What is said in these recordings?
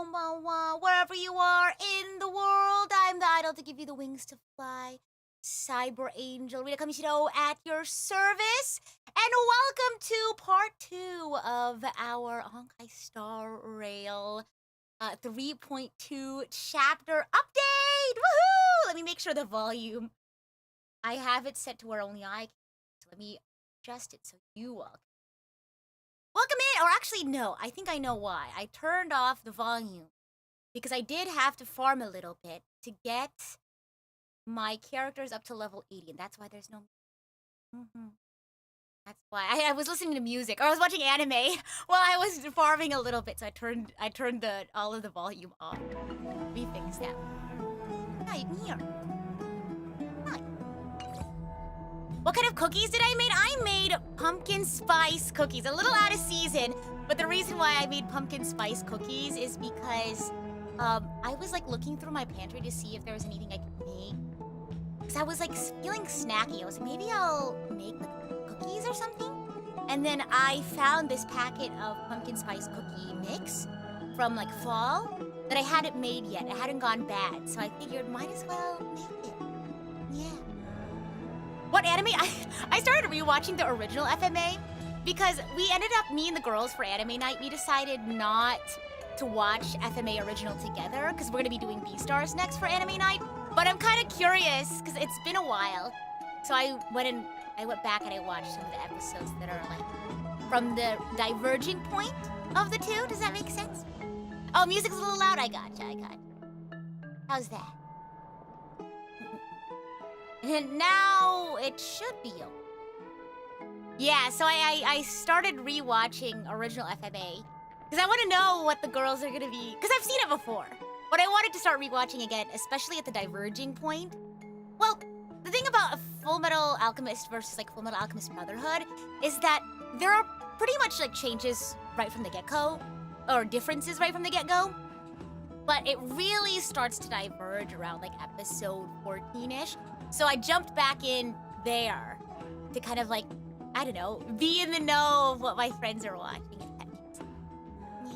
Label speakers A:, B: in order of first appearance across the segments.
A: konbanwa, wherever you are in the world. I'm the idol to give you the wings to fly. Cyber Angel Rita Kamishiro at your service. And welcome to part 2 of our Honkai Star Rail 3.2 chapter update. Woohoo! Let me make sure the volume. I have it set to where only I can. So let me adjust it so you all can. Welcome in, or actually no, I think I know why. I turned off the volume because I did have to farm a little bit to get my characters up to level 80, and that's why there's no... That's why. I was listening to music, or I was watching anime while I was farming a little bit, so I turned all of the volume off. We fixed that. Hi, you can hear. Hi. What kind of cookies did I make? I made pumpkin spice cookies. A little out of season, but the reason why I made pumpkin spice cookies is because I was like looking through my pantry to see if there was anything I could make. Because I was like feeling snacky. I was like, maybe I'll make like cookies or something. And then I found this packet of pumpkin spice cookie mix from like fall that I hadn't made yet. It hadn't gone bad. So I figured might as well make it. Yeah. What anime? I started rewatching the original FMA because we ended up, me and the girls for anime night, we decided not to watch FMA original together because we're going to be doing B-Stars next for anime night. But I'm kind of curious because it's been a while. So I went back and I watched some of the episodes that are like from the diverging point of the two. Does that make sense? Oh, music's a little loud. I gotcha. How's that? And now it should be over. Yeah, so I started rewatching original FMA because I want to know what the girls are gonna be. Because I've seen it before, but I wanted to start rewatching again, especially at the diverging point. Well, the thing about a Full Metal Alchemist versus like Full Metal Alchemist Brotherhood is that there are pretty much like changes right from the get-go, or differences right from the get-go. But it really starts to diverge around like episode 14-ish. So I jumped back in there to kind of like, I don't know, be in the know of what my friends are watching. Yeah.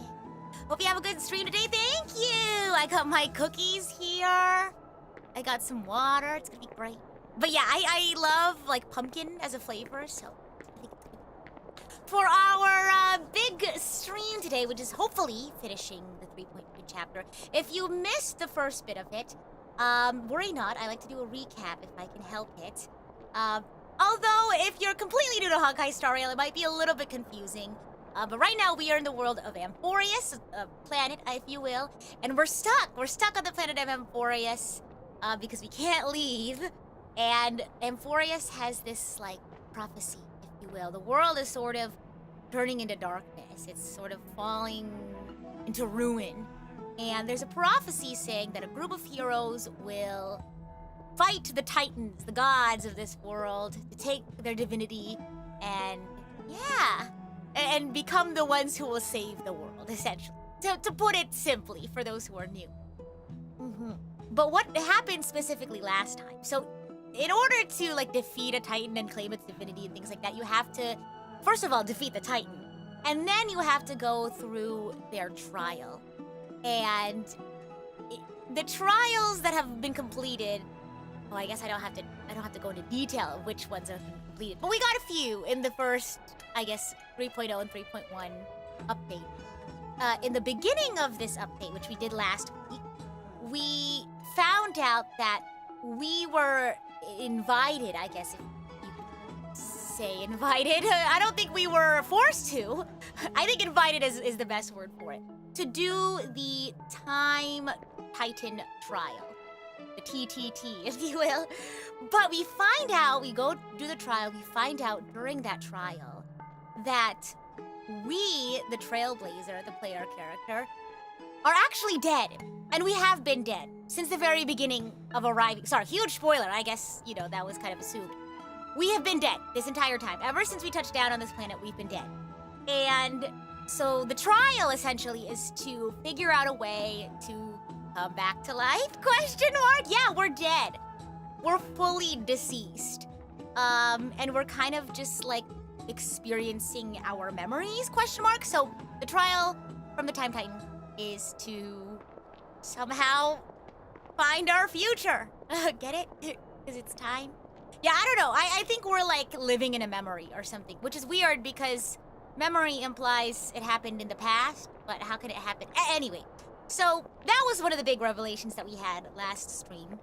A: Hope you have a good stream today. Thank you. I got my cookies here. I got some water. It's gonna be great. But yeah, I love like pumpkin as a flavor, so I think it's good. For our big stream today, which is hopefully finishing the 3.2 chapter. If you missed the first bit of it, worry not, I like to do a recap if I can help it. Although, if you're completely new to Honkai Star Rail, it might be a little bit confusing. But right now, we are in the world of Amphorius, a planet, if you will. And we're stuck. We're stuck on the planet of Amphorius because we can't leave. And Amphorius has this, like, prophecy, if you will. The world is sort of turning into darkness. It's sort of falling into ruin. And there's a prophecy saying that a group of heroes will fight the titans, the gods of this world, to take their divinity and, yeah, and become the ones who will save the world, essentially. To put it simply, for those who are new. But what happened specifically last time? So, in order to, like, defeat a titan and claim its divinity and things like that, you have to, first of all, defeat the titan. And then you have to go through their trial. And the trials that have been completed, well, I guess I don't have to go into detail of which ones have been completed. But we got a few in the first, I guess, 3.0 and 3.1 update. In the beginning of this update, which we did last week, we found out that we were invited, I guess if you could say invited. I don't think we were forced to. I think invited is the best word for it. To do the Time Titan trial. The TTT, if you will. But we find out, we go do the trial, we find out during that trial that we, the Trailblazer, the player character, are actually dead. And we have been dead since the very beginning of arriving. Sorry, huge spoiler, I guess, you know, that was kind of assumed. We have been dead this entire time. Ever since we touched down on this planet, we've been dead. And so the trial, essentially, is to figure out a way to come back to life? Question mark? Yeah, we're dead. We're fully deceased. And we're kind of just, like, experiencing our memories? Question mark? So the trial from the Time Titan is to somehow find our future. Get it? Because it's time. Yeah, I don't know. I think we're like living in a memory or something, which is weird because memory implies it happened in the past, but how could it happen? Anyway, so that was one of the big revelations that we had last stream.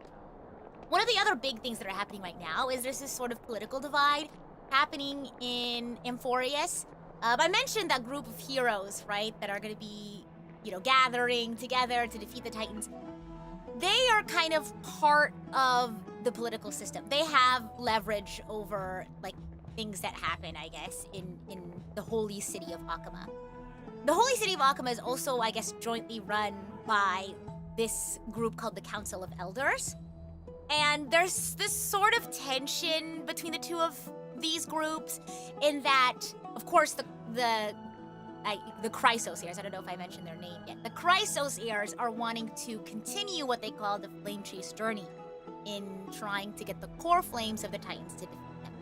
A: One of the other big things that are happening right now is there's this sort of political divide happening in Amphorius. I mentioned that group of heroes, right, that are going to be, you know, gathering together to defeat the Titans. They are kind of part of the political system. They have leverage over, like, things that happen, I guess, in the holy city of Akama. The holy city of Akama is also, I guess, jointly run by this group called the Council of Elders. And there's this sort of tension between the two of these groups in that, of course, the Chrysoseirs, I don't know if I mentioned their name yet. The Chrysoseirs are wanting to continue what they call the Flame Chase journey in trying to get the core flames of the Titans to defeat them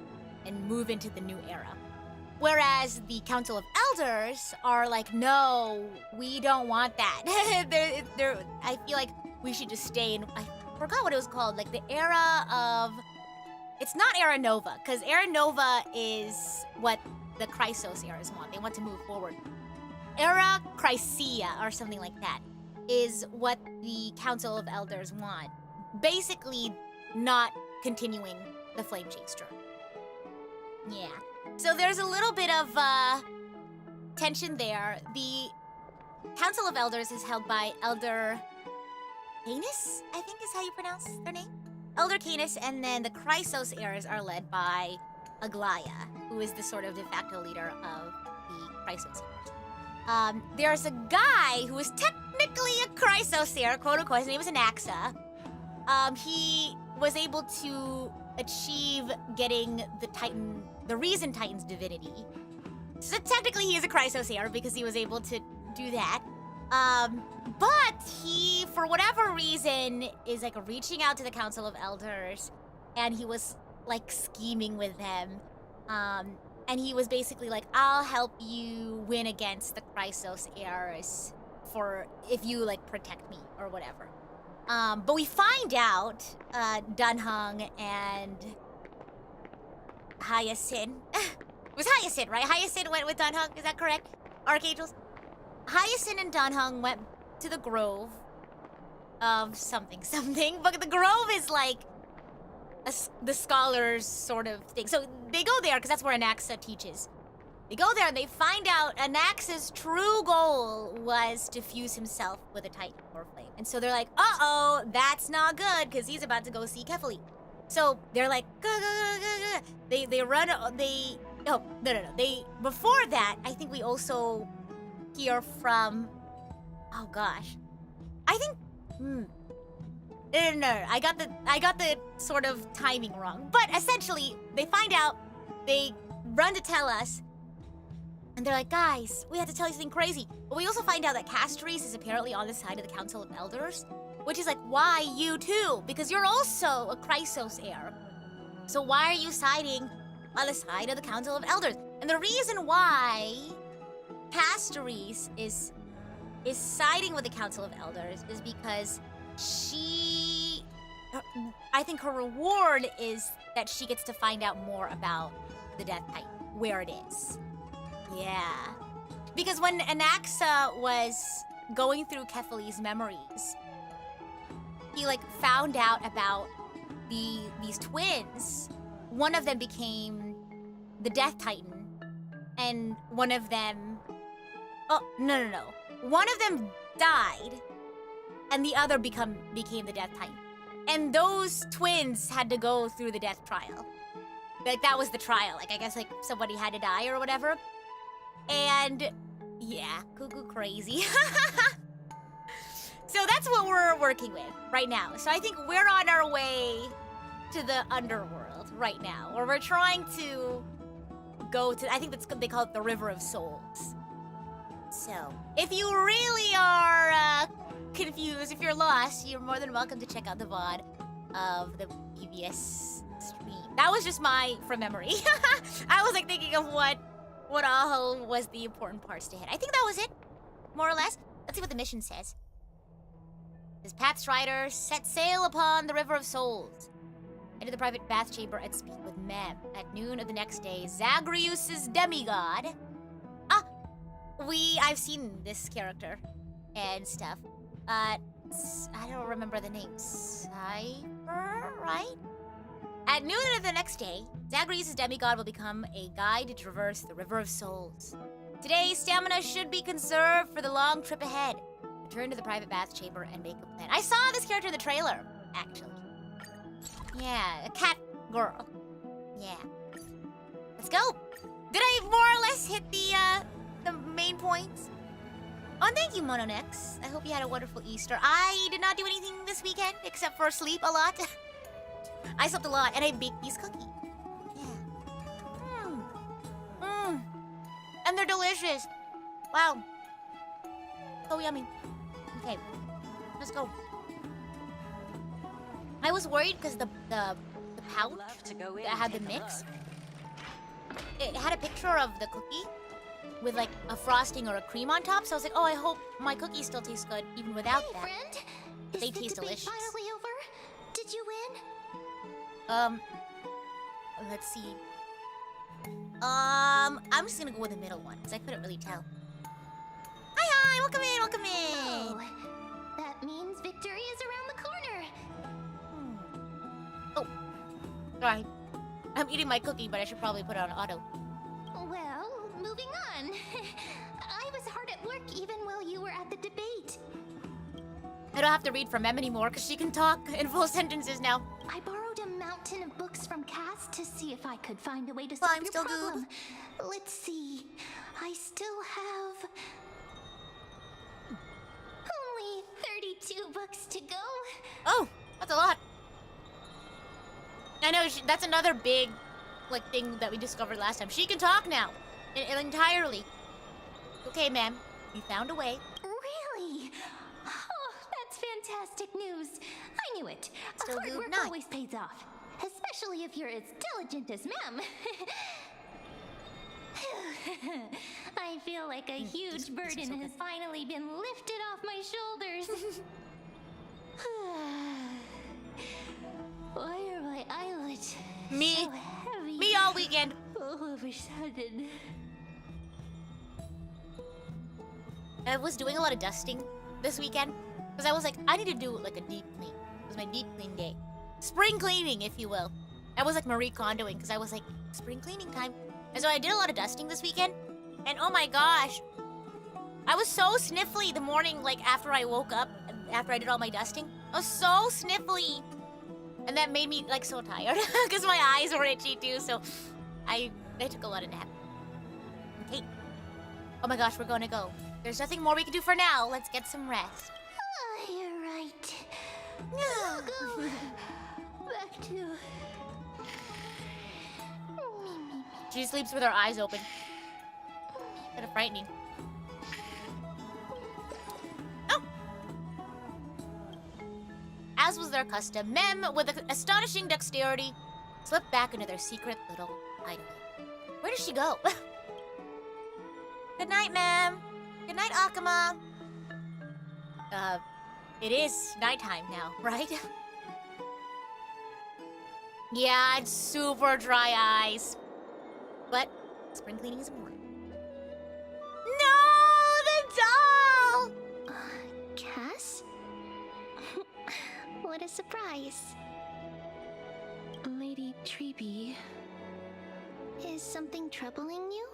A: and move into the new era. Whereas the Council of Elders are like, no, we don't want that. I feel like we should just stay in, I forgot what it was called, like the era of, it's not Era Nova, because Era Nova is what the Chrysoseirs want. They want to move forward. Era Chrysia, or something like that, is what the Council of Elders want. Basically, not continuing the Flame Chase journey. Yeah. So there's a little bit of tension there. The Council of Elders is held by Elder Canis, I think is how you pronounce their name. Elder Canis, and then the Chrysoseirs are led by Aglaya, who is the sort of de facto leader of the Chrysoseirs. There's a guy who is technically a Chrysoseir, quote unquote. His name is Anaxa. He was able to achieve getting the Reason Titan's divinity. So technically he is a Chrysoseir because he was able to do that. But he, for whatever reason, is like reaching out to the Council of Elders, and he was like scheming with them. And he was basically like, I'll help you win against the Chrysoseirs if you like protect me or whatever. But we find out Dunhung and Hyacinth. It was Hyacinth, right? Hyacinth went with Dunhung, is that correct? Archangels? Hyacinth and Dunhung went to the Grove of something, but the Grove is like the scholars sort of thing. So they go there because that's where Anaxa teaches. They go there and they find out Anaxa's true goal was to fuse himself with a Titan core flame. And so they're like, uh-oh, that's not good because he's about to go see Kefali. So they're like, before that, I think we also hear from, oh gosh, I think, no, I got the sort of timing wrong. But essentially, they find out, they run to tell us, and they're like, guys, we have to tell you something crazy. But we also find out that Castries is apparently on the side of the Council of Elders, which is like, why you too? Because you're also a Chrysoseir. So why are you siding on the side of the Council of Elders? And the reason why Castries is siding with the Council of Elders is because I think her reward is that she gets to find out more about the Death Titan, where it is. Yeah. Because when Anaxa was going through Kefali's memories, he like found out about these twins. One of them became the Death Titan, and one of them, no. One of them died, and the other became the Death Titan. And those twins had to go through the death trial. Like, that was the trial. Like, I guess, like, somebody had to die or whatever. And, yeah, cuckoo crazy. So that's what we're working with right now. So I think we're on our way to the Underworld right now, where we're trying to go to, I think they call it the River of Souls. So, if you really are confused, if you're lost, you're more than welcome to check out the VOD of the previous stream. That was just from memory. I was like thinking of what all was the important parts to hit. I think that was it, more or less. Let's see what the mission says. This Pathstrider set sail upon the River of Souls. Enter the private bath chamber and speak with Mem. At noon of the next day, Zagreus's demigod. I've seen this character and stuff. I don't remember the name. Cypher, right? At noon of the next day, Zagreus's demigod will become a guide to traverse the River of Souls. Today, stamina should be conserved for the long trip ahead. Return to the private bath chamber and make a plan. I saw this character in the trailer, actually. Yeah, a cat girl. Yeah. Let's go. Did I more or less hit the main points? Oh, and thank you, Mononex. I hope you had a wonderful Easter. I did not do anything this weekend except for sleep a lot. I slept a lot, and I baked these cookies. Yeah. And they're delicious. Wow. So yummy. Okay, let's go. I was worried because the pouch that had the mix, it had a picture of the cookie with like a frosting or a cream on top. So I was like, oh, I hope my cookies still taste good even without that.
B: Friend,
A: They
B: is the
A: taste
B: debate
A: delicious.
B: finally over? Did you win?
A: Let's see. I'm just gonna go with the middle one because I couldn't really tell. Hi, welcome in, welcome in.
B: Oh, that means victory is around the corner.
A: Oh, sorry. I'm eating my cookie, but I should probably put it on auto.
B: Well, moving on. I was hard at work even while you were at the debate.
A: I don't have to read from Em anymore because she can talk in full sentences now.
B: I borrowed a mountain of books from Cass to see if I could find a way to
A: Well,
B: solve
A: I'm
B: your
A: still
B: problem. Let's see. I still have only 32 books to go.
A: Oh, that's a lot. I know, that's another big, like, thing that we discovered last time. She can talk now. Entirely. Okay, ma'am. You found a way.
B: Really? Oh, that's fantastic news. I knew it.
A: Still
B: Hard
A: good
B: work
A: night.
B: always pays off. Especially if you're as diligent as Mem. I feel like a huge burden has finally been lifted off my shoulders. Why are my eyelids
A: Me.
B: so heavy?
A: Me all weekend.
B: All of a sudden.
A: I was doing a lot of dusting this weekend because I was like, I need to do like a deep clean. It was my deep clean day. Spring cleaning, if you will. I was like Marie Kondoing because I was like, spring cleaning time. And so I did a lot of dusting this weekend. And oh my gosh, I was so sniffly the morning, like after I woke up, after I did all my dusting. I was so sniffly. And that made me like so tired because my eyes were itchy too. So I took a lot of nap. Okay. Oh my gosh, we're gonna go. There's nothing more we can do for now. Let's get some rest.
B: Oh, you're right. I'll go back to...
A: She sleeps with her eyes open. Kind of frightening. Oh! As was their custom, Mem, with astonishing dexterity, slipped back into their secret little hideaway. Where did she go? Good night, Mem. Good night, Akama. It is nighttime now, right? Yeah, it's super dry eyes. But spring cleaning is important. No, the doll!
B: Cass? What a surprise.
C: Lady Treeby.
B: Is something troubling you?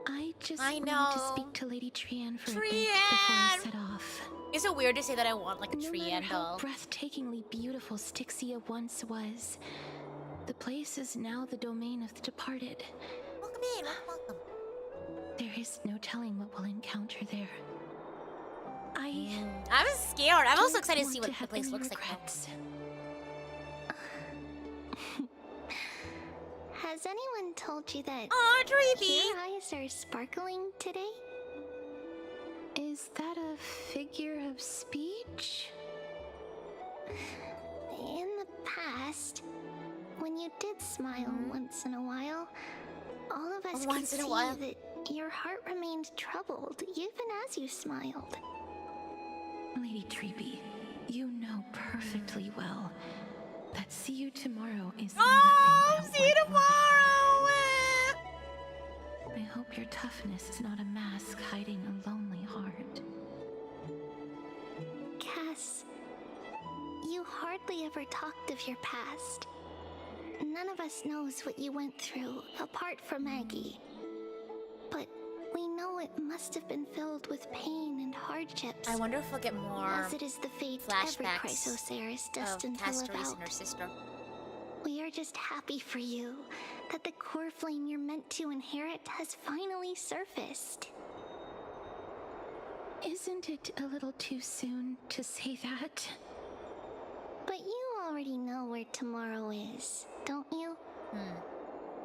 C: I just
A: I
C: wanted
A: know.
C: to speak to Lady Trian for a bit before
A: Trian!
C: I set off.
A: Is it weird to say that I want like a
C: No
A: tree
C: matter
A: and
C: how
A: doll?
C: breathtakingly beautiful Styxia once was, the place is now the domain of the departed.
A: Welcome in, welcome.
C: There is no telling what we'll encounter there.
A: I'm scared. I'm also excited to see what the place looks like.
C: regrets.
B: Has anyone told you that
A: Oh, Treeby!
B: your eyes are sparkling today?
C: Is that a figure of speech?
B: In the past, when you did smile once in a while, all of us
A: Once
B: could
A: in a
B: see
A: while.
B: that
C: Your heart remained troubled even as you smiled. Lady Treeby, you know perfectly well that see you tomorrow is nothing
A: see you tomorrow!
C: I hope your toughness is not a mask hiding a lonely heart. Cass, you hardly ever talked of your past. None of us knows what you went through, apart from Maggie. But we know it must have been filled with pain and hardships.
A: I wonder if we'll get more
C: as it is the fate every
A: flashbacks
C: Chrysosaur is destined
A: of
C: to live
A: Castoris
C: out.
A: and her sister.
C: We are just happy for you that the core flame you're meant to inherit has finally surfaced. Isn't it a little too soon to say that? But you already know where tomorrow is, don't you?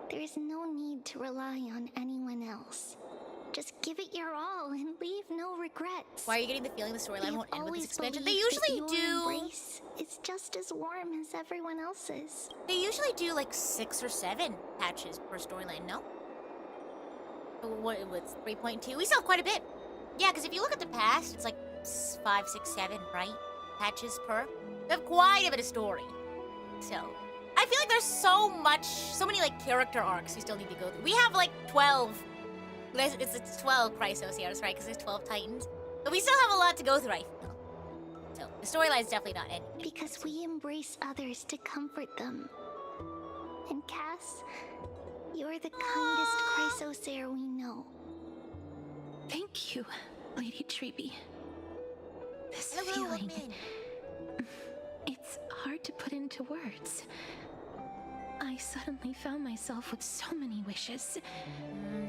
C: There's no need to rely on anyone else. Just give it your all and leave no regrets.
A: Why are you getting the feeling the storyline won't end with this expansion? They
C: believed that
A: usually
C: your
A: do.
C: embrace is just as warm as everyone else's.
A: They usually do like 6 or 7 patches per storyline, no? What with 3.2? We still have quite a bit. Yeah, because if you look at the past, it's like 5, 6, 7, right? Patches per. We have quite a bit of story. So, I feel like there's so many like character arcs we still need to go through. We have like 12. It's 12 Chrysosaurs, right? Because there's 12 Titans. But we still have a lot to go through, I feel. So, the storyline's definitely not ending.
C: Because we embrace others to comfort them. And Cass, you're the kindest Chrysosaur we know. Thank you, Lady Treeby. This feeling... It's hard to put into words. I suddenly found myself with so many wishes.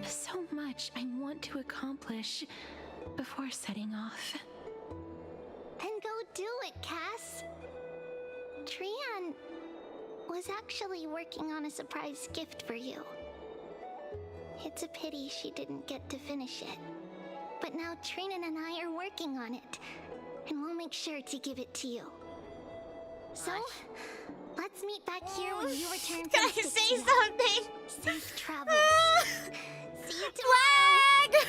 C: So much I want to accomplish before setting off. Then go do it, Cass. Trian was actually working on a surprise gift for you. It's a pity she didn't get to finish it. But now Trinan and I are working on it, and we'll make sure to give it to you. So, let's meet back here when you return from
A: Can I say something?
C: Safe travels. See you
A: tomorrow.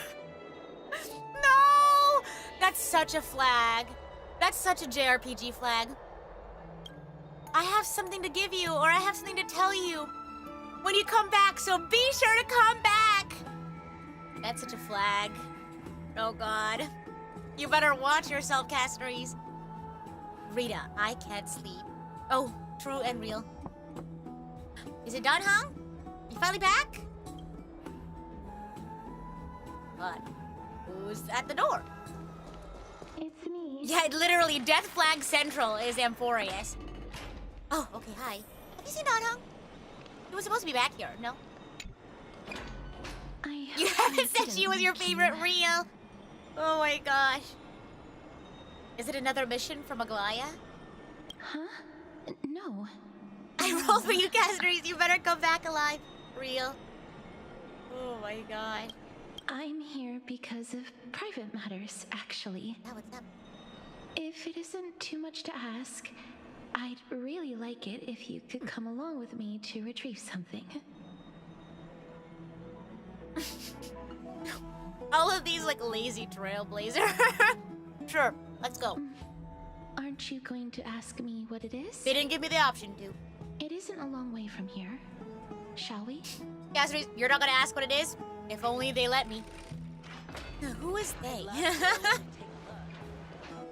A: Flag! No! That's such a flag. That's such a JRPG flag. I have something to give you, or I have something to tell you when you come back, so be sure to come back! That's such a flag. Oh god. You better watch yourself, Castoris. Rita, I can't sleep. Oh, true and real. Is it done, huh? You finally back? What? Who's at the door?
C: It's me.
A: Yeah, literally, Death Flag Central is Amphorius. Oh, okay, hi. Have you seen Don, He was supposed to be back here, no? You haven't said she was your favorite reel. Oh my gosh. Is it another mission from Aglaya?
C: Huh? No.
A: I rolled for you, Castoris. You better come back alive. Real. Oh my god.
C: I'm here because of private matters, actually.
A: Yeah, what's up?
C: If it isn't too much to ask, I'd really like it if you could come along with me to retrieve something.
A: All of these like lazy trailblazer. Sure, let's go.
C: Aren't you going to ask me what it is?
A: They didn't give me the option to.
C: It isn't a long way from here. Shall we?
A: Castoris, you're not gonna ask what it is? If only they let me. Who is they?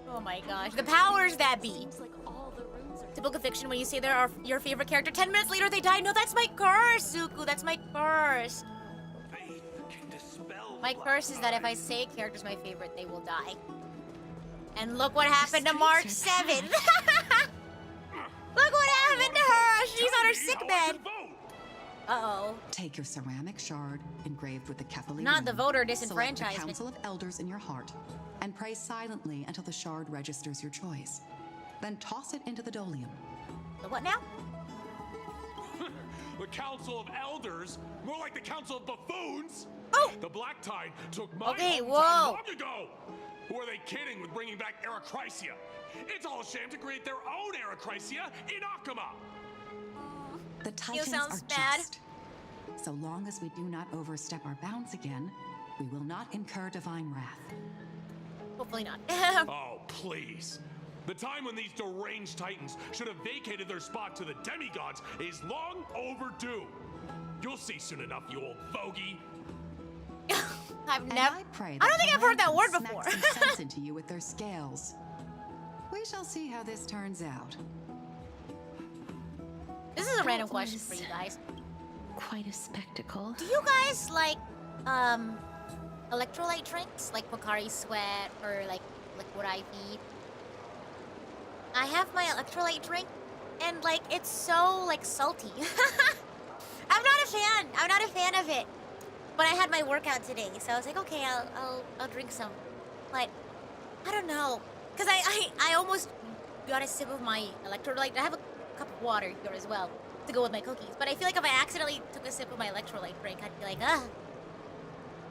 A: Oh my gosh. The powers that be. Typical fiction when you say they're your favorite character, 10 minutes later they die. No, that's my curse, Suku. That's my curse. My curse is that if I say a character's my favorite, they will die. And look what happened to March 7th. Look what happened to her. She's on her sickbed. Uh-oh.
D: Take your ceramic shard engraved with the Kefali
A: Not the
D: rune,
A: voter
D: select the
A: disenfranchisement.
D: Council of Elders in your heart, and pray silently until the shard registers your choice. Then toss it into the Dolium.
A: The what now?
E: The Council of Elders? More like the Council of Buffoons?
A: Oh!
E: The Black Tide took my
A: Okay,
E: hometown
A: whoa.
E: long ago! Who are they kidding with bringing back Erachrysia? It's all a shame to create their own Erachrysia in Akuma!
D: The Titans are
A: sounds bad.
D: just. So long as we do not overstep our bounds again, we will not incur divine wrath.
A: Hopefully not.
E: Oh, please. The time when these deranged titans should have vacated their spot to the demigods is long overdue. You'll see soon enough, you old fogey.
A: I've
D: And
A: never.
D: I pray
A: I don't think I've heard that word
D: Smack
A: before.
D: some sense into you with their scales. We shall see how this turns out.
A: This is a random question for you guys.
B: Quite a spectacle.
A: Do you guys like electrolyte drinks like Pocari Sweat or like Liquid IV? I have my electrolyte drink and like it's so like salty. I'm not a fan. I'm not a fan of it. But I had my workout today, so I was like, okay, I'll drink some. But I don't know, cause I almost got a sip of my electrolyte. I have a cup of water here as well to go with my cookies. But I feel like if I accidentally took a sip of my electrolyte drink, I'd be like, ah.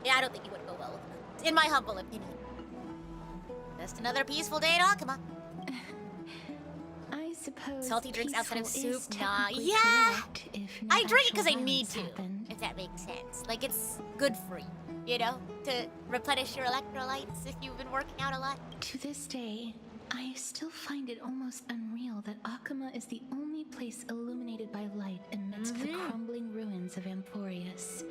A: Yeah, I don't think it would go well with me, in my humble opinion. Just another peaceful day at Akuma.
B: I suppose
A: Salty drinks outside of
B: peaceful is
A: soup? Nah,
B: technically
A: yeah.
B: correct if no
A: I drink it because I
B: actual
A: need
B: violence
A: to,
B: happened.
A: if that makes sense. Like, it's good for you, you know? To replenish your electrolytes if you've been working out a lot.
B: To this day, I still find it almost unreal that Akuma is the only place illuminated by light amidst the crumbling ruins of Emporius.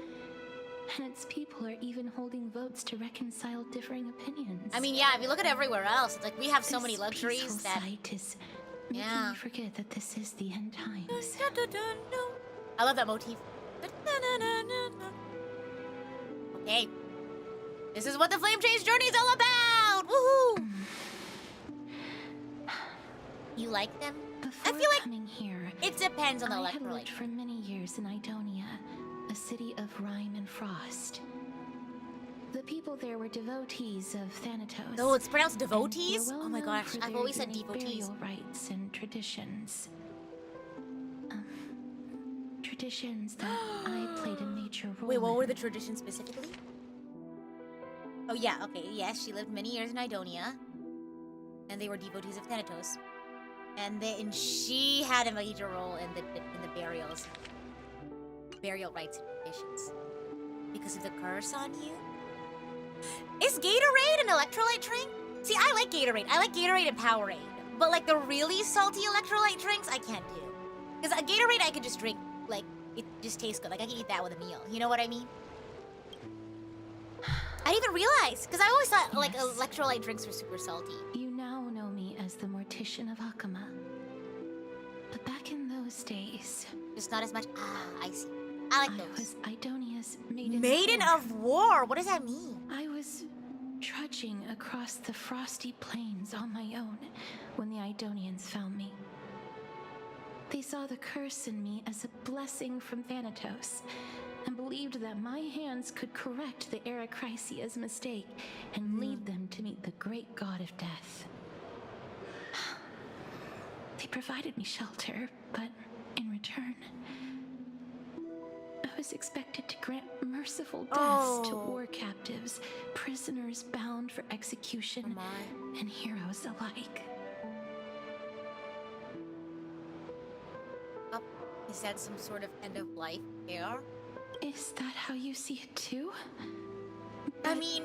B: And its people are even holding votes to reconcile differing opinions.
A: I mean, yeah, if you look at everywhere else, it's like we have so
B: This
A: many luxuries
B: peaceful
A: that...
B: sight is making
A: Yeah.
B: me forget that this is the end times.
A: I love that motif. Okay. This is what the Flame Chase journey is all about! Woohoo! You like them?
B: Before
A: feel like
B: coming here,
A: It depends on the
B: I had
A: electrolyte.
B: lived for many years in Idonia, a city of rime and frost. The people there were devotees of Thanatos.
A: Oh, it's pronounced
B: and
A: devotees?
B: were well
A: Oh my
B: known
A: gosh,
B: for
A: I've
B: their
A: always said
B: unique
A: devotees.
B: burial rites and traditions. Traditions that I played a major role
A: Wait, what were
B: in.
A: the traditions specifically? Oh yeah, okay, yes, she lived many years in Idonia. And they were devotees of Thanatos. And then she had a major role in the burials. Burial rites and traditions. Because of the curse on you? Is Gatorade an electrolyte drink? See, I like Gatorade. I like Gatorade and Powerade. But like the really salty electrolyte drinks, I can't do. Because a Gatorade I could just drink, like, it just tastes good. Like I can eat that with a meal. You know what I mean? I didn't even realize, because I always thought like
B: Yes.
A: electrolyte drinks were super salty.
B: You now know me as the mortician of Akuma. But back in those days,
A: Just not as much. Ah, I see. I like
B: I
A: those.
B: was Idonia's maiden.
A: Maiden of War. What does that mean?
B: I was trudging across the frosty plains on my own when the Idonians found me. They saw the curse in me as a blessing from Thanatos, and believed that my hands could correct the Arachrysia's mistake and lead them to meet the great god of death. They provided me shelter, but in return, I was expected to grant merciful deaths to
A: Oh.
B: war captives, prisoners bound for execution,
A: my.
B: and heroes alike.
A: Oh, is that some sort of end of life care?
B: Is that how you see it too?
A: I mean,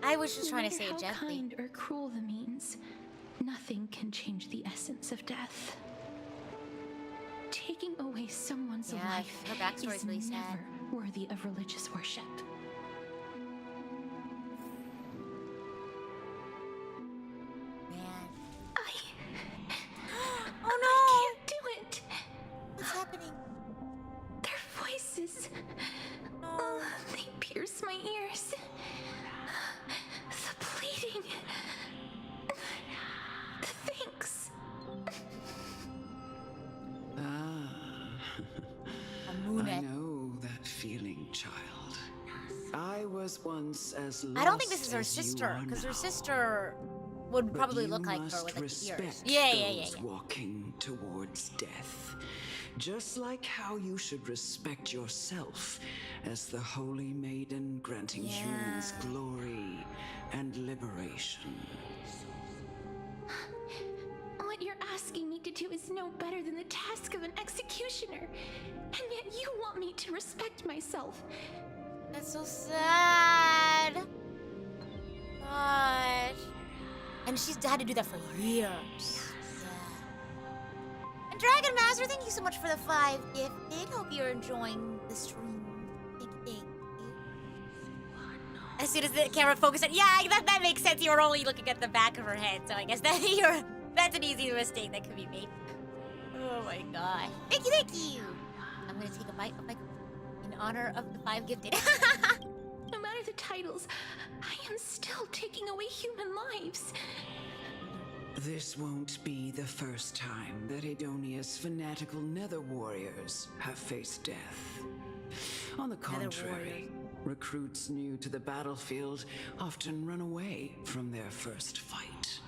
A: I was just
B: No
A: trying to
B: matter
A: say it
B: how
A: gently.
B: kind or cruel the means, nothing can change the essence of death. Taking away someone's
A: Yeah,
B: life
A: her backstory
B: is
A: is really sad.
B: never worthy of religious worship.
A: Man.
B: I
A: Oh
B: can't do it.
A: no! What's happening?
B: Their voices, they pierce my ears. The pleading, the thanks.
F: Ah, I
A: Amunet.
F: know that feeling, child. I was once as lost
A: I don't think this is her
F: as you
A: sister,
F: are
A: because her
F: now.
A: sister would
F: But
A: probably
F: you
A: look like her
F: must
A: with like the
F: respect
A: ears. Yeah.
F: those walking towards death. Just like how you should respect yourself as the holy maiden granting humans
A: Yeah.
F: glory and liberation.
B: What you're asking me to do is no better than the task of an executioner. And yet you want me to respect myself.
A: That's so sad. Gosh. And she's had to do that for years. Yeah. And Dragon Master, thank you so much for the 5 gifted. Hope you're enjoying the stream. Thank you. As soon as the camera focused on, yeah, that makes sense. You were only looking at the back of her head, so I guess that's an easy mistake that could be made. Oh my god. Thank you. I'm gonna take a bite of my in honor of the 5 gifted.
B: No matter the titles, I am still taking away human lives.
F: This won't be the first time that Edonia's fanatical nether warriors have faced death. On the contrary, recruits new to the battlefield often run away from their first fight.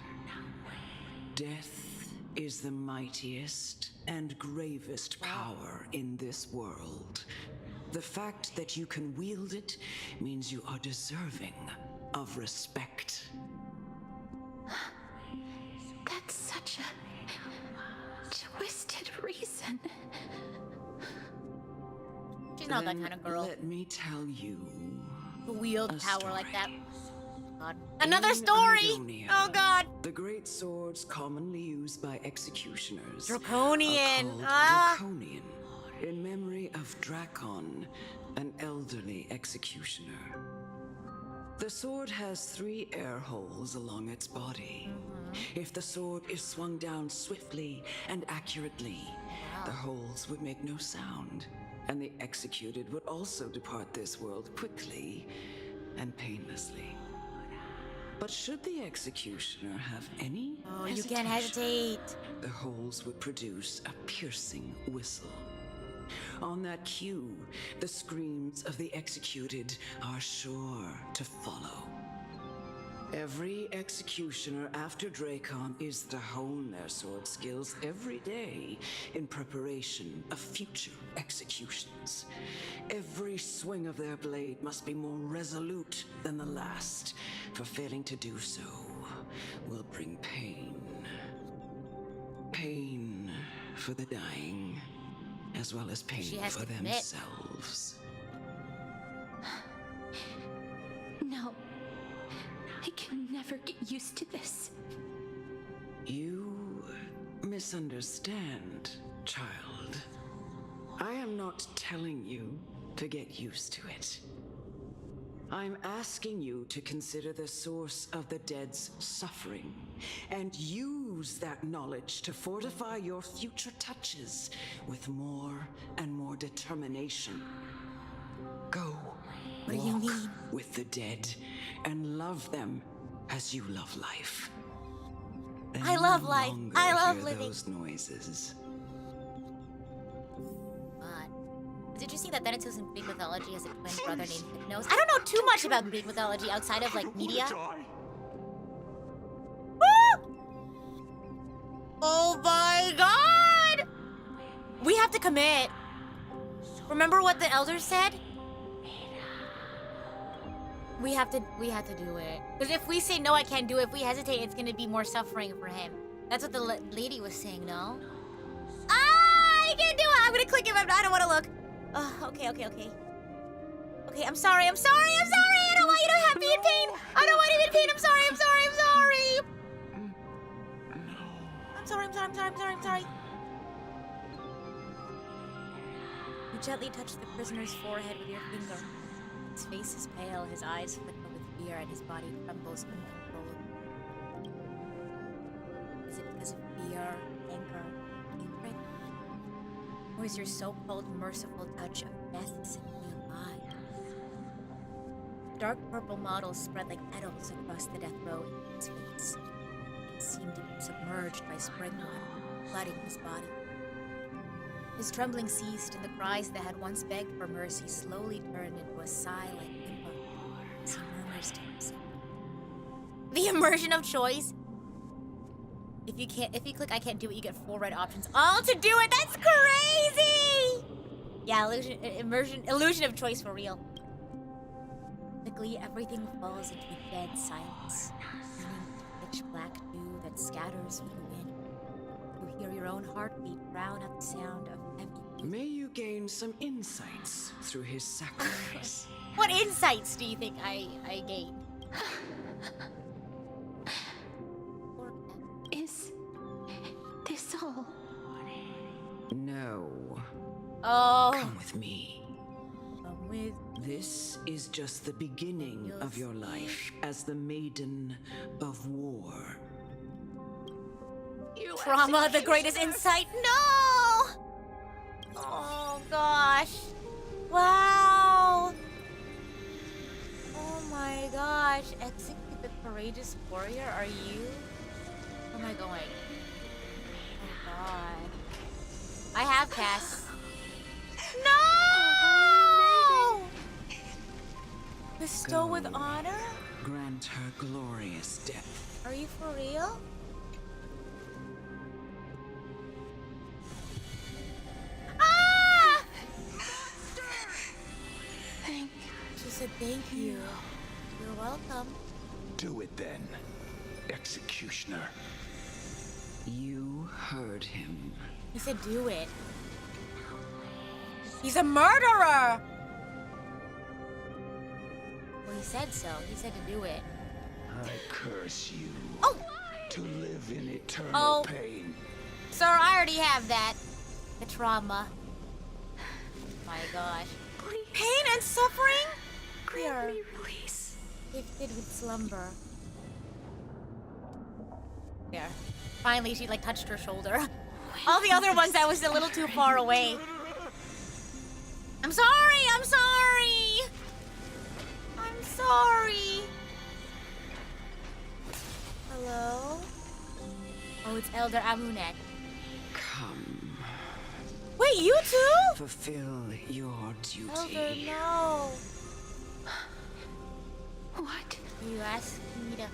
F: Death is the mightiest and gravest power in this world. The fact that you can wield it means you are deserving of respect.
B: That's such a twisted reason.
A: She's not that kind of girl.
F: Let me tell you.
A: Who wield power
F: story.
A: like that. God. Another story!
F: Idonia,
A: Oh god!
F: the great swords commonly used by executioners.
A: Draconian.
F: Are called Draconian, in memory of Drakon, an elderly executioner. The sword has 3 air holes along its body. If the sword is swung down swiftly and accurately, the holes would make no sound, and the executed would also depart this world quickly and painlessly. But should the executioner have any
A: You can't hesitate.
F: the holes would produce a piercing whistle. On that cue, the screams of the executed are sure to follow. Every executioner after Drakon is to hone their sword skills every day in preparation of future executions. Every swing of their blade must be more resolute than the last, for failing to do so will bring pain. Pain for the dying, as well as pain
A: She has
F: for
A: to commit.
F: themselves.
B: No. I can never get used to this.
F: You misunderstand, child. I am not telling you to get used to it. I'm asking you to consider the source of the dead's suffering and use that knowledge to fortify your future touches with more and more determination. Go.
A: What do you mean?
F: With the dead and love them as you love life. Then
A: I
F: you
A: love
F: no
A: life.
F: longer
A: I love
F: hear
A: living.
F: those noises.
A: God. It's interesting that Thanatos in Greek mythology has a twin brother named Hypnos. I don't know too much about Greek mythology outside of like media. Oh my god! We have to commit. Remember what the elders said? We have to do it. Because if we say no, I can't do it, if we hesitate, it's gonna be more suffering for him. That's what the lady was saying, no? I can't do it! I'm gonna click him, I don't wanna look. Okay. Okay, I'm sorry. I don't want you to have me in pain. I don't want you in pain. I'm sorry. I'm sorry. You gently touch the prisoner's forehead with your finger. His face is pale, his eyes flicker with fear, and his body trembles uncontrollably. Is it because of fear, anger, hatred? Or is your so-called merciful touch of death simply a lie? Dark purple mottles spread like petals across the death row in his face. It seemed to be submerged by spring water, flooding his body. His trembling ceased, and the cries that had once begged for mercy slowly turned into a sigh like whimper as he murmurs to himself. The immersion of choice. If you click I can't do it, you get 4 red options. All to do it. That's crazy. Yeah, illusion of choice for real. Quickly, everything falls into a dead silence, turning to pitch black dew that scatters with the wind. You hear your own heartbeat drown out the sound of heavy music.
F: May you gain some insights through his sacrifice.
A: What insights do you think I gained?
B: Is this all?
F: No.
A: Oh.
F: Come with me.
A: Come with
F: This is just the beginning of your life as the Maiden of War.
A: Trauma, the greatest insight. No! Oh gosh. Wow. Oh my gosh. Execute the courageous warrior. Are you? Where am I going? Oh god. I have Cass. No! Bestow with
F: Go.
A: honor?
F: Grant her glorious death.
A: Are you for real? Ah!
B: Thank
A: She said thank you. You're welcome.
G: Do it then, executioner.
F: You heard him.
A: He said do it. He's a murderer! Well, he said so. He said to do it.
G: I curse you
A: Oh!
G: to live in eternal
A: Oh.
G: pain.
A: Sir, I already have that. The trauma. My gosh.
B: please
A: Pain and suffering? We are
B: grant me release.
A: gifted with slumber. There. Finally, she like touched her shoulder. All the other ones, I was a little too far away. I'm sorry! I'm sorry! I'm sorry! Hello? Oh, it's Elder Amunet.
F: Come,
A: Wait, you too?
F: fulfill your duty.
A: Elder, no.
B: What?
A: You asked me to...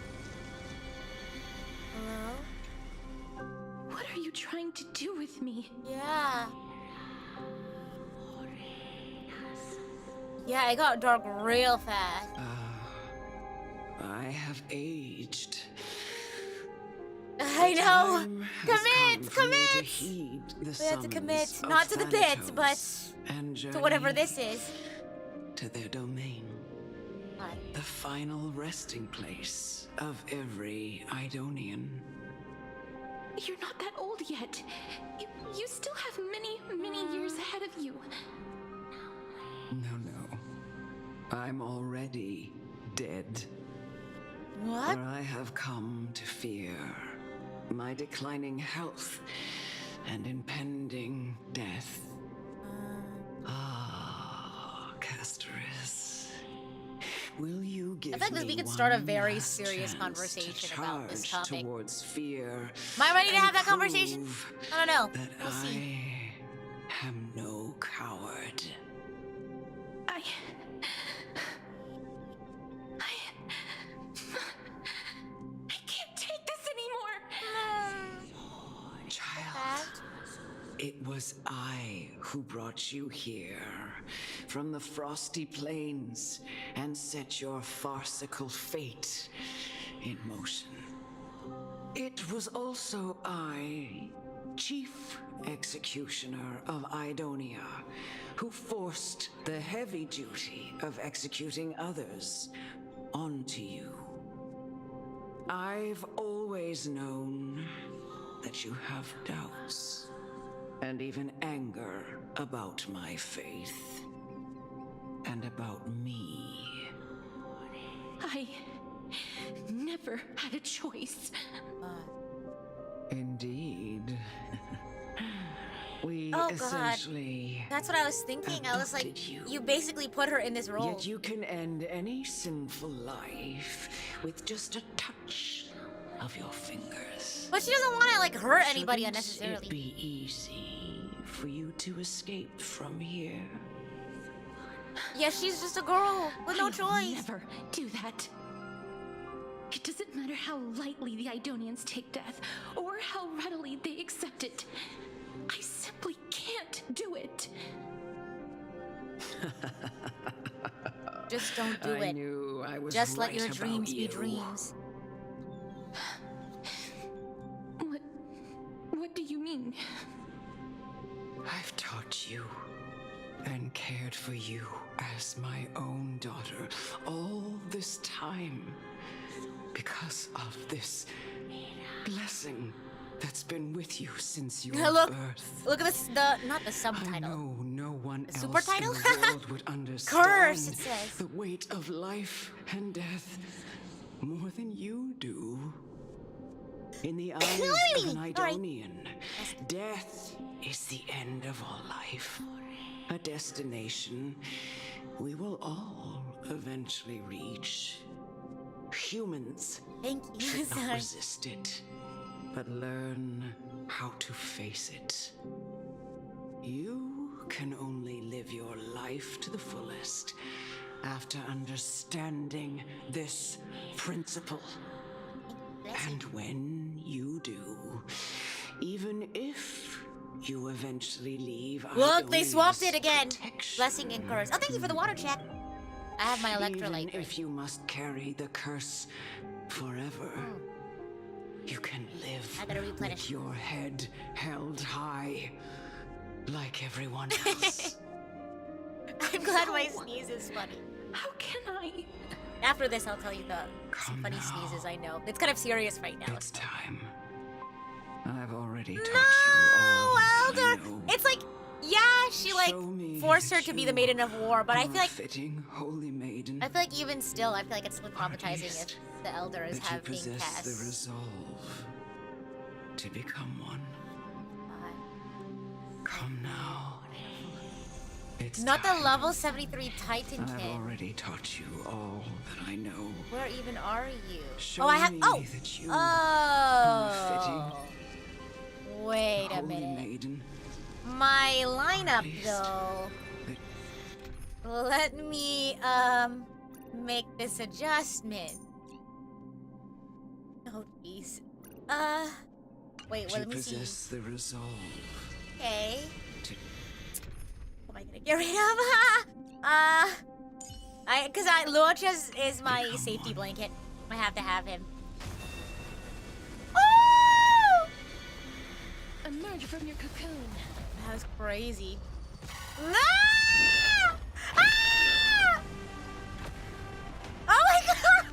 A: Hello?
B: What are you trying to do with me?
A: Yeah. Yeah, it got dark real fast.
F: I have aged.
A: I know.
F: Time has
A: Commit,
F: come for me to
A: commit.
F: heed the
A: We have to commit,
F: summons of
A: not to the pits, but
F: Thanatos and
A: to whatever
F: journey
A: this is.
F: to their domain,
A: What?
F: the final resting place of every Idonian.
B: You're not that old yet. You still have many, many years ahead of you.
F: No, I'm already dead.
A: What?
F: For I have come to fear my declining health and impending death. Casteress, will you give
A: I feel like
F: me
A: we could start a
F: one
A: very
F: last
A: serious
F: chance
A: conversation
F: to
A: about this
F: charge
A: topic.
F: towards fear?
A: Am I ready to
F: and
A: have that conversation?
F: prove
A: I don't know.
F: That
A: We'll see.
F: I am no coward.
B: I can't take this anymore.
F: Child, it was I who brought you here from the frosty plains and set your farcical fate in motion. It was also I, Chief Executioner of Idonia, who forced the heavy duty of executing others onto you. I've always known that you have doubts and even anger about my faith and about me.
B: I never had a choice.
F: Indeed. We
A: Oh, God.
F: essentially
A: That's what I was thinking. I was like,
F: abducted
A: you basically put her in this role.
F: Yet you can end any sinful life with just a touch of your fingers.
A: But she doesn't want to like hurt anybody
F: Shouldn't
A: unnecessarily.
F: it be easy for you to escape from here?
A: Yeah, she's just a girl with no
B: I'll
A: choice.
B: never do that. It doesn't matter how lightly the Idonians take death, or how readily they accept it. I simply can't do it.
A: Just don't do
F: I
A: it.
F: knew I was
A: Just let
F: right
A: your
F: about
A: dreams be
F: you.
A: dreams.
B: What do you mean?
F: I've taught you and cared for you as my own daughter all this time because of this blessing that's been with you since your birth.
A: Look at this, not the subtitle.
F: I know no one else
A: super title?
F: in the world would understand
A: Curse, it says.
F: the weight of life and death more than you do. In the eyes of an Idonian, death is the end of all life. A destination we will all eventually reach. Humans
A: Thank you.
F: should not
A: Sorry.
F: resist it, but learn how to face it. You can only live your life to the fullest after understanding this principle. And when you do, even if you eventually leave,
A: Look, they swapped it
F: Idonia's
A: again.
F: protection,
A: Blessing and curse. Oh, thank you for the water check. I have my electrolyte.
F: even if you must carry the curse forever, you can live
A: I gotta replenish.
F: with your head held high, like everyone else.
A: I'm glad my sneeze is funny.
B: How can I?
A: After this, I'll tell you the
F: Come
A: funny
F: now.
A: sneezes I know. It's kind of serious right now.
F: It's time. I've already taught
A: No,
F: you all I
A: Elder!
F: know.
A: It's like, yeah, she like
F: Show me
A: forced her
F: that
A: to be
F: you
A: the maiden of war, but I
F: are
A: feel like
F: fitting holy maiden.
A: I feel like even still, I feel like it's still traumatizing if
F: least
A: the elder is
F: that you
A: having
F: possess
A: cast.
F: the resolve to become one. Come now. It's
A: Not the
F: time.
A: level 73 Titan
F: I've
A: kid.
F: already taught you all that I know.
A: Where even are you?
F: Show
A: Oh, I have.
F: me
A: Oh.
F: that you
A: Oh. Wait a
F: holy
A: minute.
F: maiden.
A: My lineup
F: least
A: though.
F: that-
A: Let me make this adjustment. Oh jeez. Wait, well,
F: to
A: let me see.
F: possess the resolve
A: Okay.
F: to
A: What am I gonna get rid of? Cause Luocha's is my
F: Become
A: safety
F: one.
A: blanket. I have to have him. Oh!
B: Emerge from your cocoon.
A: That was crazy. No! Ah! Oh my god!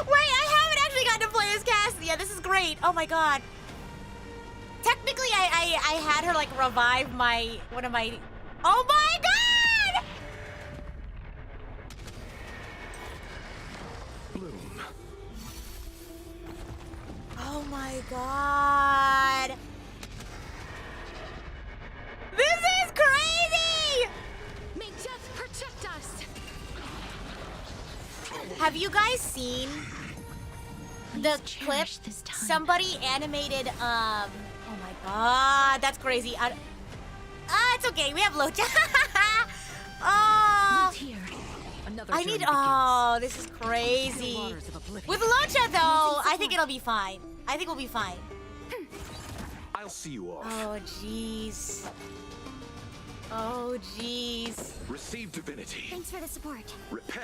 A: Wait, I haven't actually gotten to play as Cassie. Yeah, this is great. Oh my god. Technically, I had her like revive one of my. Oh my god!
G: Bloom.
A: Oh my god. This is crazy!
B: May death protect us.
A: Have you guys seen the
B: Please
A: clip?
B: cherish this time.
A: Somebody animated, oh my god, that's crazy. It's okay, we have Locha. Oh,
B: Look here.
A: I need, oh, this is crazy. With Locha though, I think it'll be fine. I think we'll be fine.
G: I'll see you off.
A: Oh, jeez. Oh, jeez.
G: Receive divinity.
C: Thanks for the support.
G: Repay.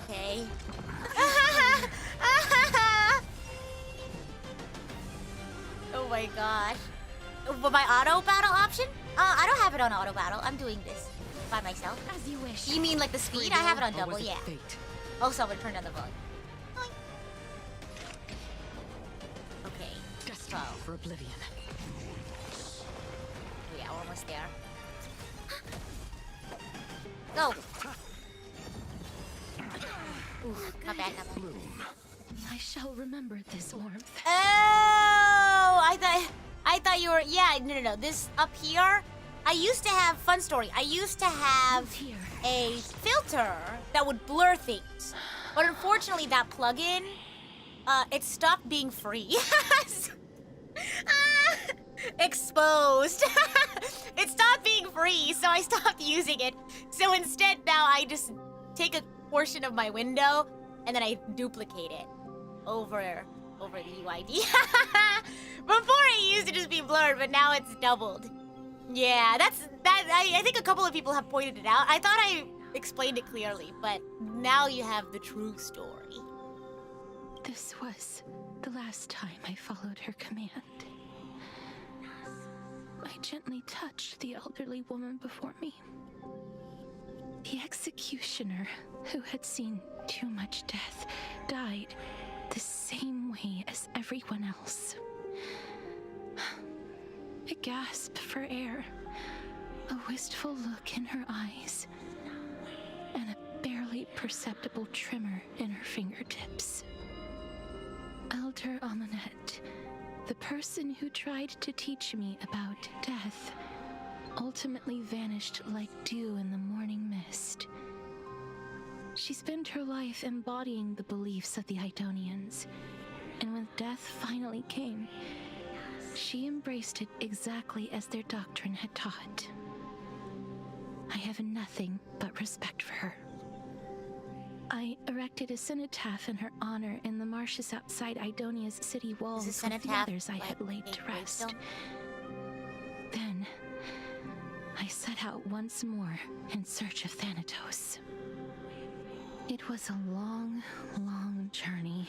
A: Okay. Oh my gosh. But my auto battle option? I don't have it on auto battle. I'm doing this by myself.
B: As you wish.
A: You mean like the speed? I have it on double, yeah.
F: fate.
A: Also, I'm gonna turn down the volume. Boing. Okay.
F: Destined for oblivion.
A: Yeah, we're almost there. Go. Oof, not bad, not bad.
G: Bloom.
B: I shall remember this warmth.
A: Oh, I thought you were, yeah, no. This up here, I used to have, fun story, I used to have
B: Look here.
A: a filter that would blur things. But unfortunately, that plugin, it stopped being free. Exposed. It stopped being free, so I stopped using it. So instead, now I just take a portion of my window and then I duplicate it over the UID. Before it used to just be blurred, but now it's doubled. Yeah, I think a couple of people have pointed it out. I thought I explained it clearly, but now you have the true story.
B: This was the last time I followed her command. I gently touched the elderly woman before me. The executioner, who had seen too much death, died the same way as everyone else. A gasp for air, a wistful look in her eyes, and a barely perceptible tremor in her fingertips. Elder Amunet, the person who tried to teach me about death, ultimately vanished like dew in the morning mist. She spent her life embodying the beliefs of the Idonians, and when death finally came, she embraced it exactly as their doctrine had taught. I have nothing but respect for her. I erected a cenotaph in her honor in the marshes outside Idonia's city walls with the others I had laid to rest. Then, I set out once more in search of Thanatos. It was a long, long journey.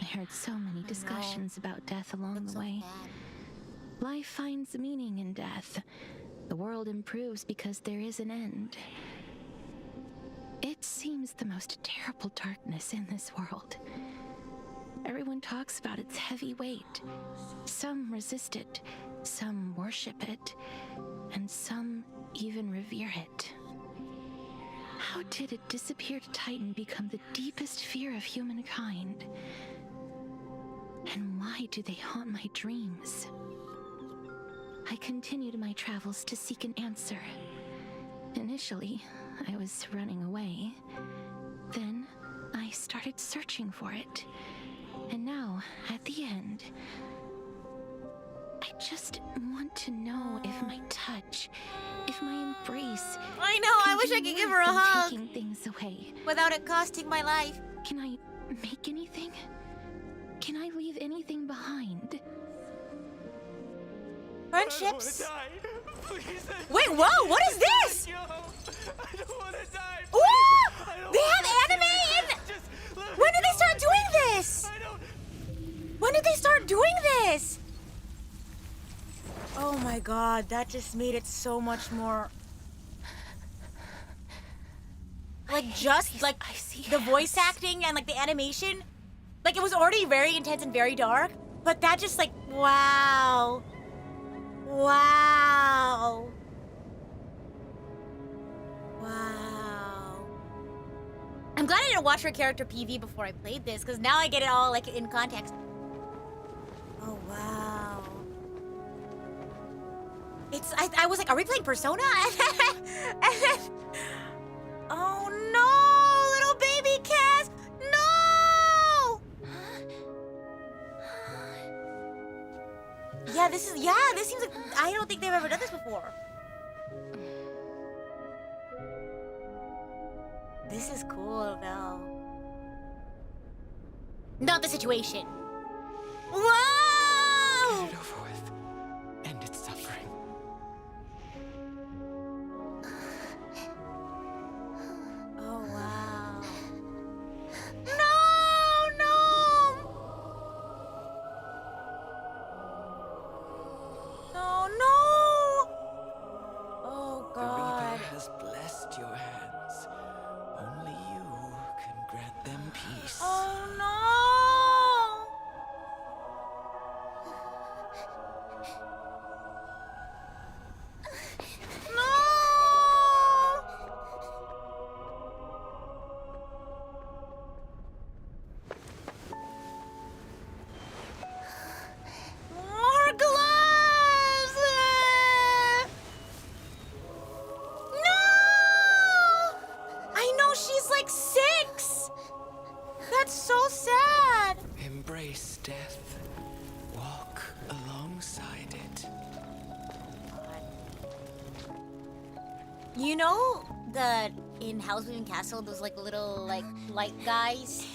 B: I heard so many discussions about death along the way. Life finds meaning in death. The world improves because there is an end. It seems the most terrible darkness in this world. Everyone talks about its heavy weight. Some resist it, some worship it, and some even revere it. How did a disappeared titan become the deepest fear of humankind? And why do they haunt my dreams? I continued my travels to seek an answer. Initially, I was running away. Then, I started searching for it. And now, at the end, I just want to know if my touch, if my embrace...
A: I know, I wish I could give her a hug.
B: Taking things away.
A: Without it costing my life.
B: Can I make anything? Can I leave anything behind?
A: Friendships?
E: I don't wanna die. Please,
A: Wait, whoa, what is this?
E: I don't want to die.
A: Whoa! They have anime in... When did they start doing this? When did they start doing this? Oh my god, that just made it so much more... Like, just, like, the voice acting and, like, the animation. Like, it was already very intense and very dark. But that just, like, wow. Wow. Wow. I'm glad I didn't watch her character PV before I played this, because now I get it all, like, in context. Oh, wow. It's, I was like, are we playing Persona? And then, oh no, little baby Cass, no! Yeah, this seems like, I don't think they've ever done this before. This is cool, though. Not the situation. Whoa!
G: Get it over with. End its suffering.
A: Oh, wow. No, no! No, no! Oh,
G: The
A: God.
G: Reaper has blessed your hands. Only you can grant them peace.
A: Oh, no! More gloves! No! I know she's like 6! That's so sad!
G: Embrace death. Walk alongside it.
A: You know in House Moving Castle, those like little like light guys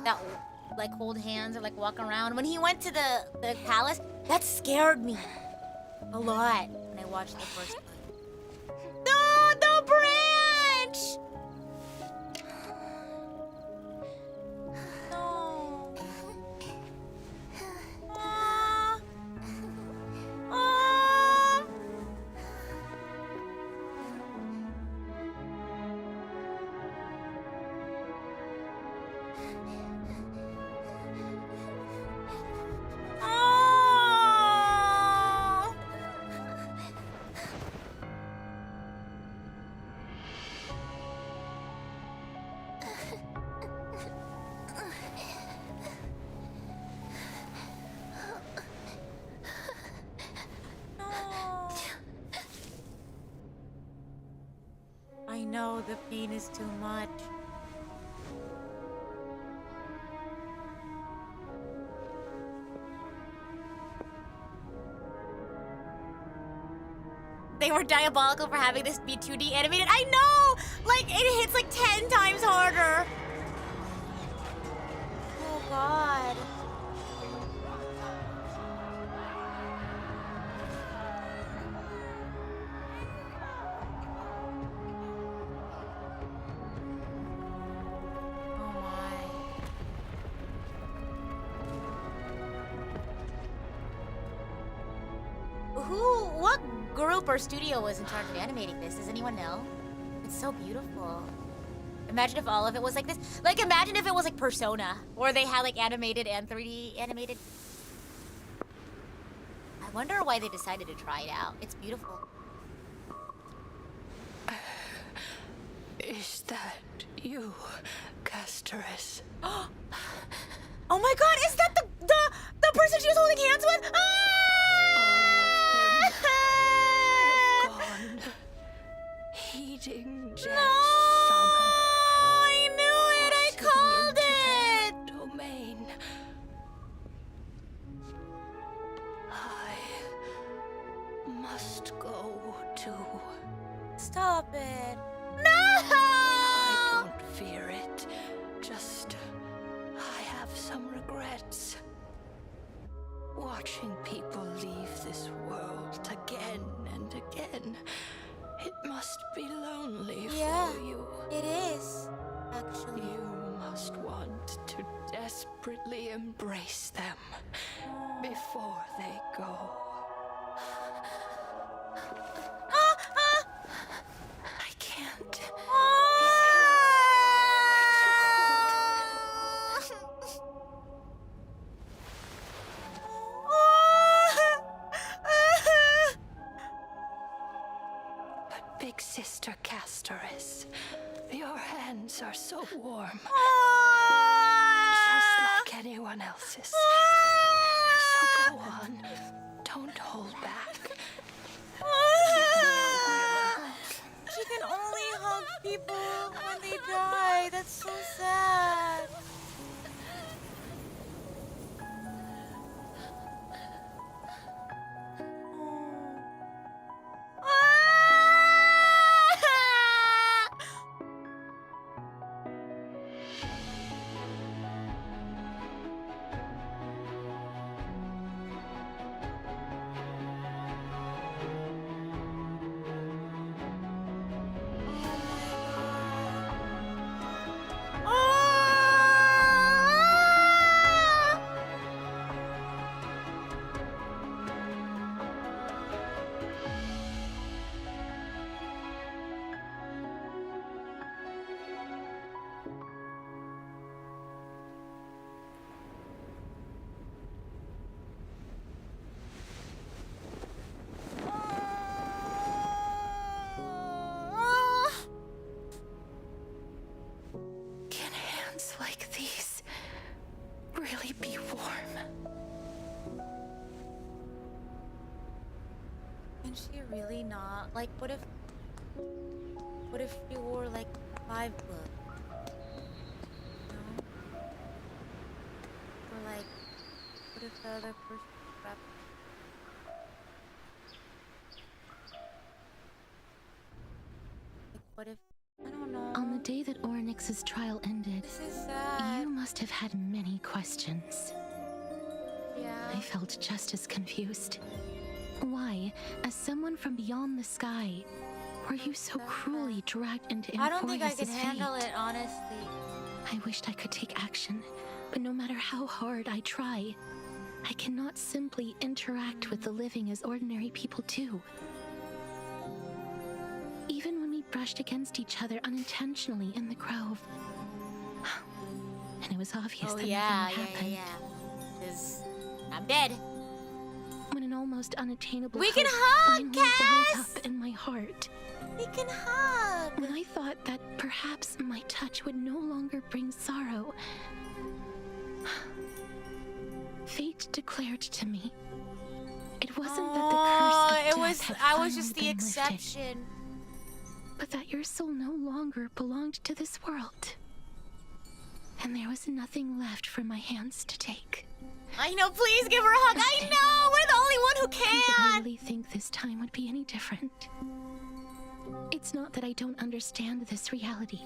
A: that like hold hands or like walk around? When he went to the palace, that scared me a lot when I watched the first one. No, the branch! No. the pain is too much. They were diabolical for having this be 2D animated. I know! Like, it hits like 10 times harder. Oh, God. What group or studio was in charge of animating this? Does anyone know? It's so beautiful. Imagine if all of it was like this. Like, imagine if it was like Persona, or they had like animated and 3D animated. I wonder why they decided to try it out. It's beautiful.
B: Is that you, Casteress?
A: Oh my God! Is that the person she was holding hands with? Ah!
B: Heeding Jeff's
A: summon. I knew it! I called it!
B: Domain. I must go too.
A: Stop it. No!
B: I don't fear it. Just, I have some regrets. Watching people leave this world again and again. It must be lonely for you.
A: It is, actually.
B: You must want to desperately embrace them before they go. I can't. Big Sister Casteress, your hands are so warm. Just like anyone else's. So go on. Don't hold back.
A: She can only hug people when they die. That's so sad.
B: Like these really be warm?
A: Can she really not? Like, what if she wore like 5 gloves? No? Or like, what if the other person wrapped? Like, what if? I don't know.
H: On the day that Oryx's trial ended,
A: This is sad.
H: you must have had many questions.
A: Yeah.
H: I felt just as confused. Why, as someone from beyond the sky, were you so cruelly dragged into
A: I don't think I can
H: Emphorius's
A: handle
H: fate?
A: it, honestly.
H: I wished I could take action, but no matter how hard I try, I cannot simply interact with the living as ordinary people do. Even when we brushed against each other unintentionally in the grove. And it was obvious that nothing would happen.
A: Because I'm dead.
H: When an almost unattainable
A: We can
H: hope
A: hug,
H: finally bubbled
A: Cass!
H: up in my heart.
A: We can hug.
H: When I thought that perhaps my touch would no longer bring sorrow, fate declared to me, it wasn't that the curse of death had
A: I was
H: finally
A: just the
H: been lifted,
A: exception.
H: but that your soul no longer belonged to this world. And there was nothing left for my hands to take.
A: I know, please give her a hug. I know, we're the only one who
H: Did
A: can.
H: I really think this time would be any different? It's not that I don't understand this reality,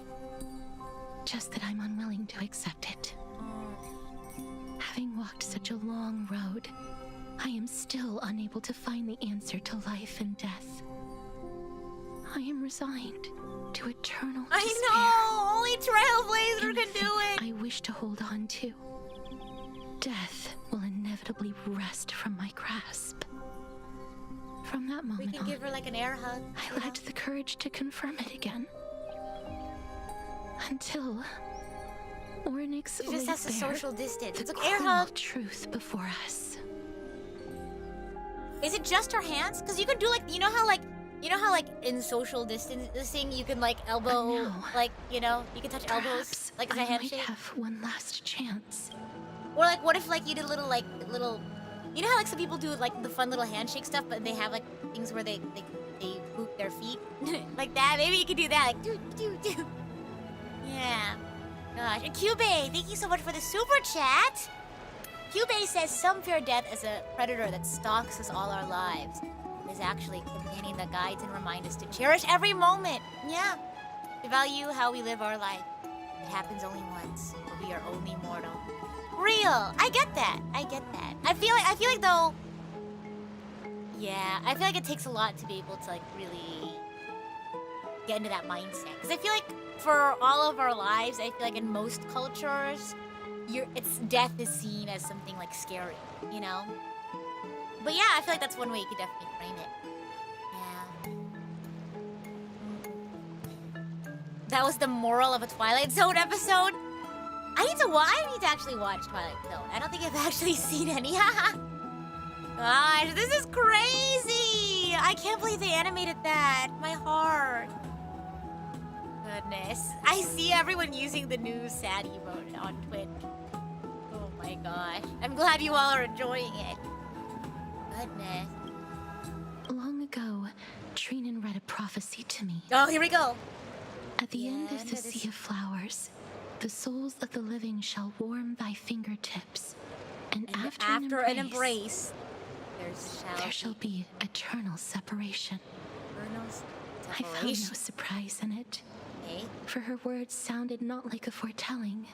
H: just that I'm unwilling to accept it. Having walked such a long road, I am still unable to find the answer to life and death. I am resigned to eternal despair.
A: I know, only Trailblazer can do it.
H: I wish to hold on to. Death will inevitably wrest from my grasp. From that
A: We
H: moment
A: can
H: on,
A: give her like an air hug.
H: I lacked the courage to confirm it again. Until Ornyx
A: She just has to
H: laid bare
A: social distance.
H: the
A: It's like air
H: cruel
A: hug.
H: truth before us.
A: Is it just her hands? Because you could do like, you know how like in social distancing you can like elbow,
H: No.
A: like, you know, you can touch elbows
H: Perhaps
A: like as a
H: I might
A: handshake.
H: have one last chance.
A: Or like, what if like you did little, you know how like some people do like the fun little handshake stuff, but they have like things where they boot their feet like that. Maybe you could do that, like do. Yeah. Gosh. And Cube, thank you so much for the super chat. Cube says some fear death as a predator that stalks us all our lives. It is actually a companion that guides and reminds us to cherish every moment. Yeah. To value how we live our life. It happens only once, but we are only mortal. Real. I get that. I feel like though. Yeah, I feel like it takes a lot to be able to like really get into that mindset. Because I feel like for all of our lives, I feel like in most cultures, death is seen as something like scary, you know? But yeah, I feel like that's one way you could definitely frame it. Yeah. That was the moral of a Twilight Zone episode. I need to actually watch Twilight Zone. I don't think I've actually seen any. Gosh, this is crazy! I can't believe they animated that. My heart. Goodness. I see everyone using the new sad emote on Twitch. Oh my gosh. I'm glad you all are enjoying it. Goodness.
H: Long ago, Trinan read a prophecy to me.
A: Oh, here we go.
H: At the end of the sea of flowers, the souls of the living shall warm thy fingertips, and after an embrace, there shall be eternal separation. I found no surprise in it, for her words sounded not like a foretelling,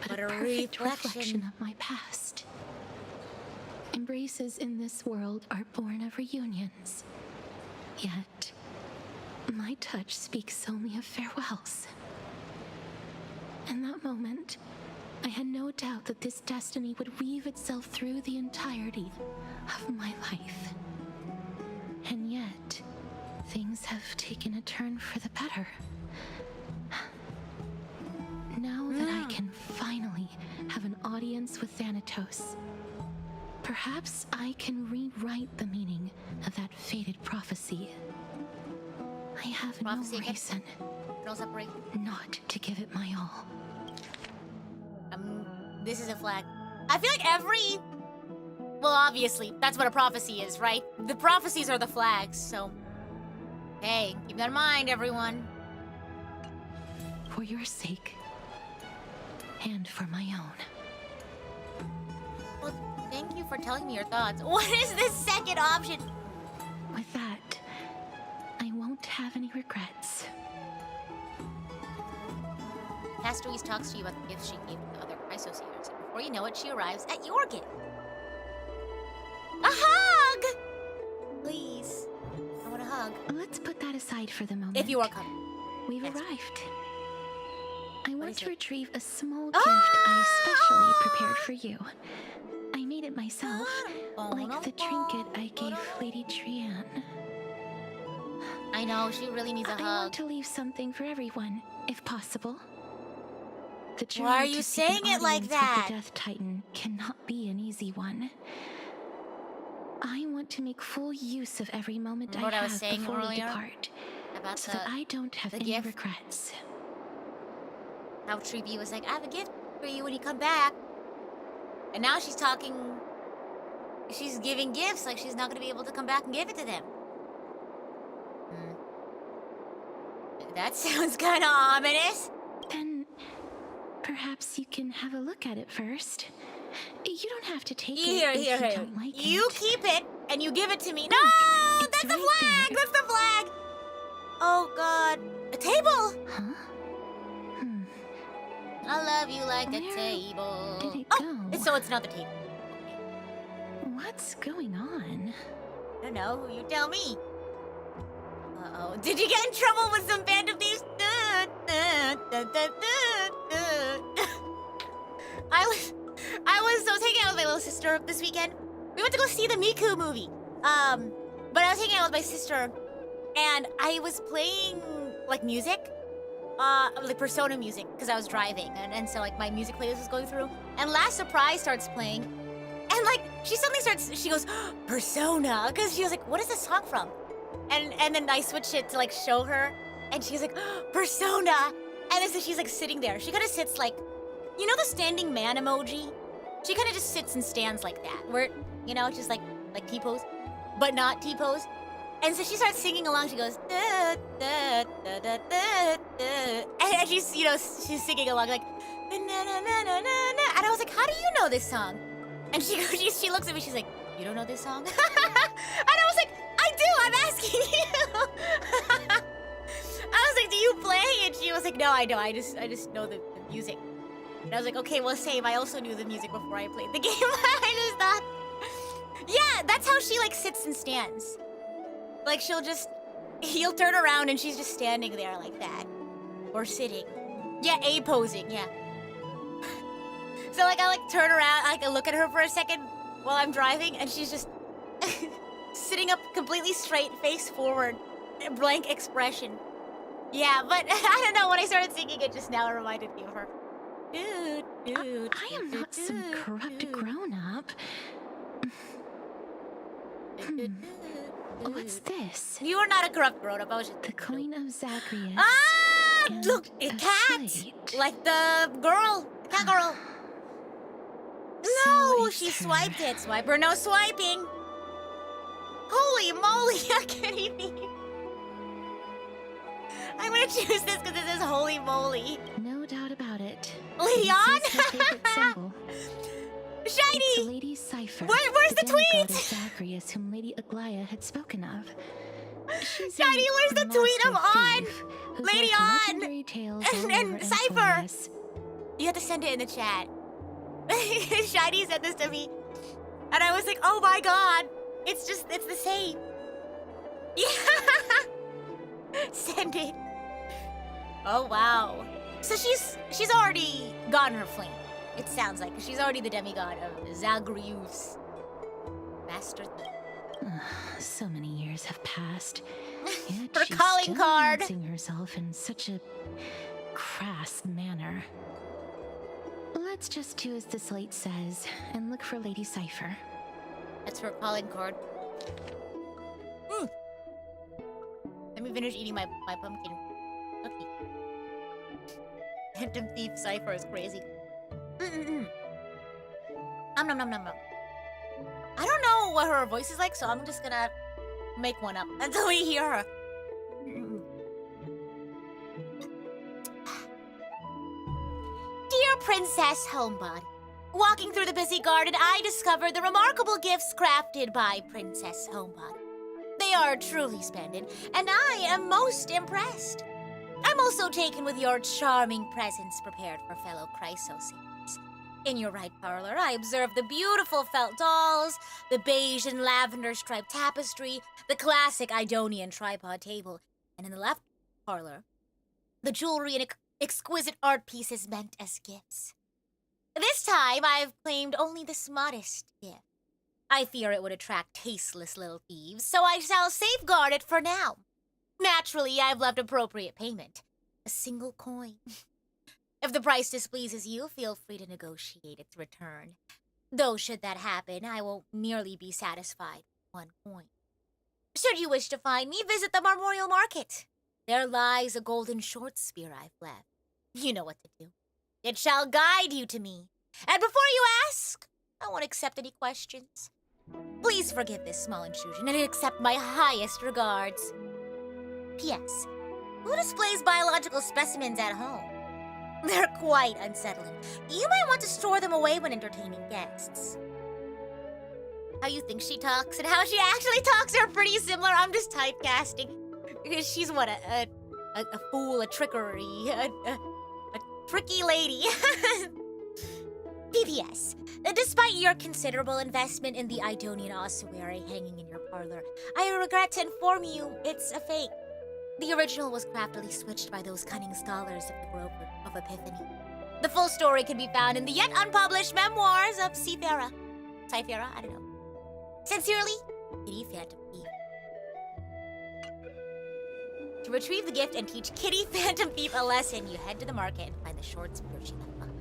H: but a perfect reflection of my past. Embraces in this world are born of reunions, yet my touch speaks only of farewells. In that moment, I had no doubt that this destiny would weave itself through the entirety of my life. And yet, things have taken a turn for the better. Now that I can finally have an audience with Thanatos, perhaps I can rewrite the meaning of that fated prophecy. I have no reason not to give it my all.
A: This is a flag. I feel like well, obviously, that's what a prophecy is, right? The prophecies are the flags, so... Hey, keep that in mind, everyone.
H: For your sake, and for my own.
A: Well, thank you for telling me your thoughts. What is this second option?
H: With that, I won't have any regrets.
A: Pastor Louise talks to you about the gifts she gave to other Chrysosiers. Before you know it, she arrives at your gift. A hug! Please. I want a hug.
H: Let's put that aside for the moment.
A: If you are coming.
H: We've
A: Yes.
H: arrived. I want to retrieve a small
A: Ah!
H: gift I specially prepared for you. I made it myself, like the trinket I gave Lady Trian.
A: I know, she really needs a
H: I
A: hug.
H: want to leave something for everyone, if possible. The journey
A: Why are you
H: to seek an
A: saying it like
H: audience
A: that?
H: with the Death Titan cannot be an easy one. I want to make full use of every moment
A: Remember what I
H: I
A: was
H: have
A: saying
H: before we
A: earlier
H: depart,
A: about
H: so that I don't have
A: the
H: any
A: gift?
H: regrets.
A: How Treevee was like, I have a gift for you when you come back. And now she's talking... She's giving gifts like she's not going to be able to come back and give it to them. That sounds kind of ominous.
B: Then perhaps you can have a look at it first. You don't have to take it if you don't like it.
A: You keep it and you give it to me. No, that's the
B: right
A: flag.
B: there.
A: That's the flag. Oh God, a table.
B: Huh?
A: I love you like
B: Where
A: a table.
B: did it
A: Oh,
B: go?
A: so it's not the table.
B: What's going on?
A: I don't know. You tell me. Uh-oh. Did you get in trouble with some Band of Thieves? I was hanging out with my little sister this weekend. We went to go see the Miku movie. But I was hanging out with my sister, and I was playing like music, like Persona music, because I was driving, and so like my music playlist was going through, and Last Surprise starts playing, and like she suddenly she goes, Persona, because she was like, what is this song from? And then I switched it to like show her, and she's like, Persona, and then so she's like sitting there. She kind of sits like, you know the standing man emoji? She kind of just sits and stands like that, where, you know, just like T-pose, but not T-pose. And so she starts singing along. She goes, da, da, da, da, da, da. And she's, you know, she's singing along like, na, na, na, na, na, na. And I was like, how do you know this song? And she looks at me, she's like, you don't know this song? And I was like, I do, I'm asking you. I was like, do you play? And she was like, no, I don't. I just know the music. And I was like, okay, well, same. I also knew the music before I played the game. I just thought, yeah, that's how she like sits and stands. Like he'll turn around and she's just standing there like that. Or sitting. Yeah, A-posing, yeah. So like I like turn around, I look at her for a second while I'm driving, and she's just sitting up completely straight, face forward, blank expression. Yeah, but I don't know, when I started singing it just now, it reminded me of her.
B: I am not some corrupt grown-up. What's this?
A: You are not a corrupt grown-up. I was just
B: the coin of Zagreus.
A: Ah! Look, a cat!
B: Slate.
A: Like the girl. Cat girl. No, she swiped it. Swiper, no swiping. Holy moly, I can't even. I'm gonna choose this because this is holy moly.
B: No doubt about it.
A: Lady On?
B: This is her favorite symbol.
A: Shiny!
B: It's the Lady Cipher.
A: Where's the
B: demigod
A: tweet?
B: of Zagreus, whom Lady Aglaia had spoken of. She's
A: Shiny, where's the tweet of On? Lady On! And Cipher! You have to send it in the chat. Shiny sent this to me. And I was like, oh my god. It's the same. Yeah. Send it. Oh wow. So she's already gotten her flame. It sounds like she's already the demigod of Zagreus. Master Thief.
B: So many years have passed. Yet
A: Her
B: she's
A: calling
B: still
A: card.
B: announcing herself in such a crass manner. Let's just do as the slate says and look for Lady Cipher.
A: That's her calling card. Let me finish eating my pumpkin cookie. Phantom Thief Cipher is crazy. Nom nom nom nom nom. I don't know what her voice is like, so I'm just gonna make one up until we hear her. Dear Princess Homebody, walking through the busy garden, I discovered the remarkable gifts crafted by Princess Homebody. They are truly splendid, and I am most impressed. I'm also taken with your charming presents prepared for fellow Chrysosers. In your right parlor, I observed the beautiful felt dolls, the beige and lavender striped tapestry, the classic Idonian tripod table, and in the left parlor, the jewelry and exquisite art pieces meant as gifts. This time, I've claimed only this modest gift. I fear it would attract tasteless little thieves, so I shall safeguard it for now. Naturally, I've left appropriate payment. A single coin. If the price displeases you, feel free to negotiate its return. Though should that happen, I won't merely be satisfied with one coin. Should you wish to find me, visit the Memorial Market. There lies a golden short spear I've left. You know what to do. It shall guide you to me. And before you ask, I won't accept any questions. Please forgive this small intrusion and accept my highest regards. P.S. Who displays biological specimens at home? They're quite unsettling. You might want to store them away when entertaining guests. How you think she talks and how she actually talks are pretty similar. I'm just typecasting. Because she's what, a fool, a trickery, a tricky lady. P.P.S. Despite your considerable investment in the Idonian ossuary hanging in your parlor, I regret to inform you it's a fake. The original was craftily switched by those cunning scholars of the Grove of Epiphany. The full story can be found in the yet unpublished memoirs of Cythera. Cythera? I don't know. Sincerely, Kitty Phantom Thief. To retrieve the gift and teach Kitty Phantom Thief a lesson, you head to the market and find the short spear she left behind.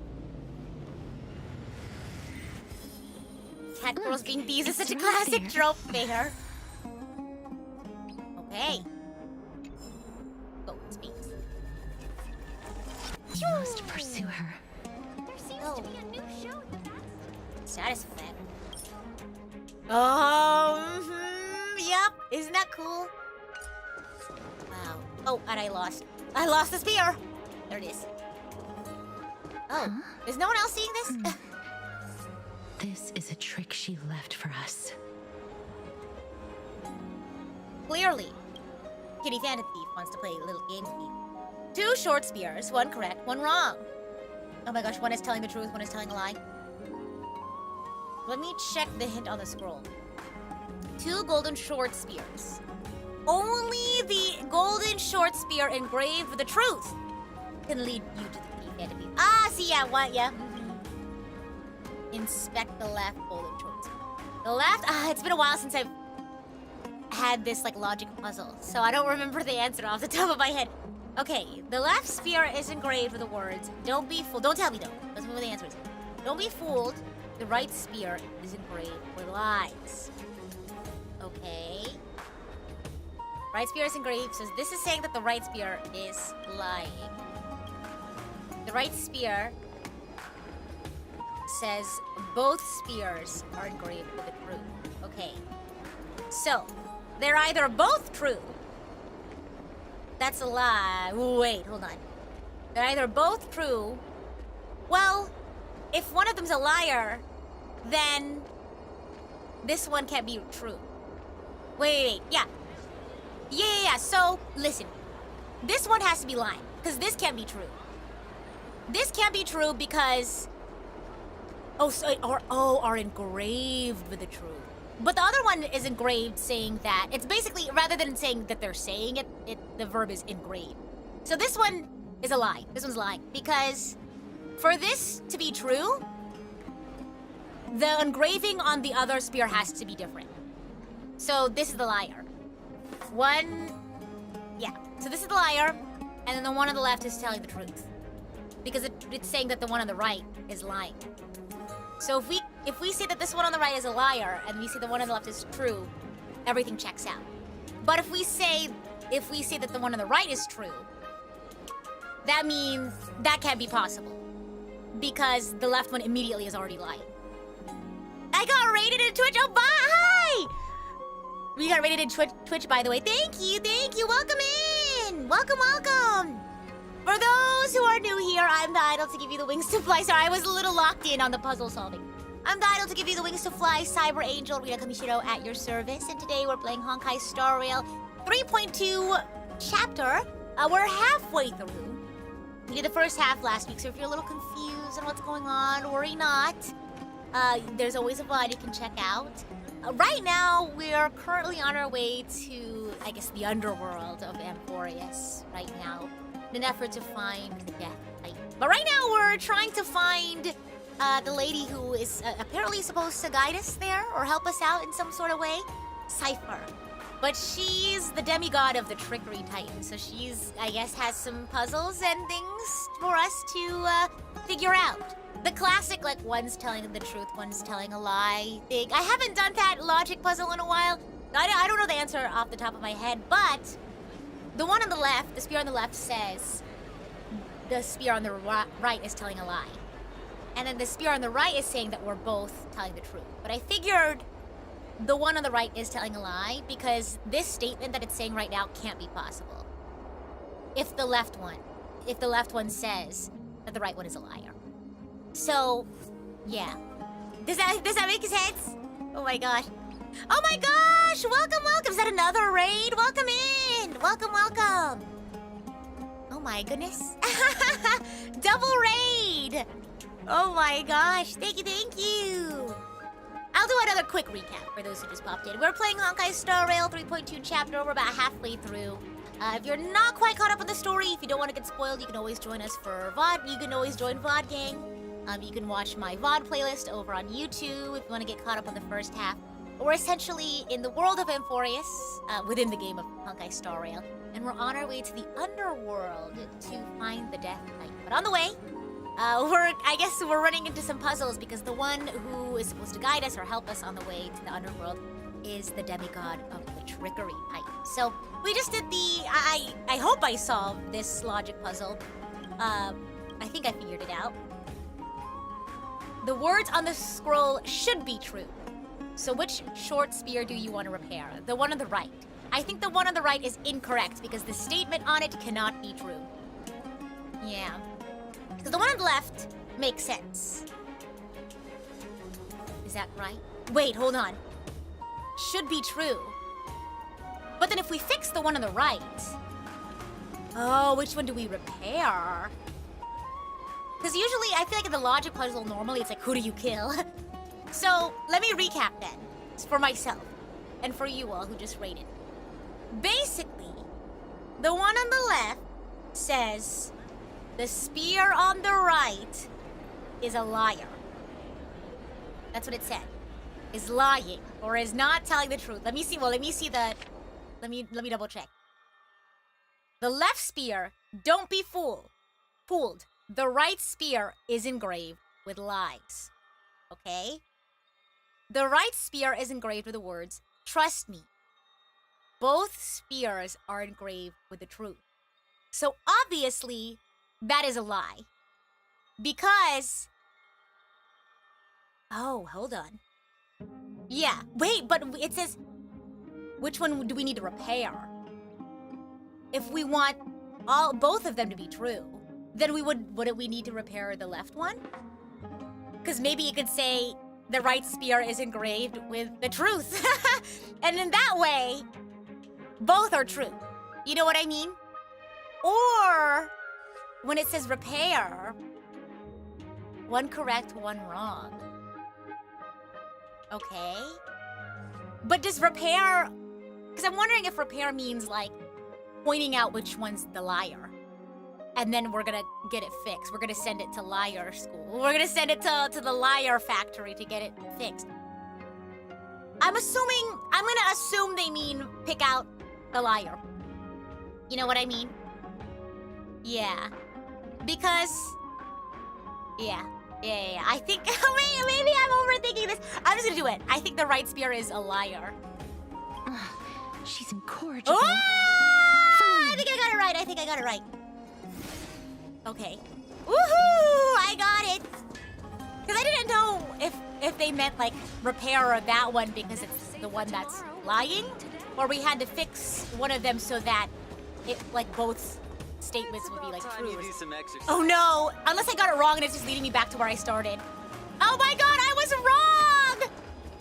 A: Cat girls being thieves is such a classic trope there. Okay. Go, speak.
H: You must pursue her.
C: There seems to be a new show that's...
A: Status effect. Oh, yep. Isn't that cool? Wow. Oh, and I lost the spear. There it is. Oh, is no one else seeing this?
H: This is a trick she left for us.
A: Clearly, Kitty Phantom Thief wants to play a little game with you. 2 short spears, 1 correct, 1 wrong. Oh my gosh, one is telling the truth, one is telling a lie. Let me check the hint on the scroll. 2 golden short spears. Only the golden short spear engraved with the truth can lead you to the Kitty Phantom Thief. Ah, see, yeah, what, yeah. Inspect the left golden short spear. The left, it's been a while since I've had this, like, logic puzzle, so I don't remember the answer off the top of my head. Okay, the left spear is engraved with the words, don't be fooled. Don't tell me, though. That's what the answer is. Don't be fooled. The right spear is engraved with lies. Okay. Right spear is engraved, so this is saying that the right spear is lying. The right spear says both spears are engraved with the truth. Okay. So, they're either both true. That's a lie. Wait, hold on. They're either both true. Well, if one of them's a liar, then this one can't be true. Wait, yeah. Yeah. So, listen. This one has to be lying, because this can't be true. This can't be true because... are engraved with the truth. But the other one is engraved saying that... It's basically, rather than saying that they're saying it, the verb is engraved. So this one is a lie. This one's lying. Because for this to be true, the engraving on the other spear has to be different. So this is the liar. So this is the liar, and then the one on the left is telling the truth. Because it's saying that the one on the right is lying. So if we say that this one on the right is a liar, and we say the one on the left is true, everything checks out. But if we say that the one on the right is true, that means that can't be possible. Because the left one immediately is already lying. I got rated in Twitch. Oh, bye! Hi! We got rated in Twitch, by the way. Thank you. Welcome in. Welcome. For those who are new here, I'm the idol to give you the wings to fly. Sorry, I was a little locked in on the puzzle solving. I'm the idol to give you the wings to fly, Cyber Angel, Rita Kamishiro at your service. And today we're playing Honkai Star Rail 3.2 chapter. We're halfway through. We did the first half last week, so if you're a little confused on what's going on, worry not. There's always a VOD you can check out. Right now, we're currently on our way to, I guess, the underworld of Amphorius right now, in an effort to find the Death Titan. But right now, we're trying to find the lady who is apparently supposed to guide us there, or help us out in some sort of way, Cypher. But she's the demigod of the Trickery Titan, so she's, I guess, has some puzzles and things for us to figure out. The classic, like, one's telling the truth, one's telling a lie thing. I haven't done that logic puzzle in a while. I don't know the answer off the top of my head, but the one on the left, the spear on the left says the spear on the right is telling a lie. And then the spear on the right is saying that we're both telling the truth. But I figured the one on the right is telling a lie because this statement that it's saying right now can't be possible. if the left one says that the right one is a liar. So, yeah. Does that make sense? Oh my gosh. Oh my gosh! Welcome, welcome! Is that another raid? Welcome in! Welcome, welcome! Oh my goodness. Double raid! Oh my gosh, thank you, thank you! I'll do another quick recap for those who just popped in. We're playing Honkai Star Rail 3.2 chapter. We're about halfway through. If you're not quite caught up with the story, if you don't want to get spoiled, you can always join us for VOD. You can always join VOD Gang. You can watch my VOD playlist over on YouTube if you want to get caught up on the first half. We're essentially in the world of Amphoreus, within the game of Honkai Star Rail, and we're on our way to the Underworld to find the Death Knight. But on the way, I guess we're running into some puzzles because the one who is supposed to guide us or help us on the way to the Underworld is the demigod of the trickery type. So we just did I hope I solved this logic puzzle. I think I figured it out. The words on the scroll should be true. So which short spear do you want to repair? The one on the right. I think the one on the right is incorrect because the statement on it cannot be true. Yeah. So the one on the left makes sense. Is that right? Wait, hold on. Should be true. But then if we fix the one on the right... Oh, which one do we repair? Because usually, I feel like in the logic puzzle, normally it's like, who do you kill? So, let me recap then. It's for myself. And for you all who just rated. Basically, the one on the left says... The spear on the right is a liar. That's what it said. Is lying or is not telling the truth. Let me see the... Let me double check. The left spear, don't be fooled. The right spear is engraved with lies. Okay? The right spear is engraved with the words, trust me. Both spears are engraved with the truth. So obviously, that is a lie. Because... Oh, hold on. Yeah, wait, but it says... Which one do we need to repair? If we want both of them to be true, then wouldn't we need to repair the left one? Because maybe you could say the right spear is engraved with the truth. And in that way, both are true. You know what I mean? Or... When it says repair, one correct, one wrong. Okay. But does repair... Because I'm wondering if repair means, like, pointing out which one's the liar. And then we're gonna get it fixed. We're gonna send it to liar school. We're gonna send it to the liar factory to get it fixed. I'm gonna assume they mean pick out the liar. You know what I mean? Yeah. Because, yeah. I think, maybe I'm overthinking this. I'm just gonna do it. I think the right spear is a liar.
H: She's incorrigible.
A: Oh! I think I got it right. Okay. Woohoo! I got it! Because I didn't know if they meant, like, repair that one because it's the one that's lying, or we had to fix one of them so that it, like, both statements would be like true. Oh no! Unless I got it wrong and it's just leading me back to where I started. Oh my god, I was wrong!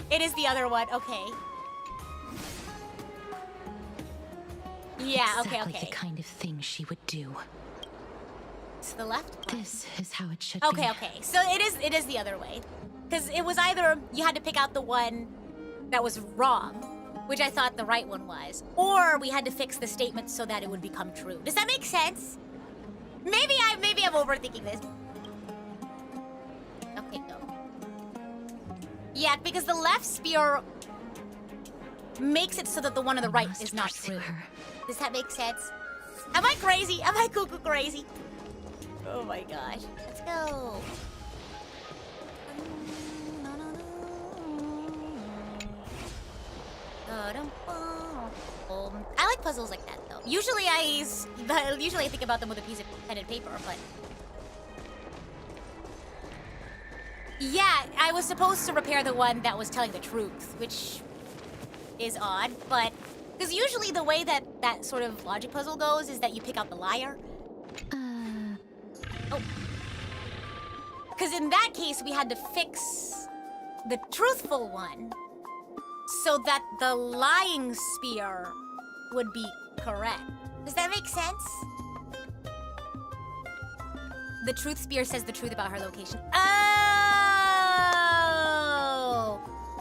A: It is the other one, okay. Yeah,
H: exactly
A: okay.
H: The kind of thing she would do.
A: It's the left one.
H: This is how it should be.
A: Okay. So it is the other way. Because it was either you had to pick out the one that was wrong, which I thought the right one was, or we had to fix the statement so that it would become true. Does that make sense? Maybe I'm overthinking this. Okay, go. Yeah, because the left spear makes it so that the one on the right is not true. Does that make sense? Am I crazy? Am I cuckoo crazy? Oh my gosh. Let's go. I like puzzles like that though. Usually I think about them with a piece of pen and paper, but yeah, I was supposed to repair the one that was telling the truth, which is odd, but Because usually the way that sort of logic puzzle goes is that you pick out the liar. Oh. Because in that case, we had to fix the truthful one so that the lying spear would be correct. Does that make sense? The truth spear says the truth about her location. Oh!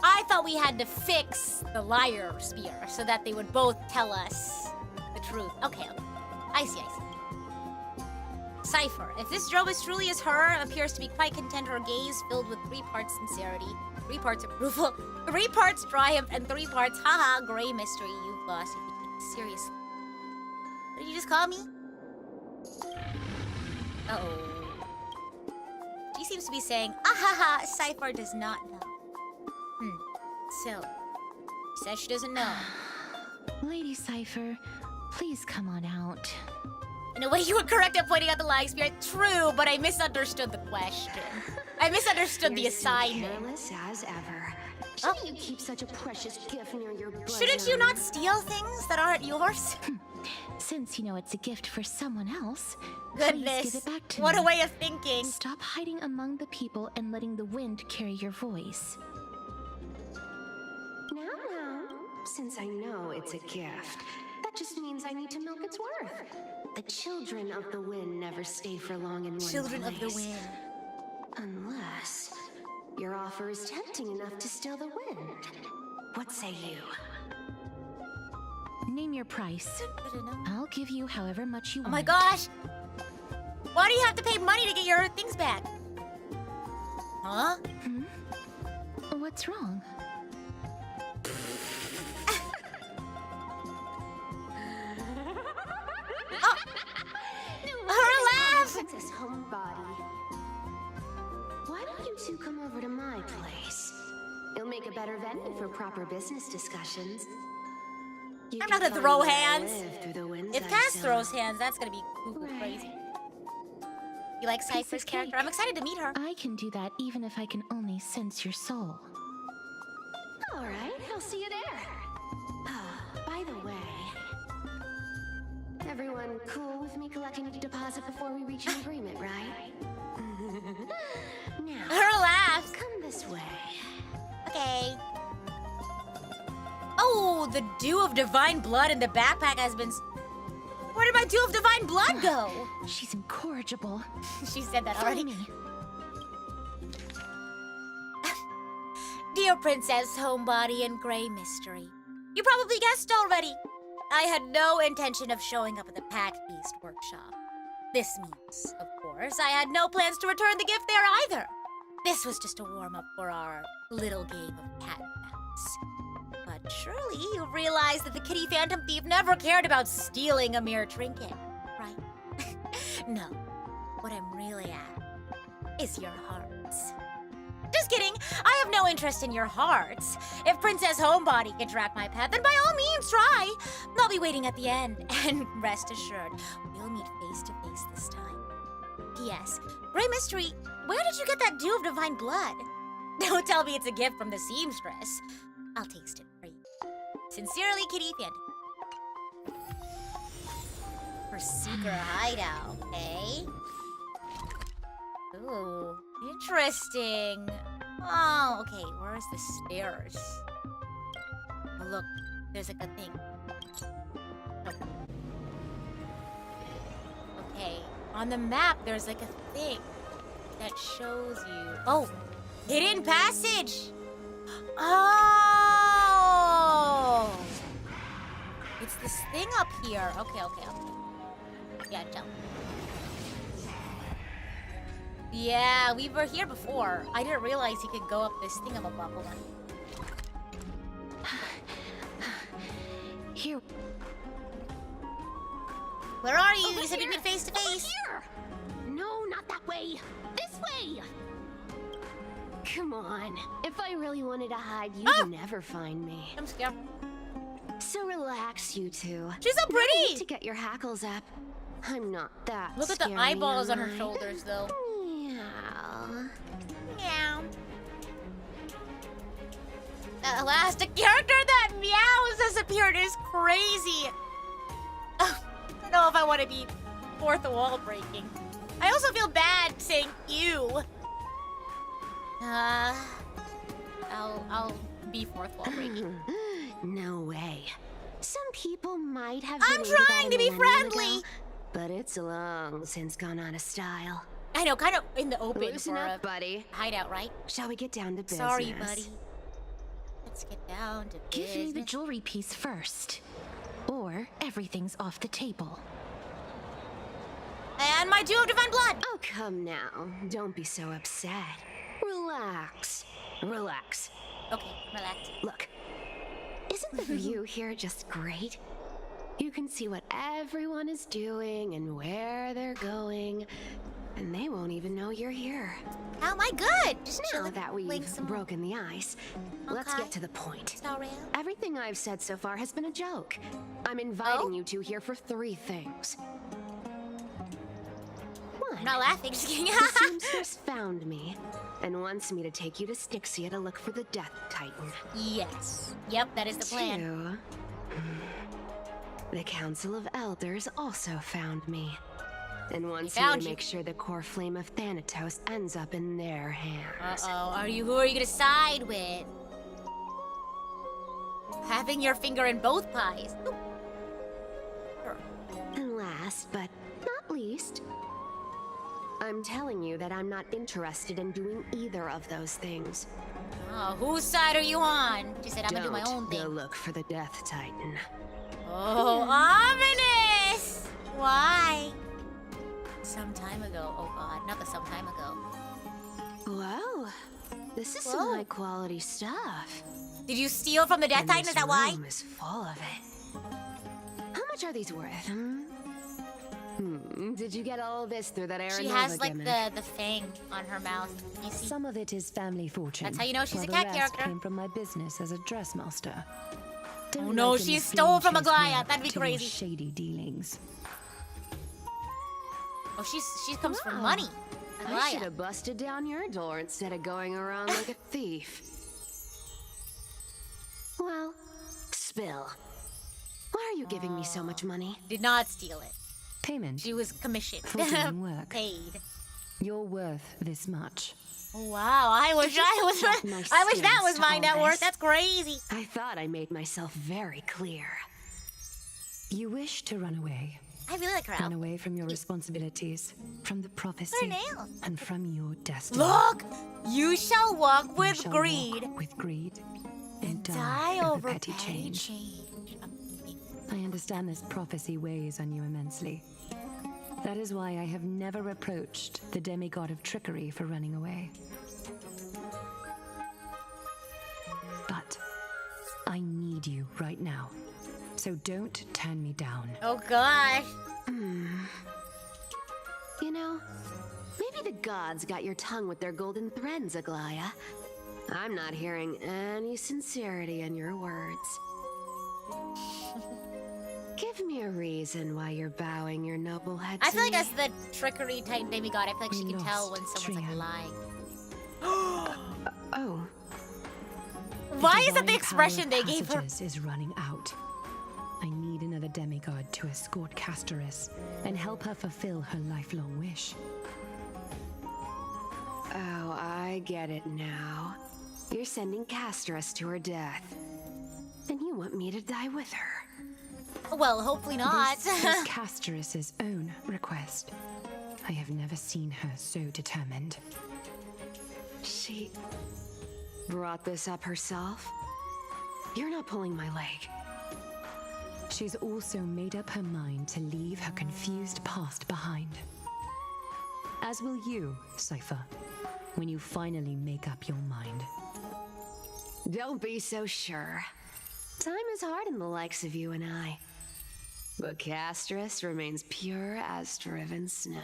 A: I thought we had to fix the liar spear so that they would both tell us the truth. Okay. I see. Cipher. If this job is truly as her, appears to be quite content, her gaze filled with 3 parts sincerity, 3 parts approval, 3 parts triumph, and 3 parts haha, gray mystery. You've lost if you take it seriously. What did you just call me? Uh-oh. She seems to be saying, ahaha, Cipher does not know. So, she says she doesn't know.
H: Lady Cipher, please come on out.
A: In a way, you were correct at pointing out the lying spirit. True, but I misunderstood the question. I misunderstood the assignment.
I: Careless as ever. Shouldn't you keep such a precious gift near your bosom?
A: Shouldn't you not steal things that aren't yours?
H: Since you know it's a gift for someone else,
A: Goodness,
H: please give it back to
A: what
H: me.
A: a way of thinking.
H: Stop hiding among the people and letting the wind carry your voice.
I: Now, since I know it's a gift, that just means I need to milk its worth. The children of the wind never stay for long in one place.
A: Children of the wind.
I: Unless your offer is tempting enough to steal the wind. What say you?
H: Name your price. I'll give you however much you want.
A: Oh my gosh! Why do you have to pay money to get your things back? Huh?
H: What's wrong?
A: Her laugh!
I: Princess Homebody. Why don't you two come over to my place? It'll make a better venue for proper business discussions. You
A: I'm
I: can
A: not gonna
I: find
A: throw
I: where I
A: hands.
I: live through the winds
A: If
I: I
A: Cass
I: sail.
A: throws hands, that's gonna be cuckoo
I: Right.
A: crazy. You like
H: Piece
A: Cypher's
H: of
A: character?
H: cake.
A: I'm excited to meet her.
H: I can do that even if I can only sense your soul.
I: All right, I'll see you there. By the way, everyone cool with me collecting a deposit before we reach an agreement, right? Now,
A: Her laugh.
I: come this way.
A: Okay. Oh, the dew of divine blood in the backpack has been... Where did my dew of divine blood go?
H: She's incorrigible.
A: She said that
H: Follow
A: already.
H: me.
A: Dear Princess Homebody and Grey Mystery, you probably guessed already. I had no intention of showing up at the Pact Beast workshop. This means, of course, I had no plans to return the gift there either. This was just a warm-up for our little game of cat and mouse. But surely you realize that the kitty phantom thief never cared about stealing a mere trinket, right? No, what I'm really at is your hearts. Just kidding, I have no interest in your hearts. If Princess Homebody can track my path, then by all means try. I'll be waiting at the end, and rest assured, we'll meet face to face this time. P.S. Grey Mystery, where did you get that dew of divine blood? Don't tell me it's a gift from the seamstress. I'll taste it for you. Sincerely, Kitty Phantom. Her secret hideout, okay? Ooh, interesting. Oh, okay, where's the stairs? Oh, look, there's like a thing. Oh. Okay, on the map, there's like a thing that shows you... Oh, hidden passage! Oh! It's this thing up here. Okay. Yeah, jump. Yeah, we were here before. I didn't realize you could go up this thingamabobble.
H: Here.
A: Where are you? You said we'd meet face to face.
I: Here! No, not that way. This way! Come on. If I really wanted to hide, you'd never find me.
A: I'm scared.
I: So relax, you two.
A: She's so
I: No need
A: pretty!
I: to get your hackles up. I'm not that
A: Look at the
I: scary,
A: eyeballs on
I: am
A: her
I: I?
A: shoulders, though.
I: Meow.
A: Meow. Elastic character that meows has appeared is crazy. I don't know if I want to be fourth wall breaking. I also feel bad saying ew. I'll be fourth wall breaking.
I: No way. Some people might have.
A: I'm trying to be friendly,
I: but it's long since gone out of style.
A: I know, kind of in the open.
I: Loosen up, buddy.
A: Hideout, right?
I: Shall we get down to business?
A: Sorry, buddy. Let's get down to business.
H: Give me the jewelry piece first, or everything's off the table.
A: And my Dew of Divine Blood.
I: Oh, come now. Don't be so upset. Relax. Relax.
A: Okay, relax.
I: Look, isn't the view here just great? You can see what everyone is doing and where they're going, and they won't even know you're here.
A: How am I good? Just
I: Now
A: chilling.
I: that we've broken the ice, let's get to the point.
A: Sorry.
I: Everything I've said so far has been a joke. I'm inviting you two here for 3 things. One,
A: I'm not laughing, just kidding.
I: the seamstress found me and wants me to take you to Styxia to look for the Death Titan.
A: Yes. Yep, that is the plan.
I: 2, the Council of Elders also found me and wants me to make sure the core flame of Thanatos ends up in their hands.
A: Uh-oh, who are you gonna side with? Having your finger in both pies.
I: And last but not least, I'm telling you that I'm not interested in doing either of those things.
A: Oh, whose side are you on? She said I'm gonna do my own thing.
I: Go look for the Death Titan.
A: Oh, ominous! Why? Some time ago. Oh god, not the some time ago.
I: Whoa, this is some high quality stuff.
A: Did you steal from the Death Titan? Is that why?
I: This room is full of it. How much are these worth? Did you get all this through that Aranova
A: She has like
I: gimmick?
A: the fang on her mouth. You see?
J: Some of it is family fortune.
A: That's how you know she's
J: while
A: a
J: the
A: cat
J: rest
A: character.
J: Came from my business as a dressmaster.
A: Oh no, she stole from Aglaia. That'd be
J: to
A: crazy.
J: your shady dealings.
A: Oh, she comes for money.
I: I should have busted down your door instead of going around like a thief. Well, spill. Why are you giving me so much money?
A: Did not steal it.
J: Payment.
A: She was commissioned.
J: For doing work.
A: Paid.
J: You're worth this much.
A: Wow, I wish that was my net worth. That's crazy.
I: I thought I made myself very clear.
J: You wish to run away.
A: I really like her
J: Run
A: outfit.
J: away from your responsibilities, from the
A: Her
J: prophecy,
A: nails.
J: and from your destiny.
A: Look! You shall walk
J: You
A: with
J: shall
A: greed.
J: walk with greed and
A: Die over
J: petty change. I understand this prophecy weighs on you immensely. That is why I have never approached the demigod of trickery for running away. But I need you right now, so don't turn me down.
A: Oh gosh.
I: You know, maybe the gods got your tongue with their golden threads, Aglaia. I'm not hearing any sincerity in your words. Give me a reason why you're bowing your noble head to
A: I feel like
I: me.
A: as the trickery type demigod, I feel like she can tell when someone's like lying.
I: Oh.
A: Why is that
J: divine
A: the expression
J: power
A: they
J: of
A: gave her?
J: passages is running out. I need another demigod to escort Castoris and help her fulfill her lifelong wish.
I: Oh, I get it now. You're sending Castoris to her death. And you want me to die with her.
A: Well, hopefully not.
J: This is Castoris' own request. I have never seen her so determined.
I: She brought this up herself? You're not pulling my leg.
J: She's also made up her mind to leave her confused past behind. As will you, Cypher, when you finally make up your mind.
I: Don't be so sure. Time is hard in the likes of you and I. But Castoris remains pure as driven snow.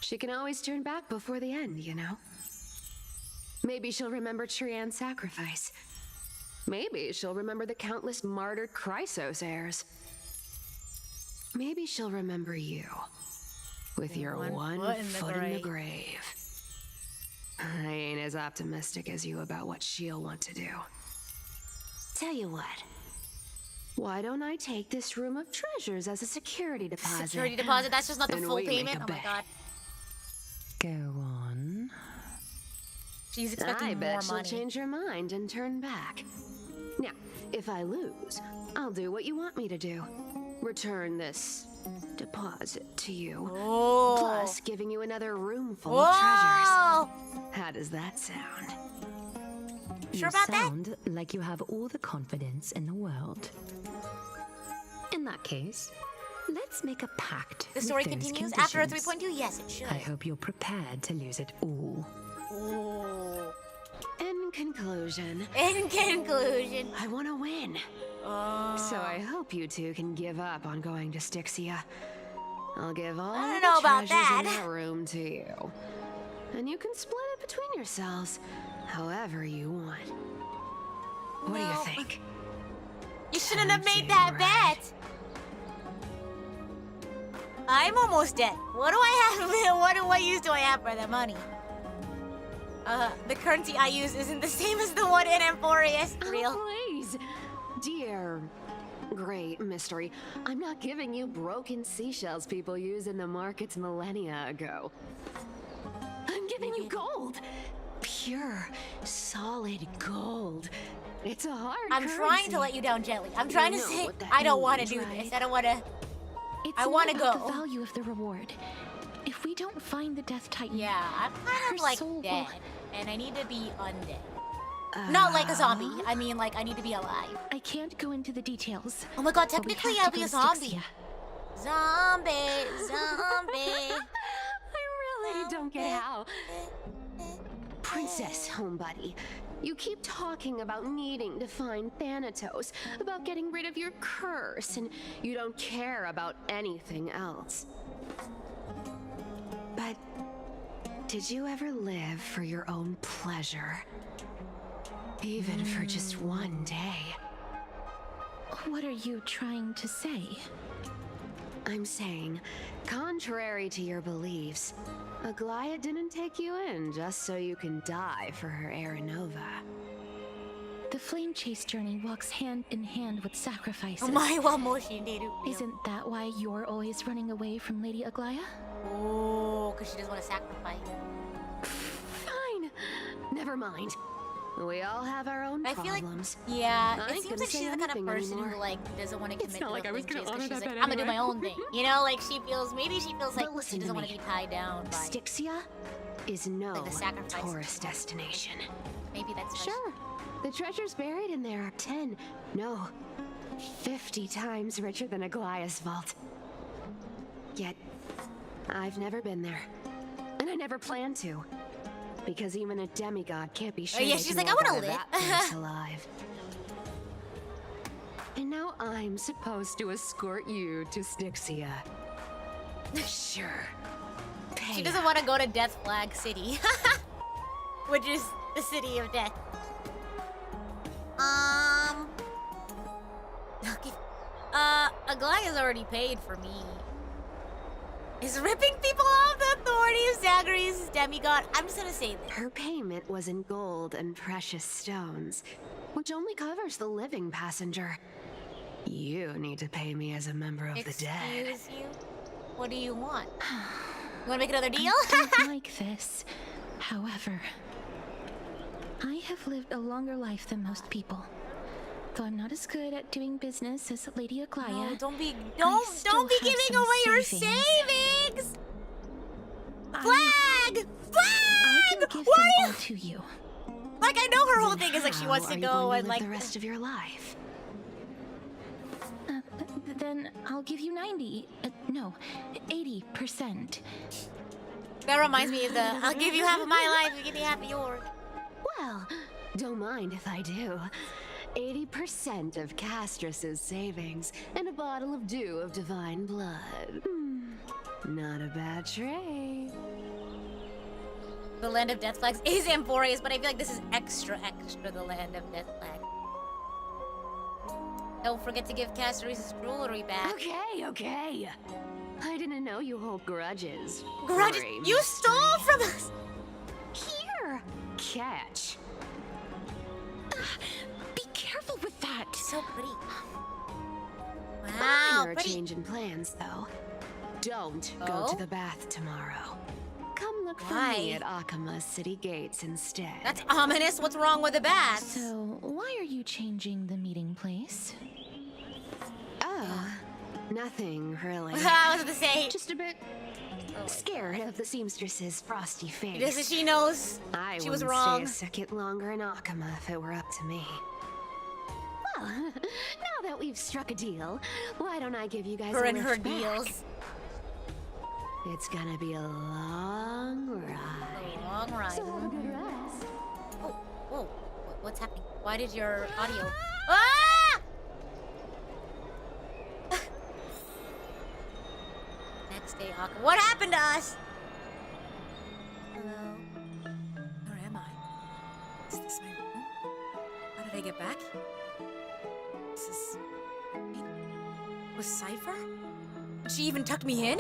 I: She can always turn back before the end, you know? Maybe she'll remember Trian's sacrifice. Maybe she'll remember the countless martyred Chrysos heirs. Maybe she'll remember you. With your one foot in the grave. I ain't as as optimistic as you about what she'll want to do. Tell you what. Why don't I take this room of treasures as a security deposit?
A: Security deposit? That's just not the full payment? Oh my god.
J: Go on.
A: She's expecting
I: I
A: more
I: bet she'll
A: money.
I: change her mind and turn back. Now, if I lose, I'll do what you want me to do. Return this deposit to you.
A: Oh.
I: Plus, giving you another room full of treasures. How does that sound?
A: Sure about that?
J: You sound like you have all the confidence in the world. In that case, let's make a pact.
A: The story continues after a 3.2? Yes, it should.
J: I hope you're prepared to lose it all.
A: Ooh.
I: In conclusion,
A: I
I: want to win. So I hope you two can give up on going to Styxia. I'll give all
A: I don't
I: the
A: know about
I: treasures
A: that.
I: in that room to you. And you can split it between yourselves however you want. What do you think?
A: You shouldn't have made that bet. I'm almost dead. What do I have? What use do I have for the money? The currency I use isn't the same as the one in Emporius. Real.
I: Oh, please. Dear great mystery, I'm not giving you broken seashells people use in the markets millennia ago. I'm giving you gold. Pure, solid gold. It's a hard
A: I'm
I: currency.
A: trying to let you down gently. I'm trying to
I: You know
A: say
I: what that
A: I don't want to
I: means,
A: do
I: right?
A: this. I don't want to.
B: It's
A: I want to
B: not about
A: go.
B: the value of the reward. If we don't find the Death Titan,
A: Yeah, I'm kind
B: her
A: of like
B: soul
A: dead,
B: will...
A: and I need to be undead. Not like a zombie. I mean, like, I need to be alive.
B: I can't go into the details.
A: Oh my god,
B: but we
A: technically
B: have
A: I'll
B: to
A: be
B: go
A: a
B: to
A: zombie.
B: Styxia.
A: Zombie.
I: I really don't get how. Princess Homebuddy, you keep talking about needing to find Thanatos, about getting rid of your curse, and you don't care about anything else. But did you ever live for your own pleasure? Even for just one day?
B: What are you trying to say?
I: I'm saying, contrary to your beliefs, Aglaia didn't take you in just so you can die for her Aranova.
B: The flame chase journey walks hand in hand with sacrifices. Isn't that why you're always running away from Lady Aglaia?
A: Oh, because she doesn't want to sacrifice.
I: Fine. Never mind. We all have our own problems.
A: Like, yeah,
I: I
A: it
I: ain't
A: seems
I: gonna
A: like she's
I: say
A: the kind of
I: anything
A: person
I: anymore.
A: who like doesn't want to commit
I: It's
A: to
I: not like
A: the
I: I was
A: flame
I: gonna
A: chase, 'cause
I: honor
A: she's
I: that
A: like,
I: bet
A: I'm gonna do my
I: anyway.
A: own thing. You know, like she feels like
I: But listen
A: she doesn't
I: to
A: want to
I: me.
A: be tied down by
I: Styxia is no
A: like the sacrifice.
I: tourist destination.
A: Maybe that's
I: Sure. The treasures buried in there are 10, no, 50 times richer than Aglaia's vault. Yet, I've never been there. And I never plan to. Because even a demigod can't be sure
A: yeah,
I: they
A: she's
I: can
A: like, I
I: walk
A: wanna
I: out of
A: live.
I: that place alive. And now I'm supposed to escort you to Styxia. Sure.
A: She doesn't want to go to Death Flag City, which is the city of death. Okay. Aglaia's already paid for me. Is ripping people off the authority of Zagreus' demigod? I'm just gonna say this.
I: Her payment was in gold and precious stones, which only covers the living passenger. You need to pay me as a member of the dead.
A: Excuse you? What do you want? You wanna make another deal?
B: I don't like this. However, I have lived a longer life than most people. Though I'm not as good at doing business as Lady Aglaia.
A: No, don't be
B: still
A: be
B: have
A: giving
B: some
A: away your
B: savings.
A: savings! Flag!
B: I can
A: Flag!
B: give
A: What
B: them
A: are
B: all
A: you?
B: to you.
A: Like, I know her whole thing is like she
I: How
A: wants
I: are
A: to
I: you
A: go
I: going
A: and
I: live
A: like
I: the rest of your life.
B: Then I'll give you 90. No, 80%.
A: That reminds me of the I'll give you half of my life, you give me half of yours.
I: Well, don't mind if I do. 80% of Castrus's savings and a bottle of dew of divine blood. Not a bad trade.
A: The Land of Death Flags is Emporius, but I feel like this is extra the Land of Death Flag. Don't forget to give Castrus's jewelry back.
I: Okay. I didn't know you hold grudges.
A: Grudges?
I: Grey
A: You stole from us!
I: Here! catch.
B: Be careful with that.
A: So pretty. Wow,
I: Minor
A: pretty.
I: change in plans, though. Don't go to the bath tomorrow. Come look for me at Akama's city gates instead.
A: That's ominous. What's wrong with the bath?
H: So, why are you changing the meeting place?
I: Oh, nothing really.
A: I was gonna say.
I: Just a bit scared of the seamstress's frosty face.
A: Because she knows she was wrong.
I: Stay a second longer in Akama if it were up to me. Well, now that we've struck a deal, why don't I give you guys
A: Her
I: a
A: and
I: lift
A: her
I: back?
A: deals.
I: It's gonna be a long ride.
A: A long ride.
I: So have a good rest.
A: Oh, whoa. What's happening? Why did your audio... Ah! Next day, Akama. What happened to us? Hello? Where am I? Is this my room? How did I get back? This is... Wait. Was Cypher? Did she even tuck me in?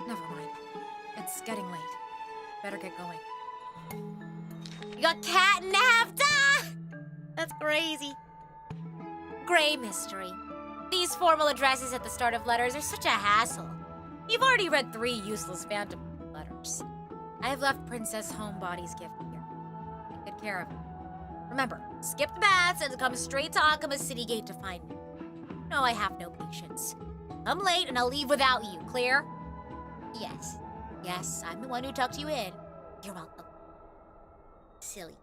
A: Never mind. It's getting late. Better get going. You got catnapped! Ah! That's crazy. Gray mystery. These formal addresses at the start of letters are such a hassle. You've already read 3 useless phantom letters. I have left Princess Homebody's gift here. Take good care of it. Remember, skip the baths and come straight to Akama's city gate to find me. No, I have no patience. I'm late and I'll leave without you. Clear? Yes. Yes, I'm the one who tucked you in. You're welcome. Silly.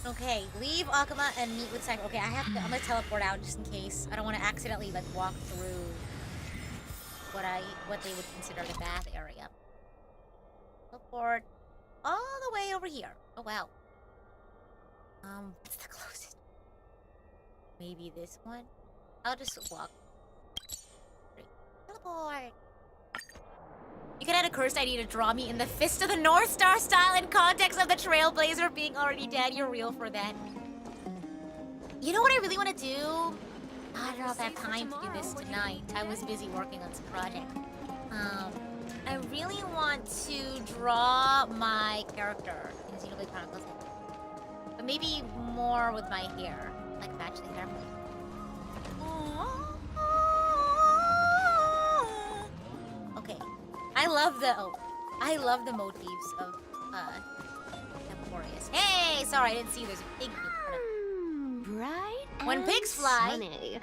A: Okay, leave Akama and meet with Cypher. Okay, I'm gonna teleport out just in case. I don't want to accidentally like walk through what they would consider the bath area. Teleport all the way over here. Oh wow. What's the closest? Maybe this one? I'll just walk. Teleport! You can add a cursed ID to draw me in the Fist of the North Star style in context of the Trailblazer being already dead. You're real for that. You know what I really want to do? I don't know if I have time to do this tonight. I was busy working on some project. I really want to draw my character in Xenoblade Chronicles. But maybe more with my hair. Like match the hair. Okay. I love the motifs of Emporius. Hey, sorry, I didn't see there's a pig in front of
I: Bright
A: When
I: and
A: pigs fly.
I: sunny.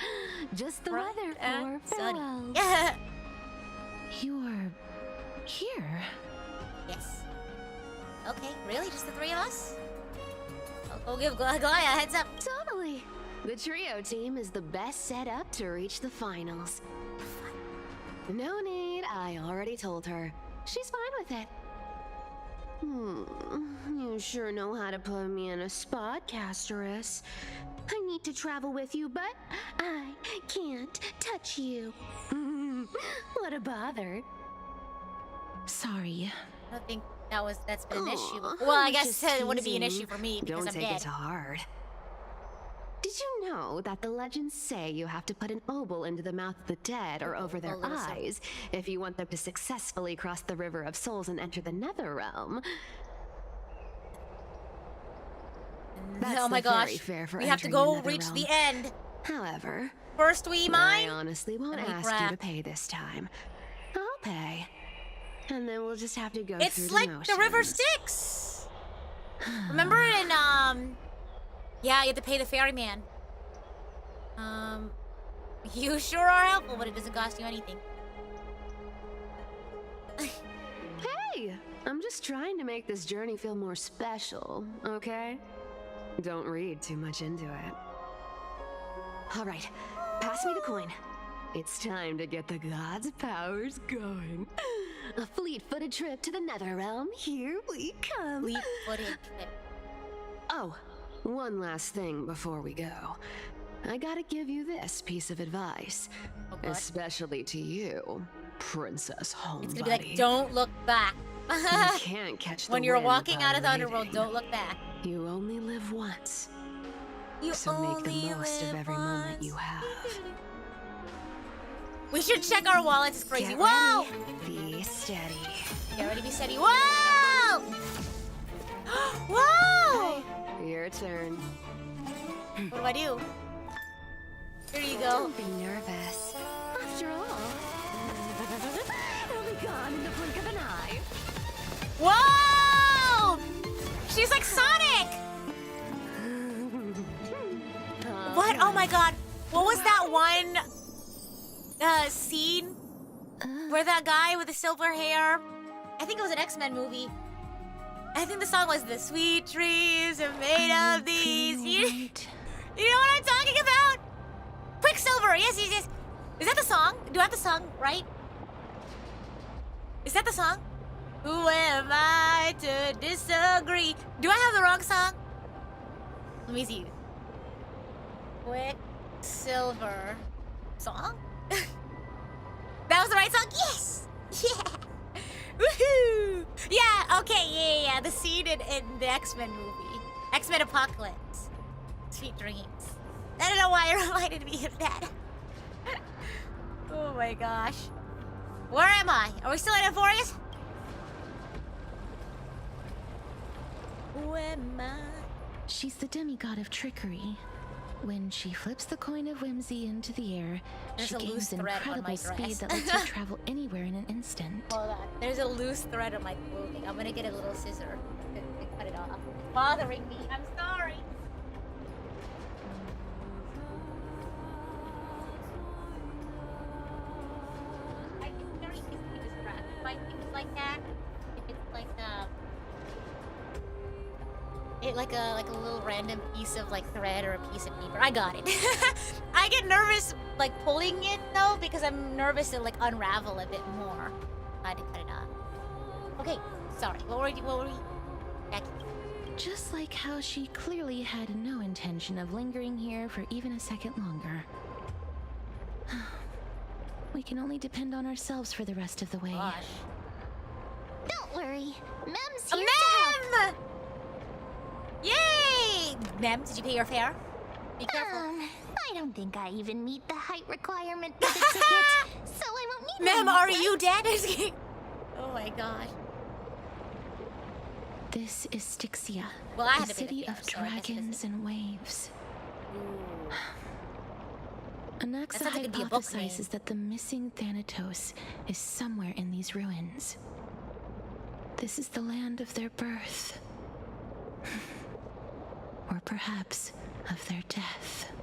I: Just the
A: Bright
I: weather
A: and
I: for
A: sunny.
I: farewells.
H: You're here.
A: Yes. Okay, really? Just the 3 of us? I'll give Gaia a heads up.
I: Totally. The trio team is the best set up to reach the finals. No need, I already told her. She's fine with it. You sure know how to put me in a spot, Casterus. I need to travel with you, but I can't touch you. What a bother.
H: Sorry.
A: I don't think that's been an issue. Well, I guess it wouldn't be an issue for me because
I: Don't
A: I'm
I: take
A: dead.
I: it to heart. Did you know that the legends say you have to put an obol into the mouth of the dead or over their eyes if you want them to successfully cross the River of Souls and enter the Nether Realm?
A: Oh my gosh, we have to go reach the end.
I: However,
A: first we mine.
I: I honestly won't ask you to pay this time. I'll pay. And then we'll just have to go through
A: It's like
I: motions.
A: the river Styx. Remember in yeah, you have to pay the ferryman. You sure are helpful, but it doesn't cost you anything.
I: Hey, I'm just trying to make this journey feel more special, okay? Don't read too much into it. All right, pass me the coin. It's time to get the gods' powers going. A fleet-footed trip to the Nether Realm. Here we come.
A: Fleet-footed trip.
I: Oh, one last thing before we go. I gotta give you this piece of advice. Especially to you, Princess Homebody.
A: It's gonna be like, don't look back.
I: You can't catch the
A: when you're
I: wind
A: walking out of the
I: without
A: Underworld,
I: leaving.
A: don't look back.
I: You only live once.
A: You
I: So make the
A: only
I: most of
A: live
I: every moment
A: once.
I: you have.
A: We should check our wallets. It's crazy.
I: Get
A: Whoa!
I: ready, be steady.
A: Get ready, be steady. Whoa! I do? Here you go.
I: Don't be nervous. After all, it'll be gone in the blink of an eye.
A: Whoa! She's like Sonic! What? Oh my god. What was that one scene where that guy with the silver hair, I think it was an X-Men movie. I think the song was "The Sweet Trees Are Made of These." You know what I'm talking about? Quicksilver. Yes. Is that the song? Do I have the song right? Is that the song? Who am I to disagree? Do I have the wrong song? Let me see. Quicksilver song? That was the right song? Yes! Yeah! Woohoo! Yeah, okay, yeah. The scene in the X-Men movie. X-Men Apocalypse. Sweet Dreams. I don't know why it reminded me of that. Oh my gosh. Where am I? Are we still in Euphorius? Who am I?
H: She's the demigod of trickery. When she flips the coin of whimsy into the air, she gains incredible speed that lets her travel anywhere in an instant.
A: Hold on. There's a loose thread on my clothing. I'm gonna get a little scissor to cut it off. It's bothering me. I'm sorry. I can very easily distract by things like that. If it's like like a little random piece of like thread or a piece of paper. I got it. I get nervous like pulling it though because I'm nervous to like unravel a bit more. I had to cut it off. Okay, sorry. What were we? Back here.
H: Just like how she clearly had no intention of lingering here for even a second longer. We can only depend on ourselves for the rest of the way.
A: Gosh.
C: Don't worry. Mem's here to help.
A: Yay! Mem, did you pay your fare? Be careful.
C: I don't think I even meet the height requirement for the ticket, so I won't need
A: Mem,
C: one.
A: are you dead? Oh my gosh.
H: This is Styxia,
A: Well, I had
H: the
A: to pay the
H: city
A: fare,
H: of
A: so I guess it
H: dragons and waves. Anaxa
A: sounds like it'd be a book name.
H: hypothesizes that the missing Thanatos is somewhere in these ruins. This is the land of their birth. Or perhaps of their death.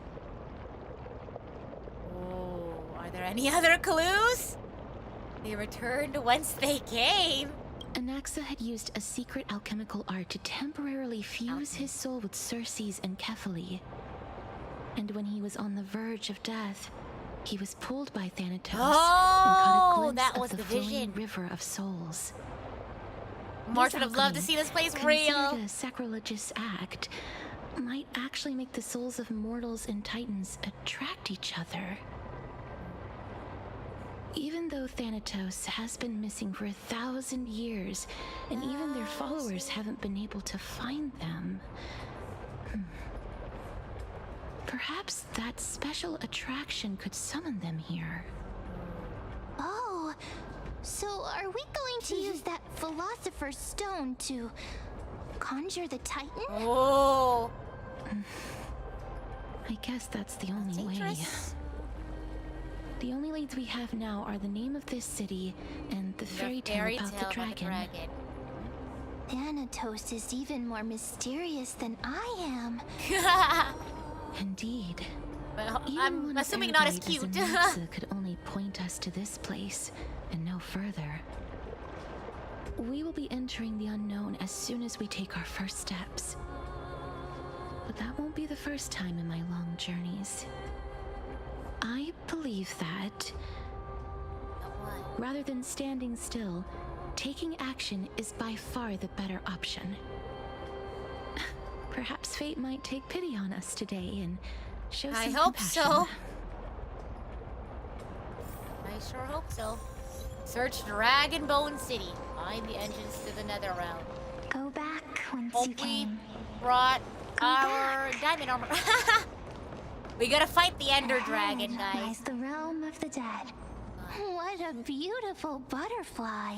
A: Oh, are there any other clues? They returned whence they came.
H: Anaxa had used a secret alchemical art to temporarily fuse his soul with Circe's and Kephale. And when he was on the verge of death, he was pulled by Thanatos and caught a glimpse
A: that was
H: of the
A: the
H: flowing
A: vision.
H: river of souls.
A: March would have loved to see this place real.
H: Considered a sacrilegious act, might actually make the souls of mortals and titans attract each other. Even though Thanatos has been missing for 1,000 years, and even their followers haven't been able to find them, perhaps that special attraction could summon them here.
C: Oh, so are we going to use that philosopher's stone to conjure the Titan?
A: Oh.
H: I guess that's the only way. The only leads we have now are the name of this city and the fairy tale about the dragon.
C: Thanatos is even more mysterious than I am.
H: Indeed.
A: Well,
H: Even
A: I'm
H: one
A: assuming not as
H: erudite
A: cute.
H: Anaxa could only point us to this place and no further. We will be entering the unknown as soon as we take our first steps. But that won't be the first time in my long journeys. I believe that, rather than standing still, taking action is by far the better option. Perhaps fate might take pity on us today and show some
A: hope
H: compassion.
A: so. I sure hope so. Search Dragonbone City. Find the entrance to the Netherrealm.
C: Go back once
A: Hope
C: you can.
A: we brought our diamond armor. We gotta fight the Ender Dragon,
C: Ahead
A: guys.
C: lies the realm of the dead. What a beautiful butterfly.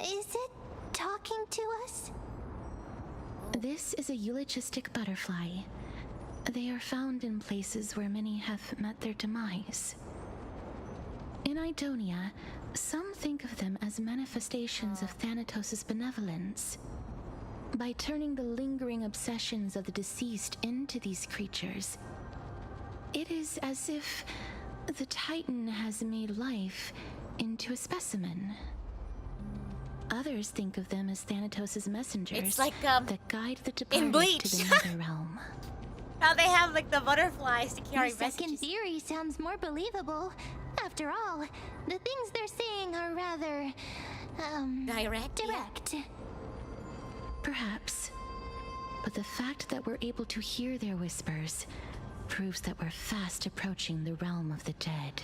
C: Is it talking to us?
H: This is a eulogistic butterfly. They are found in places where many have met their demise. In Idonia, some think of them as manifestations of Thanatos' benevolence. By turning the lingering obsessions of the deceased into these creatures, it is as if the Titan has made life into a specimen. Others think of them as Thanatos' messengers.
A: It's like
H: that guide the departed to the nether realm.
A: How they have like the butterflies to carry
C: Your second
A: messages.
C: theory sounds more believable. After all, the things they're saying are rather,
A: Direct.
H: Perhaps. But the fact that we're able to hear their whispers proves that we're fast approaching the realm of the dead.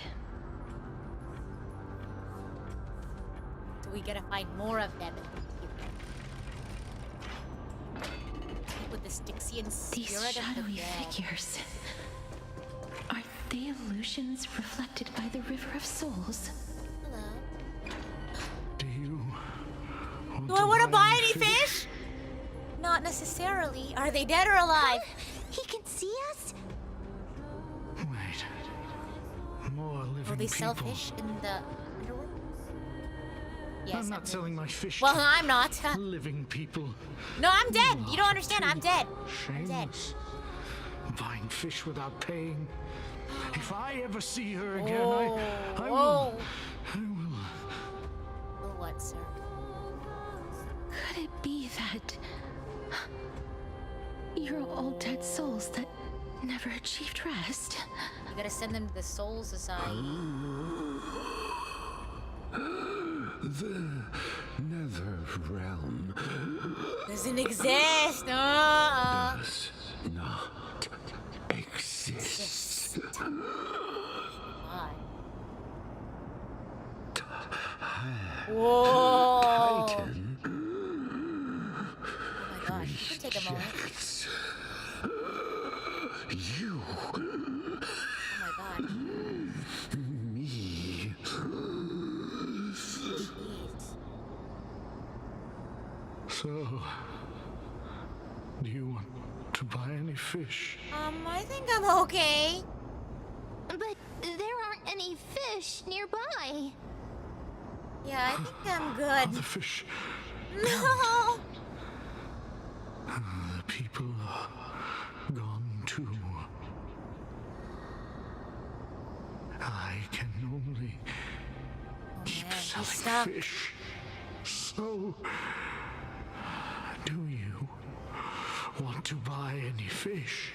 A: So we gotta find more of them. With the Styxian spirit
H: These
A: of the
H: shadowy
A: dead.
H: figures. Are they illusions reflected by the River of Souls?
A: Hello.
K: Do you
A: Do I want to buy any fish? Not necessarily. Are they dead or alive?
C: He can see us?
K: Wait. More living
A: Will they sell
K: people.
A: fish in the underworld? Yes.
K: I'm not selling my fish
A: Well,
K: to
A: I'm not.
K: living people.
A: No, I'm dead. You don't understand. I'm dead. I'm dead.
K: Shameless. Buying fish without paying. If I ever see her again, I
A: Whoa.
K: will.
A: Well, what, sir?
H: Could it be that you're all dead souls that never achieved rest?
A: You gotta send them to the Soul Society.
L: The nether realm
A: Doesn't exist.
L: does not exist.
A: Why? Whoa!
L: Titan
A: Oh my gosh. You can take a moment.
L: rejects you,
A: Oh my god.
L: me.
A: Jeez.
K: So, do you want to buy any fish?
A: I think I'm okay.
C: But there aren't any fish nearby.
A: Yeah, I think I'm
K: Are
A: good.
K: the fish?
A: No!
K: The people are gone too. I can only keep
A: man, he's
K: selling
A: stuck.
K: fish. So, do you want to buy any fish?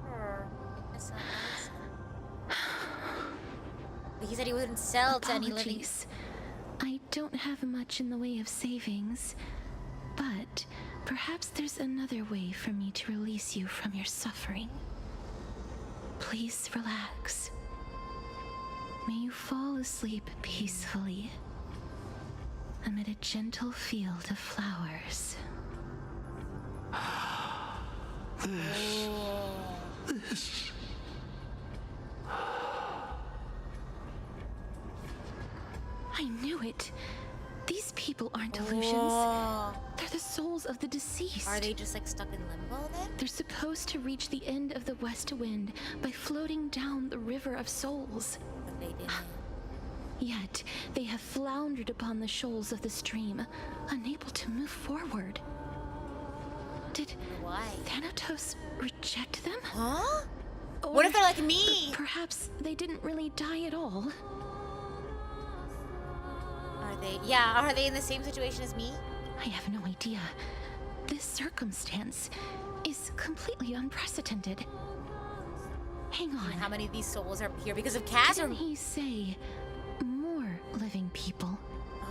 A: Sure. That's not nice. But he said he wouldn't sell to any living.
H: Apologies. I don't have much in the way of savings, but perhaps there's another way for me to release you from your suffering. Please relax. May you fall asleep peacefully amid a gentle field of flowers.
K: This.
H: I knew it. These people aren't illusions.
A: Whoa.
H: They're the souls of the deceased.
A: Are they just like stuck in limbo then?
H: They're supposed to reach the end of the west wind by floating down the River of Souls.
A: But they didn't.
H: Yet, they have floundered upon the shoals of the stream, unable to move forward. Did
A: Why?
H: Thanatos reject them?
A: Huh?
H: Or
A: What if they're like me?
H: Perhaps they didn't really die at all.
A: Are they? Yeah, are they in the same situation as me?
H: I have no idea. This circumstance is completely unprecedented. Hang on.
A: How many of these souls are here because of Chasm?
H: Didn't he say more living people?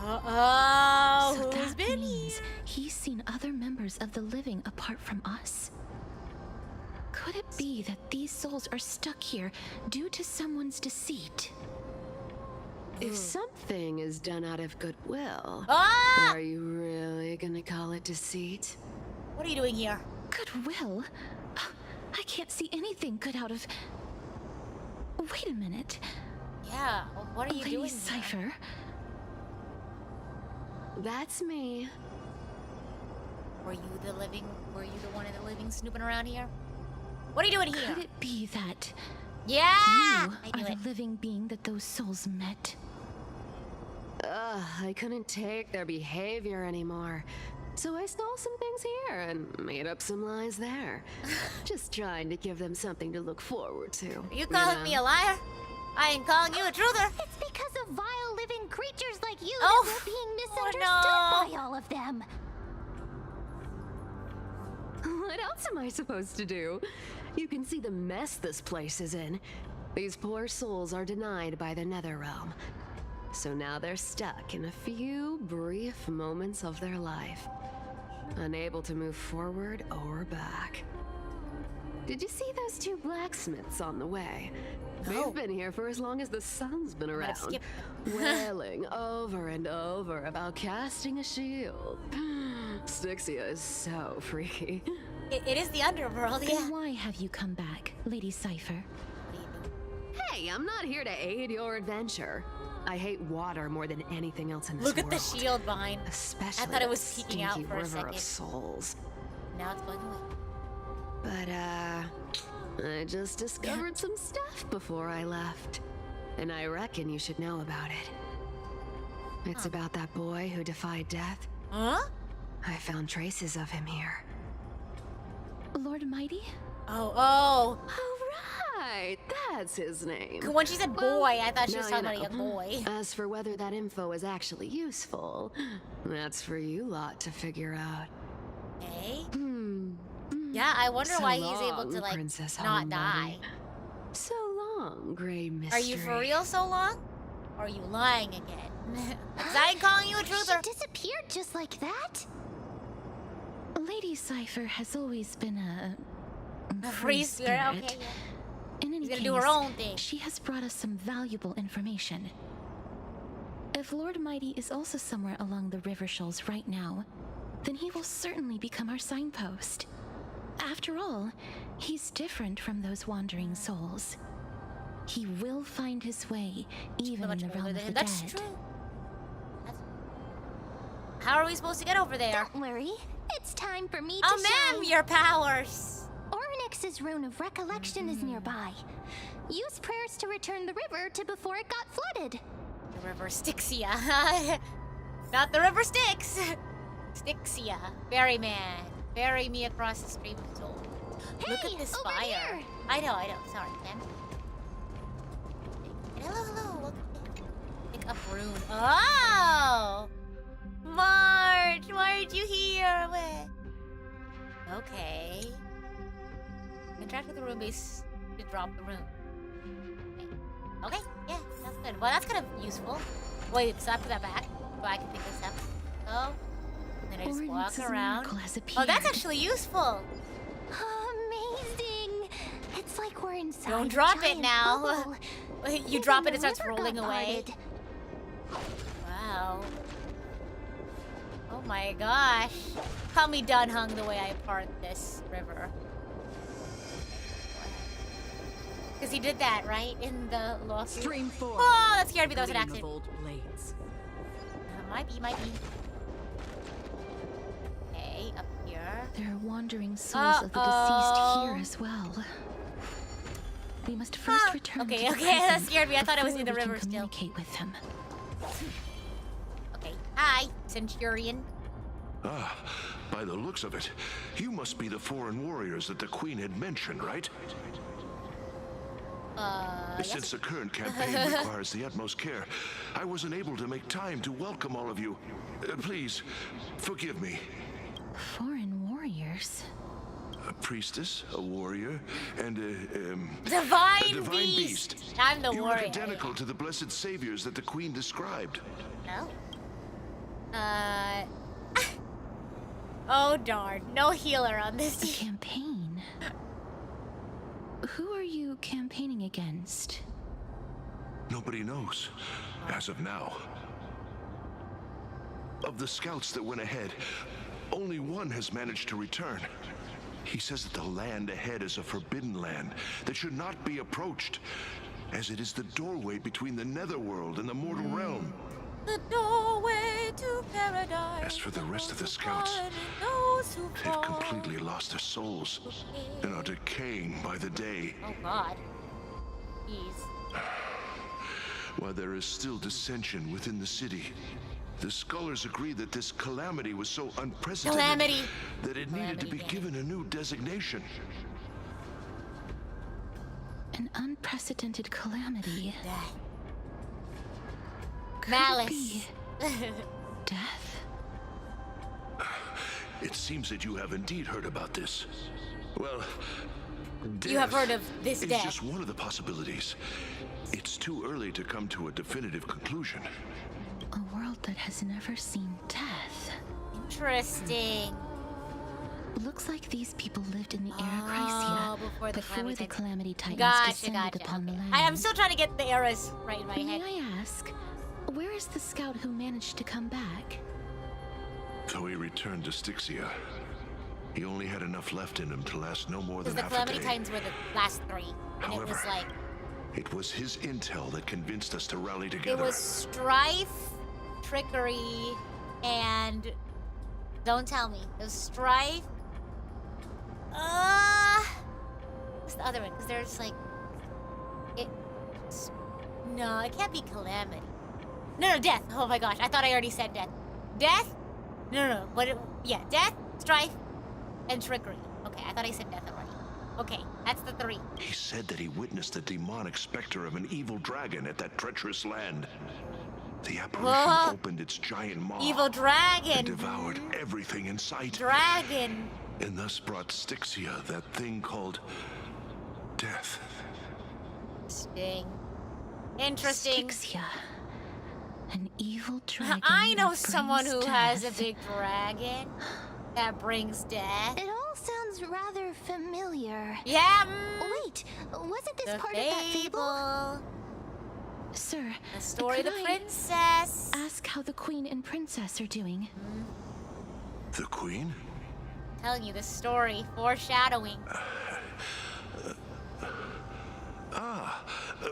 A: Oh,
H: So
A: who's
H: that
A: been
H: means
A: here?
H: he's seen other members of the living apart from us. Could it be that these souls are stuck here due to someone's deceit?
I: If something is done out of goodwill,
A: Ah!
I: are you really gonna call it deceit?
A: What are you doing here?
H: Goodwill? I can't see anything good out of... Wait a minute.
A: Yeah, well, what are you
H: Lady
A: doing here?
H: Cypher?
I: That's me.
A: Were you the one of the living snooping around here? What are you doing here?
H: Could it be that
A: you
H: are the living being that those souls met?
I: I couldn't take their behavior anymore. So I stole some things here and made up some lies there. Just trying to give them something to look forward to.
A: You calling me a liar? I ain't calling you a truther.
C: It's because of vile living creatures like you that we're being misunderstood by all of them.
I: What else am I supposed to do? You can see the mess this place is in. These poor souls are denied by the Netherrealm. So now they're stuck in a few brief moments of their life, unable to move forward or back. Did you see those two blacksmiths on the way? They've been here for as long as the sun's been around, wailing over and over about casting a shield. Styxia is so freaky.
A: It is the Underworld, yeah.
H: Then why have you come back, Lady Cypher?
I: Hey, I'm not here to aid your adventure. I hate water more than anything else in this
A: world. Look at the shield behind.
I: Especially
A: I thought it was peeking out for a
I: river
A: second.
I: Of souls.
A: Now it's going away.
I: But, I just discovered some stuff before I left. And I reckon you should know about it. It's about that boy who defied death.
A: Huh?
I: I found traces of him here.
H: Lord Mighty?
A: Oh.
I: Right, that's his name.
A: When she said boy, I thought she was talking about a young boy.
I: As for whether that info is actually useful, that's for you lot to figure out.
A: Hey? Yeah, I wonder why he's able to, like,
I: Princess
A: not die.
I: So long, Grey Mystery.
A: Are you for real so long? Or are you lying again? Because I ain't calling you a truther.
C: She disappeared just like that?
H: Lady Cypher has always been a
A: free spirit. Okay, yeah.
H: In any
A: She's gonna
H: case,
A: do her own thing.
H: She has brought us some valuable information. If Lord Mighty is also somewhere along the river shoals right now, then he will certainly become our signpost. After all, he's different from those wandering souls. He will find his way, even in the realm of the
A: That's
H: dead.
A: true. How are we supposed to get over there?
C: Don't worry. It's time for me to
A: Oh, ma'am, your powers!
C: Ornyx's rune of recollection is nearby. Use prayers to return the river to before it got flooded.
A: The river Styxia. Not the river Styx. Styxia. Bury man. Bury me across the stream of soul.
C: Hey,
A: look at this
C: over
A: fire.
C: here.
A: I know. Sorry, ma'am. Hello. Welcome. Pick up rune. Oh! March! Why aren't you here? Okay. Interact with the rune base to drop the rune. Okay, yeah, that's good. Well, that's kind of useful. Wait, so I put that back so I can pick this up. Oh, and then I just walk around. Oh, that's actually useful.
C: Amazing! It's like we're inside.
A: Don't drop it
C: a
A: now.
C: bubble.
A: You drop it,
C: Even
A: it starts
C: the river
A: rolling
C: got
A: away.
C: parted.
A: Wow. Oh my gosh. Call me done hung the way I part this river. Because he did that, right? In the lawsuit?
F: Stream 4.
A: Oh, that scared me. That was an
F: Gleam of
A: accident.
F: old blades.
A: Might be. Okay, up here.
H: There are wandering souls of the deceased here as well. We must first return
A: Okay,
H: to the
A: okay, that
H: present
A: scared me. I thought it was
H: before
A: in the
H: we can
A: river still.
H: communicate with him.
A: Okay, hi, Centurion.
L: Ah, by the looks of it, you must be the foreign warriors that the Queen had mentioned, right? Since the current campaign requires the utmost care, I wasn't able to make time to welcome all of you. Please, forgive me.
H: Foreign warriors?
L: A priestess, a warrior, and a
A: Divine
L: beast.
A: I'm the
L: you
A: warrior.
L: look identical to the blessed saviors that the Queen described.
A: No. Oh darn, no healer on this
H: A campaign? Who are you campaigning against?
L: Nobody knows, as of now. Of the scouts that went ahead, only one has managed to return. He says that the land ahead is a forbidden land that should not be approached, as it is the doorway between the netherworld and the mortal realm.
A: The doorway to paradise.
L: As for the rest of the scouts,
A: those who
L: They've
A: fall.
L: completely lost their souls and are decaying by the day.
A: Oh God. Jeez.
L: While there is still dissension within the city, the scholars agree that this calamity was so unprecedented that it needed to be given a new designation.
H: An unprecedented calamity.
A: Death.
H: Could
A: Malice.
H: it be death?
L: It seems that you have indeed heard about this. Well,
A: You have heard of this
L: it's
A: death.
L: just one of the possibilities. It's too early to come to a definitive conclusion.
H: A world that has never seen death.
A: Interesting.
H: Looks like these people lived in the era Chrysia
A: before the
H: Calamity Titans
A: Gotcha,
H: descended upon the land.
A: I'm still trying to get the eras right in my head.
H: May I ask, where is the scout who managed to come back?
L: Though he returned to Styxia, he only had enough left in him to last no more
A: Because
L: than
A: the
L: half a
A: Calamity
L: day.
A: Titans were the last three. And it was
L: However,
A: like...
L: It was his intel that convinced us to rally
A: It
L: together.
A: was strife, trickery, and... Don't tell me. It was strife... What's the other one? Because there's like... No, it can't be Calamity. No, Death. Oh my gosh, I thought I already said Death. Death? No. Yeah, Death, Strife, and Trickery. Okay, I thought I said Death already. Okay, that's the three.
L: He said that he witnessed the demonic specter of an evil dragon at that treacherous land. The apparition opened its giant maw
A: Evil dragon.
L: and devoured everything in sight.
A: Dragon.
L: And thus brought Styxia that thing called death.
A: Interesting.
H: Styxia. An evil dragon.
A: I know
H: that
A: someone
H: brings
A: who
H: death.
A: has a big dragon that brings death.
C: It all sounds rather familiar.
A: Yeah.
C: Wait, wasn't this
A: The
C: part of that fable?
H: Sir,
A: The story of
H: could
A: the
H: I
A: princess.
H: ask how the queen and princess are doing?
L: The queen?
A: Telling you the story, foreshadowing.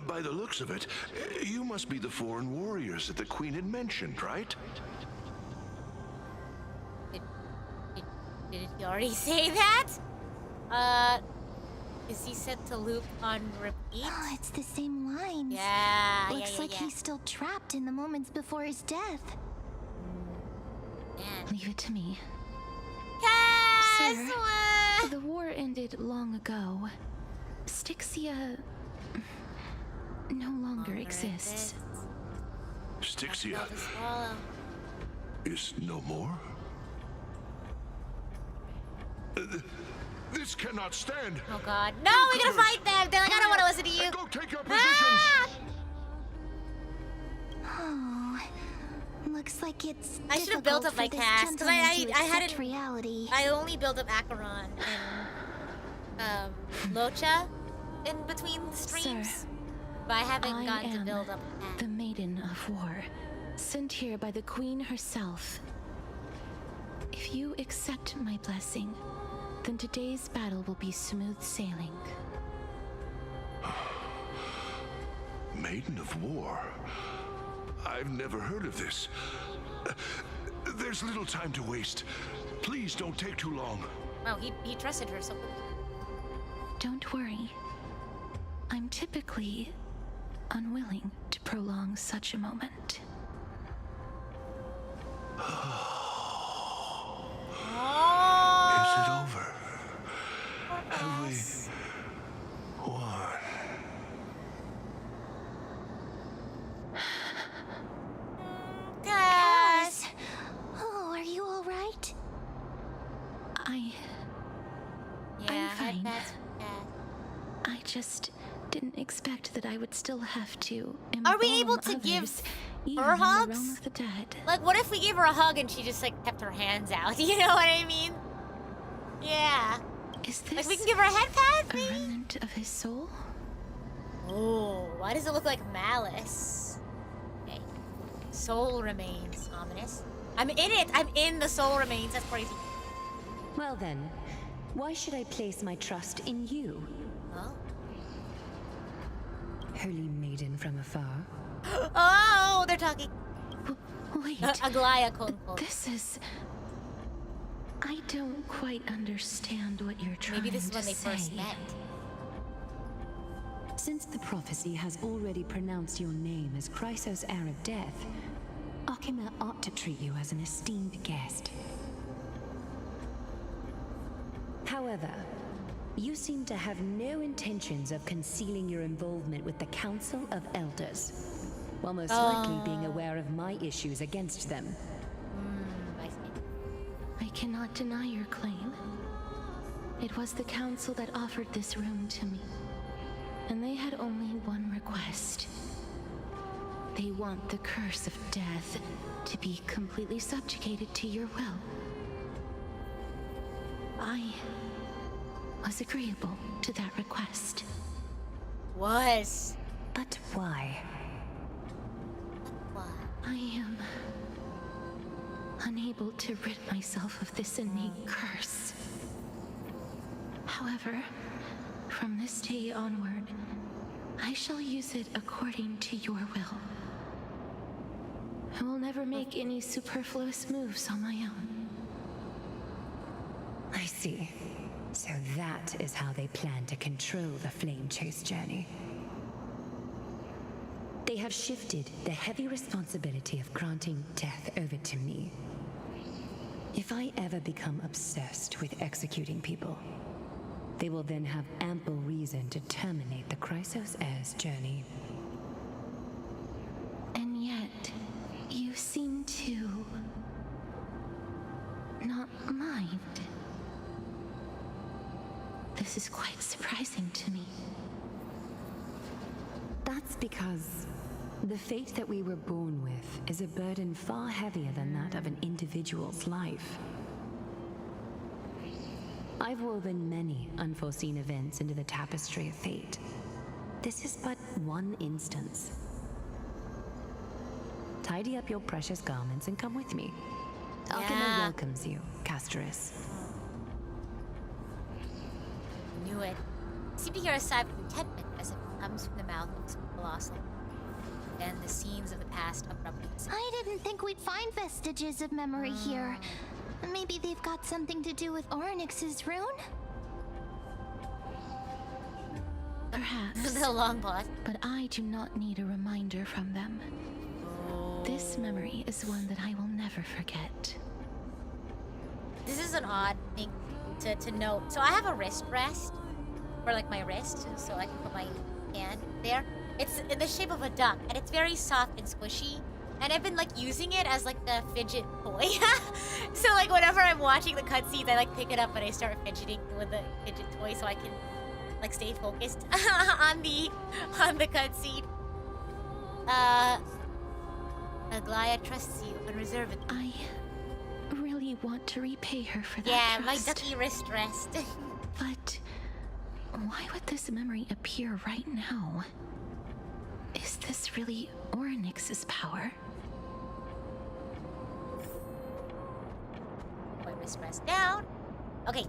L: By the looks of it, you must be the foreign warriors that the queen had mentioned, right?
A: Did he already say that? Is he set to loop on repeat?
C: Oh, it's the same lines.
A: Yeah,
C: Looks like he's still trapped in the moments before his death.
A: Man.
H: Leave it to me.
A: Yes!
H: Sir, the war ended long ago. Styxia no longer exists.
L: Styxia is no more? This cannot stand.
A: Oh God. No, we're gonna fight them! They're like, I don't want to listen to you.
L: Go take your positions!
C: Oh, looks like it's
A: I should have built up my cast, because I hadn't...
C: reality.
A: I only built up Acheron and Locha in between the streams.
H: Sir,
A: but I haven't
H: I
A: gotten to
H: am
A: build up that.
H: the Maiden of War, sent here by the Queen herself. If you accept my blessing, then today's battle will be smooth sailing.
L: Maiden of War? I've never heard of this. There's little time to waste. Please don't take too long.
A: Wow, he trusted her so
H: Don't worry. I'm typically unwilling to prolong such a moment.
L: Is it over? Have we won?
C: Cass! Oh, are you all right?
H: I'm fine. I just didn't expect that I would still have to
A: Are we able
H: embalm
A: to give
H: others, even
A: her
H: in the
A: hugs?
H: realm of the dead.
A: Like, what if we gave her a hug and she just, like, kept her hands out? You know what I mean? Yeah.
H: Is this
A: like, we can give her a head pat,
H: a
A: maybe?
H: remnant of his soul?
A: Oh, why does it look like malice? Okay. Soul remains. Ominous. I'm in it. I'm in the soul remains. That's crazy.
J: Well then, why should I place my trust in you?
A: Oh.
J: Holy maiden from afar.
A: Oh, they're talking.
H: Wait.
A: Aglaya, quote unquote.
H: This is...
B: I don't quite understand what you're trying to say.
A: Maybe this is when they first met.
J: Since the prophecy has already pronounced your name as Chrysos, heir of death, Akima ought to treat you as an esteemed guest. However, you seem to have no intentions of concealing your involvement with the Council of Elders, while most likely being aware of my issues against them.
A: I see.
B: I cannot deny your claim. It was the council that offered this room to me, and they had only one request. They want the curse of death to be completely subjugated to your will. I was agreeable to that request.
A: Was?
J: But why?
A: Why?
B: I am unable to rid myself of this innate curse. However, from this day onward, I shall use it according to your will. I will never make any superfluous moves on my own.
J: I see. So that is how they plan to control the Flame Chase journey. They have shifted the heavy responsibility of granting death over to me. If I ever become obsessed with executing people, they will then have ample reason to terminate the Chrysos heir's journey.
B: And yet, you seem to not mind. This is quite surprising to me.
J: That's because the fate that we were born with is a burden far heavier than that of an individual's life. I've woven many unforeseen events into the tapestry of fate. This is but one instance. Tidy up your precious garments and come with me. Alchema welcomes you, Castoris.
A: Knew it. Seem to hear a sigh of contentment as it comes from the mouth of some colossal. Then the scenes of the past abruptly disappear.
C: I didn't think we'd find vestiges of memory here. Maybe they've got something to do with Orynyx's rune?
B: Perhaps.
A: The long pause.
B: But I do not need a reminder from them. This memory is one that I will never forget.
A: This is an odd thing to note. So I have a wrist rest for like my wrist, so I can put my hand there. It's in the shape of a duck, and it's very soft and squishy. And I've been like using it as like a fidget toy. So like whenever I'm watching the cutscenes, I like pick it up and I start fidgeting with the fidget toy so I can like stay focused on the cutscene. Aglaia trusts you unreservedly.
B: I really want to repay her for that.
A: Yeah,
B: trust.
A: my ducky wrist rest.
B: But why would this memory appear right now? Is this really Orynyx's power?
A: My wrist rest down. Okay.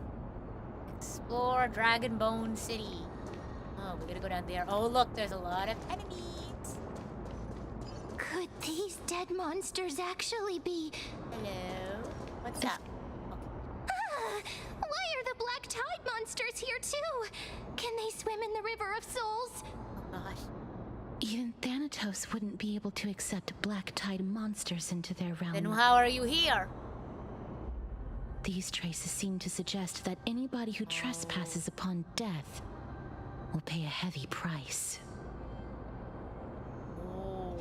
A: Explore Dragonbone City. Oh, we're gonna go down there. Oh, look, there's a lot of enemies.
C: Could these dead monsters actually be...
A: Hello? What's up?
C: Ah! Why are the Black Tide monsters here too? Can they swim in the River of Souls?
A: Oh gosh.
B: Even Thanatos wouldn't be able to accept Black Tide monsters into their realm.
A: Then how are you here?
B: These traces seem to suggest that anybody who trespasses upon death will pay a heavy price.
A: Oh.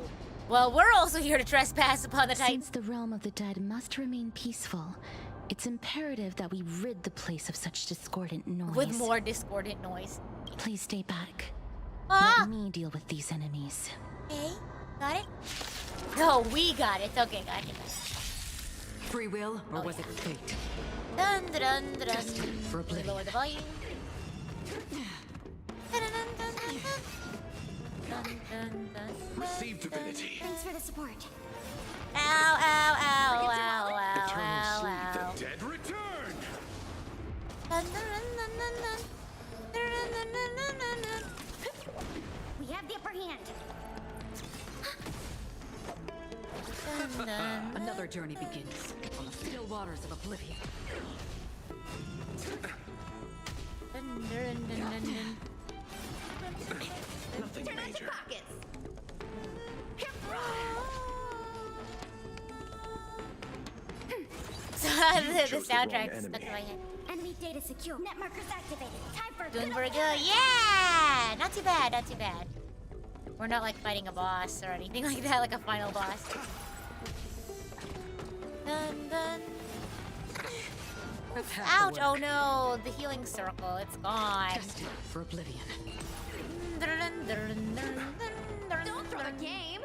A: Well, we're also here to trespass upon the
B: Since the realm of the dead must remain peaceful, it's imperative that we rid the place of such discordant noise.
A: With more discordant noise.
B: Please stay back.
A: Ah!
B: Let me deal with these enemies.
A: Okay, got it? Oh, we got it. Okay, got it.
D: Free will, or was it fate?
A: Dun dun dun dun.
D: Just for oblivion.
A: Lower the volume. Dun, dun, dun, dun, dun. Dun, dun, dun.
L: Receive divinity.
C: Thanks for the support.
A: Ow, ow, ow, ow, ow,
L: Eternal
A: ow,
L: sleep.
A: ow.
L: The dead return.
A: Dun, dun, dun, dun, dun. Dun, dun, dun, dun, dun, dun.
C: We have the upper hand.
A: Dun, dun, dun.
D: Another journey begins on the still waters of oblivion.
A: the soundtrack stuck in my head.
C: Enemy data secure. Net markers activated. Time for
A: Doing very good. Yeah! Not too bad, not too bad. We're not like fighting a boss or anything like that, like a final boss. Dun, dun. Ouch! Oh no, the healing circle, it's gone.
F: Tested for oblivion.
C: Don't throw the game.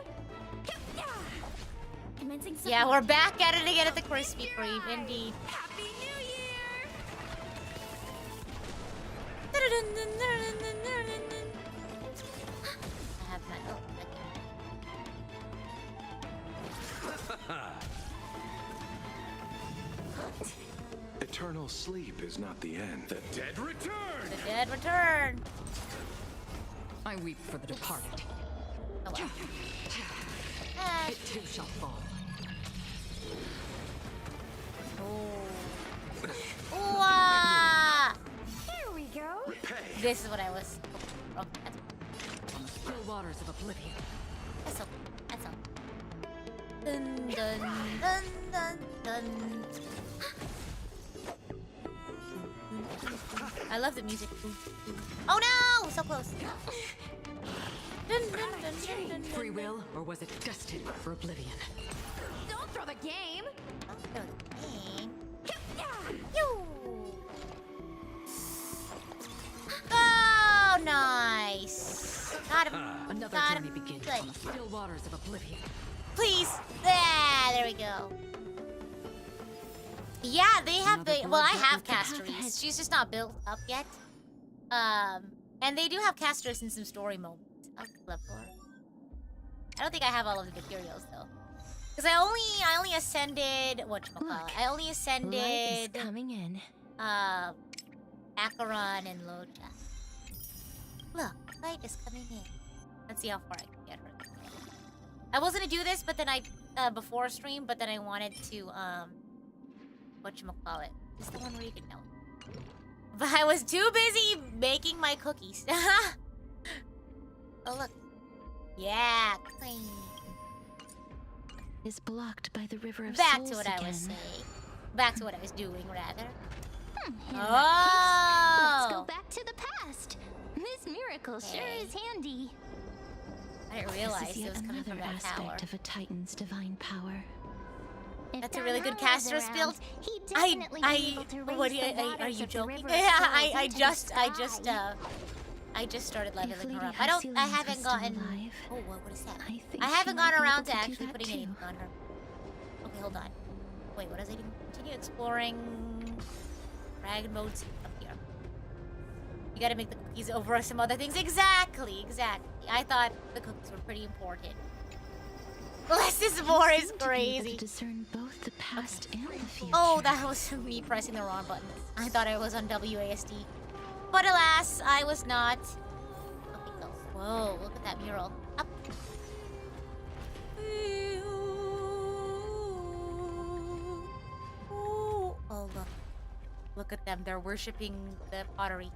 A: Yeah, we're back at it again at the Krispy Kreme, indeed.
C: Happy New Year!
A: I have my
L: Eternal sleep is not the end.
E: The dead return!
A: The dead return!
F: I weep for the departed.
A: Oh, well.
F: It too shall fall.
A: Oh.
C: Here we go.
A: This is what I was. Oh, that's
F: On the still waters of oblivion.
A: all. That's all. Dun dun dun dun dun. I love the music. Oh no! So close. Dun, dun, dun, dun, dun, dun.
F: Free will, or was it destined for oblivion?
C: Don't throw the game.
A: Oh, nice. Got him.
F: Another
A: Got
F: journey
A: him.
F: begins
A: Good.
F: on the still waters of oblivion.
A: Please. There we go. Yeah, they have the. Well, I have Castoris. She's just not built up yet. And they do have Castoris in some story moments. I don't think I have all of the materials though, because I only ascended whatchamacallit. I only ascended
H: Light is coming in.
A: Acheron and Loja. Look, light is coming in. Let's see how far I can get her. I was gonna do this, but then I before stream, but then I wanted to whatchamacallit. Is this the one where you can know? But I was too busy making my cookies. Oh look. Yeah, clean.
H: Is blocked by the river of
A: Back
H: souls
A: to what I was
H: again.
A: saying. Back to what I was doing, rather.
C: In that
A: Oh!
C: case, let's go back to the past. This miracle sure
A: Okay.
C: is handy.
A: I didn't
H: This
A: realize
H: is
A: it
H: yet
A: was coming from
H: another
A: that tower.
H: aspect of a Titan's divine power.
C: If
A: That's a really good
C: Don was
A: Castoris
C: around,
A: build.
C: he'd definitely be able to
A: what
C: raise
A: do you,
C: the
A: are
C: waters
A: you
C: of the
A: joking?
C: river of
A: Yeah,
C: souls
A: I
C: into
A: just,
C: the
A: I
C: sky.
A: just started
H: If
A: leveling her
H: Lady
A: up. I don't, I
H: Halcyon's
A: haven't
H: was still
A: gotten.
H: alive,
A: Oh, what is that?
H: I think
A: I
H: she
A: haven't
H: might
A: gone
H: be
A: around
H: able
A: to
H: to do
A: actually
H: that
A: putting
H: too.
A: anything on her. Okay, hold on. Wait, what was I doing? Continue exploring. Dragon modes up here. You gotta make the cookies over some other things. Exactly. I thought the cookies were pretty important. Bless this war is
H: seem to be able
A: crazy.
H: to discern both the past and the future.
A: Oh, that was me pressing the wrong button. I thought I was on WASD. But alas, I was not. Okay, go. Whoa, look at that mural. Up. Oh, look. Look at them. They're worshipping the pottery.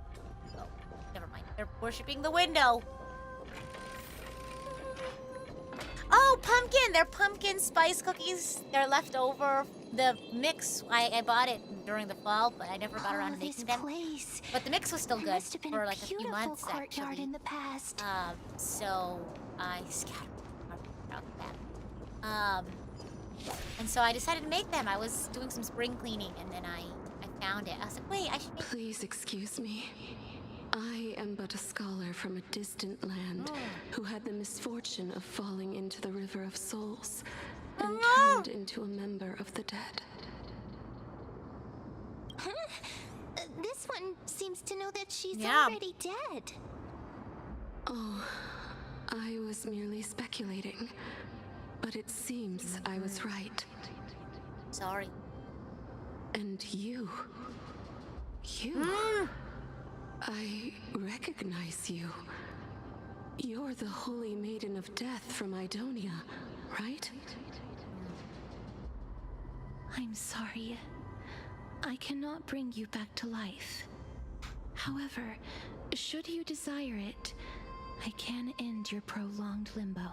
A: Oh, never mind. They're worshipping the window. Oh, pumpkin! They're pumpkin spice cookies. They're left over. The mix, I bought it during the fall, but I never got around to making them.
C: Place.
A: But the mix was still good
C: Must have been
A: for
C: a
A: like a few
C: beautiful
A: months,
C: courtyard
A: actually.
C: in the past.
A: So I scattered around that. And so I decided to make them. I was doing some spring cleaning, and then I found it. I was like, wait, I should make.
M: Please excuse me. I am but a scholar from a distant land who had the misfortune of falling into the River of Souls and turned into a member of the dead.
C: Huh? This one seems to know that she's
A: Yeah.
C: already dead.
M: Oh, I was merely speculating, but it seems I was right.
A: Sorry.
M: And you. I recognize you. You're the Holy Maiden of Death from Idonia, right?
H: I'm sorry. I cannot bring you back to life. However, should you desire it, I can end your prolonged limbo.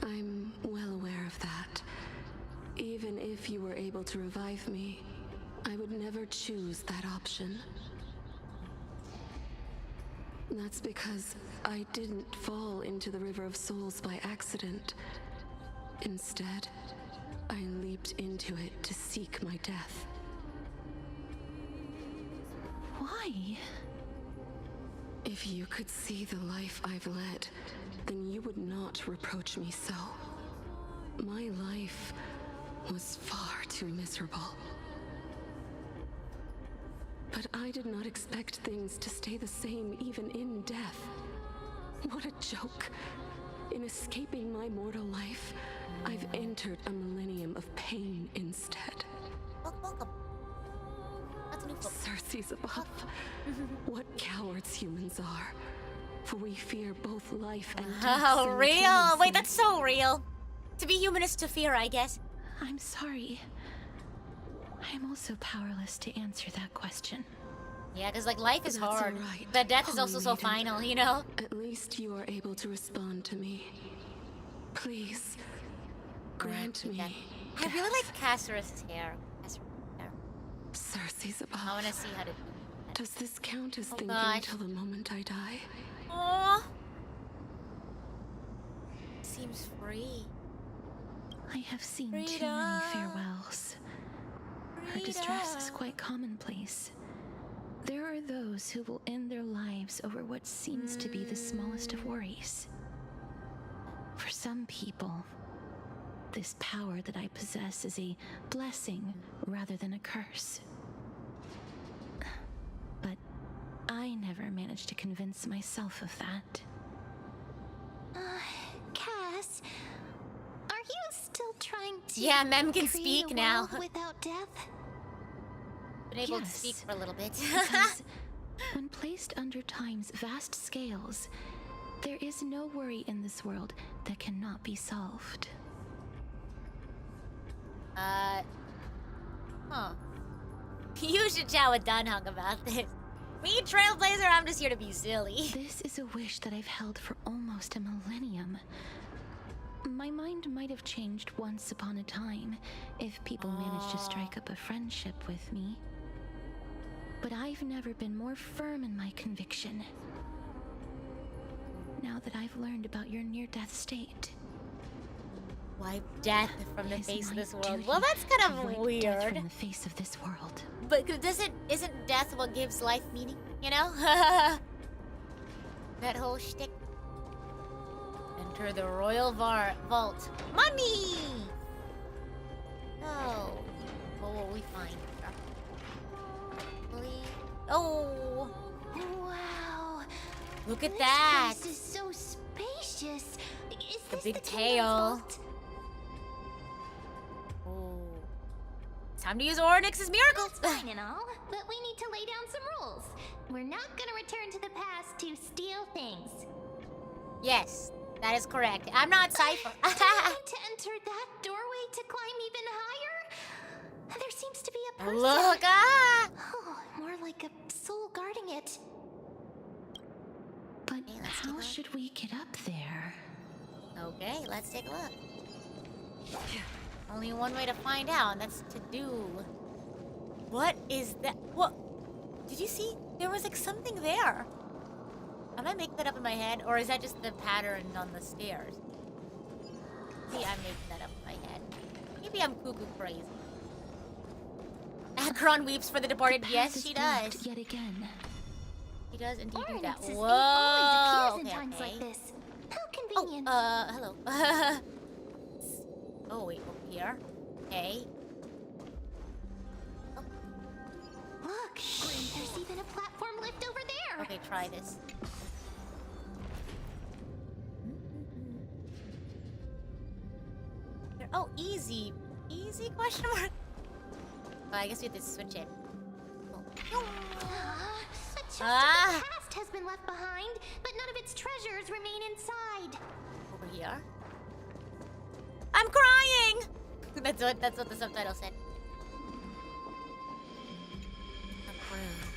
M: I'm well aware of that. Even if you were able to revive me, I would never choose that option. That's because I didn't fall into the River of Souls by accident. Instead, I leaped into it to seek my death.
B: Why?
M: If you could see the life I've led, then you would not reproach me so. My life was far too miserable. But I did not expect things to stay the same even in death. What a joke. In escaping my mortal life, I've entered a millennium of pain instead.
A: Welcome. That's a new book.
M: Circe's above. What cowards humans are. For we fear both life and death.
A: Oh, real? Wait, that's so real. To be human is to fear, I guess.
B: I'm sorry. I'm also powerless to answer that question.
A: Yeah, because like life is
M: That's
A: hard,
M: all right,
A: but death is also so
M: Holy Maiden.
A: final, you know?
M: At least you are able to respond to me. Please, grant me.
A: I really like Castor's hair.
M: Circe's above.
A: I want to see how to do that.
M: Does this count as thinking
A: gosh.
M: till the moment I die?
A: Aww. Seems free.
B: I have seen too
A: Rita.
B: many farewells. Her distress is
A: Rita.
B: quite commonplace. There are those who will end their lives over what seems to be the smallest of worries. For some people, this power that I possess is a blessing rather than a curse. But I never managed to convince myself of that.
C: Cass, are you still trying to
A: Yeah, Mem can
C: create
A: speak
C: a
A: now.
C: world without death?
A: Been able to
B: Yes,
A: speak for a little bit.
B: Because when placed under time's vast scales, there is no worry in this world that cannot be solved.
A: Huh. You should chat with Dunhung about this. Me, Trailblazer, I'm just here to be silly.
B: This is a wish that I've held for almost a millennium. My mind might have changed once upon a time if people managed to strike up a friendship with me. But I've never been more firm in my conviction. Now that I've learned about your near-death state.
A: Wipe death from the
B: It is
A: face of
B: my
A: this world.
B: duty
A: Well, that's kind
B: to
A: of
B: wipe death
A: weird.
B: from the face of this world.
A: But isn't death what gives life meaning? You know? That whole shtick. Enter the royal vault. Money! Oh. What will we find? Oh.
C: Wow.
A: Look at
C: This
A: that.
C: place is so spacious. Is
A: The
C: this
A: big
C: the kingdom's
A: tail.
C: vault?
A: Oh. Time to use Oryx's miracles.
C: That's fine and all, but we need to lay down some rules. We're not gonna return to the past to steal things.
A: Yes, that is correct. I'm not Cypher.
C: Do we need to enter that doorway to climb even higher? There seems to be a person.
A: Look, ah!
C: Oh, more like a soul guarding it.
B: But
A: Okay, let's
B: how
A: take a look.
B: should we get up there?
A: Okay, let's take a look. Only one way to find out, and that's to do. What is that? What? Did you see? There was like something there. Am I making that up in my head, or is that just the pattern on the stairs? See, I'm making that up in my head. Maybe I'm cuckoo crazy. Akron weeps for the departed.
B: The path
A: Yes,
B: is
A: she
B: blocked
A: does.
B: Yet again.
A: She does indeed do that.
C: Oryx's fate
A: Whoa.
C: always appears in
A: Okay,
C: times
A: okay.
C: like this. How
A: Oh,
C: convenient.
A: hello. Oh, wait, over here. Okay.
C: Look, there's even a platform lift over there.
A: Okay, try this. Oh, easy. Easy question mark? Oh, I guess we have to switch it. Oh.
C: A chest
A: Ah.
C: of the past has been left behind, but none of its treasures remain inside.
A: Over here. I'm crying! That's what the subtitle said. Approved.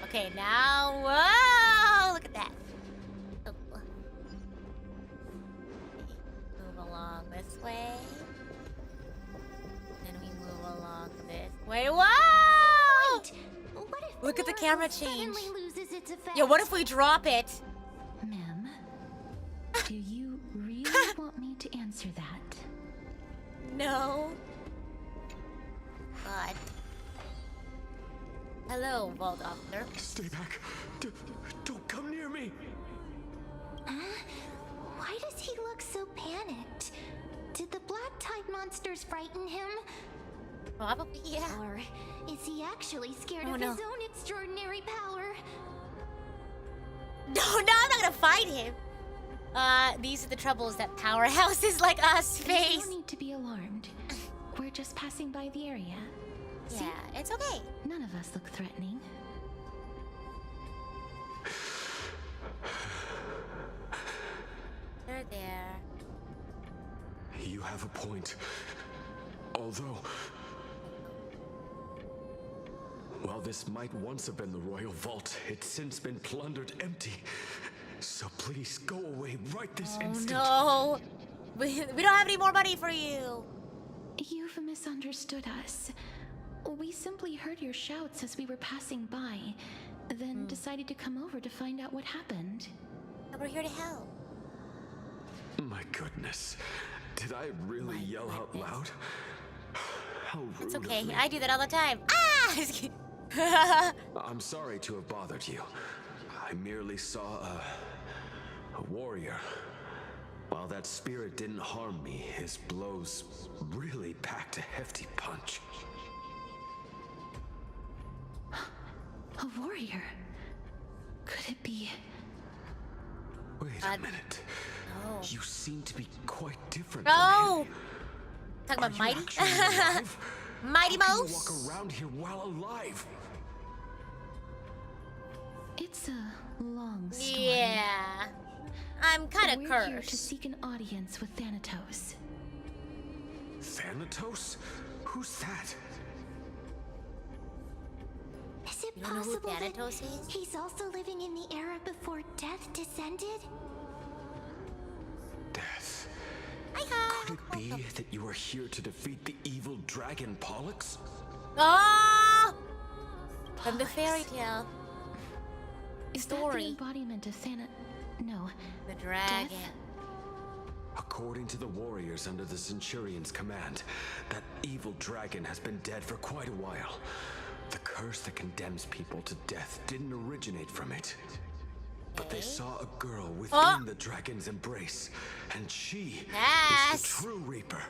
A: Okay, now, whoa! Look at that. Oh. Move along this way. Wait, whoa!
C: What if
A: Look at the camera change.
C: suddenly loses its effect?
A: Yeah, what if we drop it?
H: Ma'am, do you really want me to answer that?
A: No. God. Hello, Vault Officer.
E: Stay back. Don't come near me.
C: Why does he look so panicked? Did the black tide monsters frighten him?
A: Probably, yeah.
C: Or is he actually scared
A: Oh,
C: of
A: no.
C: his own extraordinary power?
A: No, I'm not gonna fight him. These are the troubles that powerhouses like us face.
H: There's no need to be alarmed. We're just passing by the area. See?
A: Yeah, it's okay.
H: None of us look threatening.
A: They're there.
E: You have a point. Although, while this might once have been the royal vault, it's since been plundered empty. So please go away right this instant.
A: No. We don't have any more money for you.
H: You've misunderstood us. We simply heard your shouts as we were passing by, then decided to come over to find out what happened.
A: And we're here to help.
E: My goodness. Did I really yell out loud? How rude.
A: It's okay.
E: of me.
A: I do that all the time. Ah!
E: I'm sorry to have bothered you. I merely saw a warrior. While that spirit didn't harm me, his blows really packed a hefty punch.
H: A warrior? Could it be?
E: Wait a minute.
A: No.
E: You seem to be quite different.
A: No!
E: From
A: Talking about
E: him.
A: Mighty?
E: Are you actually alive?
A: Mighty
E: How can you
A: Mouse?
E: walk around here while alive?
H: It's a long story.
A: Yeah. I'm kind of
H: We're here to
A: cursed.
H: seek an audience with Thanatos.
E: Thanatos? Who's that?
C: Is it
A: You don't know who
C: possible that
A: Thanatos is?
C: he's also living in the era before death descended?
E: Death.
A: Hi-ha.
E: Could it be that you are here to defeat the evil dragon Pollux?
A: Oh! From the fairy tale.
H: Is that the
A: Story.
H: embodiment of No.
A: The dragon.
H: Death?
E: According to the warriors under the Centurion's command, that evil dragon has been dead for quite a while. The curse that condemns people to death didn't originate from it. But they saw a girl within the dragon's embrace, and she is the true Reaper.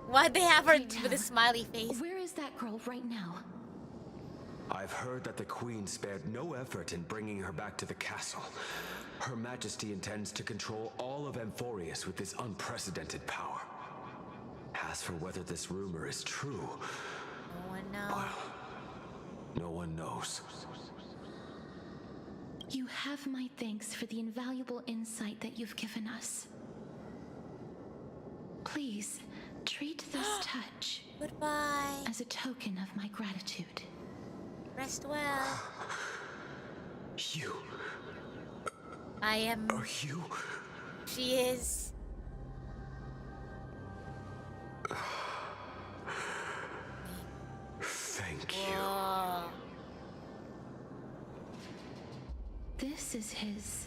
A: Why'd they have her with a smiley face?
H: Where is that girl right now?
E: I've heard that the Queen spared no effort in bringing her back to the castle. Her Majesty intends to control all of Amphorius with this unprecedented power. As for whether this rumor is true,
A: No one knows.
E: no one knows.
H: You have my thanks for the invaluable insight that you've given us. Please, treat this touch
A: Goodbye.
H: as a token of my gratitude.
A: Rest well.
E: You.
A: I am.
E: Are you?
A: She is.
E: Thank you.
A: Whoa.
H: This is his.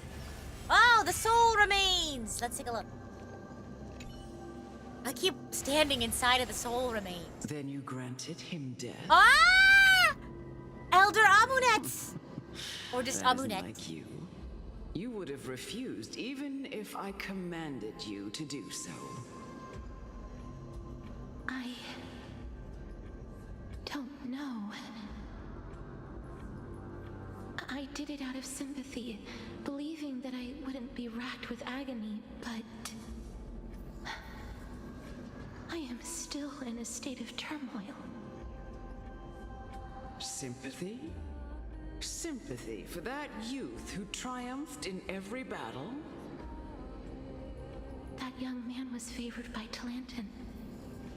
A: Oh, the soul remains. Let's take a look. I keep standing inside of the soul remains.
F: Then you granted him death.
A: Ah! Elder Amunets! Or just
F: That isn't
A: Amunet.
F: like you. You would have refused even if I commanded you to do so.
H: I don't know. I did it out of sympathy, believing that I wouldn't be racked with agony, but I am still in a state of turmoil.
F: Sympathy? Sympathy for that youth who triumphed in every battle?
H: That young man was favored by Talantin,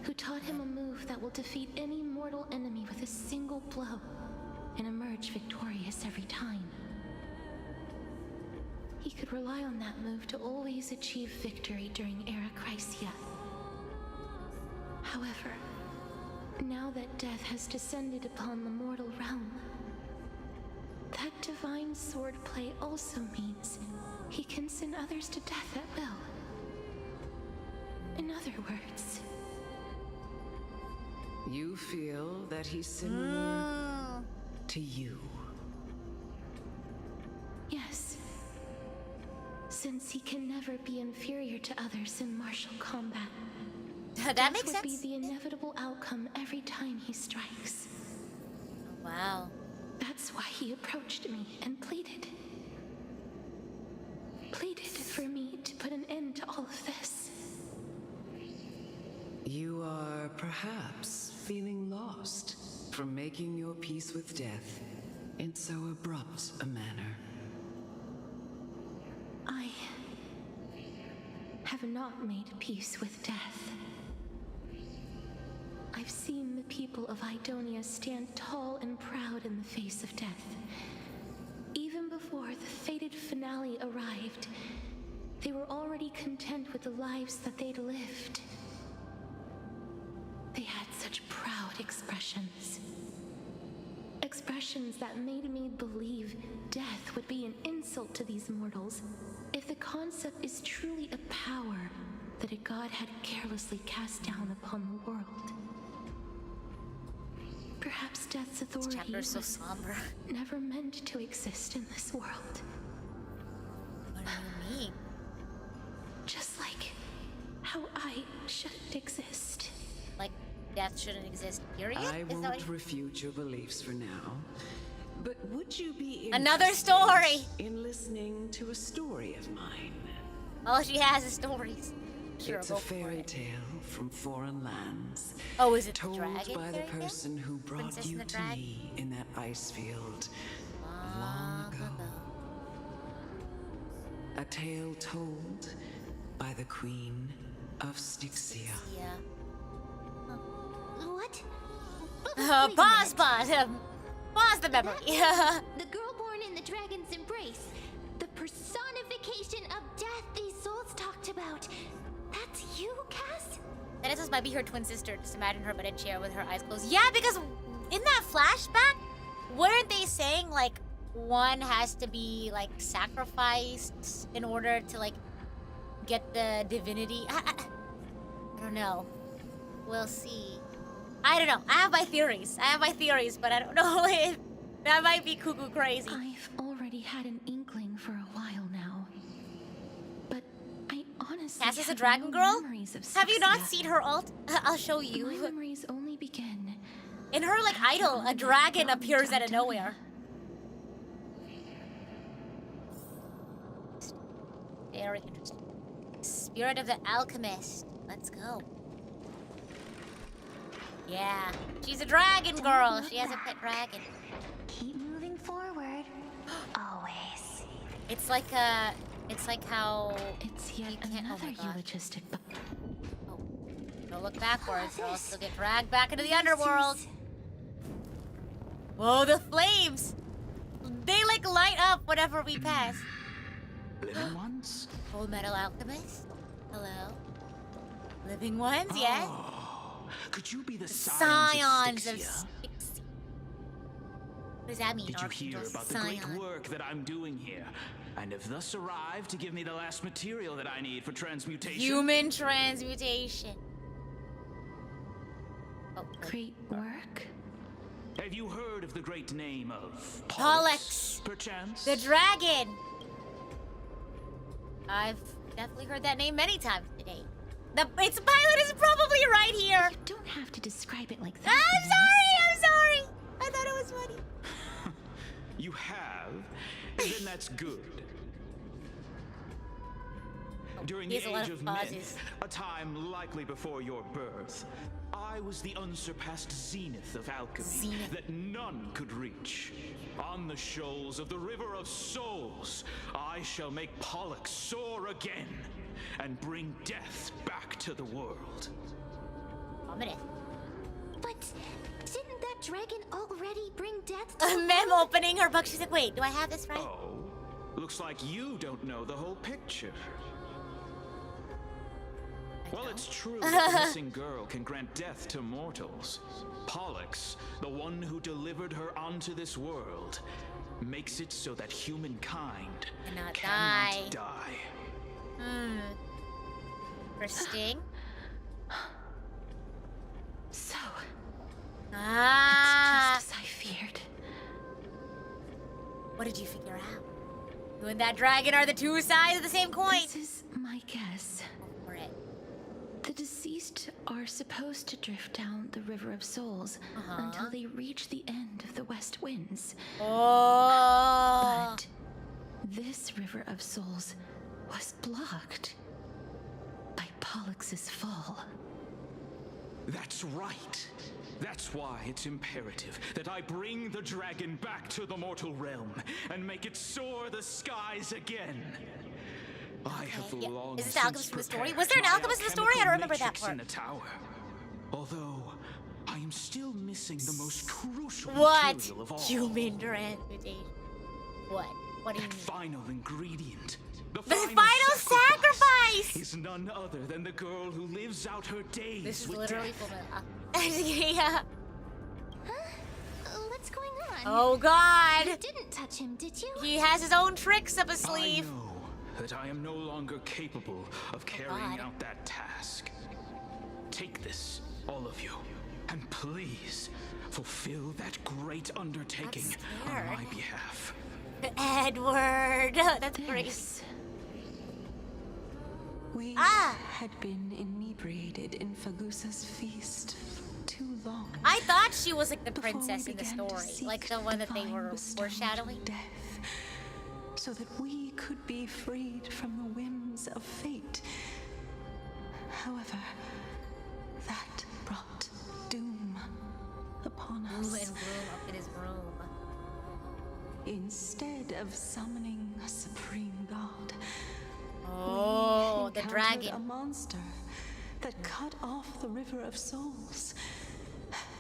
H: who taught him a move that will defeat any mortal enemy with a single blow and emerge victorious every time. He could rely on that move to always achieve victory during Era Chrysia.
B: However, now that death has descended upon the mortal realm, that divine swordplay also means he can send others to death at will. In other words,
F: you feel that he's similar to you.
B: Yes. Since he can never be inferior to others in martial combat.
A: That makes sense.
B: Would be the inevitable outcome every time he strikes.
A: Wow.
B: That's why he approached me and pleaded. Pleaded for me to put an end to all of this.
F: You are perhaps feeling lost from making your peace with death in so abrupt a manner.
B: I have not made peace with death. I've seen the people of Idonia stand tall and proud in the face of death. Even before the fated finale arrived, they were already content with the lives that they'd lived. They had such proud expressions. Expressions that made me believe death would be an insult to these mortals if the concept is truly a power that a god had carelessly cast down upon the world. Perhaps death's authority was never meant to exist in this world.
A: What do you mean?
B: Just like how I shouldn't exist.
A: Like death shouldn't exist, period?
F: I won't refute your beliefs for now, but would you be
A: another story
F: in listening to a story of mine?
A: All she has is stories. Sure,
F: it's a fairy tale from foreign lands.
A: Oh, is it
F: told
A: the dragon
F: by the person who brought you to me in that ice field long ago. A tale told by the Queen of Styxia.
C: What?
A: Pause the memory.
C: The girl born in the dragon's embrace. The personification of death these souls talked about. That's you, Cass?
A: That is might be her twin sister. Just imagine her in a chair with her eyes closed. Yeah, because in that flashback, weren't they saying like one has to be like sacrificed in order to like get the divinity? I don't know. We'll see. I don't know. I have my theories, but I don't know if that might be cuckoo crazy.
B: I've already had an inkling for a while now. But I honestly
A: Cass is a dragon girl? Have you not
B: Styxia.
A: seen her alt? I'll show you.
B: My memories only begin.
A: In her like idol, a dragon appears out of nowhere. Very interesting. Spirit of the alchemist. Let's go. Yeah, she's a dragon girl. She has a pet dragon.
C: Keep moving forward. Always.
A: It's like how
B: it's yet another eulogistic.
A: Oh, don't look backwards, or else you'll get dragged back into the underworld. Whoa, the flames! They like light up whenever we pass.
G: Living ones?
A: Full Metal Alchemist. Hello. Living ones, yes.
G: Could you be the
A: scions of
G: Styxia?
A: What does that mean?
G: Did you hear about the great work that I'm doing here? And have thus arrived to give me the last material that I need for transmutation?
A: Human transmutation. Oh,
B: great work?
G: Have you heard of the great name of
A: Pollux?
G: Perchance?
A: The dragon. I've definitely heard that name many times today. Its pilot is probably right here.
B: You don't have to describe it like that.
A: I'm sorry. I thought it was funny.
G: You have? And then that's good. During the age of myth, a time likely before your birth, I was the unsurpassed zenith of alchemy that none could reach. On the shoals of the River of Souls, I shall make Pollux soar again and bring death back to the world.
A: Ominous.
C: But didn't that dragon already bring death to
A: Mem opening her book. She's like, wait, do I have this right?
G: Oh, looks like you don't know the whole picture. Well, it's true that the missing girl can grant death to mortals. Pollux, the one who delivered her onto this world, makes it so that humankind cannot die.
A: Interesting.
B: So,
A: it's
B: just as I feared.
A: What did you figure out? You and that dragon are the two sides of the same coin.
B: This is my guess.
A: For it.
B: The deceased are supposed to drift down the River of Souls until they reach the end of the West Winds.
A: Oh.
B: But this River of Souls was blocked by Pollux's fall.
G: That's right. That's why it's imperative that I bring the dragon back to the mortal realm and make it soar the skies again. I have long
A: Is this the alchemist in the story? Was there an alchemist in the story? I don't remember that part.
G: In the tower. Although I am still missing the most crucial
A: What?
G: material of all.
A: Human transmutation. What? What do you mean?
G: Final ingredient. The
A: final sacrifice
G: is none other than the girl who lives out her days
A: This is
G: with
A: literally
G: death.
A: Yeah.
C: What's going on?
A: Oh God.
C: You didn't touch him, did you?
A: He has his own tricks up his
G: I
A: sleeve.
G: know that I am no longer capable of carrying out that task. Take this, all of you, and please fulfill that great undertaking on my behalf.
A: Edward, that's great.
M: We had been inebriated in Fagusa's feast for too long.
A: I thought she was like the princess in the story, like the one that they were foreshadowing.
M: Death, so that we could be freed from the whims of fate. However, that brought doom upon us.
A: Room and room up in his room.
M: Instead of summoning a supreme god,
A: oh,
M: we
A: the dragon,
M: a monster that cut off the River of Souls.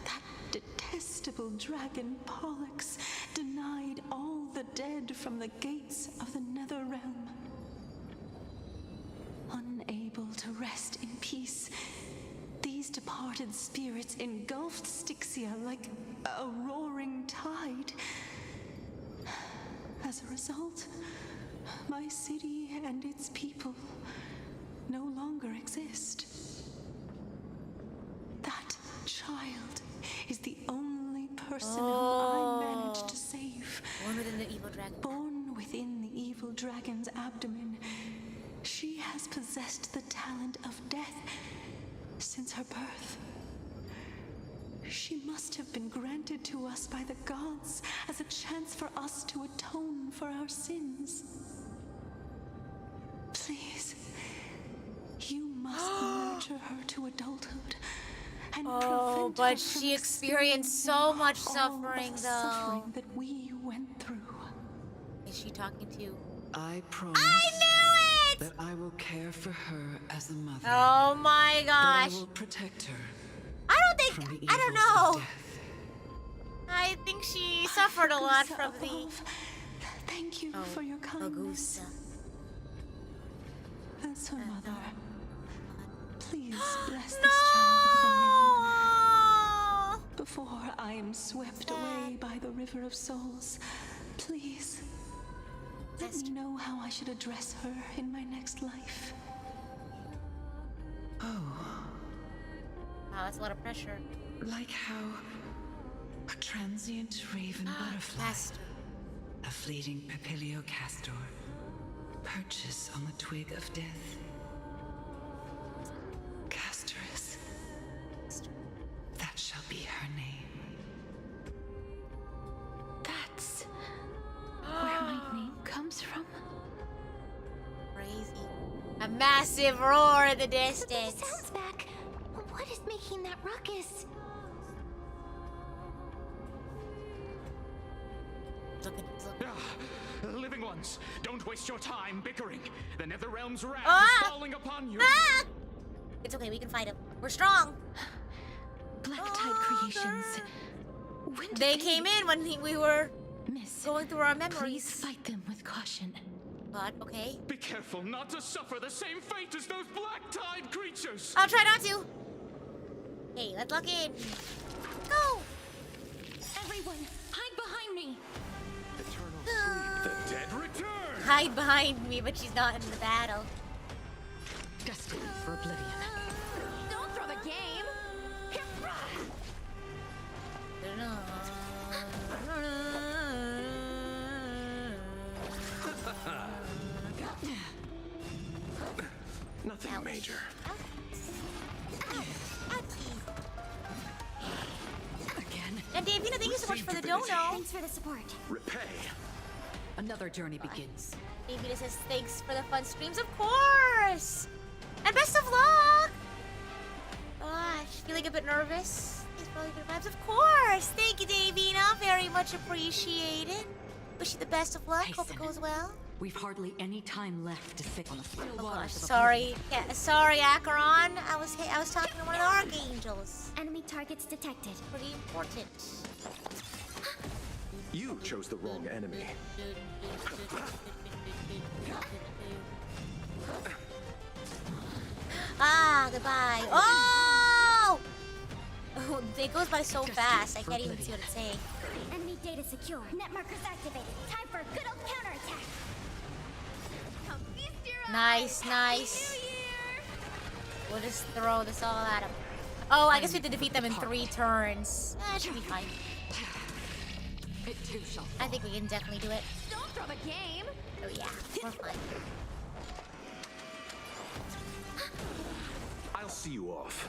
M: That detestable dragon Pollux denied all the dead from the gates of the nether realm. Unable to rest in peace, these departed spirits engulfed Styxia like a roaring tide. As a result, my city and its people no longer exist. That child is the only person who I managed to save.
A: Born within the evil dragon.
M: Born within the evil dragon's abdomen, she has possessed the talent of death since her birth. She must have been granted to us by the gods as a chance for us to atone for our sins. Please, you must nurture her to adulthood and prevent
A: but
M: her
A: she
M: from
A: experienced so much suffering,
M: the
A: though.
M: suffering that we went through.
A: Is she talking to?
F: I promise.
A: I knew it!
F: That I will care for her as a mother.
A: Oh my gosh!
F: That I will protect her.
A: I don't know. I think she suffered a lot from the.
M: Thank you for your kindness. As her mother, please bless this child with a name. Before I am swept away by the River of Souls, please let me know how I should address her in my next life.
F: Oh,
A: that's a lot of pressure.
F: like how a transient raven butterfly, a fleeting papilio castor, perches on the twig of death. Castorus, that shall be her name.
B: That's where my name comes from?
A: Crazy. A massive roar in the distance.
C: The sound's back. What is making that ruckus?
G: Living ones, don't waste your time bickering. The Netherrealm's wrath is falling upon you.
A: It's okay, we can fight him. We're strong.
B: Black Tide Creations.
A: They came in when we were
B: Miss,
A: going through our memories.
B: Please fight them with caution.
A: God, okay.
G: Be careful not to suffer the same fate as those black-tide creatures.
A: I'll try not to. Okay, let's lock in. Go.
B: Everyone, hide behind me.
E: The dead return.
A: Hide behind me, but she's not in the battle.
I: Destined for oblivion.
B: Don't throw the game.
E: Nothing major.
I: Again.
A: And Davina, thank you so much for the dono.
C: Thanks for the support.
E: Repay.
I: Another journey begins.
A: Davina says thanks for the fun streams, of course. And best of luck. Gosh, feeling a bit nervous. Thanks for all your good vibes, of course. Thank you, Davina. Very much appreciated. Wish you the best of luck. Hope it goes well.
I: We've hardly any time left to sit on the still
A: Oh
I: waters
A: gosh,
I: of
A: sorry. Yeah, sorry, Acheron. I was talking to one of the archangels.
C: Enemy targets detected.
A: Pretty important.
E: You chose the wrong enemy.
A: Ah, goodbye. Oh! Oh, it goes by so fast. I can't even see what it's saying.
C: Enemy data secure. Net markers activated. Time for a good old counterattack.
A: Nice, nice. We'll just throw this all at him. Oh, I guess we have to defeat them in 3 turns. That should be fine.
I: It too shall fall.
A: I think we can definitely do it.
B: Don't throw the game.
A: Oh yeah, we're fine.
E: I'll see you off.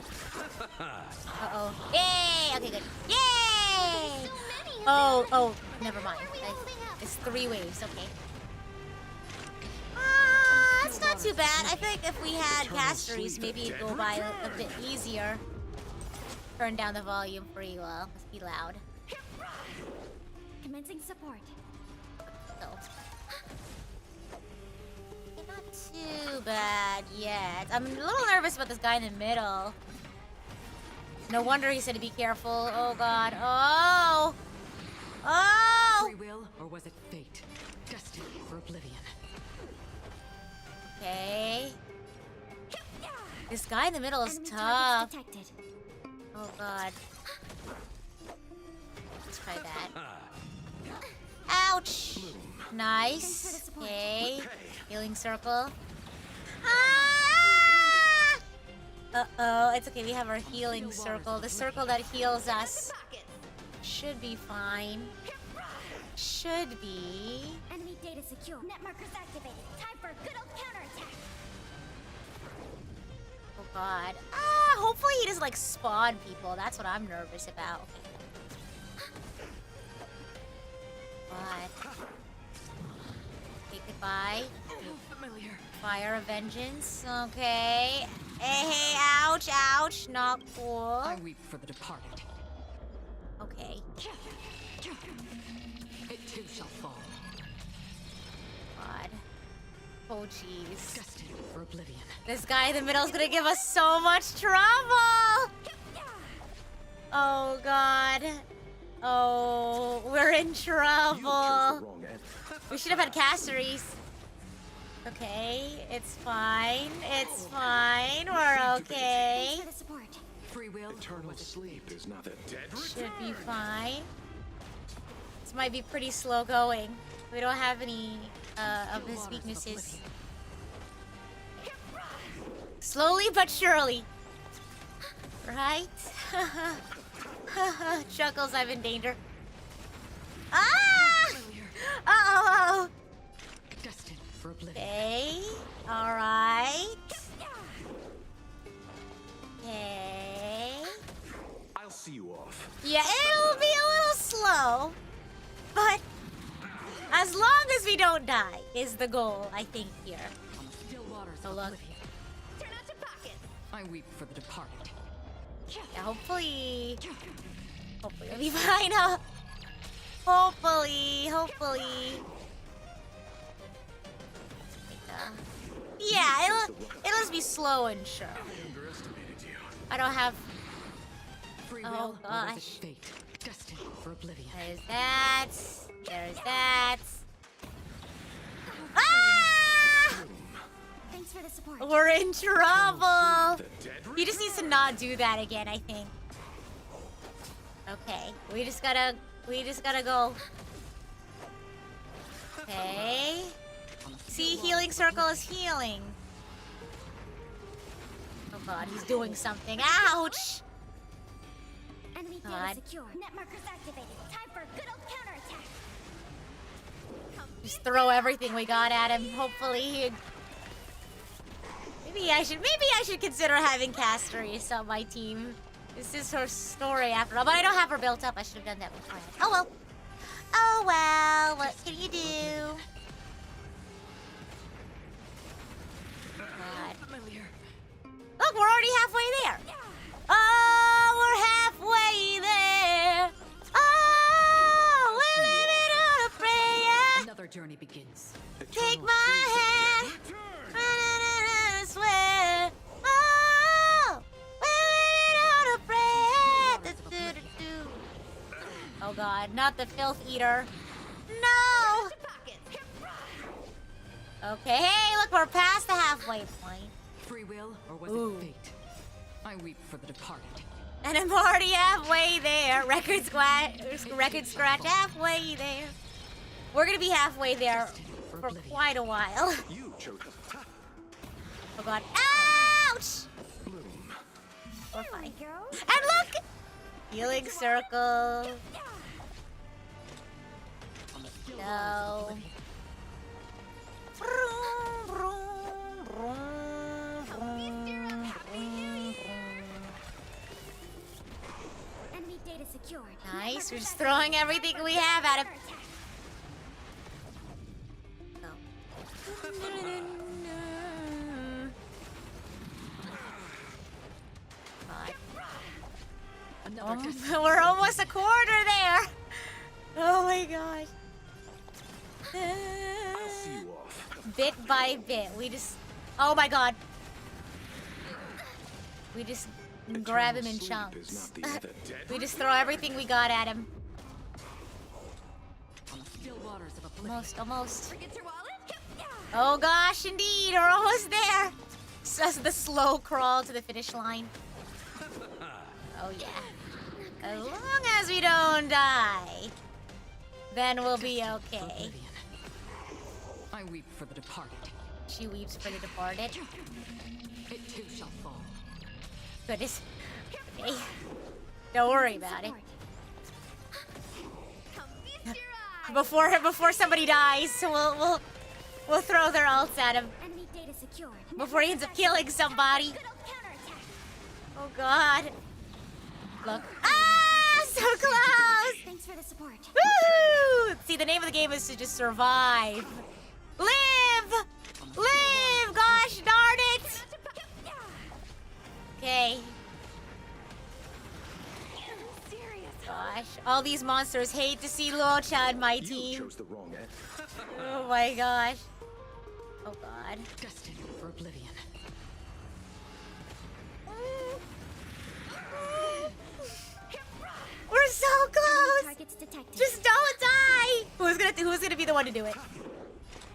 A: Uh-oh. Yay! Okay, good. Yay! Oh, never mind. It's 3 waves, okay. That's not too bad. I feel like if we had casteries, maybe it'd go by a bit easier. Turn down the volume for you all. Must be loud.
C: Commencing support.
A: So. Okay, not too bad yet. I'm a little nervous about this guy in the middle. No wonder he said to be careful. Oh god. Oh! Oh!
I: Free will, or was it fate? Destined for oblivion.
A: Okay. This guy in the middle is
C: Enemy
A: tough.
C: targets detected.
A: Oh god. Let's try that. Ouch! Nice. Okay. Healing circle. Ah! Uh-oh. It's okay. We have our healing circle. The circle that heals us. Should be fine. Should be.
C: Enemy data secure. Net markers activated. Time for a good old counterattack.
A: Oh god. Ah, hopefully he doesn't like spawn people. That's what I'm nervous about. God. Okay, goodbye.
I: Familiar.
A: Fire of vengeance. Okay. Hey, ouch, ouch. Not cool.
I: I weep for the departed.
A: Okay.
I: It too shall fall.
A: God. Oh, jeez.
I: Destined for oblivion.
A: This guy in the middle is gonna give us so much trouble! Oh, God. Oh, we're in trouble. We should have had casteries. Okay, it's fine. It's fine. We're okay.
I: Free will.
E: Eternal sleep is not a dead
A: Should be fine. This might be pretty slow going. We don't have any of his weaknesses. Slowly but surely. Right? Chuckles, I'm in danger. Ah! Uh-oh!
I: Destined for oblivion.
A: Okay. Alright. Okay.
E: I'll see you off.
A: Yeah, it'll be a little slow. But as long as we don't die is the goal, I think, here.
I: On the still waters
A: Oh,
I: of
A: look.
I: oblivion.
B: Turn out your pockets.
I: I weep for the departed.
A: Yeah, hopefully it'll be fine. Hopefully. Yeah, it'll just be slow and sure. I don't have.
I: Free
A: Oh,
I: will, or was it
A: gosh.
I: fate? Destined for oblivion.
A: There's that. There's that. Ah!
C: Thanks for the support.
A: We're in trouble. He just needs to not do that again, I think. Okay, we just gotta go. Okay. See, healing circle is healing. Oh god, he's doing something. Ouch!
C: Enemy data secure. Net markers activated. Time for a good old counterattack.
A: Just throw everything we got at him. Hopefully he... Maybe I should consider having Casterys on my team. This is her story after all, but I don't have her built up. I should have done that before. Oh well. Oh well, what can you do? God. Look, we're already halfway there. Oh, we're halfway there. Oh, we're living on a prayer.
N: Another journey begins.
A: Take my hand. I swear. Oh, we're living on a prayer. Oh God, not the filth eater. No. Okay, hey, look, we're past the halfway point.
N: Free will, or was it fate? I weep for the departed.
A: And I'm already halfway there. Record scratch halfway there. We're gonna be halfway there for quite a while. Oh God! Ouch! We're fine. And look, healing circle. No.
C: Enemy data secured.
A: Nice, we're just throwing everything we have at him. We're almost a quarter there. Oh my gosh. Bit by bit, we just... Oh my god. We just grab him in chunks. We just throw everything we got at him. Almost. Oh gosh, indeed, we're almost there. Just the slow crawl to the finish line. Oh yeah. As long as we don't die, then we'll be okay.
N: I weep for the departed.
A: She weeps for the departed.
N: It too shall fall.
A: Goodness. Okay. Don't worry about it. Before somebody dies, so we'll throw their ults at him. Before he ends up killing somebody. Oh God. Look. Ah, so close.
C: Thanks for the support.
A: Woo! See, the name of the game is to just survive. Live! Live! Gosh darn it! Okay. Gosh, all these monsters hate to see Luocha in my team. Oh my gosh. Oh God.
N: Destined for oblivion.
A: We're so close! Just don't die! Who's gonna be the one to do it?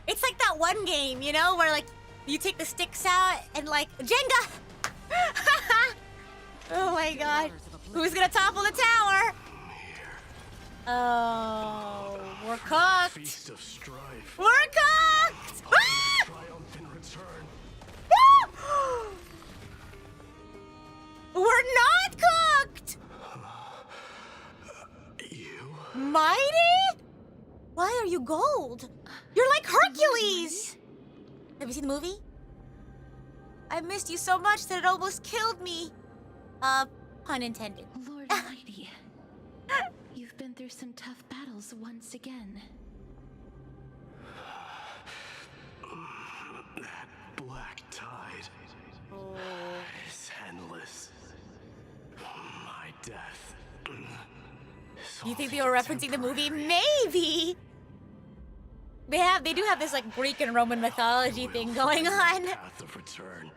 A: It's like that one game, you know, where like you take the sticks out and like Jenga! Oh my god. Who's gonna topple the tower? Oh, we're cooked.
K: Feast of strife.
A: We're cooked! Ah!
K: Triumphant return.
A: We're not cooked!
K: You?
A: Mighty? Why are you gold? You're like Hercules! Have you seen the movie? I missed you so much that it almost killed me. Pun intended.
B: Lord Mighty, you've been through some tough battles once again.
K: That black tide is endless. My death.
A: You think they were referencing the movie? Maybe! They do have this like Greek and Roman mythology thing going on.
K: Path of return.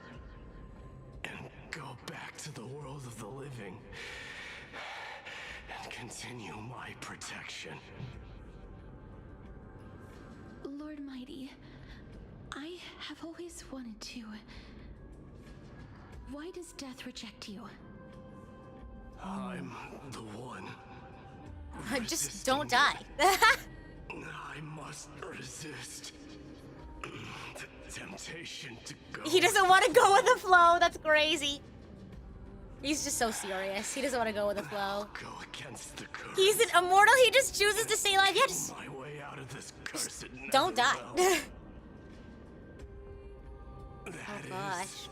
K: And go back to the world of the living. And continue my protection.
B: Lord Mighty, I have always wanted to. Why does death reject you?
K: I'm the one.
A: Just don't die.
K: I must resist the temptation to go.
A: He doesn't want to go with the flow. That's crazy. He's just so serious. He doesn't want to go with the flow.
K: Go against the curse.
A: He's an immortal. He just chooses to stay alive. Yeah, just
K: My way out of this cursed
A: don't die.
K: netherrealm.
A: Oh gosh.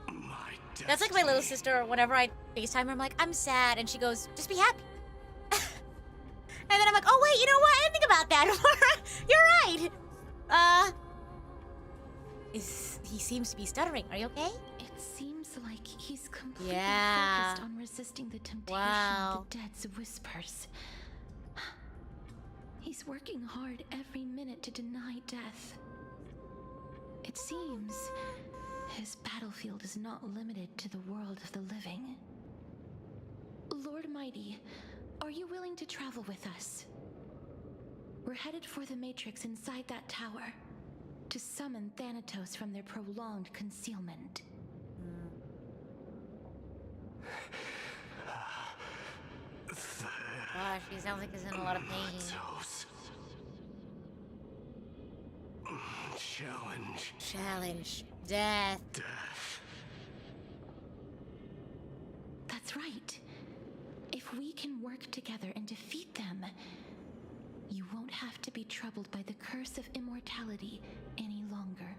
K: My
A: That's like my little sister. Whenever I FaceTime her, I'm like, I'm sad. And she goes, just be happy. And then I'm like, oh wait, you know what? I didn't think about that. You're right. He seems to be stuttering. Are you okay?
B: It seems like he's completely
A: Yeah.
B: focused on resisting the temptation
A: Wow.
B: of the dead's whispers. He's working hard every minute to deny death. It seems his battlefield is not limited to the world of the living. Lord Mighty, are you willing to travel with us? We're headed for the Matrix inside that tower to summon Thanatos from their prolonged concealment.
A: Gosh, he sounds like he's in a lot of pain. Challenge. Death.
B: That's right. If we can work together and defeat them, you won't have to be troubled by the curse of immortality any longer.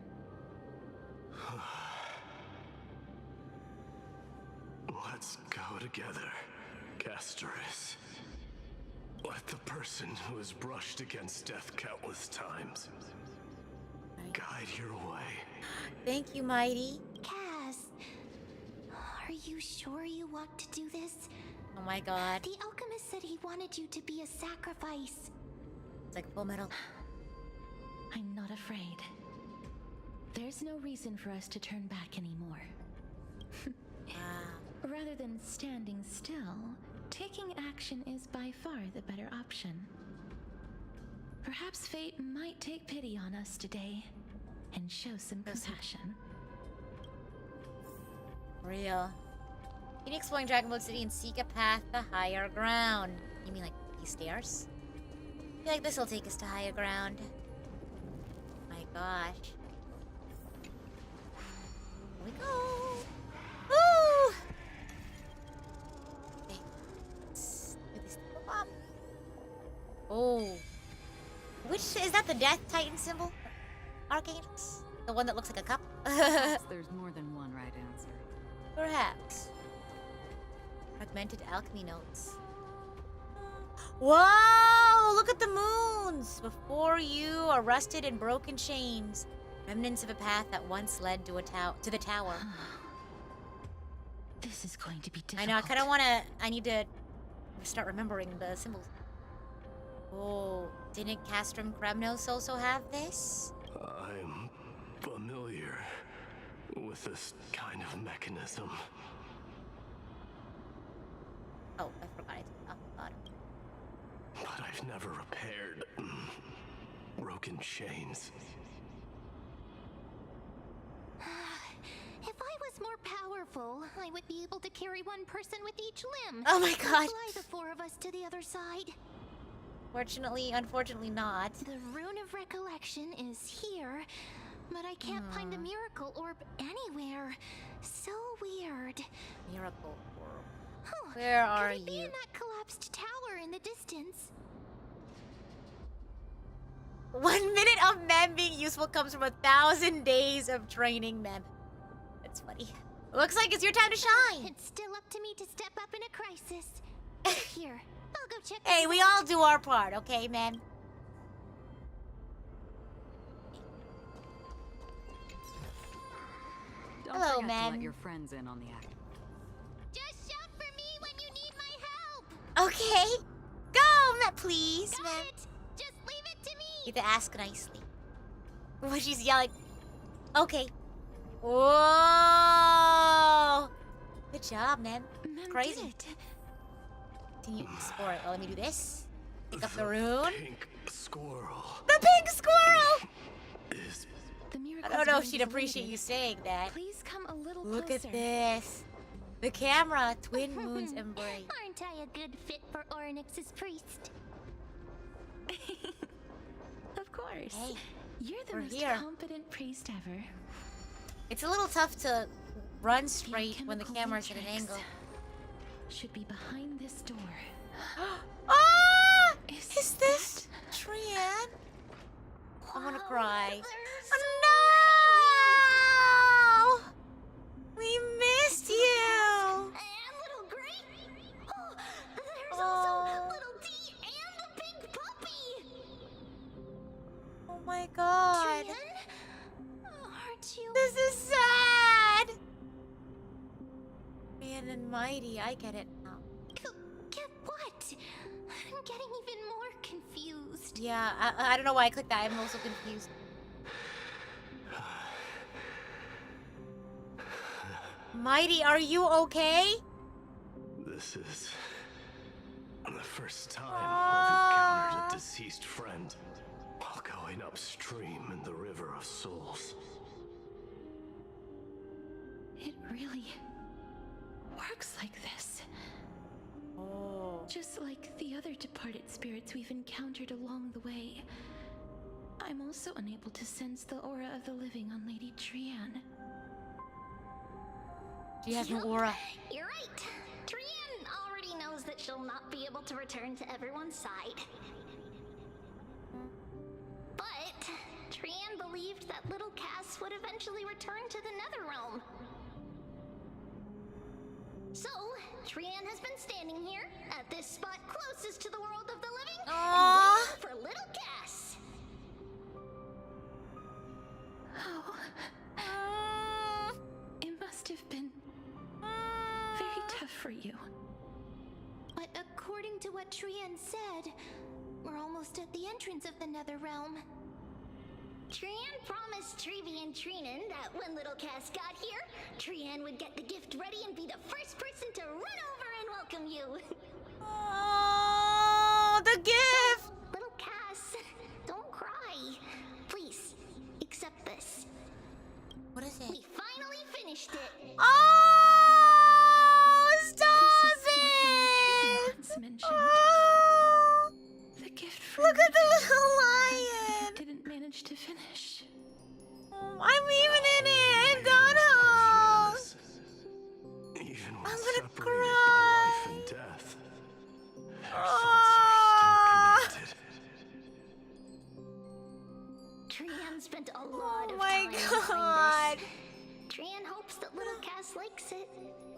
K: Let's go together, Castoris. Let the person who has brushed against death countless times guide your way.
A: Thank you, Mighty.
C: Cass, are you sure you want to do this?
A: Oh my god.
C: The alchemist said he wanted you to be a sacrifice.
A: It's like Full Metal.
B: I'm not afraid. There's no reason for us to turn back anymore. Rather than standing still, taking action is by far the better option. Perhaps fate might take pity on us today and show some compassion.
A: Real. Keep exploring Dragonboat City and seek a path to higher ground. You mean like these stairs? I feel like this will take us to higher ground. My gosh. Here we go. Woo! Okay. Let's do this. Oh. Which is that the Death Titan symbol? Archangels? The one that looks like a cup?
N: Perhaps there's more than one right answer.
A: Perhaps. Fragmented alchemy notes. Whoa! Look at the moons! Before you are rusted and broken chains. Remnants of a path that once led to the tower.
B: This is going to be difficult.
A: I know, I kind of want to... I need to start remembering the symbols. Oh, didn't Castrum Kremnos also have this?
K: I'm familiar with this kind of mechanism.
A: Oh, I forgot it. Oh, God.
K: But I've never repaired broken chains.
C: If I was more powerful, I would be able to carry one person with each limb.
A: Oh my God.
C: Fly the four of us to the other side.
A: Unfortunately not.
C: The Rune of Recollection is here, but I can't find a miracle orb anywhere. So weird.
A: Miracle orb.
C: Huh.
A: Where are
C: Could it be
A: you?
C: in that collapsed tower in the distance?
A: 1 minute of Mem being useful comes from 1,000 days of training Mem. That's funny. Looks like it's your time to shine.
C: It's still up to me to step up in a crisis. Here, I'll go check.
A: Hey, we all do our part, okay, Mem?
N: Don't
A: Hello,
N: forget to
A: Mem.
N: let your friends in on the act.
C: Just shout for me when you need my help.
A: Okay. Go, Mem, please,
C: Got
A: Mem.
C: it. Just leave it to me.
A: You have to ask nicely. What she's yelling. Okay. Whoa! Good job, Mem.
B: Mem
A: Crazy.
B: did it.
A: Continue to explore it. Well, let me do this. Pick up the rune.
K: Pink squirrel
A: The pink squirrel!
K: is
A: I don't know if she'd appreciate you saying that.
B: Please come a little
A: Look
B: closer.
A: at this. The camera, twin moons embrace.
C: Aren't I a good fit for Ornyx's priest?
B: Of course.
A: Hey,
B: you're the
A: we're
B: most
A: here.
B: competent priest ever.
A: It's a little tough to run straight when the camera's at an angle.
B: Should be behind this door.
A: Ah! Is this Trian? I wanna cry. Oh, no! We missed you!
C: And little Grape? Oh, there's also little D and the big puppy!
A: Oh my god.
C: Trian? Aren't you?
A: This is sad! Man and Mighty, I get it now.
C: Get what? I'm getting even more confused.
A: Yeah, I don't know why I clicked that. I'm also confused. Mighty, are you okay?
E: This is the first time I've encountered a deceased friend while going upstream in the River of Souls.
B: It really works like this.
A: Oh.
B: Just like the other departed spirits we've encountered along the way. I'm also unable to sense the aura of the living on Lady Trian.
A: She has an aura.
C: You're right. Trian already knows that she'll not be able to return to everyone's side. But Trian believed that little Cass would eventually return to the Netherrealm. So, Trian has been standing here at this spot closest to the world of the living and waiting for little Cass.
B: Oh. It must have been very tough for you.
C: But according to what Trian said, we're almost at the entrance of the Netherrealm. Trian promised Trevi and Trinan that when little Cass got here, Trian would get the gift ready and be the first person to run over and welcome you.
A: Oh, the gift!
C: Little Cass, don't cry. Please, accept this.
A: What is it?
C: We finally finished it.
A: Oh, stop it! Oh,
B: the gift for
A: look at the
B: I
A: little lion.
B: didn't manage to finish.
A: Oh, I'm even in it. Don't hold.
E: Even when
A: I'm gonna
E: separated
A: cry.
E: by life and death, their souls are still connected.
C: Trian spent a lot of
A: my
C: time behind
A: God.
C: this. Trian hopes that little Cass likes it.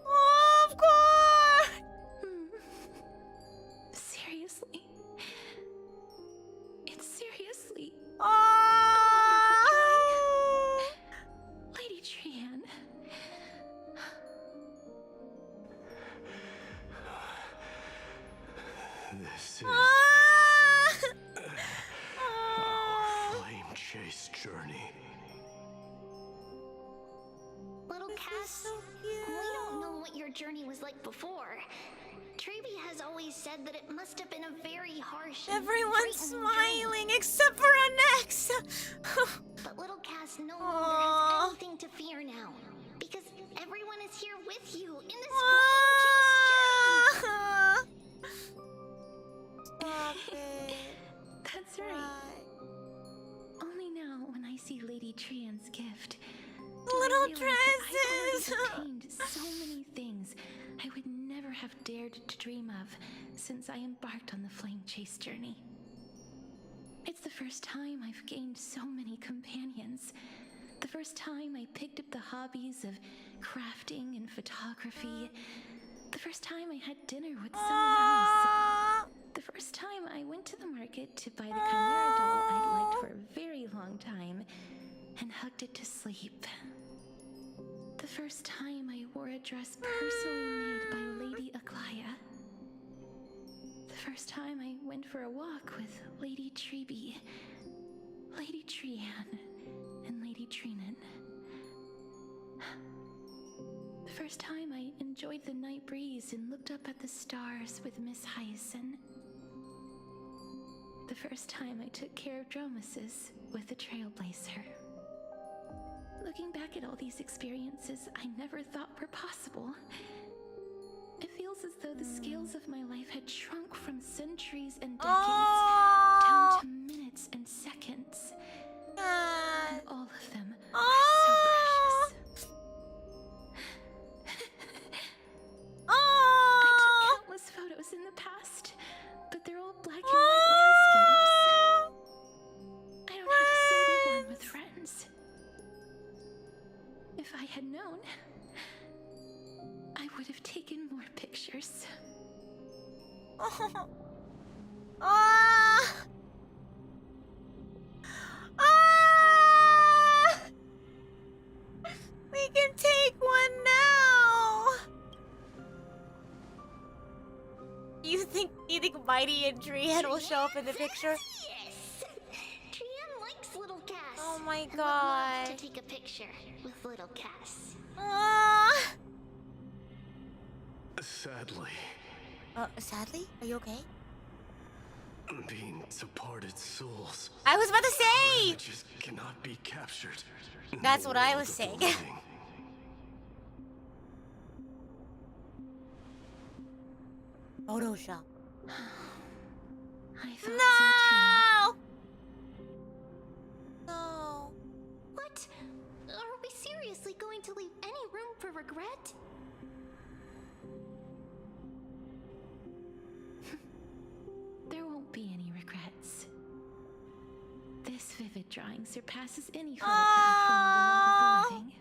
A: Oh, of course.
B: Seriously? It's seriously
A: Oh.
B: Lady Trian.
E: This is
A: Ah.
E: our flame chase journey.
C: Little Cass,
A: so cute.
C: we don't know what your journey was like before. Trevi has always said that it must have been a very harsh and
A: Everyone's
C: frightening
A: smiling except for our necks.
C: journey. But little Cass no longer has anything to fear now, because everyone is here with you in this flame chase journey.
A: Stop it.
B: That's right. Only now, when I see Lady Trian's gift, do I
A: Little
B: realize that
A: dresses.
B: I've already obtained so many things I would never have dared to dream of since I embarked on the flame chase journey. It's the first time I've gained so many companions. The first time I picked up the hobbies of crafting and photography. The first time I had dinner with someone else. The first time I went to the market to buy the Chimera doll I'd liked for a very long time and hugged it to sleep. The first time I wore a dress personally made by Lady Aglaya. The first time I went for a walk with Lady Trebi, Lady Trian, and Lady Trinan. The first time I enjoyed the night breeze and looked up at the stars with Miss Hyacinth. The first time I took care of Dromasis with the Trailblazer. Looking back at all these experiences I never thought were possible, it feels as though the scales of my life had shrunk from centuries and decades down to minutes and seconds. And all of them are so precious. I took countless photos in the past, but they're all black and white landscapes. I don't have a single one with friends. If I had known, I would have taken more pictures.
A: We can take one now. You think Mighty and Trian will show up in the picture?
C: Yes! Trian likes little Cass.
A: Oh my
C: and would
A: god.
C: love to take a picture with little Cass.
E: Sadly.
A: Sadly? Are you okay?
E: Being departed souls.
A: I was about to say!
E: Just cannot be captured.
A: That's what I was saying. Photoshop.
B: I thought
A: so too. No.
C: What? Are we seriously going to leave any room for regret?
B: There won't be any regrets. This vivid drawing surpasses any photograph from the world of the living.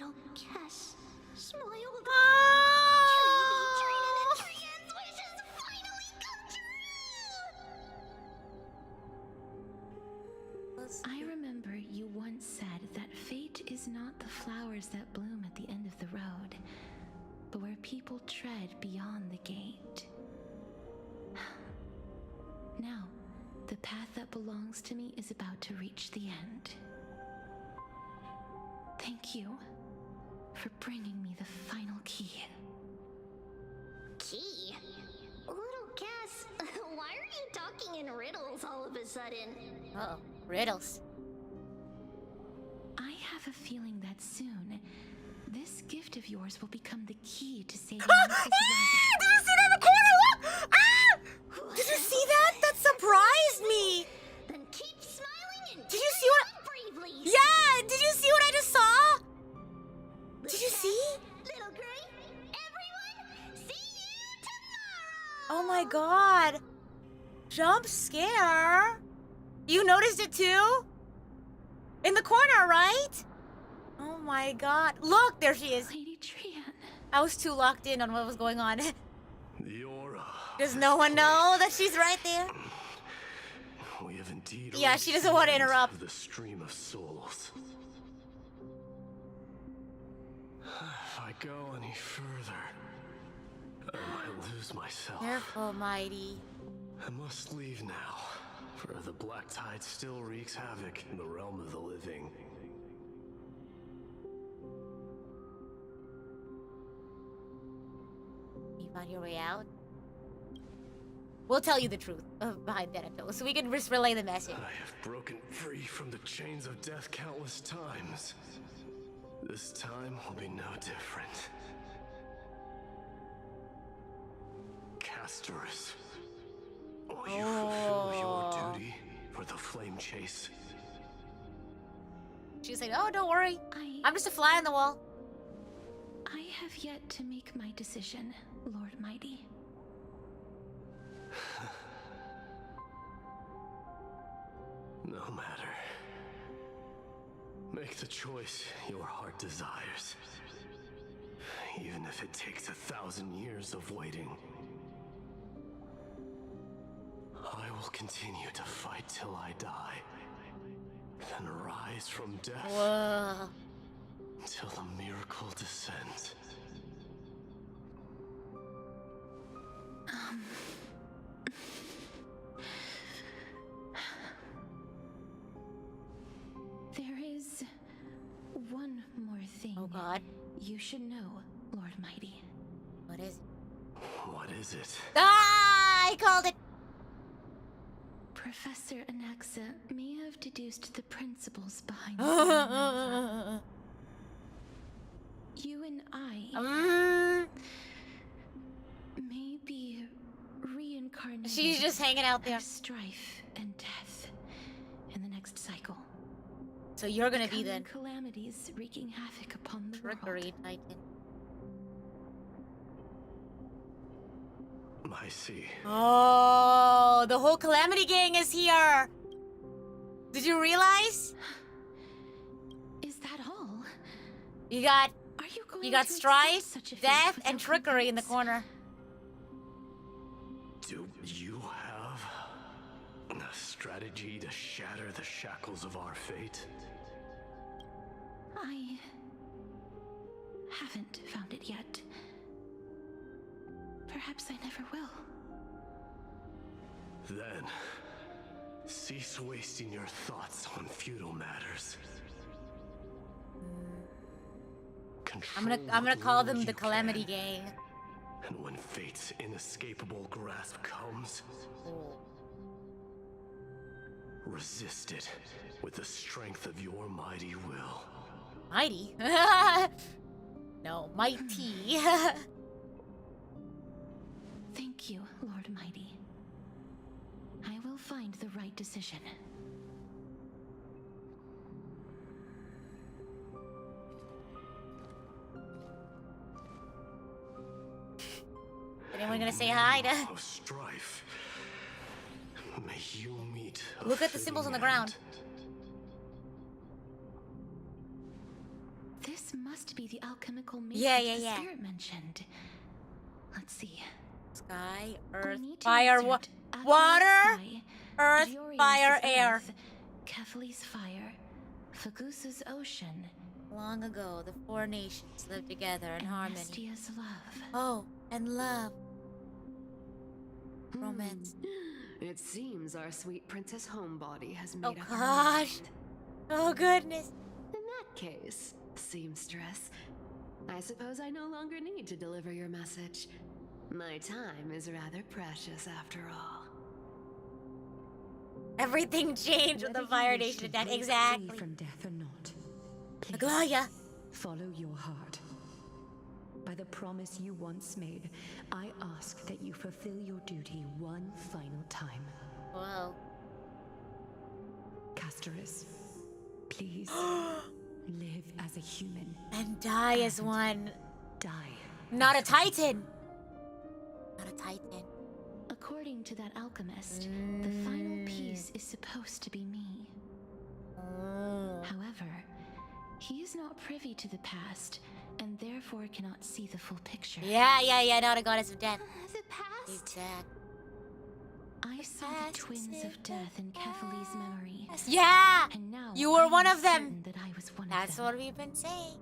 C: Little Cass smiled. Trian and Trian's wishes finally come true!
B: I remember you once said that fate is not the flowers that bloom at the end of the road, but where people tread beyond the gate. Now, the path that belongs to me is about to reach the end. Thank you for bringing me the final key.
C: Key? Little Cass, why are you talking in riddles all of a sudden?
A: Uh-oh. Riddles.
B: I have a feeling that soon, this gift of yours will become the key to saving
A: Did you see that in the corner? Look! Ah! Did you see that? That surprised me!
C: Then keep smiling and
A: did you see what?
C: Bravely.
A: Yeah! Did you see what I just saw? Did you see?
C: Little Gray, everyone, see you tomorrow!
A: Oh my god. Jump scare. You noticed it too? In the corner, right? Oh my god. Look, there she is.
B: Lady Trian.
A: I was too locked in on what was going on.
E: The aura.
A: Does no one know that she's right there?
E: We have indeed.
A: Yeah, she doesn't want to interrupt.
E: The stream of souls. If I go any further, I might lose myself.
A: Careful, Mighty.
E: I must leave now, for the black tide still wreaks havoc in the realm of the living.
A: You found your way out? We'll tell you the truth behind Thanatos, so we can just relay the message.
E: I have broken free from the chains of death countless times. This time will be no different. Castorus, will you fulfill your duty for the flame chase?
A: She's like, oh, don't worry. I'm just a fly on the wall.
B: I have yet to make my decision, Lord Mighty.
E: No matter. Make the choice your heart desires. Even if it takes 1,000 years of waiting. I will continue to fight till I die. Then rise from death.
A: Whoa.
E: Till the miracle descends.
B: There is one more thing.
A: Oh God.
B: You should know, Lord Mighty.
A: What is it?
E: What is it?
A: Ah! I called it.
B: Professor Anaxa may have deduced the principles behind the You and I may be reincarnated.
A: She's just hanging out there.
B: Strife and death in the next cycle.
A: So you're gonna be the
B: calamities wreaking havoc upon the
A: trickery Titan.
E: I see.
A: Oh, the whole Calamity Gang is here. Did you realize?
B: Is that all?
A: You got strife, death, and trickery in the corner.
E: Do you have a strategy to shatter the shackles of our fate?
B: I haven't found it yet. Perhaps I never will.
E: Then, cease wasting your thoughts on futile matters.
A: I'm gonna call them the Calamity Gang.
E: And when fate's inescapable grasp comes, resist it with the strength of your mighty will.
A: Mighty? No, mighty.
B: Thank you, Lord Mighty. I will find the right decision.
A: Anyone gonna say hi to?
E: Strife. May you meet.
A: Look at the symbols on the ground.
B: This must be the alchemical matrix the spirit mentioned. Let's see.
A: Sky, earth, fire, water, earth, fire, air.
B: Kefali's fire, Fagusa's ocean.
A: Long ago, the four nations lived together in harmony.
B: Styxia's love.
A: Oh, and love. Romance.
I: It seems our sweet Princess Homebody has made
A: Oh
I: up
A: gosh. Oh goodness.
I: In that case, seamstress, I suppose I no longer need to deliver your message. My time is rather precious after all.
A: Everything changed with the Fire Nation attack. Exactly.
J: From death or not, please
A: Aglaya.
J: follow your heart. By the promise you once made, I ask that you fulfill your duty one final time.
A: Whoa.
J: Casterus, please live as a human.
A: And die as one.
J: Die.
A: Not a Titan. Not a Titan.
B: According to that alchemist, the final piece is supposed to be me. However, he is not privy to the past, and therefore cannot see the full picture.
A: Yeah, not a goddess of death.
C: The past?
A: Exactly.
B: I saw the twins of death in Kefali's memory.
A: Yeah!
B: And now
A: you were one of them.
B: certain that I was one
A: That's
B: of them.
A: what we've been saying.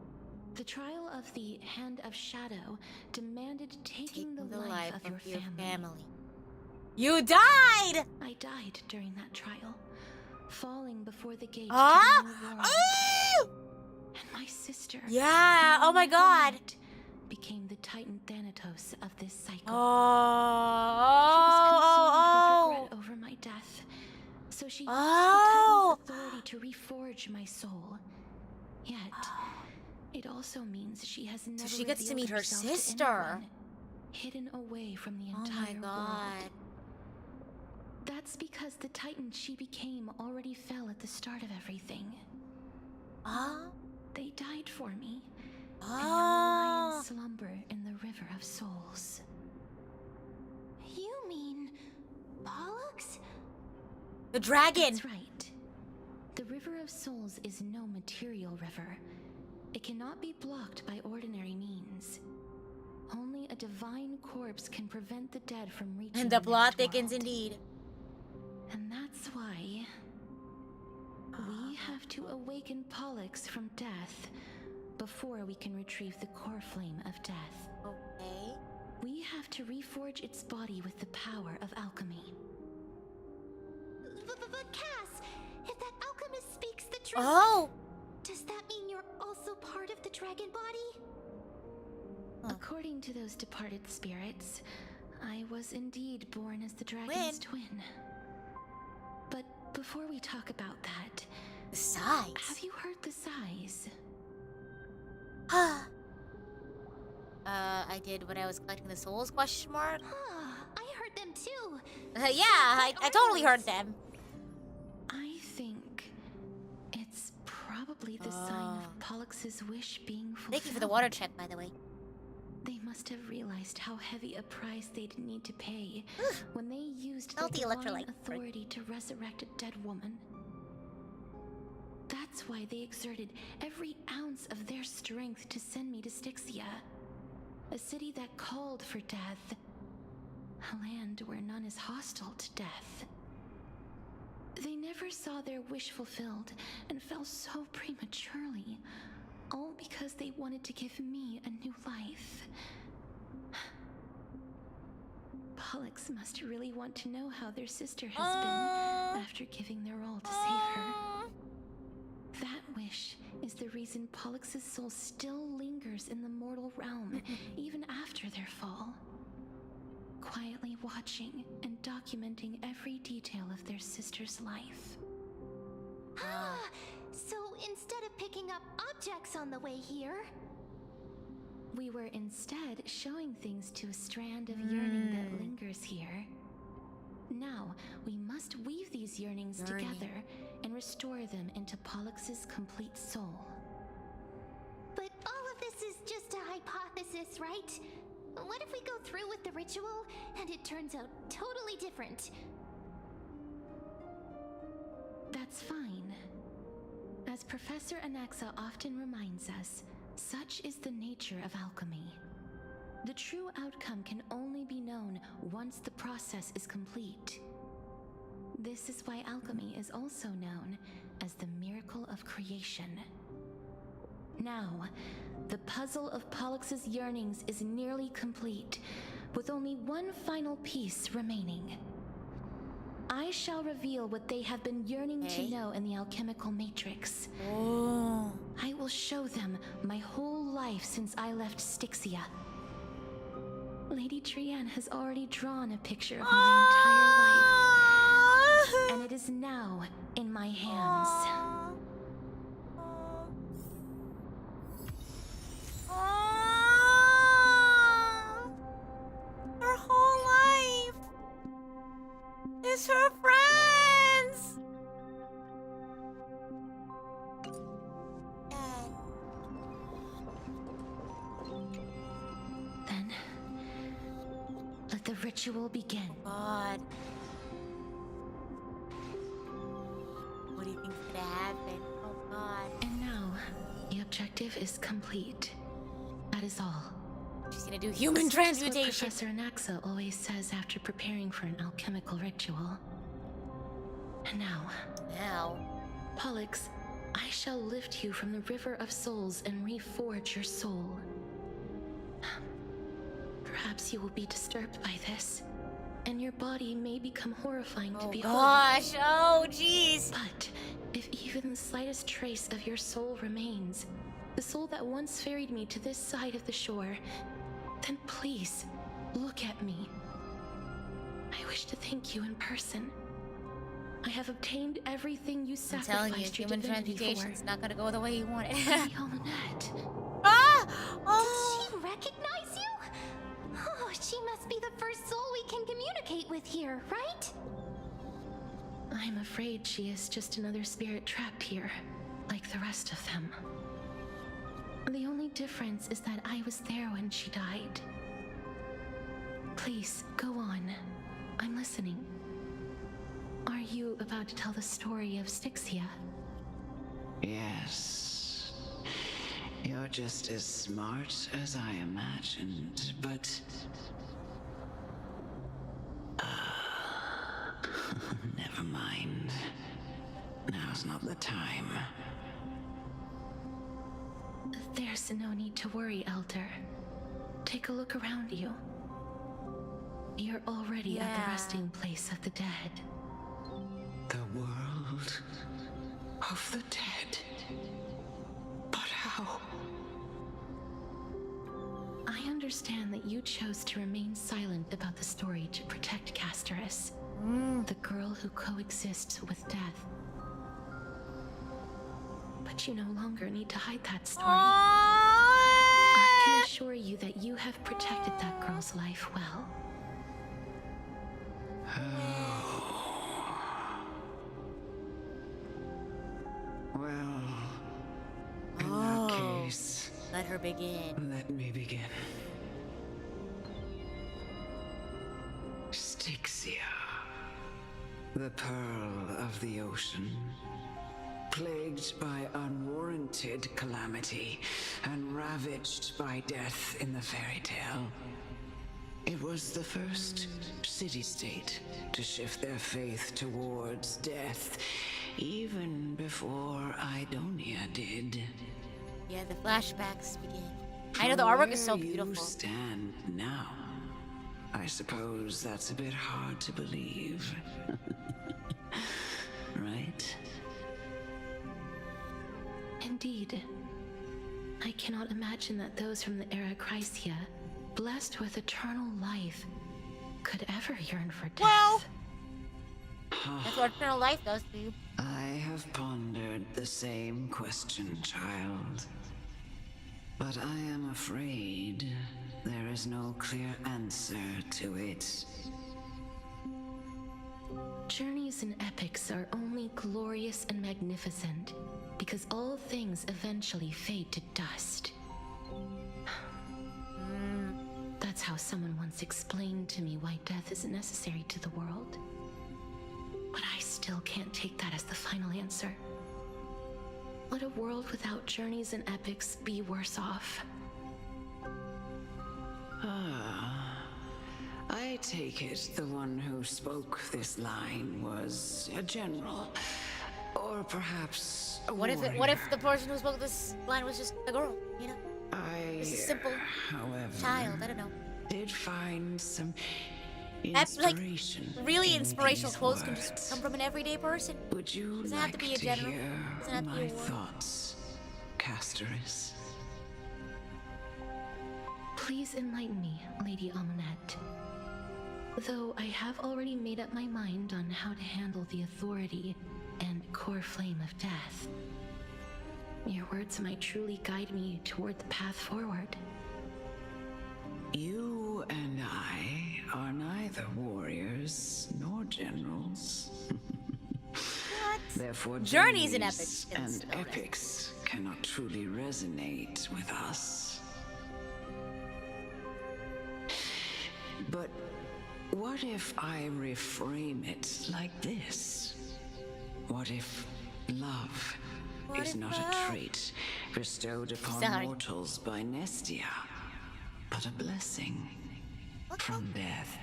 B: The trial of the Hand of Shadow demanded taking the life of your family.
A: You died!
B: I died during that trial, falling before the gate
A: Huh?
B: to the new world.
A: Oh!
B: And my sister,
A: Yeah, oh my god.
B: became the Titan Thanatos of this cycle.
A: Oh,
B: She was consumed with regret over my death, so she used
A: Oh.
B: the Titan's authority to reforge my soul. Yet, it also means she has never
A: she gets to
B: revealed
A: meet her
B: herself to
A: sister.
B: anyone, hidden away from the entire
A: Oh my god.
B: world. That's because the Titan she became already fell at the start of everything. They died for me. And now lie in slumber in the River of Souls.
C: You mean Pollux?
A: The dragon.
B: That's right. The River of Souls is no material river. It cannot be blocked by ordinary means. Only a divine corpse can prevent the dead from reaching
A: And the plot
B: next
A: thickens
B: world.
A: indeed.
B: And that's why we have to awaken Pollux from death before we can retrieve the core flame of death.
A: Okay.
B: We have to reforge its body with the power of alchemy.
C: But Cass, if that alchemist speaks the truth, does that mean you're also part of the dragon body?
B: According to those departed spirits, I was indeed born as the dragon's twin. Before we talk about that,
A: the sighs.
B: Have you heard the sighs?
A: I did when I was collecting the souls, question mark?
C: I heard them too.
A: Yeah, I totally heard them.
B: I think it's probably the sign of Pollux's wish being fulfilled.
A: Thank you for the water check, by the way.
B: They must have realized how heavy a price they'd need to pay when they used their divine authority to resurrect a dead woman. That's why they exerted every ounce of their strength to send me to Styxia, a city that called for death, a land where none is hostile to death. They never saw their wish fulfilled and fell so prematurely, all because they wanted to give me a new life. Pollux must really want to know how their sister has been after giving their all to save her. That wish is the reason Pollux's soul still lingers in the mortal realm, even after their fall. Quietly watching and documenting every detail of their sister's life.
C: So instead of picking up objects on the way here,
B: we were instead showing things to a strand of yearning that lingers here. Now, we must weave these yearnings together and restore them into Pollux's complete soul.
C: But all of this is just a hypothesis, right? What if we go through with the ritual and it turns out totally different?
B: That's fine. As Professor Anaxa often reminds us, such is the nature of alchemy. The true outcome can only be known once the process is complete. This is why alchemy is also known as the miracle of creation. Now, the puzzle of Pollux's yearnings is nearly complete, with only one final piece remaining. I shall reveal what they have been yearning to know in the alchemical matrix. I will show them my whole life since I left Styxia. Lady Trianne has already drawn a picture of my entire life, and it is now in my hands.
A: Her whole life is her friends.
B: Then let the ritual begin.
A: God. What do you think's gonna happen? Oh God.
B: And now, the objective is complete. That is all.
A: She's gonna do human transmutation.
B: Professor Anaxa always says after preparing for an alchemical ritual. And now, Pollux, I shall lift you from the river of souls and reforge your soul. Perhaps you will be disturbed by this, and your body may become horrifying to behold.
A: Gosh, oh jeez.
B: But if even the slightest trace of your soul remains, the soul that once ferried me to this side of the shore, then please, look at me. I wish to thank you in person. I have obtained everything you sacrificed your divinity for.
A: Human transmutation's not gonna go the way you want it.
B: Yolnette.
C: Did she recognize you? Oh, she must be the first soul we can communicate with here, right?
B: I'm afraid she is just another spirit trapped here, like the rest of them. The only difference is that I was there when she died. Please, go on. I'm listening. Are you about to tell the story of Styxia?
F: Yes. You're just as smart as I imagined, but... never mind. Now's not the time.
B: There's no need to worry, Elder. Take a look around you. You're already at the resting place of the dead.
F: The world of the dead. But how?
B: I understand that you chose to remain silent about the story to protect Castorus.
H: The girl who coexists with death. But you no longer need to hide that story. I can assure you that you have protected that girl's life well.
F: Well, in that case...
A: Let her begin.
F: Let me begin. Styxia, the pearl of the ocean, plagued by unwarranted calamity and ravaged by death in the fairy tale. It was the first city-state to shift their faith towards death, even before Idonia did.
A: Yeah, the flashbacks begin. I know the artwork is so beautiful.
F: Where you stand now, I suppose that's a bit hard to believe. Right?
H: Indeed. I cannot imagine that those from the era Chrysia, blessed with eternal life, could ever yearn for death.
A: Well, that's what eternal life does to you.
F: I have pondered the same question, child. But I am afraid there is no clear answer to it.
H: Journeys and epics are only glorious and magnificent because all things eventually fade to dust. That's how someone once explained to me why death isn't necessary to the world. But I still can't take that as the final answer. Would a world without journeys and epics be worse off?
F: I take it the one who spoke this line was a general, or perhaps a warrior.
A: What if the person who spoke this line was just a girl, you know? Just a simple child, I don't know.
F: Did find some inspiration.
A: Like, really inspirational quotes can just come from an everyday person.
F: Would you
A: doesn't
F: like
A: have to be a general. Doesn't have to
F: my
A: be a war.
F: thoughts, Casterus?
H: Please enlighten me, Lady Amunet. Though I have already made up my mind on how to handle the authority and core flame of death. Your words might truly guide me toward the path forward.
F: You and I are neither warriors nor generals.
A: What?
F: Therefore,
A: Journeys and epics
F: and epics cannot truly resonate with us. But what if I reframe it like this? What if love is not a trait bestowed upon mortals by Nestia, but a blessing from death?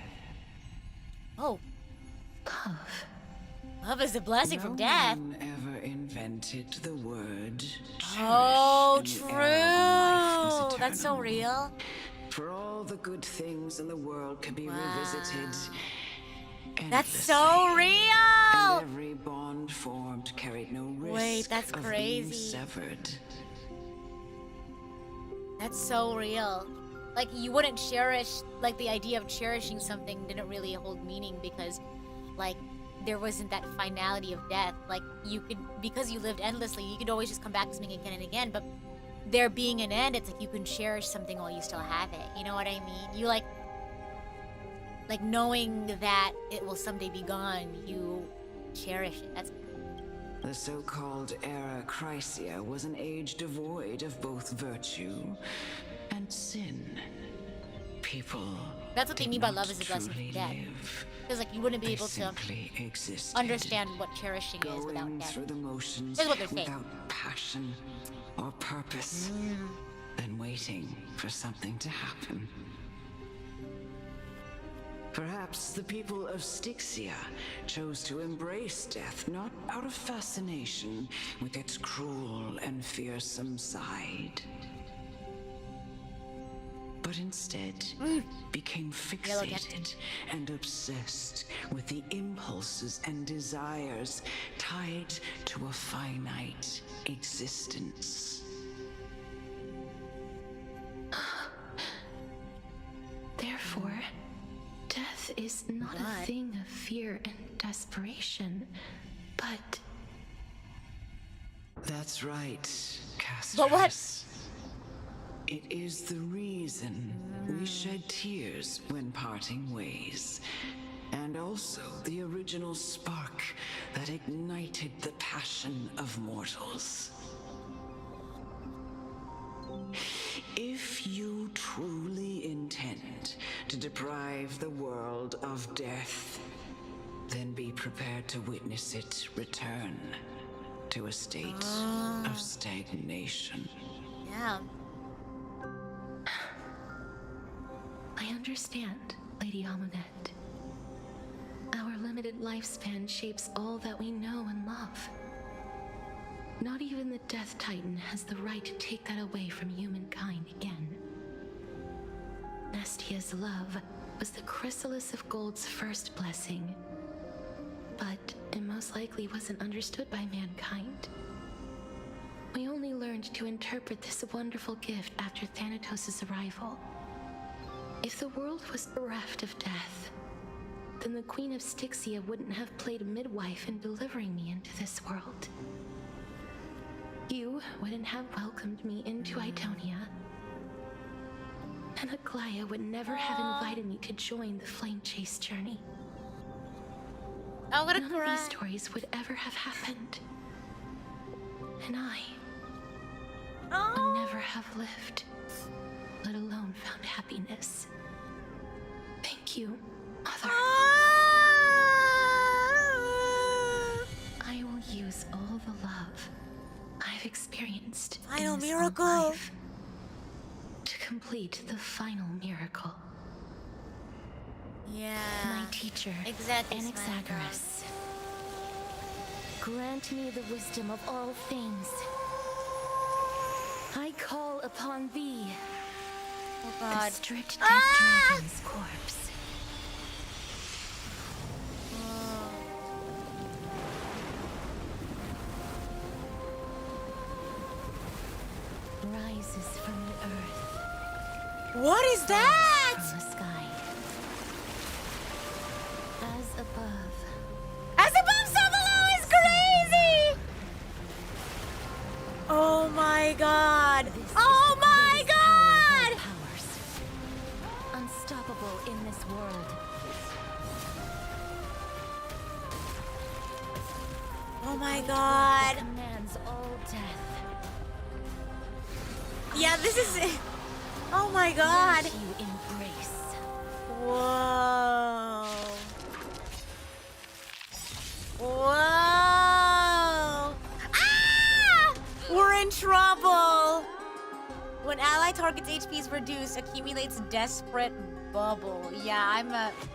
H: Love.
A: Love is a blessing from death.
F: No one ever invented the word cherish.
A: Oh,
F: in the era when life was
A: true. That's so
F: eternal.
A: real.
F: For all the good things in the world can be revisited.
A: That's so real.
F: And every bond formed carried no risk.
A: Wait, that's
F: of
A: crazy.
F: being severed.
A: That's so real. Like, you wouldn't cherish, like, the idea of cherishing something didn't really hold meaning because, like, there wasn't that finality of death. Like, you could, because you lived endlessly, you could always just come back to something again and again, but there being an end, it's like you can cherish something while you still have it. You know what I mean? You, like knowing that it will someday be gone, you cherish it. That's...
F: The so-called era Chrysia was an age devoid of both virtue and sin. People
A: That's what they mean by love is a blessing from death. Because, like, you wouldn't be able to understand what cherishing is without death.
F: Through the motions
A: That's what they're saying.
F: without passion or purpose, and waiting for something to happen. Perhaps the people of Styxia chose to embrace death not out of fascination with its cruel and fearsome side, but instead became fixated and obsessed with the impulses and desires tied to a finite existence.
H: Therefore, death Death is not a thing of fear and desperation, but...
F: That's right, Castress.
A: But what?
F: It is the reason we shed tears when parting ways. And also the original spark that ignited the passion of mortals. If you truly intend to deprive the world of death, then be prepared to witness it return to a state of stagnation.
A: Yeah.
H: I understand, Lady Amunet. Our limited lifespan shapes all that we know and love. Not even the Death Titan has the right to take that away from humankind again. Nestia's love was the chrysalis of Gold's first blessing, but it most likely wasn't understood by mankind. We only learned to interpret this wonderful gift after Thanatos' arrival. If the world was bereft of death, then the Queen of Styxia wouldn't have played a midwife in delivering me into this world. You wouldn't have welcomed me into Idonia, and Aglaya would never have invited me to join the Flame Chase journey.
A: I'm gonna
H: None
A: cry.
H: of these stories would ever have happened, and I would never have lived, let alone found happiness. Thank you, Mother. I will use all the love I've experienced
A: Final
H: in this
A: miracle.
H: long life to complete the final miracle.
A: Yeah.
H: My teacher,
A: Exactly.
H: Anaxagoras, grant me the wisdom of all things. I call upon thee,
A: Oh God.
H: the stripped dead dragon's corpse. Rises from the earth.
A: What is that?
H: From the sky. As above.
A: As above, so below is crazy! Oh my God. Oh my God!
H: Powers. Unstoppable in this world.
A: Oh my God.
H: Commands all death.
A: Yeah, this is... Oh my God.
H: Let you embrace.
A: Whoa. Whoa. Ah! We're in trouble. When ally target's HP is reduced, accumulates desperate bubble. Yeah, I'm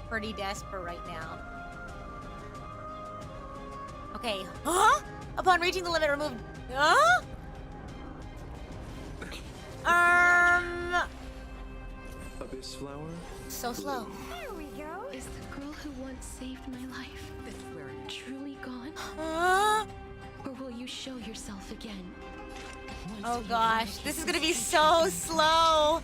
A: pretty desperate right now. Okay. Huh? Upon reaching the limit, remove... Huh?
E: Abyss flower?
A: So slow.
C: There we go.
H: Is the girl who once saved my life truly gone?
A: Huh?
H: Or will you show yourself again?
A: Oh gosh, this is gonna be so slow.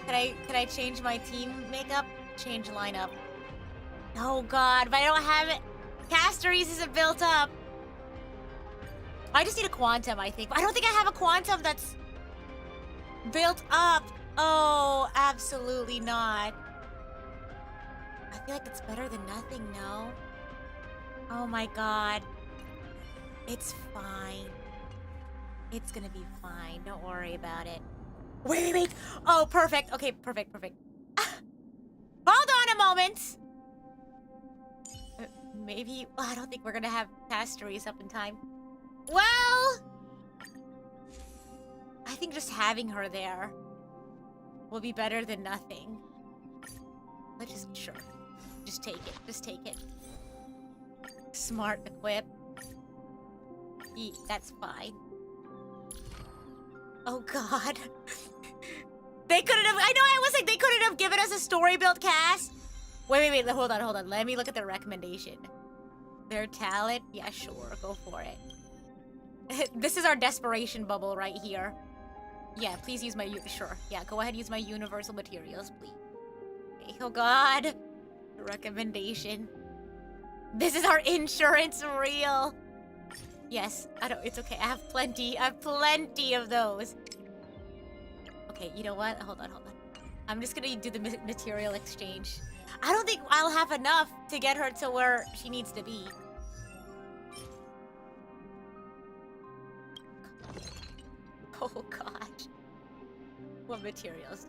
A: Can I change my team makeup? Change lineup. Oh God, but I don't have it. Casteries isn't built up. I just need a quantum, I think. But I don't think I have a quantum that's built up. Oh, absolutely not. I feel like it's better than nothing, no? Oh my God. It's fine. It's gonna be fine. Don't worry about it. Wait. Oh, perfect. Okay, perfect. Hold on a moment. Maybe... I don't think we're gonna have Casteries up in time. Well... I think just having her there will be better than nothing. Let's just... Sure. Just take it. Smart equip. That's fine. Oh God. They couldn't have... I know, I was like, they couldn't have given us a story-built cast. Wait. Hold on. Let me look at their recommendation. Their talent? Yeah, sure. Go for it. This is our desperation bubble right here. Yeah, please use my... Sure. Yeah, go ahead, use my universal materials, please. Okay. Oh god. Recommendation. This is our insurance reel. Yes, I don't. It's okay. I have plenty of those. Okay, you know what? Hold on. I'm just gonna do the material exchange. I don't think I'll have enough to get her to where she needs to be. Oh gosh. What materials?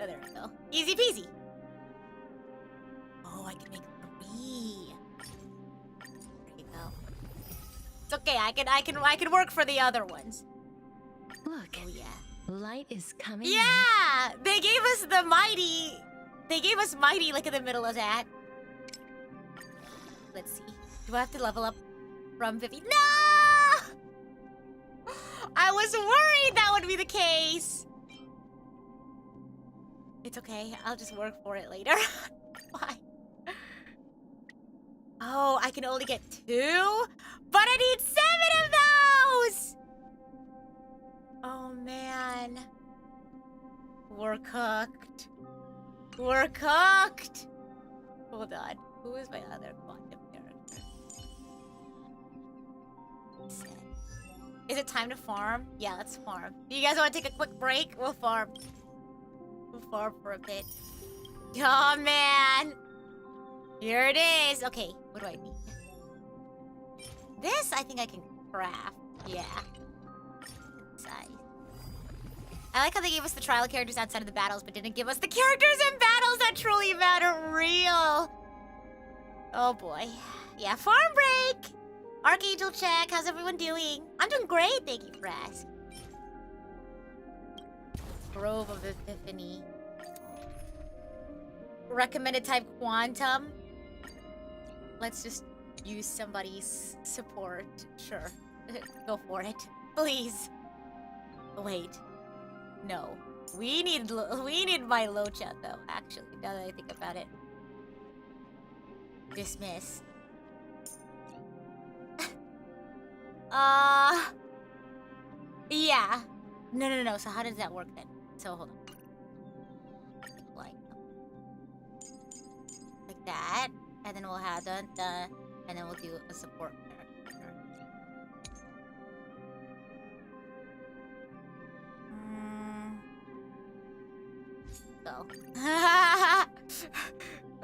A: Oh, there we go. Easy peasy. Oh, I can make 3. There you go. It's okay. I can work for the other ones.
H: Look.
A: Oh yeah.
H: Light is coming.
A: Yeah, they gave us the mighty. They gave us mighty like in the middle of that. Let's see. Do I have to level up from 50? No! I was worried that would be the case. It's okay. I'll just work for it later. Why? Oh, I can only get 2? But I need 7 of those! Oh, man. We're cooked. We're cooked! Hold on. Who is my other quantum character? Is it time to farm? Yeah, let's farm. Do you guys want to take a quick break? We'll farm. We'll farm for a bit. Oh, man. Here it is. Okay, what do I need? This, I think I can craft. Yeah. Size. I like how they gave us the trial characters outside of the battles, but didn't give us the characters in battles that truly matter real. Oh boy. Yeah, farm break. Archangel check. How's everyone doing? I'm doing great, thank you for asking. Grove of Epiphany. Recommended type quantum. Let's just use somebody's support. Sure. Go for it. Please. Wait. No. We need my low chat though, actually, now that I think about it. Dismiss. Yeah. No. So how does that work then? So hold on. Like that. And then we'll have and then we'll do a support character. Go.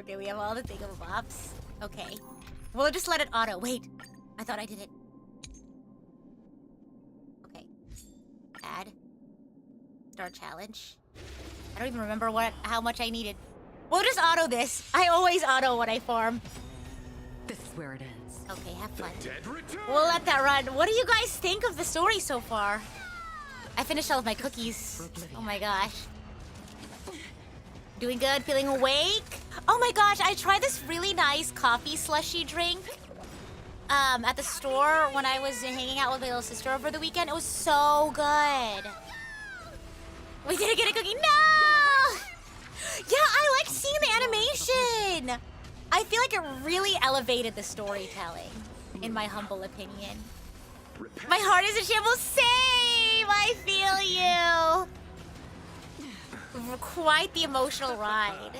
A: Okay, we have all the thingamabobs. Okay. We'll just let it auto. Wait. I thought I did it. Okay. Add. Start challenge. I don't even remember how much I needed. We'll just auto this. I always auto when I farm.
N: This is where it ends.
A: Okay, have fun. We'll let that run. What do you guys think of the story so far? I finished all of my cookies. Oh my gosh. Doing good, feeling awake? Oh my gosh, I tried this really nice coffee slushy drink at the store when I was hanging out with my little sister over the weekend. It was so good. We didn't get a cookie. No! Yeah, I liked seeing the animation. I feel like it really elevated the storytelling, in my humble opinion. My heart is a shambles. Same! I feel you. Quite the emotional ride.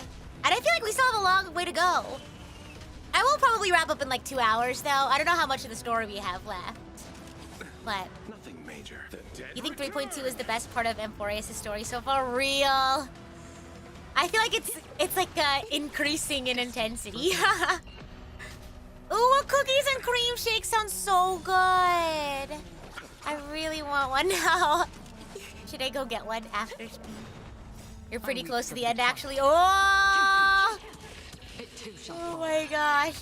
A: And I feel like we still have a long way to go. I will probably wrap up in like 2 hours, though. I don't know how much of the story we have left. But
E: nothing major.
A: You think 3.2 is the best part of Emphoreus' story so far? Real. I feel like it's like increasing in intensity. Ooh, a cookies and cream shake sounds so good. I really want one now. Should I go get one after stream? You're pretty close to the end, actually. Oh! Oh my gosh.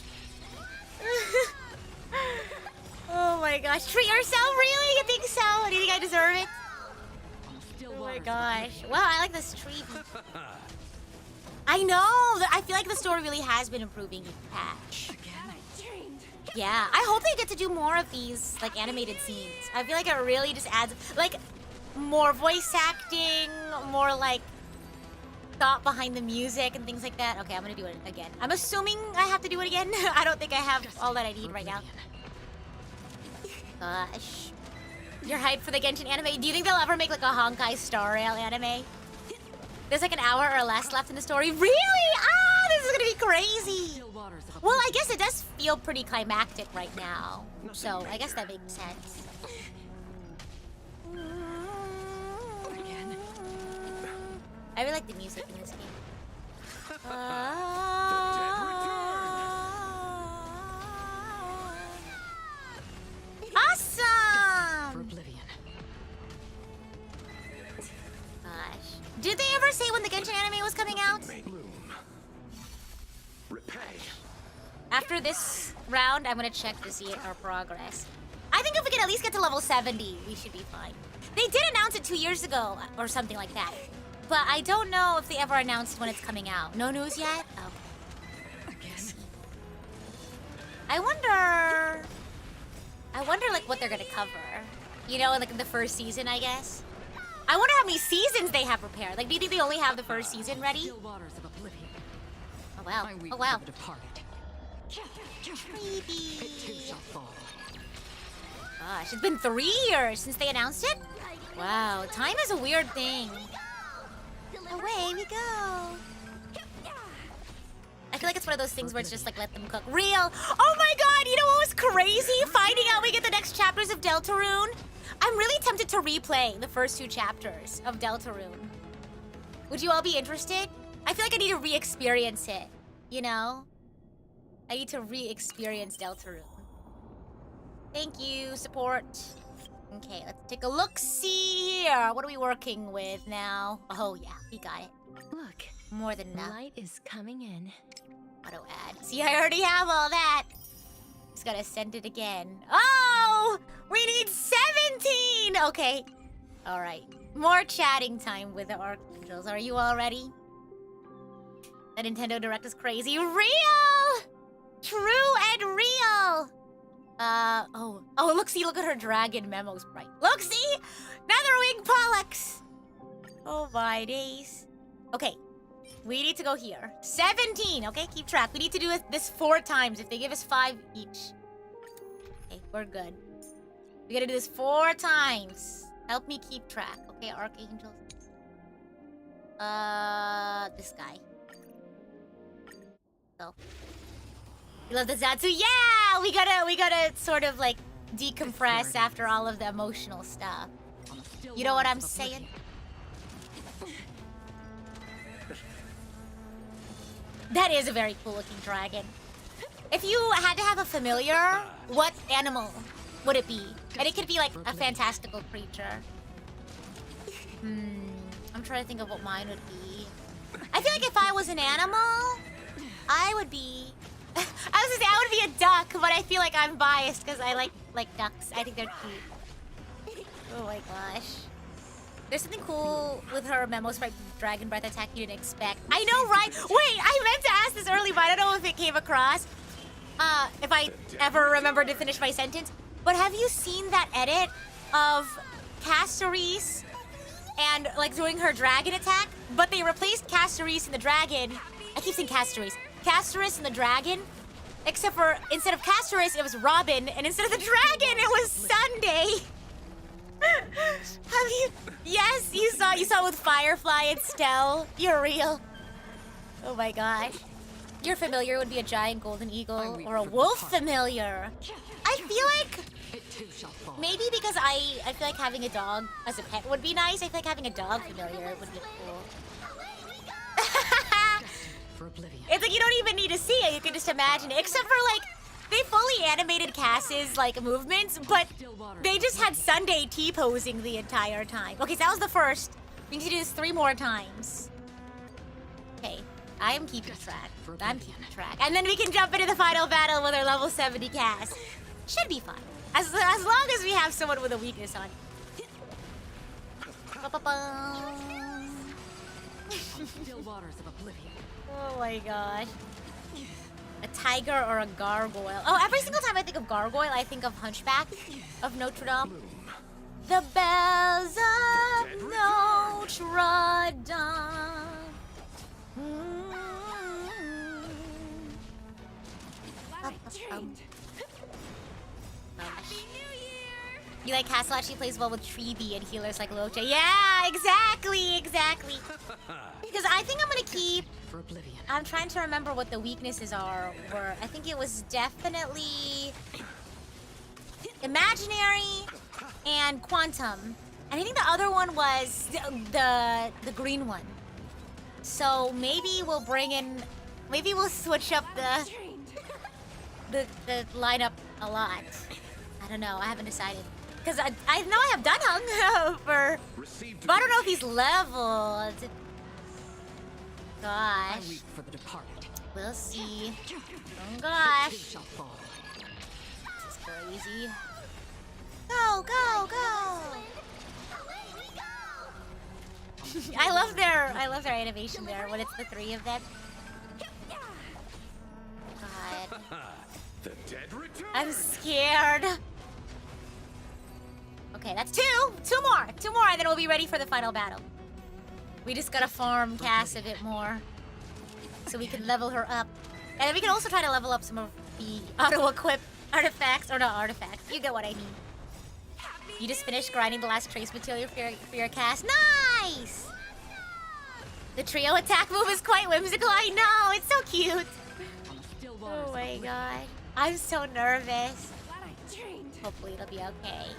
A: Oh my gosh. Treat yourself, really? You think so? Do you think I deserve it? Oh my gosh. Wow, I like this treat. I know! I feel like the story really has been improving each patch. Yeah, I hope they get to do more of these, like, animated scenes. I feel like it really just adds, like, more voice acting, more, like, thought behind the music and things like that. Okay, I'm gonna do it again. I'm assuming I have to do it again. I don't think I have all that I need right now. Gosh. You're hyped for the Genshin anime? Do you think they'll ever make, like, a Honkai Star Rail anime? There's like an hour or less left in the story. Really? Ah, this is gonna be crazy. Well, I guess it does feel pretty climactic right now. So I guess that makes sense. I really like the music in this game. Awesome! Gosh. Did they ever say when the Genshin anime was coming out? After this round, I'm gonna check to see our progress. I think if we can at least get to level 70, we should be fine. They did announce it 2 years ago, or something like that. But I don't know if they ever announced when it's coming out. No news yet? Oh. I wonder like what they're gonna cover. You know, like in the first season, I guess. I wonder how many seasons they have prepared. Like, do you think they only have the first season ready? Oh wow. Oh wow. Gosh, it's been 3 years since they announced it? Wow, time is a weird thing. Away we go. I feel like it's one of those things where it's just like, let them cook. Real. Oh my god, you know what was crazy? Finding out we get the next chapters of Deltarune. I'm really tempted to replay the first 2 chapters of Deltarune. Would you all be interested? I feel like I need to re-experience it, you know? I need to re-experience Deltarune. Thank you, support. Okay, let's take a look-see here. What are we working with now? Oh yeah, we got it.
H: Look,
A: more than enough.
H: Light is coming in.
A: Auto add. See, I already have all that. Just gotta send it again. Oh, we need 17. Okay, all right. More chatting time with the Archangels. Are you all ready? The Nintendo Direct is crazy. Real, true and real. Oh, look at her dragon memo sprite. Look, see? Netherwing Pollux. Oh my days. Okay, we need to go here. 17, okay? Keep track. We need to do this 4 times if they give us 5 each. Okay, we're good. We gotta do this 4 times. Help me keep track, okay, Archangels? This guy. Go. You love the Zatsu? Yeah! We gotta sort of like decompress after all of the emotional stuff. You know what I'm saying? That is a very cool looking dragon. If you had to have a familiar, what animal would it be? And it could be like a fantastical creature. I'm trying to think of what mine would be. I feel like if I was an animal, I would be... I was gonna say I would be a duck, but I feel like I'm biased because I like ducks. I think they're cute. Oh my gosh. There's something cool with her memo sprite dragon breath attack you didn't expect. I know, right? Wait, I meant to ask this earlier, but I don't know if it came across. If I ever remember to finish my sentence. But have you seen that edit of Caceres and like doing her dragon attack? But they replaced Caceres and the dragon. I keep saying Caceres. Caceres and the dragon. Except for instead of Caceres, it was Robin, and instead of the dragon, it was Sunday. Have you? Yes, you saw it with Firefly and Stell. You're real. Oh my gosh. Your familiar would be a giant golden eagle or a wolf familiar. I feel like maybe because I feel like having a dog as a pet would be nice. I feel like having a dog familiar would be cool. It's like you don't even need to see it. You can just imagine it. Except for like they fully animated Cass's like movements, but they just had Sunday T-posing the entire time. Okay, so that was the first. We need to do this 3 more times. Okay, I am keeping track. I'm keeping track. And then we can jump into the final battle with our level 70 Cass. Should be fine. As long as we have someone with a weakness on.
N: Still waters of oblivion.
A: Oh my gosh. A tiger or a gargoyle. Oh, every single time I think of gargoyle, I think of Hunchback of Notre Dame. The bells of Notre Dame. You like Castle actually plays well with Treeby and healers like Locha. Yeah, exactly. Because I think I'm gonna keep. I'm trying to remember what the weaknesses are. I think it was definitely imaginary and quantum, and I think the other one was the green one. So maybe we'll bring in. Maybe we'll switch up the lineup a lot. I don't know. I haven't decided. Because I know I have Dunhung but I don't know if he's leveled. Gosh. We'll see. Oh gosh. This is crazy. Go. I love their animation there when it's the three of them. God. I'm scared. Okay, that's two more, and then we'll be ready for the final battle. We just gotta farm Cass a bit more, so we can level her up, and then we can also try to level up some of the auto-equip artifacts, or not artifacts. You get what I mean. You just finished grinding the last trace material for your Cass. Nice. The trio attack move is quite whimsical. I know, it's so cute. Oh my god, I'm so nervous. Hopefully it'll be okay.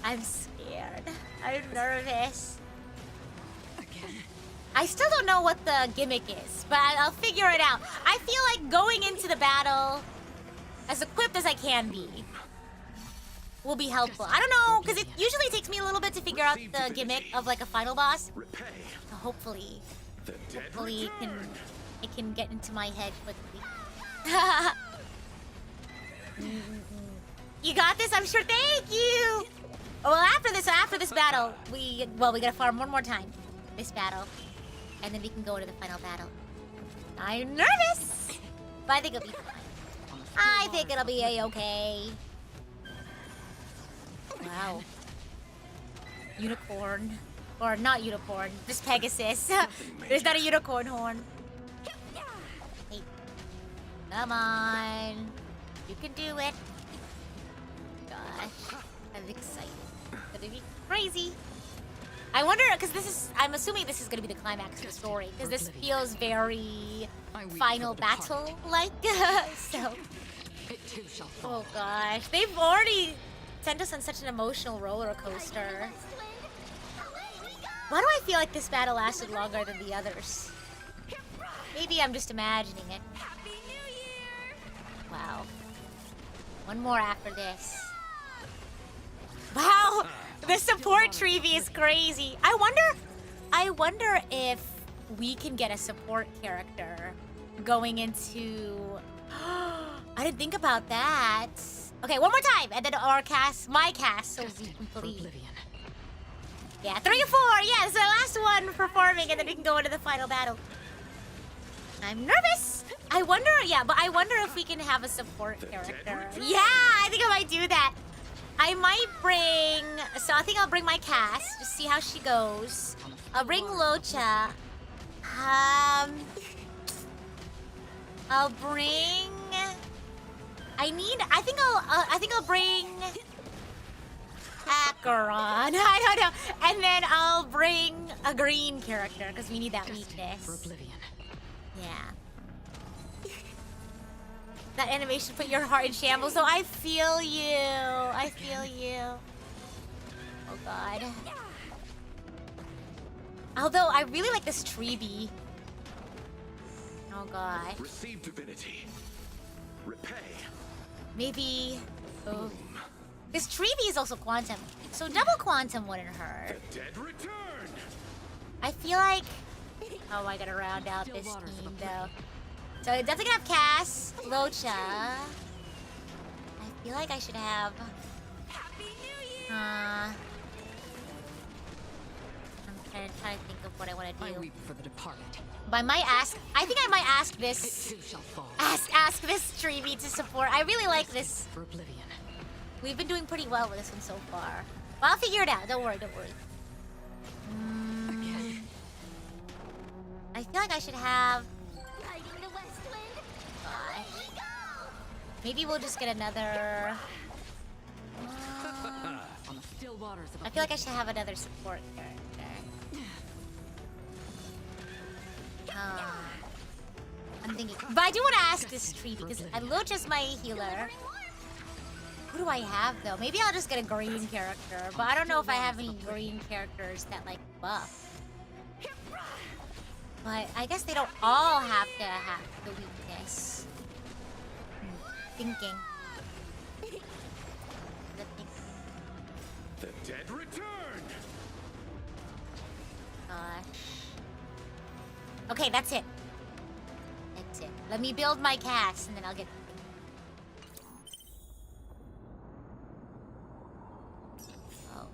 A: I'm scared. I'm nervous. I still don't know what the gimmick is, but I'll figure it out. I feel like going into the battle as equipped as I can be will be helpful. I don't know, because it usually takes me a little bit to figure out the gimmick of like a final boss. So hopefully it can get into my head quickly. You got this, I'm sure. Thank you. Well, after this battle, we gotta farm one more time. This battle, and then we can go to the final battle. I'm nervous, but I think it'll be fine. I think it'll be a-okay. Wow. Unicorn, or not unicorn, just Pegasus. There's not a unicorn horn. Hey, come on, you can do it. Gosh, I'm excited. It's gonna be crazy. I wonder, because I'm assuming this is gonna be the climax of the story, because this feels very final battle-like. So, oh gosh, they've already sent us on such an emotional roller coaster. Why do I feel like this battle lasted longer than the others? Maybe I'm just imagining it. Wow. One more after this. Wow, the support Treevee is crazy. I wonder if we can get a support character going into. I didn't think about that. Okay, one more time, and then my cast, will be complete. Yeah, 3 or 4. Yeah, it's the last one performing, and then we can go into the final battle. I'm nervous. I wonder if we can have a support character. Yeah, I think I might do that. I might bring, so I think I'll bring my cast, just see how she goes. I'll bring Locha. I'll bring, I think I'll bring Acheron. I don't know. And then I'll bring a green character, because we need that weakness. Yeah. That animation put your heart in shambles, so I feel you. I feel you. Oh god. Although I really like this Treebee. Oh god.
E: Receive divinity. Repay.
A: Maybe. Oh. This Treebee is also quantum, so double quantum wouldn't hurt.
E: The dead return.
A: I feel like. Oh, I gotta round out this team though. So it's definitely gonna have Cass, Locha. I feel like I should have. I'm trying to think of what I want to do.
N: I weep for the departed.
A: But I might ask. I think I might ask this. Ask this Treebee to support. I really like this.
N: For oblivion.
A: We've been doing pretty well with this one so far. But I'll figure it out. Don't worry. Don't worry. I feel like I should have. Gosh. Maybe we'll just get another. I feel like I should have another support character. I'm thinking, but I do want to ask this tree because I look as my healer. Who do I have though? Maybe I'll just get a green character, but I don't know if I have any green characters that like buff. But I guess they don't all have to have the weakness. Thinking.
E: The dead return.
A: Gosh. Okay, that's it. That's it. Let me build my cast and then I'll get. Oh.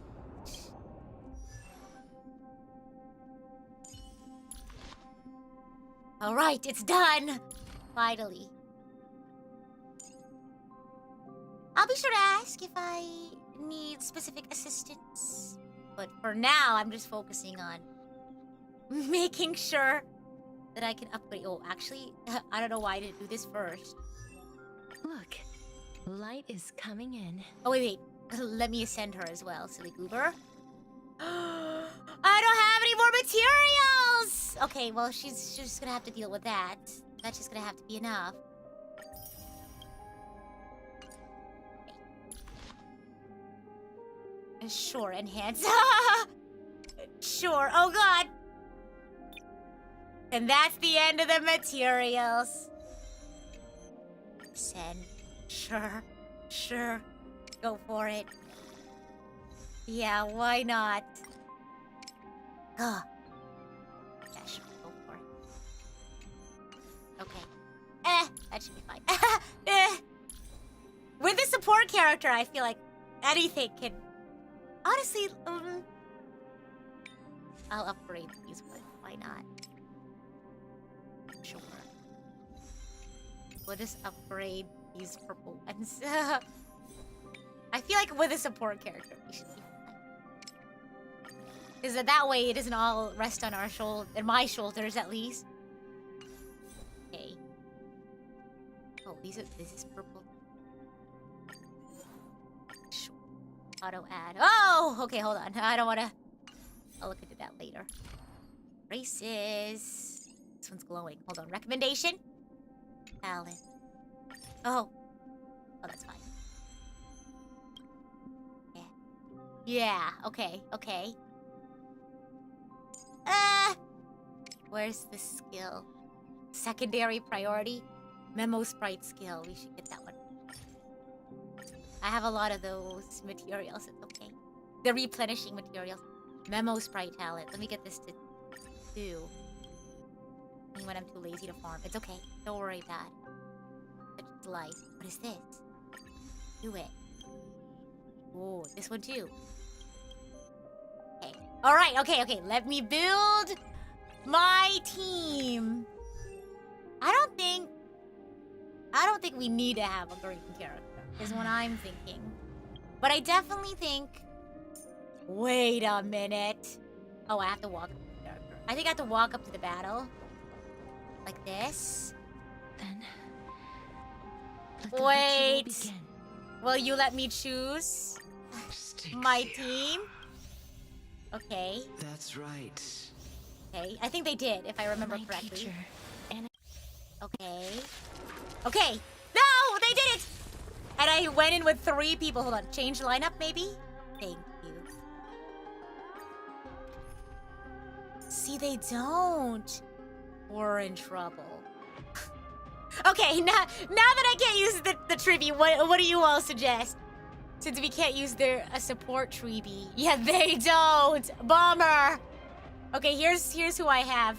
A: All right, it's done. Finally. I'll be sure to ask if I need specific assistance. But for now, I'm just focusing on making sure that I can upgrade. Oh, actually, I don't know why I didn't do this first.
H: Look, light is coming in.
A: Oh, wait. Let me ascend her as well, silly goober. I don't have any more materials! Okay, well, she's just gonna have to deal with that. That's just gonna have to be enough. Okay. Sure, enhance. Sure, oh god! And that's the end of the materials. Send. Sure. Sure. Go for it. Yeah, why not? Yeah, sure. Go for it. Okay. That should be fine. With the support character, I feel like anything can... Honestly, I'll upgrade these ones. Why not? Sure. We'll just upgrade these purple ones. I feel like with a support character, we should be fine. Because that way it doesn't all rest on our shoulder, and my shoulders at least. Okay. Oh, this is purple. Sure. Auto add. Oh, okay, hold on. I don't want to. I'll look into that later. Races. This one's glowing. Hold on. Recommendation. Valid. Oh. Oh, that's fine. Yeah. Yeah. Okay. Okay. Where's the skill? Secondary priority? Memo sprite skill. We should get that one. I have a lot of those materials. It's okay. The replenishing materials. Memo sprite talent. Let me get this to 2. When I'm too lazy to farm. It's okay. Don't worry about it. It's life. What is this? Do it. Oh, this one too. Okay. Alright, okay. Let me build my team. I don't think we need to have a green character, is what I'm thinking. But I definitely think... Wait a minute. Oh, I have to walk up to the character. I think I have to walk up to the battle. Like this.
H: Then...
A: Wait. Will you let me choose my team? Okay.
F: That's right.
A: Okay, I think they did, if I remember correctly. Okay. Okay! No! They did it! And I went in with 3 people. Hold on. Change lineup, maybe? Thank you. See, they don't. We're in trouble. Okay, now that I can't use the tribute, what do you all suggest? Since we can't use a support tribute. Yeah, they don't. Bummer. Okay, here's who I have.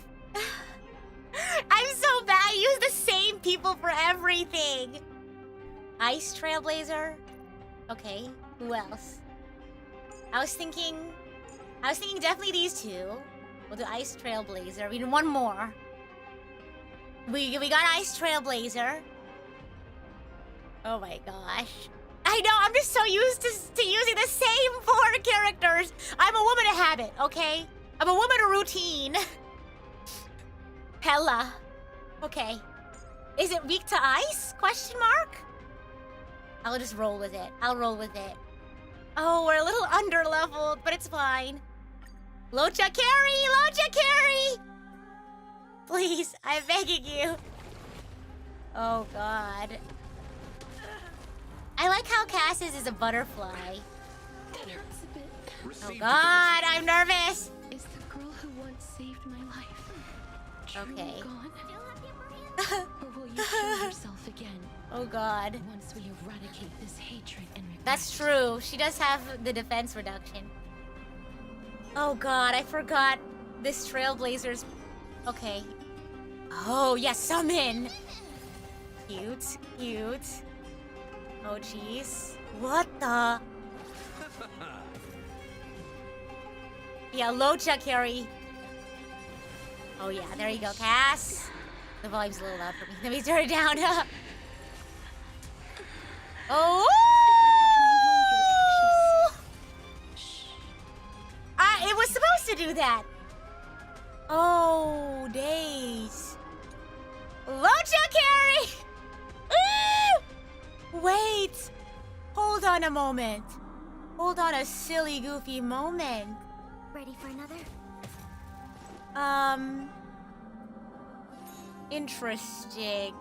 A: I'm so bad. I use the same people for everything. Ice Trailblazer. Okay, who else? I was thinking definitely these 2. We'll do Ice Trailblazer. We need one more. We got Ice Trailblazer. Oh my gosh. I know, I'm just so used to using the same 4 characters. I'm a woman of habit, okay? I'm a woman of routine. Hella. Okay. Is it weak to ice? Question mark? I'll just roll with it. I'll roll with it. Oh, we're a little under-leveled, but it's fine. Locha carry! Locha carry! Please, I'm begging you. Oh, God. I like how Cass's is a butterfly.
B: That hurts a bit.
A: Oh, God, I'm nervous.
B: Is the girl who once saved my life
A: Okay.
B: gone? Or will you show yourself again?
A: Oh, God.
B: Once we eradicate this hatred and regret.
A: That's true. She does have the defense reduction. Oh, God, I forgot this Trailblazer's... Okay. Oh, yes, summon! Cute, cute. Oh, jeez. What the? Yeah, Locha carry. Oh, yeah, there you go, Cass. The volume's a little loud for me. Let me turn it down. Oh! It was supposed to do that. Oh, days. Locha carry! Wait. Hold on a moment. Hold on a silly, goofy moment.
C: Ready for another?
A: Interesting.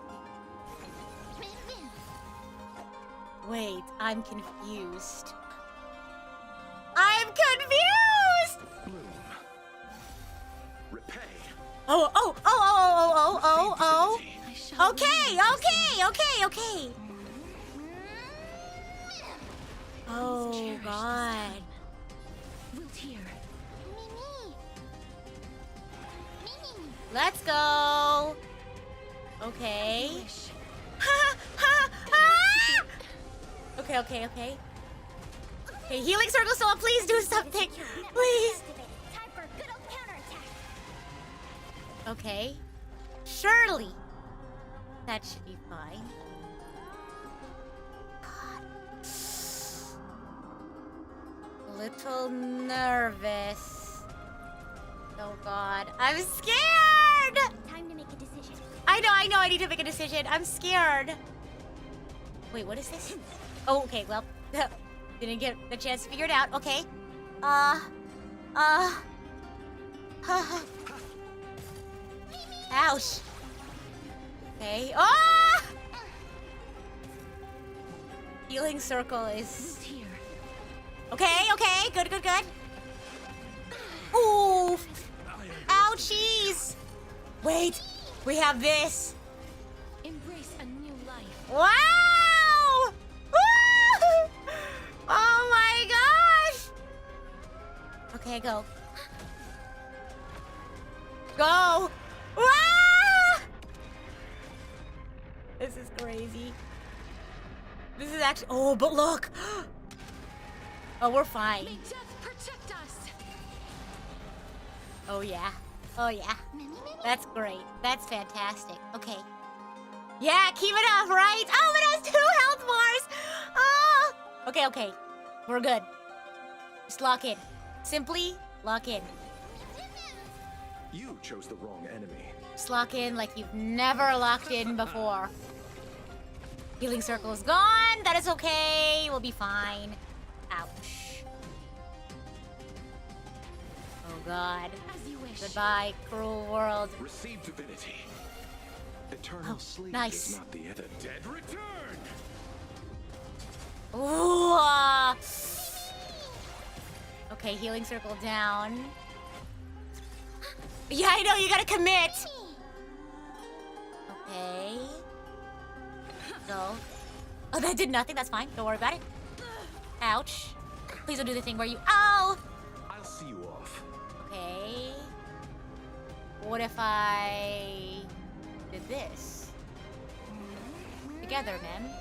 A: Wait, I'm confused. I'm confused!
E: Bloom. Repay.
A: Oh. Okay. Oh, God. Let's go. Okay. Okay. Okay, healing circle still up. Please do something. Please. Okay. Surely. That should be fine. God. Little nervous. Oh, God. I'm scared!
C: Time to make a decision.
A: I know I need to make a decision. I'm scared. Wait, what is this? Oh, okay, well, didn't get the chance to figure it out. Okay. Ouch. Okay. Ah! Healing circle is... Okay. Good. Ooh. Ouchies. Wait. We have this.
B: Embrace a new life.
A: Wow! Woo! Oh my gosh! Okay, go. Go! Ah! This is crazy. This is actually... Oh, but look! Oh, we're fine.
B: May death protect us.
A: Oh, yeah. That's great. That's fantastic. Okay. Yeah, keep it up, right? Oh, it has 2 health bars! Oh! Okay. We're good. Just lock in. Simply lock in.
E: You chose the wrong enemy.
A: Just lock in like you've never locked in before. Healing circle is gone. That is okay. We'll be fine. Ouch. Oh, God. Goodbye, cruel world.
E: Receive divinity. Eternal sleep
A: nice.
E: is not the end. The dead return.
A: Ooh. Okay, healing circle down. Yeah, I know, you gotta commit. Okay. Go. Oh, that did nothing. That's fine. Don't worry about it. Ouch. Please don't do the thing where you... Ow!
E: I'll see you off.
A: Okay. What if I did this? Together, man.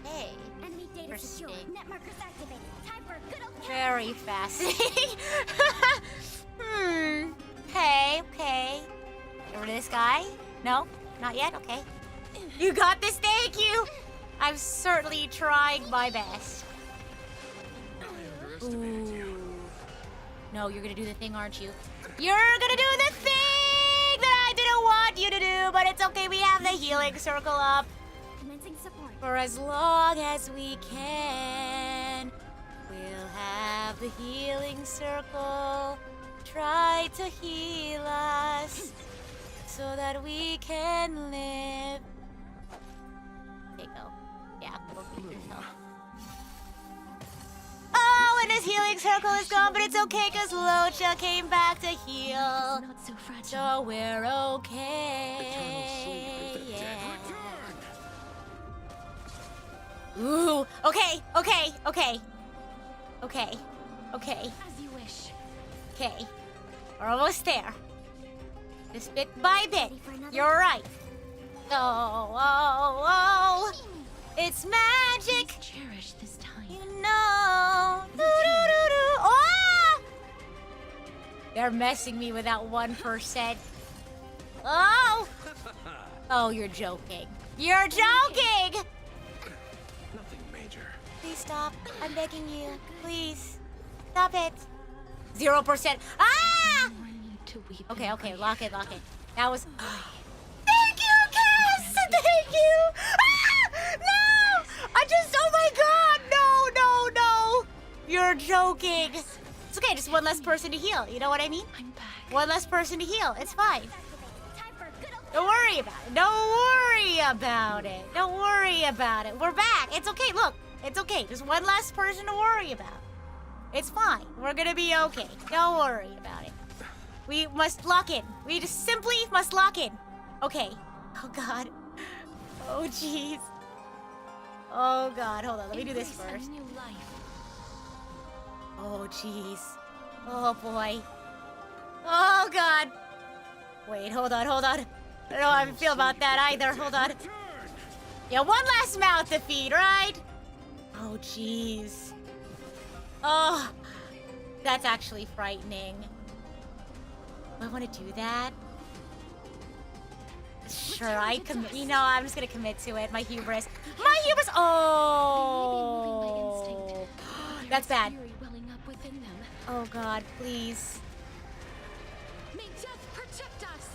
A: Hey.
C: Enemy data secure. Net markers activated. Time for a good old
A: Very fascinating. Okay. Get rid of this guy? No? Not yet? Okay. You got this, thank you! I'm certainly trying my best. Ooh. No, you're gonna do the thing, aren't you? You're gonna do the thing that I didn't want you to do, but it's okay, we have the healing circle up.
C: Commencing support.
A: For as long as we can. have the healing circle try to heal us so that we can live. Okay, go. Yeah, go feed yourself. Oh, and his healing circle is gone, but it's okay because Locha came back to heal. So we're okay. Yeah. Ooh, okay.
B: As you wish.
A: Okay. We're almost there. Just bit by bit. You're right. Oh. It's magic.
B: Please cherish this time.
A: You know. Oh! They're messing me with that 1%. Oh! Oh, you're joking. You're joking!
E: Nothing major.
A: Please stop. I'm begging you. Please. Stop it. 0%. Ah! Okay, lock it. That was... Thank you, Cass! Thank you! Ah! No! Oh my god! No! You're joking. It's okay, just one less person to heal. You know what I mean?
B: I'm back.
A: One less person to heal. It's fine. Don't worry about it. We're back. It's okay. Look, it's okay. Just one less person to worry about. It's fine. We're gonna be okay. Don't worry about it. We must lock in. We just simply must lock in. Okay. Oh god. Oh jeez. Oh god. Hold on. Let me do this first. Oh jeez. Oh boy. Oh god. Wait, hold on. I don't know how I feel about that either. Hold on. Yeah, one last mouth to feed, right? Oh jeez. Oh, that's actually frightening. Do I want to do that? Sure, I'm just gonna commit to it. My hubris. Oh, that's bad. Oh God, please.
B: May death protect us.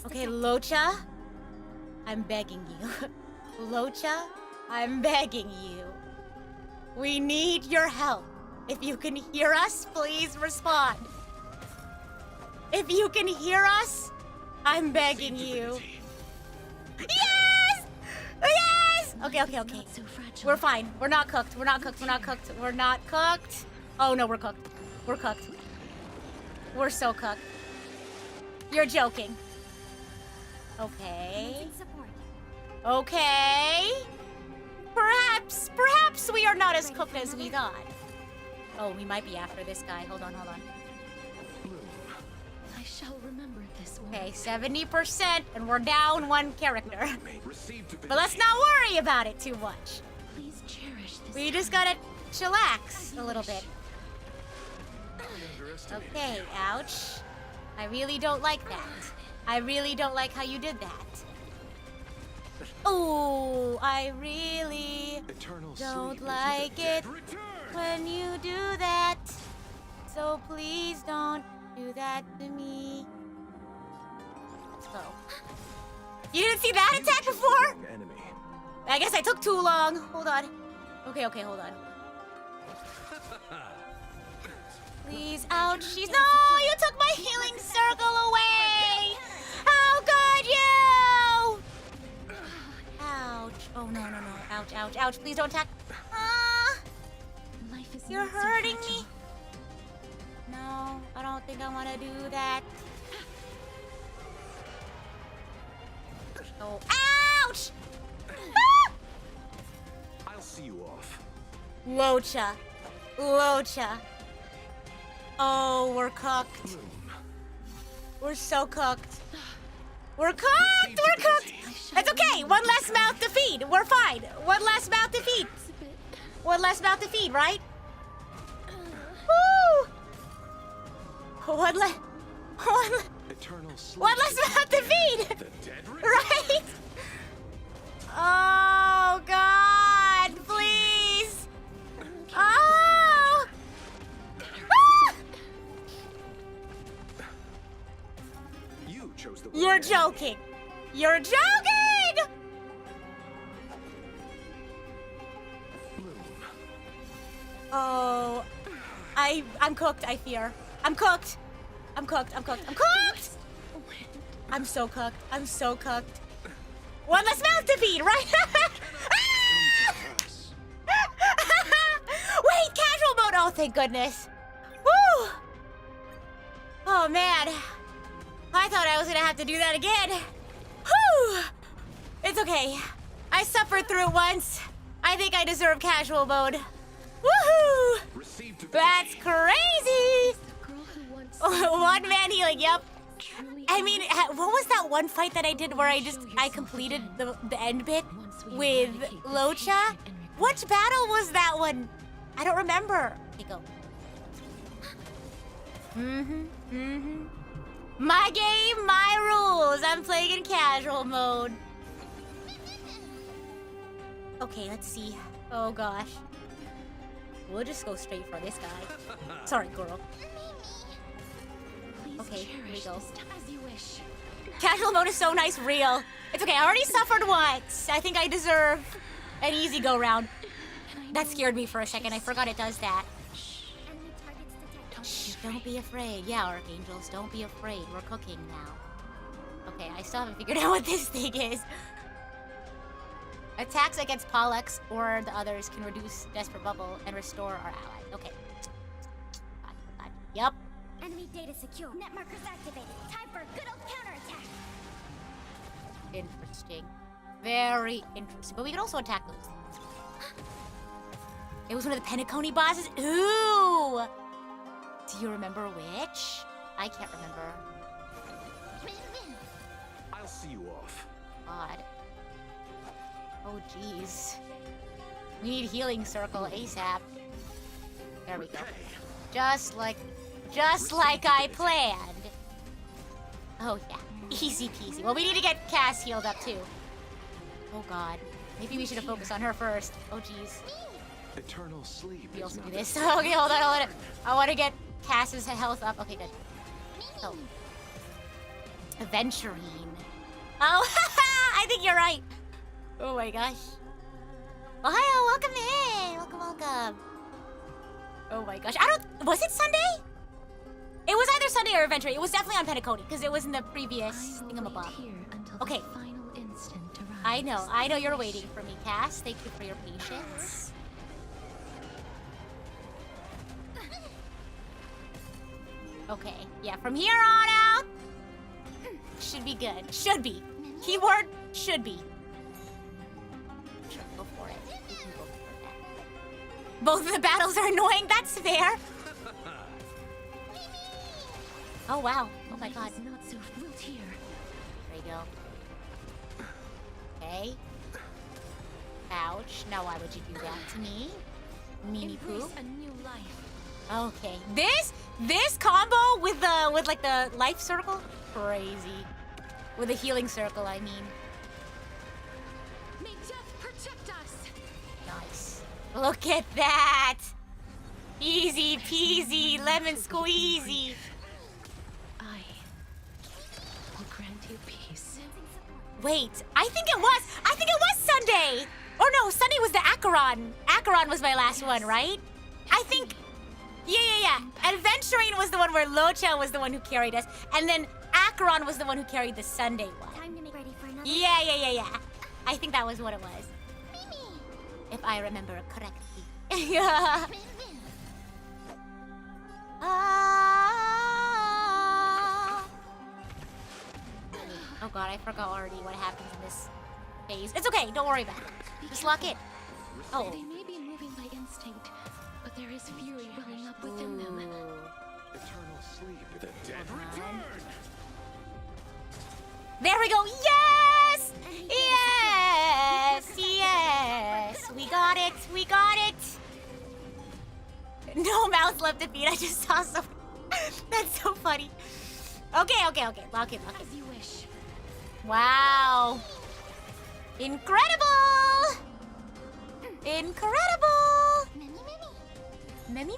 A: Okay, Locha, I'm begging you. Locha, I'm begging you. We need your help. If you can hear us, please respond. If you can hear us, I'm begging you. Yes! Okay. We're fine. We're not cooked. Oh no, we're cooked. We're so cooked. You're joking. Okay. Perhaps we are not as cooked as we thought. Oh, we might be after this guy. Hold on.
B: I shall remember this one.
A: Okay, 70%, and we're down one character. But let's not worry about it too much.
B: Please cherish this.
A: We just gotta chillax a little bit. Okay, ouch. I really don't like that. I really don't like how you did that. Oh, I really don't like it when you do that. So please don't do that to me. Let's go. You didn't see that attack before? I guess I took too long. Hold on. Okay, hold on. Please, ouch. No, you took my healing circle away. How could you? Ouch. Oh, no. Ouch. Please don't attack. You're hurting me. No, I don't think I want to do that. Oh, ouch!
E: I'll see you off.
A: Locha. Oh, we're cooked. We're so cooked. We're cooked! It's okay. One less mouth to feed. We're fine. One less mouth to feed, right? Woo! One less mouth to feed. Right? Oh, God. Please. Oh. You're joking. I'm cooked, I fear. I'm cooked. I'm cooked. I'm cooked. I'm cooked! I'm so cooked. I'm so cooked. One less mouth to feed, right? Wait, casual mode. Oh, thank goodness. Woo! Oh, man. I thought I was gonna have to do that again. Whew! It's okay. I suffered through it once. I think I deserve casual mode. Woohoo! That's crazy! One man healing, yep. I mean, what was that one fight that I did where I completed the end bit with Locha? Which battle was that one? I don't remember. Okay, go. My game, my rules. I'm playing in casual mode. Okay, let's see. Oh gosh. We'll just go straight for this guy. Sorry, girl. Okay, here we go. Casual mode is so nice, real. It's okay, I already suffered once. I think I deserve an easy go round. That scared me for a second. I forgot it does that. Shh, don't be afraid. Yeah, Archangels, don't be afraid. We're cooking now. Okay, I still haven't figured out what this thing is. Attacks against Pollux or the others can reduce Desperate Bubble and restore our ally. Okay. Got it. Yep.
O: Enemy data secure. Net markers activated. Time for a good old counterattack.
A: Interesting. Very interesting. But we can also attack those things. It was one of the Penacony bosses. Ooh! Do you remember which? I can't remember.
E: I'll see you off.
A: God. Oh, jeez. We need healing circle ASAP. There we go. Just like I planned. Oh, yeah. Easy peasy. Well, we need to get Cass healed up, too. Oh, God. Maybe we should have focused on her first. Oh, jeez.
E: Eternal sleep.
A: We also do this. Okay, hold on. I want to get Cass's health up. Okay, good. Oh. Aventurine. Oh, I think you're right. Oh my gosh. Ohio, welcome in. Welcome. Oh my gosh. Was it Sunday? It was either Sunday or Aventurine. It was definitely on Penacony because it was in the previous thingamabob. Okay. I know you're waiting for me, Cass. Thank you for your patience. Okay, yeah, from here on out, should be good. Should be. Keyword, should be. Sure, go for it. You can go for that. Both of the battles are annoying, that's fair. Oh, wow. Oh my god.
B: Not so wilt here.
A: There you go. Okay. Ouch. Now why would you do that to me? Meanie poop.
B: A new life.
A: Okay. This combo with like the life circle? Crazy. With the healing circle, I mean.
B: May death protect us.
A: Nice. Look at that. Easy peasy, lemon squeezy.
B: I will grant you peace.
A: Wait, I think it was Sunday. Or no, Sunday was the Acheron. Acheron was my last one, right? I think. Yeah. Adventuring was the one where Locha was the one who carried us, and then Acheron was the one who carried the Sunday one.
O: Time to make ready for another.
A: Yeah. I think that was what it was. If I remember correctly. Yeah. Oh god, I forgot already what happens in this phase. It's okay, don't worry about it. Just lock it. Oh.
B: They may be moving by instinct, but there is fury welling up within them.
E: Eternal sleep. The dead return.
A: There we go. Yes! Yes! We got it. No mouth left to feed. I just saw some. That's so funny. Okay. Lock it.
B: As you wish.
A: Wow. Incredible! Memi.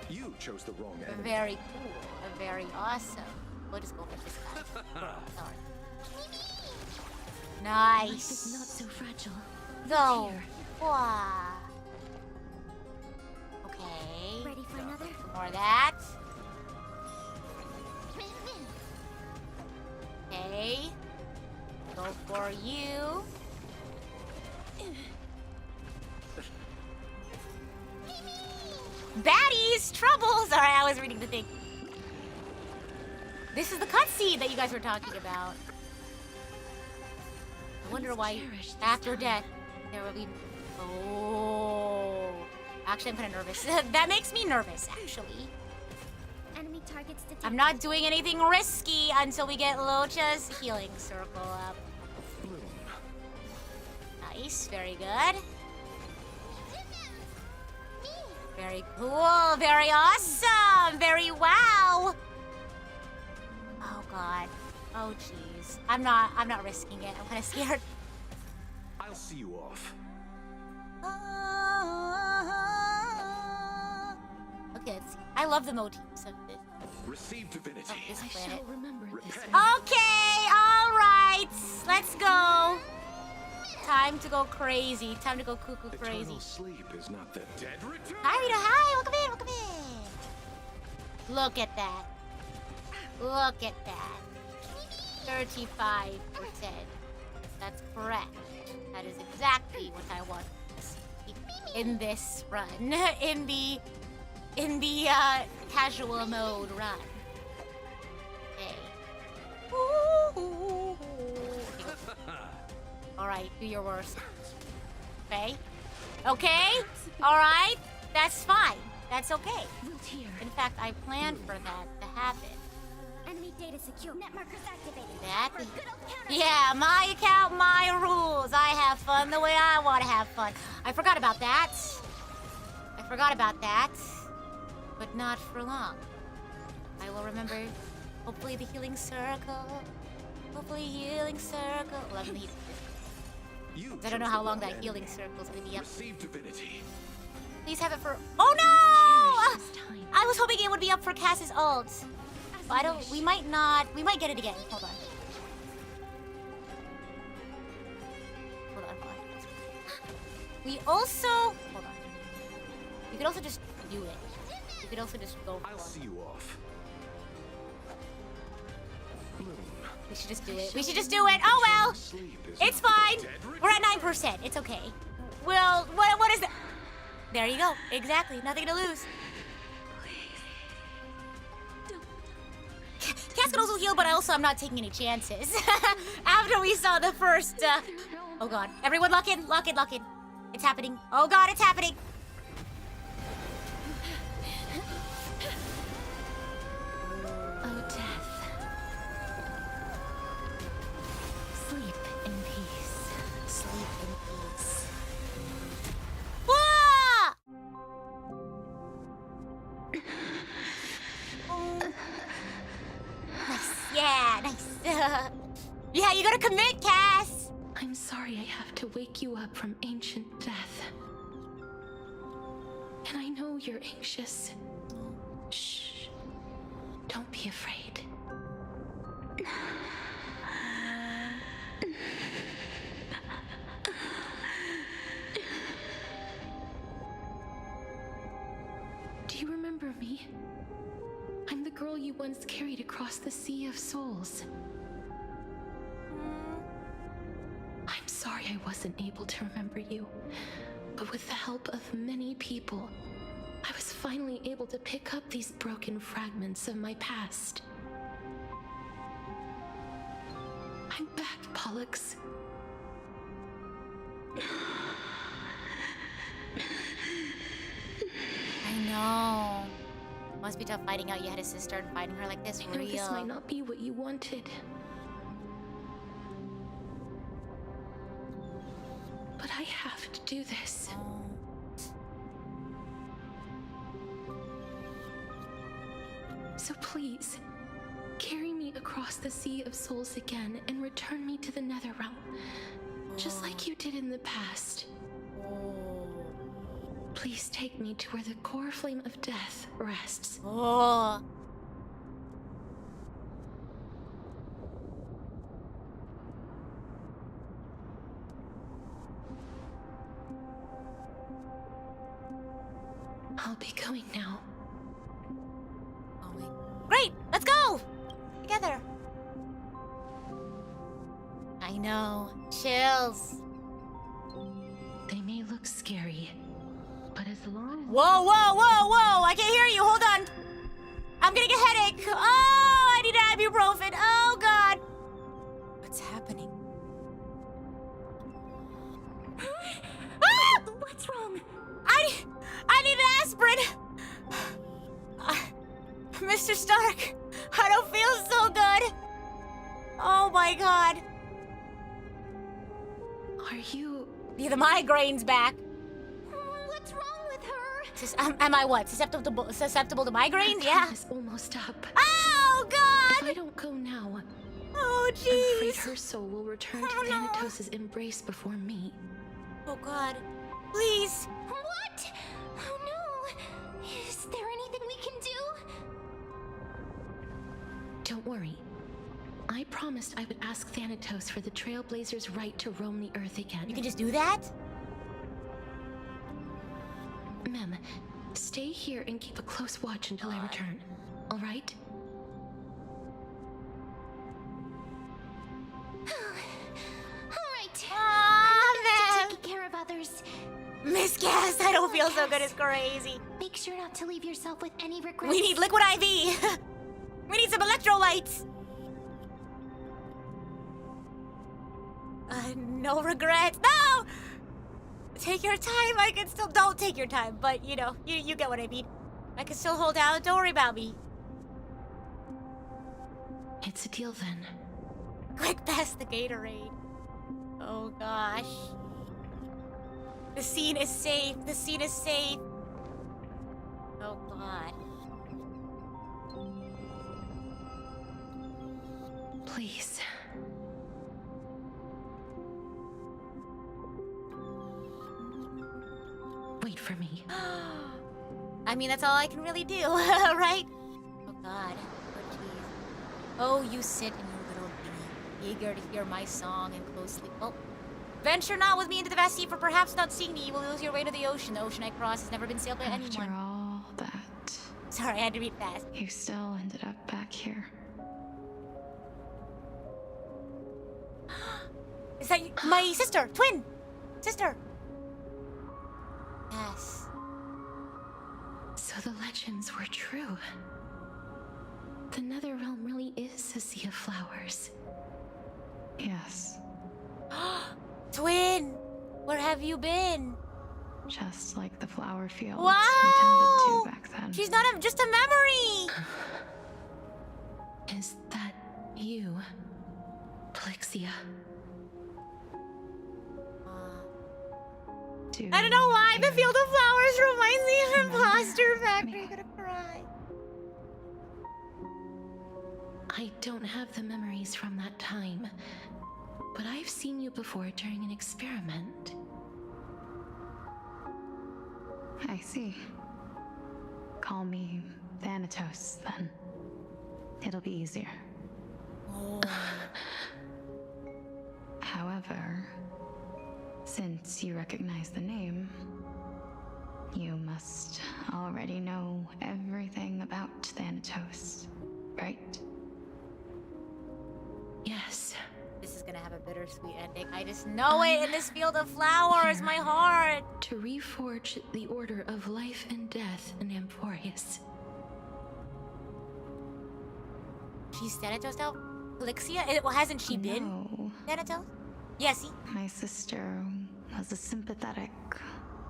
E: You chose the wrong enemy.
A: Very cool. Very awesome. We'll just go for this guy. Sorry. Nice.
B: Life is not so fragile.
A: Go. Wow. Okay. for that. Okay. Go for you. Baddies! Troubles! Alright, I was reading the thing. This is the cutscene that you guys were talking about. I wonder why after death there will be... Oh... Actually, I'm kind of nervous. That makes me nervous, actually.
O: Enemy targets detected.
A: I'm not doing anything risky until we get Locha's healing circle up. Nice, very good. Very cool, very awesome, very wow. Oh god. Oh jeez. I'm not risking it. I'm kind of scared.
E: I'll see you off.
A: Okay, let's see. I love the motifs of this.
E: Receive divinity.
A: This
B: I shall remember this.
A: Okay, all right. Let's go. Time to go crazy. Time to go cuckoo crazy.
E: Eternal sleep is not the dead return.
A: Hi, Rita. Hi. Welcome in. Welcome in. Look at that. Look at that. 35%. That's correct. That is exactly what I want in this run. In the casual mode run. Okay. Alright, do your worst. Okay? Okay? Alright? That's fine. That's okay. In fact, I planned for that to happen.
O: Enemy data secure. Net markers activated.
A: That?
O: For good old counter.
A: Yeah, my account, my rules. I have fun the way I want to have fun. I forgot about that. But not for long. I will remember, hopefully, the healing circle. Hopefully, healing circle. Well, I don't know how long that healing circle is going to be up. Please have it for. Oh no! I was hoping it would be up for Cass's ult. But I don't. We might not. We might get it again. Hold on. We also. Hold on. You could also just do it. You could also just go for it.
E: I'll see you off.
A: We should just do it. We should just do it. Oh well. It's fine. We're at 9%. It's okay. Well, what is that? There you go. Exactly. Nothing to lose. Cass could also heal, but I'm not taking any chances. After we saw the first, oh god. Everyone lock in, lock in, lock in. It's happening. Oh god, it's happening.
H: Oh, death. Sleep in peace.
A: Sleep in peace. Wah! Nice. Yeah, nice. Yeah, you gotta commit, Cass.
H: I'm sorry I have to wake you up from ancient death. And I know you're anxious. Shh. Don't be afraid. Do you remember me? I'm the girl you once carried across the Sea of Souls. I'm sorry I wasn't able to remember you, but with the help of many people, I was finally able to pick up these broken fragments of my past. I'm back, Pollux.
A: I know. Must be tough finding out you had a sister and finding her like this.
H: I know this might not be what you wanted. But I have to do this. So please, carry me across the Sea of Souls again and return me to the Netherrealm, just like you did in the past. Please take me to where the core flame of death rests.
A: Oh.
H: I'll be going now.
A: know. Chills.
H: They may look scary, but as long as...
A: Whoa, whoa, whoa, whoa! I can't hear you. Hold on. I'm getting a headache. Oh, I need ibuprofen. Oh, God. What's happening? Ah!
O: What's wrong?
A: I need an aspirin. Mr. Stark, I don't feel so good. Oh my God.
H: Are you...
A: The migraine's back.
O: What's wrong with her?
A: Am I what? Susceptible to migraines? Yeah.
H: Is almost up.
A: Oh God!
H: If I don't go now,
A: oh jeez,
H: I'm afraid her soul will return to Thanatos' embrace before me.
A: Oh God, please.
O: What? Oh no! Is there anything we can do?
H: Don't worry. I promised I would ask Thanatos for the Trailblazers' right to roam the Earth again.
A: You can just do that?
H: Mem, stay here and keep a close watch until I return. All right?
O: Alright.
A: I'm
O: taking care of others.
A: Miss Cass, I don't feel so good. It's crazy.
O: Make sure not to leave yourself with any regrets.
A: We need liquid IV. We need some electrolytes. No regrets. No! Take your time. I can still... Don't take your time, but, you know, you get what I mean. I can still hold out. Don't worry about me.
H: It's a deal, then.
A: Quick, pass the Gatorade. Oh, gosh. The scene is safe. The scene is safe. Oh, God.
H: Please. Wait for me.
A: I mean, that's all I can really do, right? Oh, God. Oh, jeez. Oh, you sit in your little thingy, eager to hear my song and closely... Oh. Venture not with me into the vast sea, for perhaps not seeing me, you will lose your way to the ocean. The ocean I cross has never been sailed by anyone.
P: After all that...
A: Sorry, I had to read fast.
P: You still ended up back here.
A: Is that my sister? Twin! Sister! Yes.
H: So the legends were true. The Netherrealm really is a sea of flowers.
P: Yes.
A: Twin! Where have you been?
P: Just like the flower fields
A: wow!
P: we tended to back then.
A: She's not just a memory!
H: Is that you, Styxia?
A: I don't know why the field of flowers reminds me of Imposter Factory. I'm gonna cry.
H: I don't have the memories from that time, but I've seen you before during an experiment.
P: I see. Call me Thanatos, then. It'll be easier.
A: Oh.
P: However, since you recognize the name, you must already know everything about Thanatos, right?
H: Yes.
A: This is gonna have a bittersweet ending. I just know it in this field of flowers, my heart.
H: To reforge the order of life and death in Amphorius.
A: She's Thanatos now? Styxia? Well, hasn't she been Thanatos? Yes.
P: My sister was a sympathetic,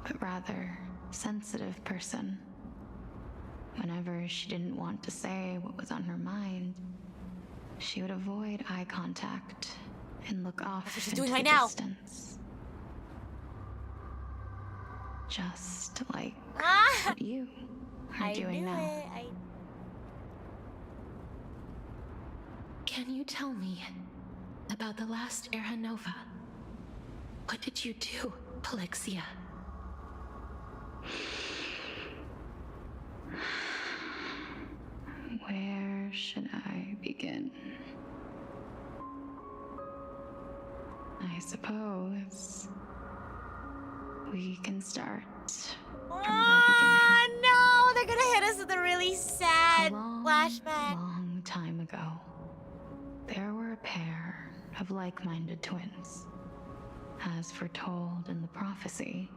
P: but rather sensitive person. Whenever she didn't want to say what was on her mind, she would avoid eye contact and look off
A: That's what she's
P: into
A: doing right
P: the
A: now.
P: distance. Just like what you are doing now.
H: Can you tell me about the last Era Nova? What did you do, Styxia?
P: Where should I begin? I suppose we can start from the beginning.
A: No, they're gonna hit us with a really sad
P: a long,
A: flashback.
P: Long time ago, there were a pair of like-minded twins. As foretold in the prophecy,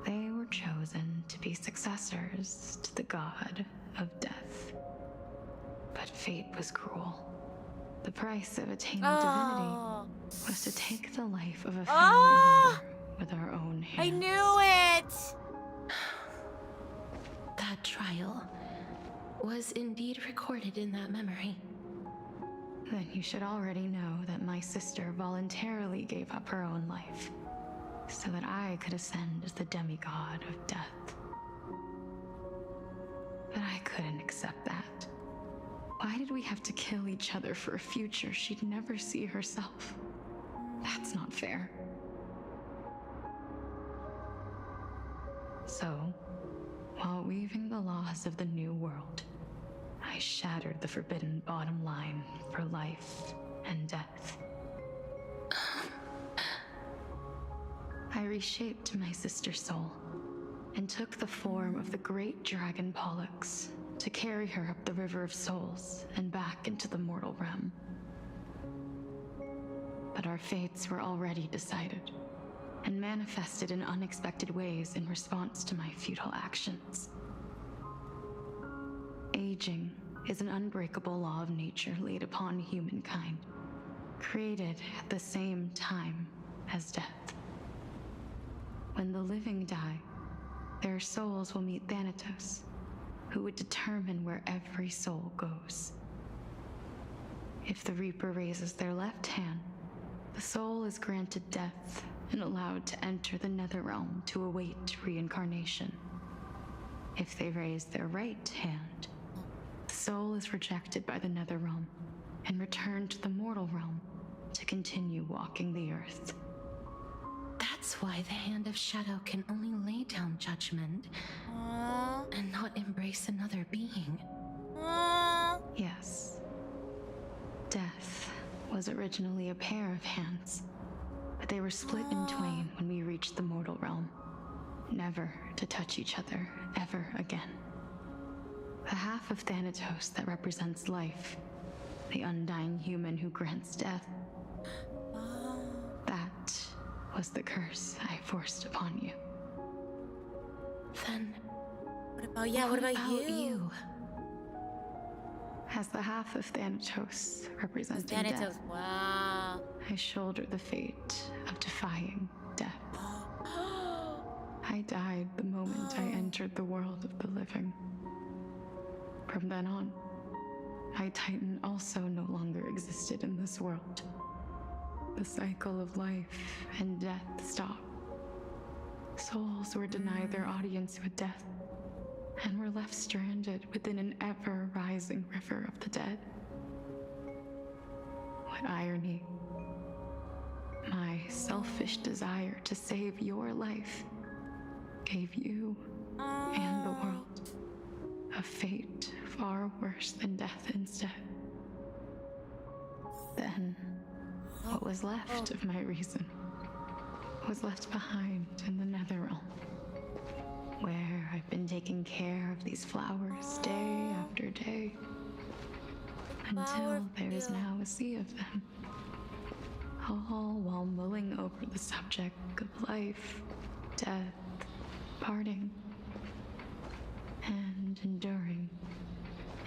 P: they were chosen to be successors to the god of death. But fate was cruel. The price of attaining divinity was to take the life of a family member with our own hands.
A: I knew it!
H: That trial was indeed recorded in that memory.
P: Then you should already know that my sister voluntarily gave up her own life so that I could ascend as the demigod of death. But I couldn't accept that. Why did we have to kill each other for a future she'd never see herself? That's not fair. So, while weaving the laws of the new world, I shattered the forbidden bottom line for life and death. I reshaped my sister's soul and took the form of the great dragon Pollux to carry her up the River of Souls and back into the mortal realm. But our fates were already decided and manifested in unexpected ways in response to my futile actions. Aging is an unbreakable law of nature laid upon humankind, created at the same time as death. When the living die, their souls will meet Thanatos, who would determine where every soul goes. If the Reaper raises their left hand, the soul is granted death and allowed to enter the Netherrealm to await reincarnation. If they raise their right hand, the soul is rejected by the Netherrealm and returned to the mortal realm to continue walking the earth.
H: That's why the Hand of Shadow can only lay down judgment and not embrace another being.
P: Yes. Death was originally a pair of hands, but they were split in twain when we reached the mortal realm, never to touch each other ever again. The half of Thanatos that represents life, the undying human who grants death, that was the curse I forced upon you.
H: Then,
A: what about you?
P: As the half of Thanatos representing death,
A: wow.
P: I shoulder the fate of defying death. I died the moment I entered the world of the living. From then on, my Titan also no longer existed in this world. The cycle of life and death stopped. Souls were denied their audience with death and were left stranded within an ever-rising river of the dead. What irony. My selfish desire to save your life gave you and the world a fate far worse than death instead. Then, what was left of my reason was left behind in the Netherrealm, where I've been taking care of these flowers day after day, until there is now a sea of them, all while mulling over the subject of life, death, parting, and enduring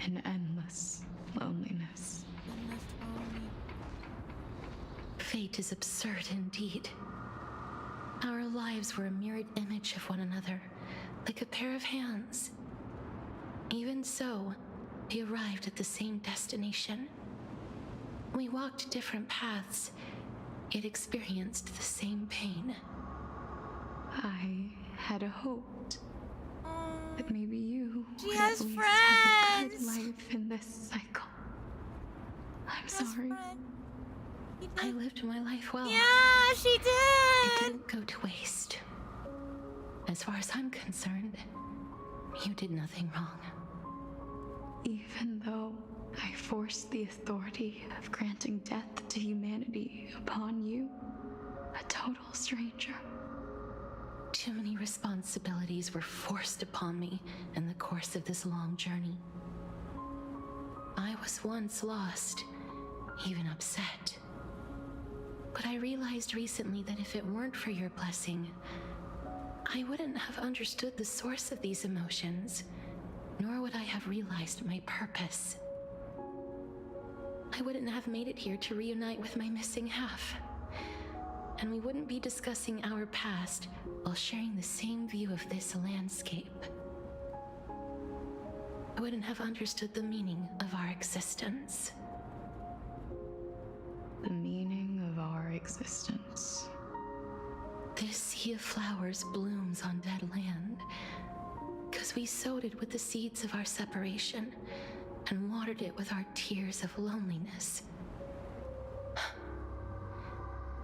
P: an endless loneliness.
H: Fate is absurd indeed. Our lives were a mirrored image of one another, like a pair of hands. Even so, we arrived at the same destination. We walked different paths, yet experienced the same pain.
P: I had hoped that maybe you would
A: has
P: at least
A: friends.
P: have a good life in this cycle. I'm sorry.
H: I lived my life well.
A: Yeah, she did.
H: It didn't go to waste. As far as I'm concerned, you did nothing wrong.
P: Even though I forced the authority of granting death to humanity upon you, a total stranger.
H: Too many responsibilities were forced upon me in the course of this long journey. I was once lost, even upset. But I realized recently that if it weren't for your blessing, I wouldn't have understood the source of these emotions, nor would I have realized my purpose. I wouldn't have made it here to reunite with my missing half. And we wouldn't be discussing our past while sharing the same view of this landscape. I wouldn't have understood the meaning of our existence.
P: The meaning of our existence.
H: This sea of flowers blooms on dead land, because we sowed it with the seeds of our separation and watered it with our tears of loneliness.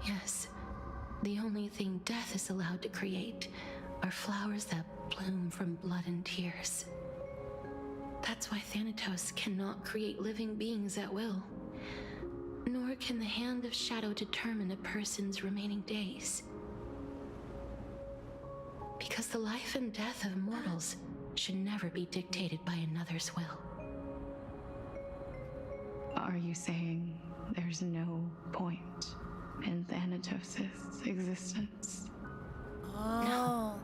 H: Yes, the only thing death is allowed to create are flowers that bloom from blood and tears. That's why Thanatos cannot create living beings at will, nor can the hand of shadow determine a person's remaining days. Because the life and death of mortals should never be dictated by another's will.
P: Are you saying there's no point in Thanatos' existence?
H: No.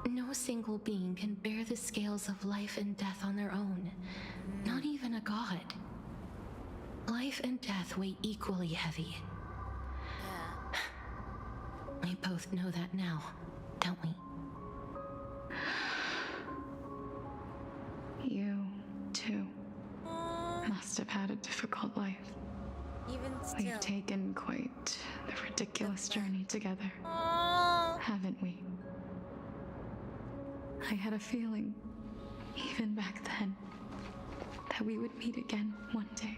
H: No single being can bear the scales of life and death on their own. Not even a god. Life and death weigh equally heavy. We both know that now, don't we?
P: You, too, must have had a difficult life.
A: Even still.
P: We've taken quite the ridiculous journey together, haven't we? I had a feeling, even back then, that we would meet again one day.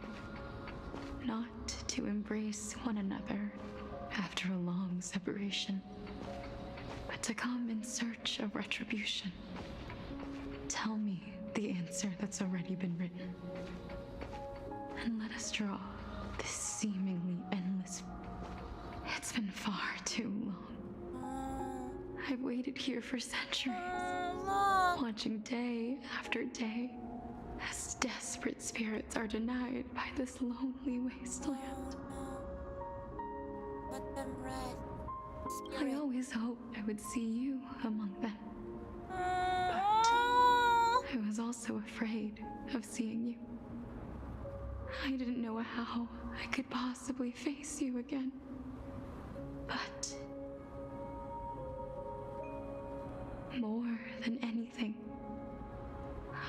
P: Not to embrace one another after a long separation, but to come in search of retribution. Tell me the answer that's already been written, and let us draw this seemingly endless. It's been far too long. I've waited here for centuries, watching day after day as desperate spirits are denied by this lonely wasteland.
A: Let them rest.
P: I always hoped I would see you among them. But I was also afraid of seeing you. I didn't know how I could possibly face you again. But more than anything,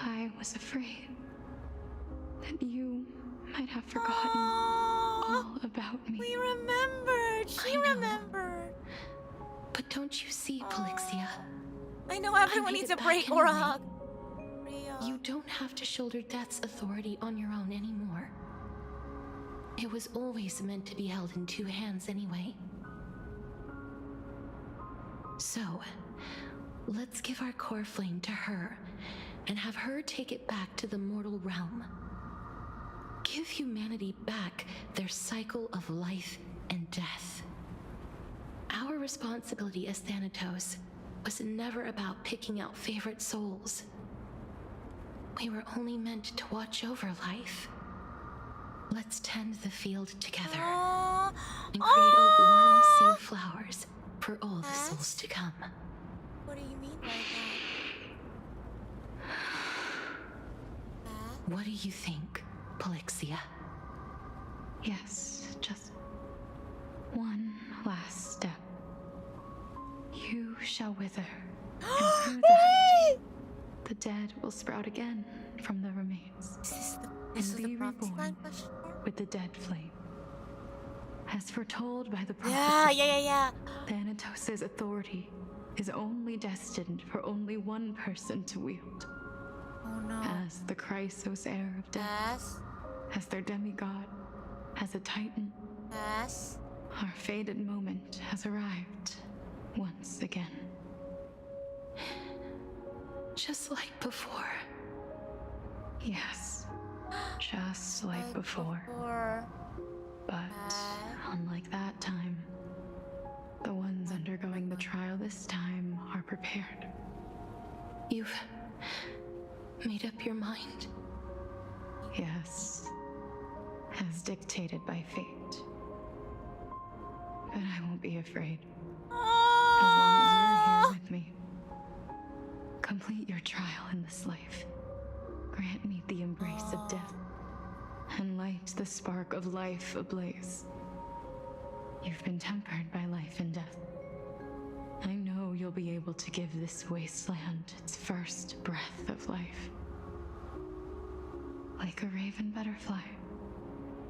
P: I was afraid that you might have forgotten all about me.
A: We remembered. She remembered.
H: But don't you see, Styxia?
A: I know everyone needs a break or a hug.
H: You don't have to shoulder death's authority on your own anymore. It was always meant to be held in two hands anyway. So, let's give our core flame to her and have her take it back to the mortal realm. Give humanity back their cycle of life and death. Our responsibility as Thanatos was never about picking out favorite souls. We were only meant to watch over life. Let's tend the field together and create a warm sea of flowers for all the souls to come.
A: What do you mean by that?
H: What do you think, Styxia?
P: Yes, just one last step. You shall wither, and through that, the dead will sprout again from the remains, and be reborn with the dead flame. As foretold by the prophecy, Thanatos' authority is only destined for only one person to wield.
A: Oh no.
P: As the Chrysos heir of death, as their demigod, as a titan, our fated moment has arrived once again.
H: Just like before.
P: Yes, just like before. But unlike that time, the ones undergoing the trial this time are prepared.
H: You've made up your mind?
P: Yes, as dictated by fate. but I won't be afraid. As long as you're here with me. Complete your trial in this life. Grant me the embrace of death, and light the spark of life ablaze. You've been tempered by life and death. I know you'll be able to give this wasteland its first breath of life. Like a raven butterfly,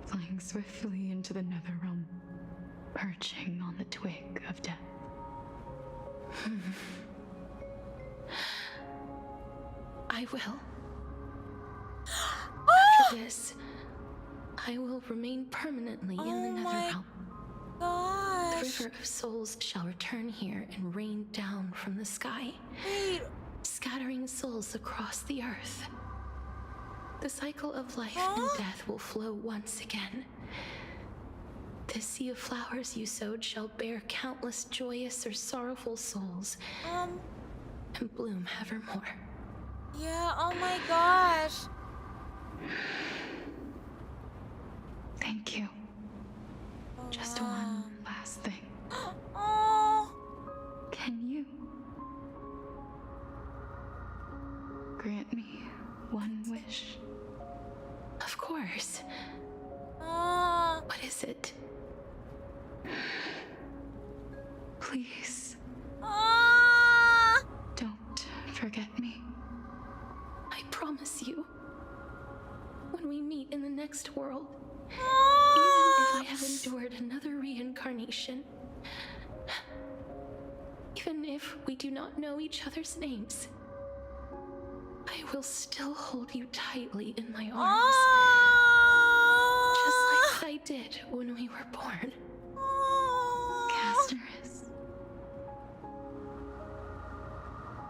P: flying swiftly into the nether realm, perching on the twig of death.
B: I will. After this, I will remain permanently in the nether realm. The river of souls shall return here and rain down from the sky, scattering souls across the earth. The cycle of life and death will flow once again. The sea of flowers you sowed shall bear countless joyous or sorrowful souls, and bloom evermore.
A: Yeah, oh my gosh.
P: Thank you. Just one last thing.
A: Oh.
P: Can you grant me one wish?
B: Of course. What is it?
P: Please. Don't forget me.
B: I promise you. When we meet in the next world, even if I have endured another reincarnation, even if we do not know each other's names, I will still hold you tightly in my arms. Just like I did when we were born.
P: Casterus.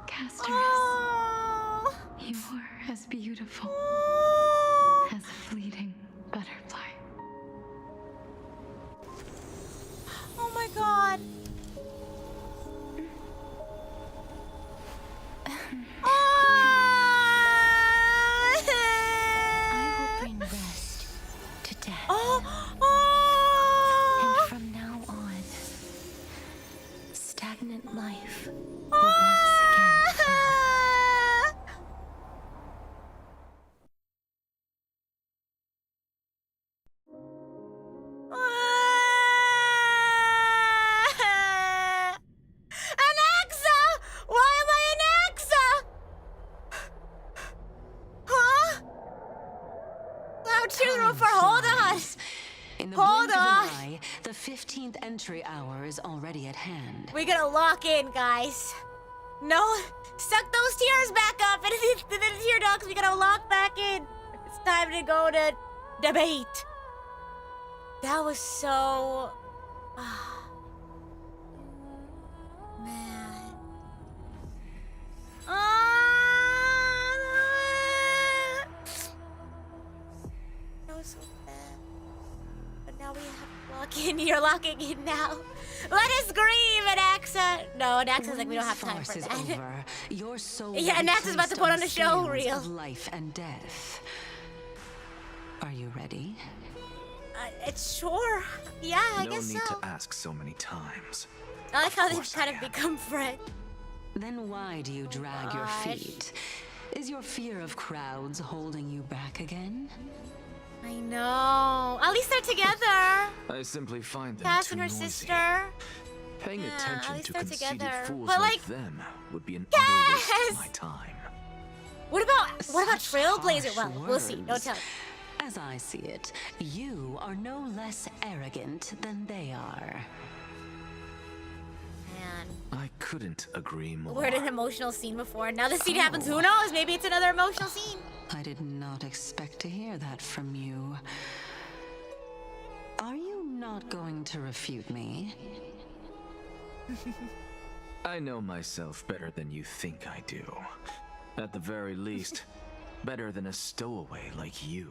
P: Casterus. You're as beautiful as a fleeting butterfly.
A: Oh my god.
H: I will bring rest to death. And from now on, stagnant life will once again flow.
I: Hold on. The 15th entry hour is already at hand.
A: We gotta lock in, guys. No, suck those tears back up into the tear ducts. We gotta lock back in. It's time to go to debate. That was so... man. That was so bad. But now we have to lock in. You're locking in now. Let us grieve, Anaxa. No, Anaxa's like, we don't have time for that.
I: Over, your soul
A: yeah, Anaxa's about to put on a show reel.
I: Of life and death. Are you ready?
A: It's sure. Yeah, I guess so.
Q: No need to ask so many times.
A: I like how they've kind of become friends.
I: Then why do you drag your feet? Is your fear of crowds holding you back again?
A: I know. At least they're together.
Q: I simply find them
A: Cass
Q: too
A: and her
Q: noisy.
A: sister.
Q: Paying attention to conceited
A: together.
Q: fools
A: But
Q: like them would be an utter waste of my time.
A: What about Trailblaze? Well, we'll see. Don't tell.
I: As I see it, you are no less arrogant than they are.
A: Man.
Q: I couldn't agree more.
A: We're in an emotional scene before. Now the scene happens. Who knows? Maybe it's another emotional scene.
I: I did not expect to hear that from you. Are you not going to refute me?
Q: I know myself better than you think I do. At the very least, better than a stowaway like you.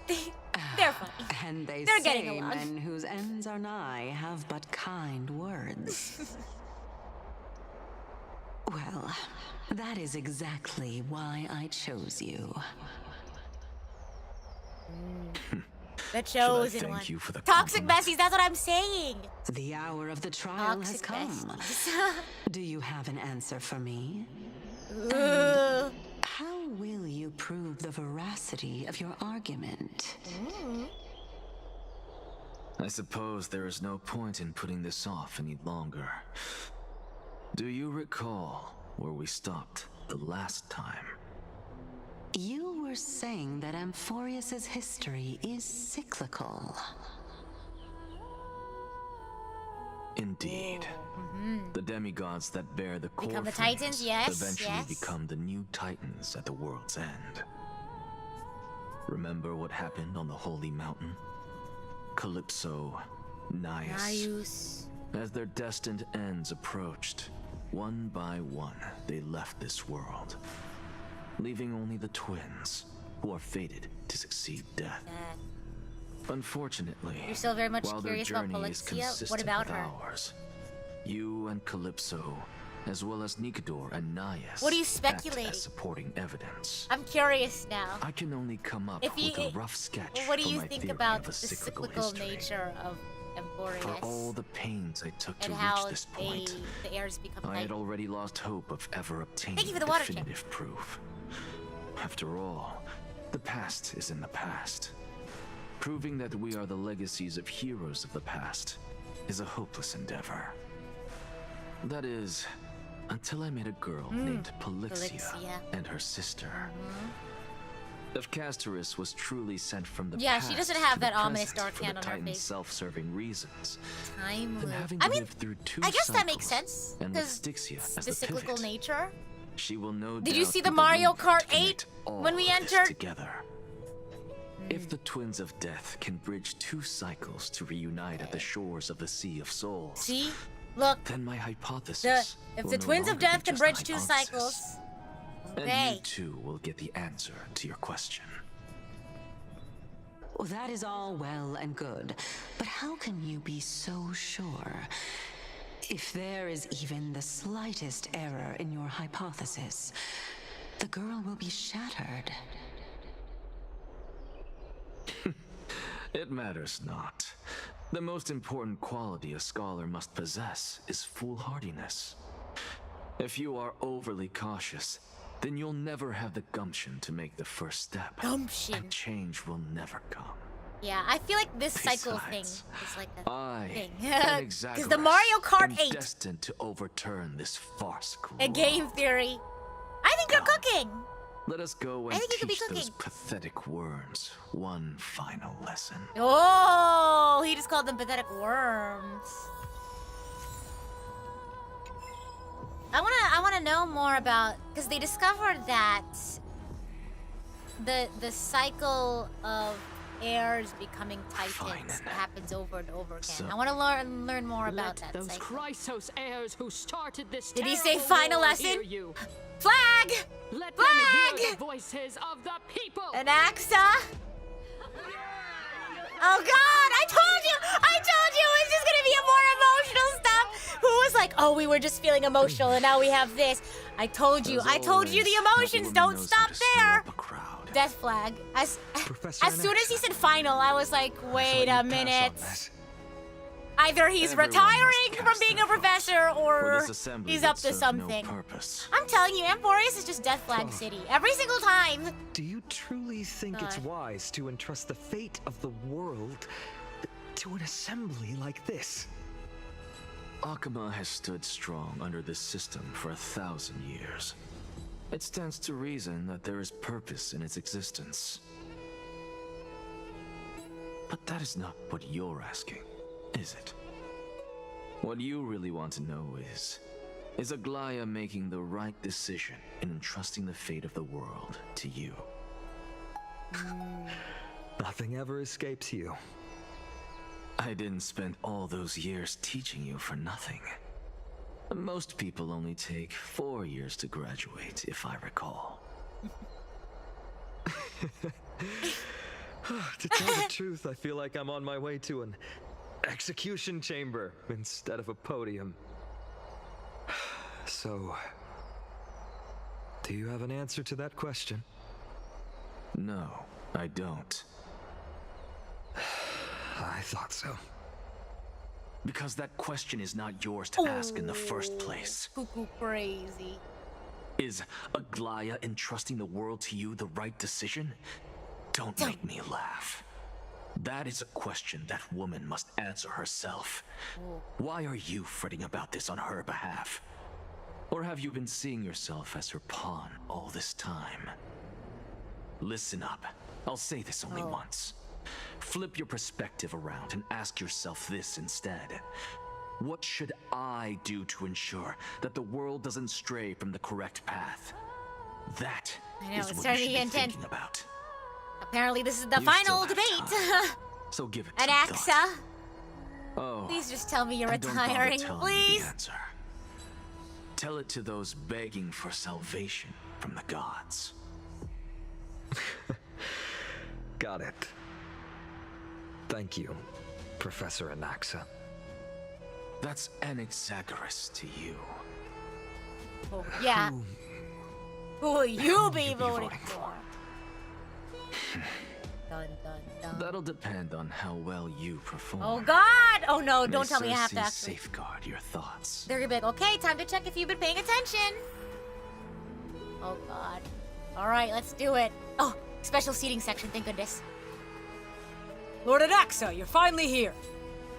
A: They're funny.
I: And they're
A: say
I: getting
A: along.
I: Men whose ends are nigh have but kind words. Well, that is exactly why I chose you.
A: The chosen one. Toxic besties, that's what I'm saying.
F: The hour of the trial has come. Do you have an answer for me? How will you prove the veracity of your argument?
Q: I suppose there is no point in putting this off any longer. Do you recall where we stopped the last time?
F: You were saying that Amphorius's history is cyclical.
Q: Indeed. The demigods that bear the core
A: Become the
Q: flames
A: Titans, yes,
Q: eventually
A: yes.
Q: become the new Titans at the world's end. Remember what happened on the Holy Mountain? Calypso, Naius. As their destined ends approached, one by one they left this world, leaving only the twins, who are fated to succeed death. Unfortunately,
A: You're still very much
Q: while their
A: curious about
Q: journey is
A: Styxia?
Q: consistent
A: What about
Q: with
A: her?
Q: ours, you and Calypso, as well as Nicodor and Naius,
A: What are you
Q: act
A: speculating?
Q: as supporting evidence.
A: I'm curious now.
Q: I can only come up
A: If you,
Q: with a rough sketch
A: what do
Q: for
A: you
Q: my
A: think
Q: theory
A: about
Q: of
A: the
Q: a cyclical
A: cyclical
Q: history.
A: nature of
Q: For
A: Amphorius
Q: all the pains I took to
A: and
Q: reach
A: how
Q: this point,
A: the heirs become
Q: I had
A: Titans?
Q: already lost hope of ever obtaining
A: Thank you for the water check.
Q: definitive proof. After all, the past is in the past. Proving that we are the legacies of heroes of the past is a hopeless endeavor. That is, until I met a girl named Styxia and her sister. If Castorus was truly sent from the
A: Yeah,
Q: past
A: she doesn't have
Q: to
A: that
Q: the
A: ominous
Q: present
A: dark
Q: for
A: hand
Q: the
A: on her
Q: Titan's
A: face.
Q: self-serving reasons,
A: Time
Q: then
A: loop.
Q: having
A: I mean,
Q: lived through two
A: I guess that makes
Q: cycles,
A: sense
Q: and with
A: because
Q: Styxia as
A: the cyclical
Q: pivot,
A: nature.
Q: she will no
A: Did you
Q: doubt
A: see
Q: be
A: the Mario
Q: link
A: Kart
Q: to connect
A: 8
Q: all
A: when we
Q: of this
A: entered?
Q: together? If the twins of death can bridge two cycles to reunite at the shores of the Sea of Souls,
A: See? Look.
Q: then my hypothesis
A: If
Q: will
A: the
Q: no
A: twins of
Q: longer be
A: death can
Q: just a
A: bridge two
Q: hypothesis.
A: cycles,
Q: And
A: they.
Q: you too will get the answer to your question.
F: Well, that is all well and good, but how can you be so sure? If there is even the slightest error in your hypothesis, the girl will be shattered.
Q: It matters not. The most important quality a scholar must possess is foolhardiness. If you are overly cautious, then you'll never have the gumption to make the first step.
A: Gumption.
Q: And change will never come.
A: Yeah, I feel like this cycle
Q: Besides,
A: thing is like a thing.
Q: an
A: Because the Mario Kart
Q: am
A: 8,
Q: destined to overturn this farcical
A: a game theory. I think you're cooking.
Q: Let us go
A: I
Q: and
A: think you could be
Q: teach those
A: cooking.
Q: pathetic worms one final lesson.
A: Oh, he just called them pathetic worms. I wanna know more about, because they discovered that the cycle of heirs becoming titans happens over and over again. I want to learn more about that
R: those
A: cycle.
R: Chrysos heirs who started this
A: Did he say
R: terrible
A: final
R: war
A: lesson?
R: hear you.
A: Flag!
R: Let
A: Flag!
R: them hear the voices of the people.
A: An AXA? Oh God! I told you it's just gonna be a more emotional stuff. Who was like, oh, we were just feeling emotional, and now we have this. I told you the emotions don't stop there. Death flag. As soon as he said final, I was like, wait a minute. Either he's retiring from being a professor, or he's up to something. I'm telling you, Amphorius is just Death Flag City every single time.
S: Do you truly think it's wise to entrust the fate of the world to an assembly like this?
Q: Akama has stood strong under this system for 1,000 years. It stands to reason that there is purpose in its existence. But that is not what you're asking, is it? What you really want to know is Aglaya making the right decision in entrusting the fate of the world to you?
S: Nothing ever escapes you.
Q: I didn't spend all those years teaching you for nothing. Most people only take 4 years to graduate, if I recall.
S: To tell the truth, I feel like I'm on my way to an execution chamber instead of a podium. So, do you have an answer to that question?
Q: No, I don't.
S: I thought so.
Q: Because that question is not yours to ask in the first place.
A: Cuckoo crazy.
Q: Is Aglaya entrusting the world to you the right decision? Don't make me laugh. That is a question that woman must answer herself. Why are you fretting about this on her behalf? Or have you been seeing yourself as her pawn all this time? Listen up. I'll say this only once. Flip your perspective around and ask yourself this instead. What should I do to ensure that the world doesn't stray from the correct path? That is what you should be thinking about.
A: Apparently this is the final debate.
Q: So give it
A: At
Q: some
A: AXA.
Q: thought. Oh,
A: Please just tell me you're
Q: and don't bother
A: retiring,
Q: telling me
A: please.
Q: the answer. Tell it to those begging for salvation from the gods.
S: Got it. Thank you, Professor Anaxa.
Q: That's Anaxagoras to you.
A: Oh, yeah. Who will you be voting for? Dun, dun, dun.
Q: That'll depend on how well you perform.
A: Oh God! Oh no, don't
Q: May
A: tell me I have to
Q: Cersei
A: actually.
Q: safeguard your thoughts.
A: They're gonna be like, okay, time to check if you've been paying attention. Oh God. Alright, let's do it. Oh, special seating section, thank goodness.
T: Lord Anaxa, you're finally here.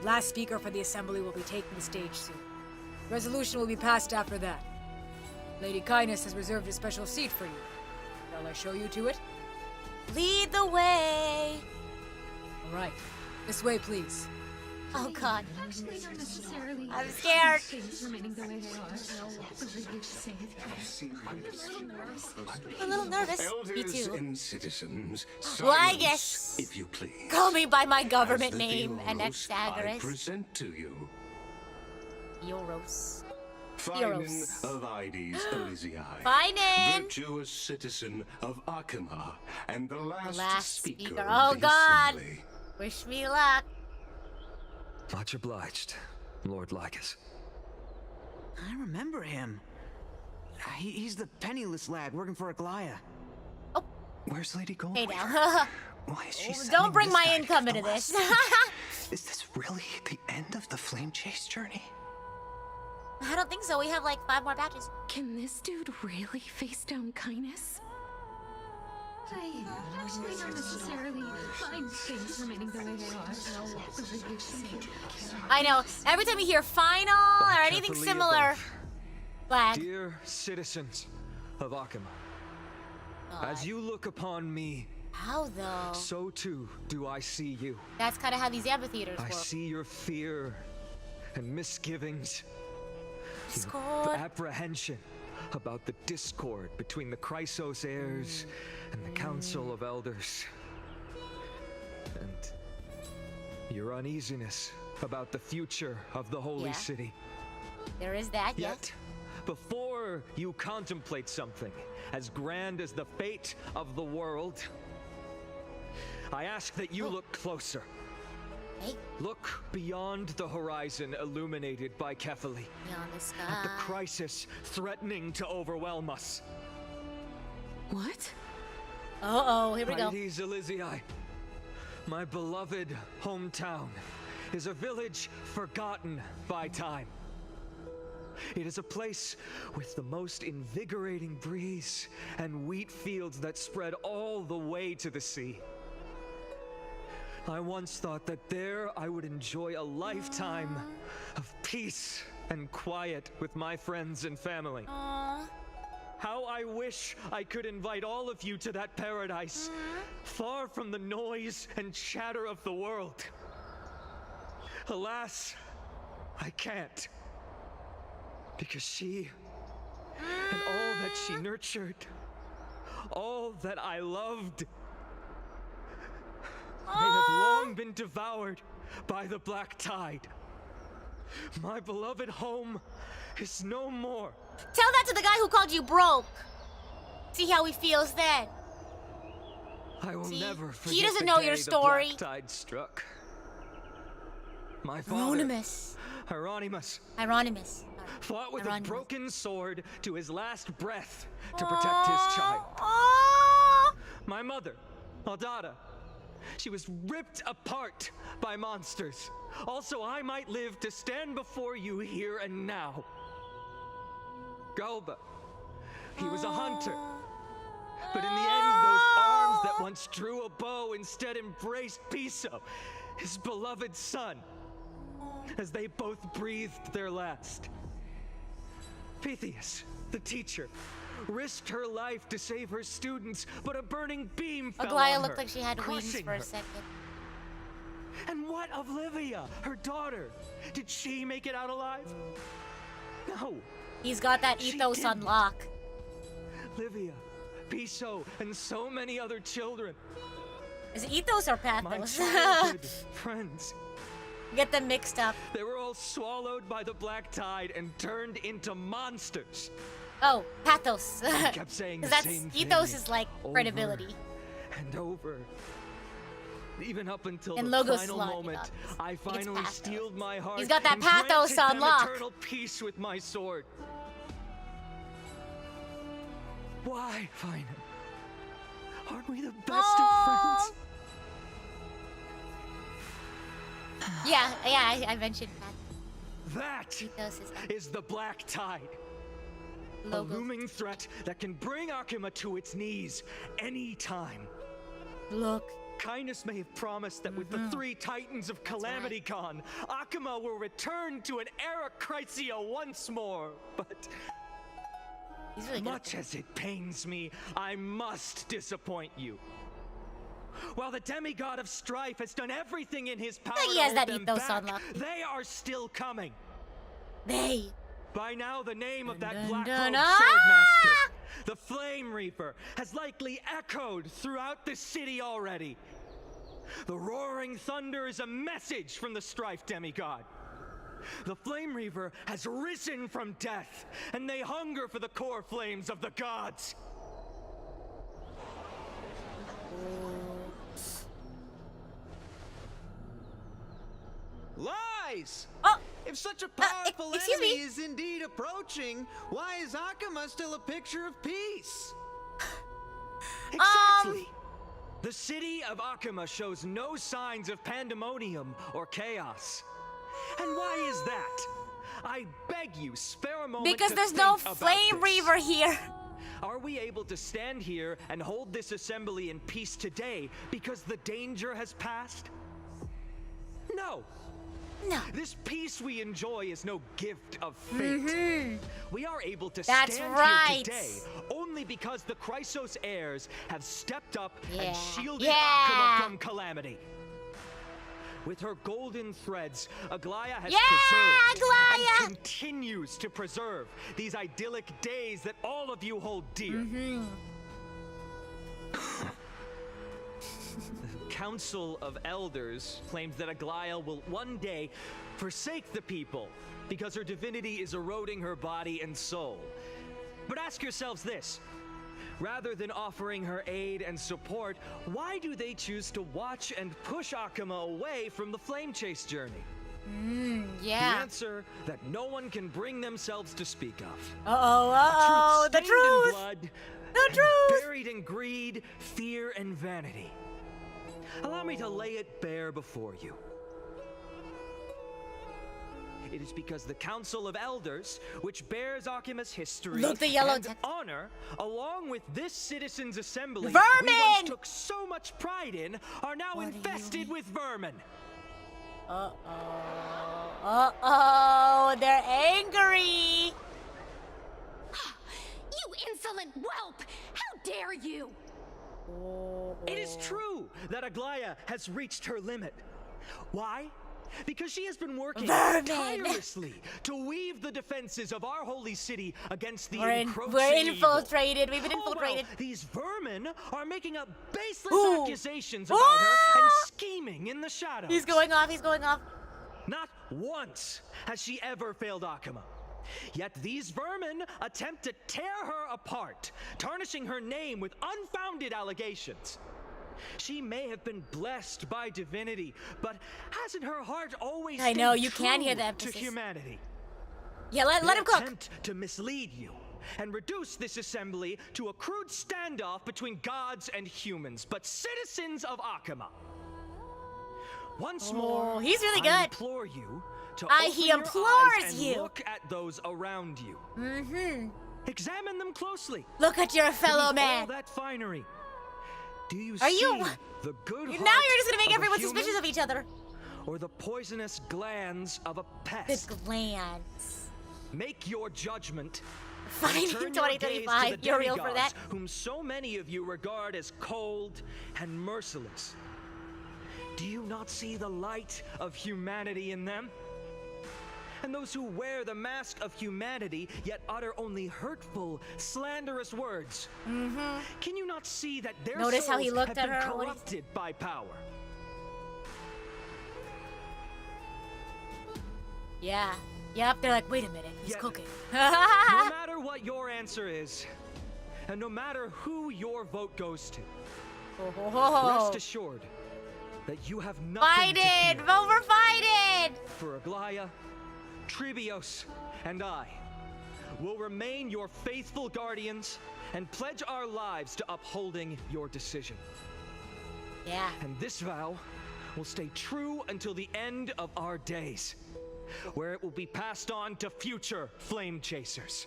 T: Last speaker for the assembly will be taking the stage soon. Resolution will be passed after that. Lady Kindness has reserved a special seat for you. Shall I show you to it?
A: Lead the way.
T: All right. This way, please.
A: Oh God.
O: Actually, not necessarily.
A: I'm scared.
O: Things remaining the way they are.
A: I'm a little nervous. Me
U: Elders
A: too.
U: and citizens,
A: Well, I
U: silence,
A: guess.
U: if you please.
A: Call me by my government
U: As the
A: name,
U: Theoros I
A: Anaxagoras.
U: present to you.
A: Euros.
U: Finan of Ides Elysiae.
A: Finan!
U: Virtuous citizen of Akima, and the last speaker of
A: Oh
U: the
A: God.
U: assembly.
A: Wish me luck.
S: Much obliged, Lord Lycus.
V: I remember him. He's the penniless lad working for Aglaya.
A: Oh.
V: Where's Lady Gold?
A: Hey now.
V: Why is she
A: Don't bring my income into this.
V: Is this really the end of the flame chase journey?
A: I don't think so. We have like 5 more batches.
M: Can this dude really face down Kindness?
O: I actually not necessarily find things remaining the way they are.
A: I know. Every time you hear final or anything
S: Carefully
A: similar,
S: above.
A: flag.
S: Dear citizens of Akima, as you look upon me,
A: How though?
S: so too do I see you.
A: That's kind of how these amphitheaters
S: I
A: work.
S: see your fear and misgivings.
A: Discord.
S: The apprehension about the discord between the Chrysos heirs and the Council of Elders. And your uneasiness about the future of the Holy City.
A: There is that,
S: Yet, before you contemplate something as grand as the fate of the world, I ask that you look closer.
A: Hey.
S: Look beyond the horizon illuminated by Kefali.
A: Beyond the sky.
S: At the crisis threatening to overwhelm us.
M: What?
A: Uh-oh, here we go.
S: Ides Elysiae, my beloved hometown, is a village forgotten by time. It is a place with the most invigorating breeze and wheat fields that spread all the way to the sea. I once thought that there I would enjoy a lifetime of peace and quiet with my friends and family. How I wish I could invite all of you to that paradise, far from the noise and chatter of the world. Alas, I can't. Because she, and all that she nurtured, all that I loved, they have long been devoured by the black tide. My beloved home is no more.
A: Tell that to the guy who called you broke. See how he feels then.
S: I will never forget
A: he doesn't
S: the
A: know
S: day
A: your
S: the
A: story.
S: black tide struck. My father, Hieronymus, fought with a broken sword to his last breath to protect his child. My mother, Aldada, she was ripped apart by monsters. Also, I might live to stand before you here and now. Galba, he was a hunter. But in the end, those arms that once drew a bow instead embraced Piso, his beloved son, as they both breathed their last. Pythias, the teacher, risked her life to save her students, but a burning beam fell on her,
A: looked like she had wings for a second.
S: And what of Livia, her daughter? Did she make it out alive? No.
A: He's got that ethos on lock.
S: Livia, Piso, and so many other children.
A: Is it ethos or pathos?
S: My childhood friends.
A: Get them mixed up.
S: They were all swallowed by the black tide and turned into monsters.
A: Oh, pathos.
S: I kept saying the same thing.
A: Ethos is like credibility.
S: And over. Even up until
A: and
S: the final moment, I finally steeled my heart.
A: He's got that pathos on lock.
S: Eternal peace with my sword. Why, Fina? Aren't we the best of friends?
A: Yeah, I mentioned that.
S: That is the black tide. A looming threat that can bring Akuma to its knees anytime.
A: Look.
S: Kindness may have promised that with the 3 Titans of Calamity Con, Akuma will return to an era Chrysia once more, but really much as it pains me, I must disappoint you. While the demigod of strife has done everything in his power to hold them back, they are still coming.
A: They.
S: By now, the name of that black-robed swordmaster, the Flame Reaper, has likely echoed throughout the city already. The roaring thunder is a message from the strife demigod. The Flame Reaper has risen from death, and they hunger for the core flames of the gods.
V: Lies!
A: Oh!
V: If such a powerful enemy is indeed approaching, why is Akuma still a picture of peace?
S: Exactly! The city of Akuma shows no signs of pandemonium or chaos. And why is that? I beg you, spare a moment
A: because
S: to
A: there's
S: think
A: no
S: about
A: Flame Reaver here.
S: Are we able to stand here and hold this assembly in peace today because the danger has passed? No.
A: No.
S: This peace we enjoy is no gift of fate. We are able to
A: stand
S: here today only because the Chrysos heirs have stepped up and shielded Akuma from calamity. With her golden threads, Aglaya has preserved and continues to preserve these idyllic days that all of you hold dear. The Council of Elders claims that Aglaya will one day forsake the people because her divinity is eroding her body and soul. But ask yourselves this. Rather than offering her aid and support, why do they choose to watch and push Akuma away from the Flame Chase journey? The answer that no one can bring themselves to speak of. The truth! In blood, the truth! Buried in greed, fear, and vanity. Allow me to lay it bare before you. It is because the Council of Elders, which bears Akuma's history and honor, along with this citizens' assembly we once took so much pride in, are now infested with vermin.
A: They're angry.
O: You insolent whelp! How dare you!
S: It is true that Aglaya has reached her limit. Why? Because she has been working tirelessly to weave the defenses of our holy city against the encroaching
A: We're infiltrated.
S: Evil.
A: We've been infiltrated.
S: Well, these vermin are making up baseless accusations about her and scheming in the shadows.
A: He's going off. He's going off.
S: Not once has she ever failed Akuma. Yet these vermin attempt to tear her apart, tarnishing her name with unfounded allegations. She may have been blessed by divinity, but hasn't her heart always
A: I know, you
S: true
A: can hear the emphasis.
S: to humanity?
A: Yeah, let him cook.
S: Attempt to mislead you and reduce this assembly to a crude standoff between gods and humans, but citizens of Akuma. Once more,
A: he's really
S: I
A: good.
S: implore you to
A: He
S: open your eyes and
A: you.
S: look at those around you. Examine them closely.
A: Look at your fellow
S: Beneath
A: man.
S: all that finery. Do you
A: Are
S: see
A: you?
S: the good
A: Now
S: heart
A: you're just gonna make
S: of a
A: everyone
S: human,
A: suspicious of each other.
S: or the poisonous glands of a pest?
A: The glands.
S: Make your judgment.
A: Fine,
S: Turn your gaze to
A: 2025.
S: the
A: You're real for that.
S: demigods, whom so many of you regard as cold and merciless. Do you not see the light of humanity in them? And those who wear the mask of humanity yet utter only hurtful, slanderous words. Can you not see that their
A: Notice how he
S: souls
A: looked
S: have
A: at
S: been
A: her when he-
S: corrupted by power?
A: Yeah. Yep, they're like, wait a minute, he's
S: Yet,
A: cooking.
S: No matter what your answer is, and no matter who your vote goes to, rest assured that you have nothing
A: Fight
S: to
A: it!
S: fear.
A: Vote for fight it!
S: For Aglaya, Trebios, and I will remain your faithful guardians and pledge our lives to upholding your decision.
A: Yeah.
S: And this vow will stay true until the end of our days, where it will be passed on to future flame chasers.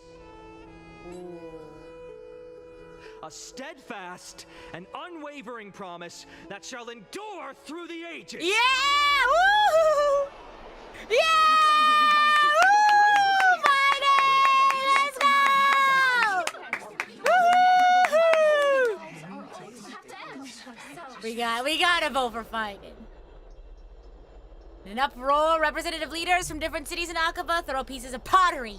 S: A steadfast and unwavering promise that shall endure through the ages.
A: Yeah! Woo! Yeah! Woo! Fight it! Let's go! We gotta vote for fighting. In an uproar, representative leaders from different cities in Aqaba throw pieces of pottery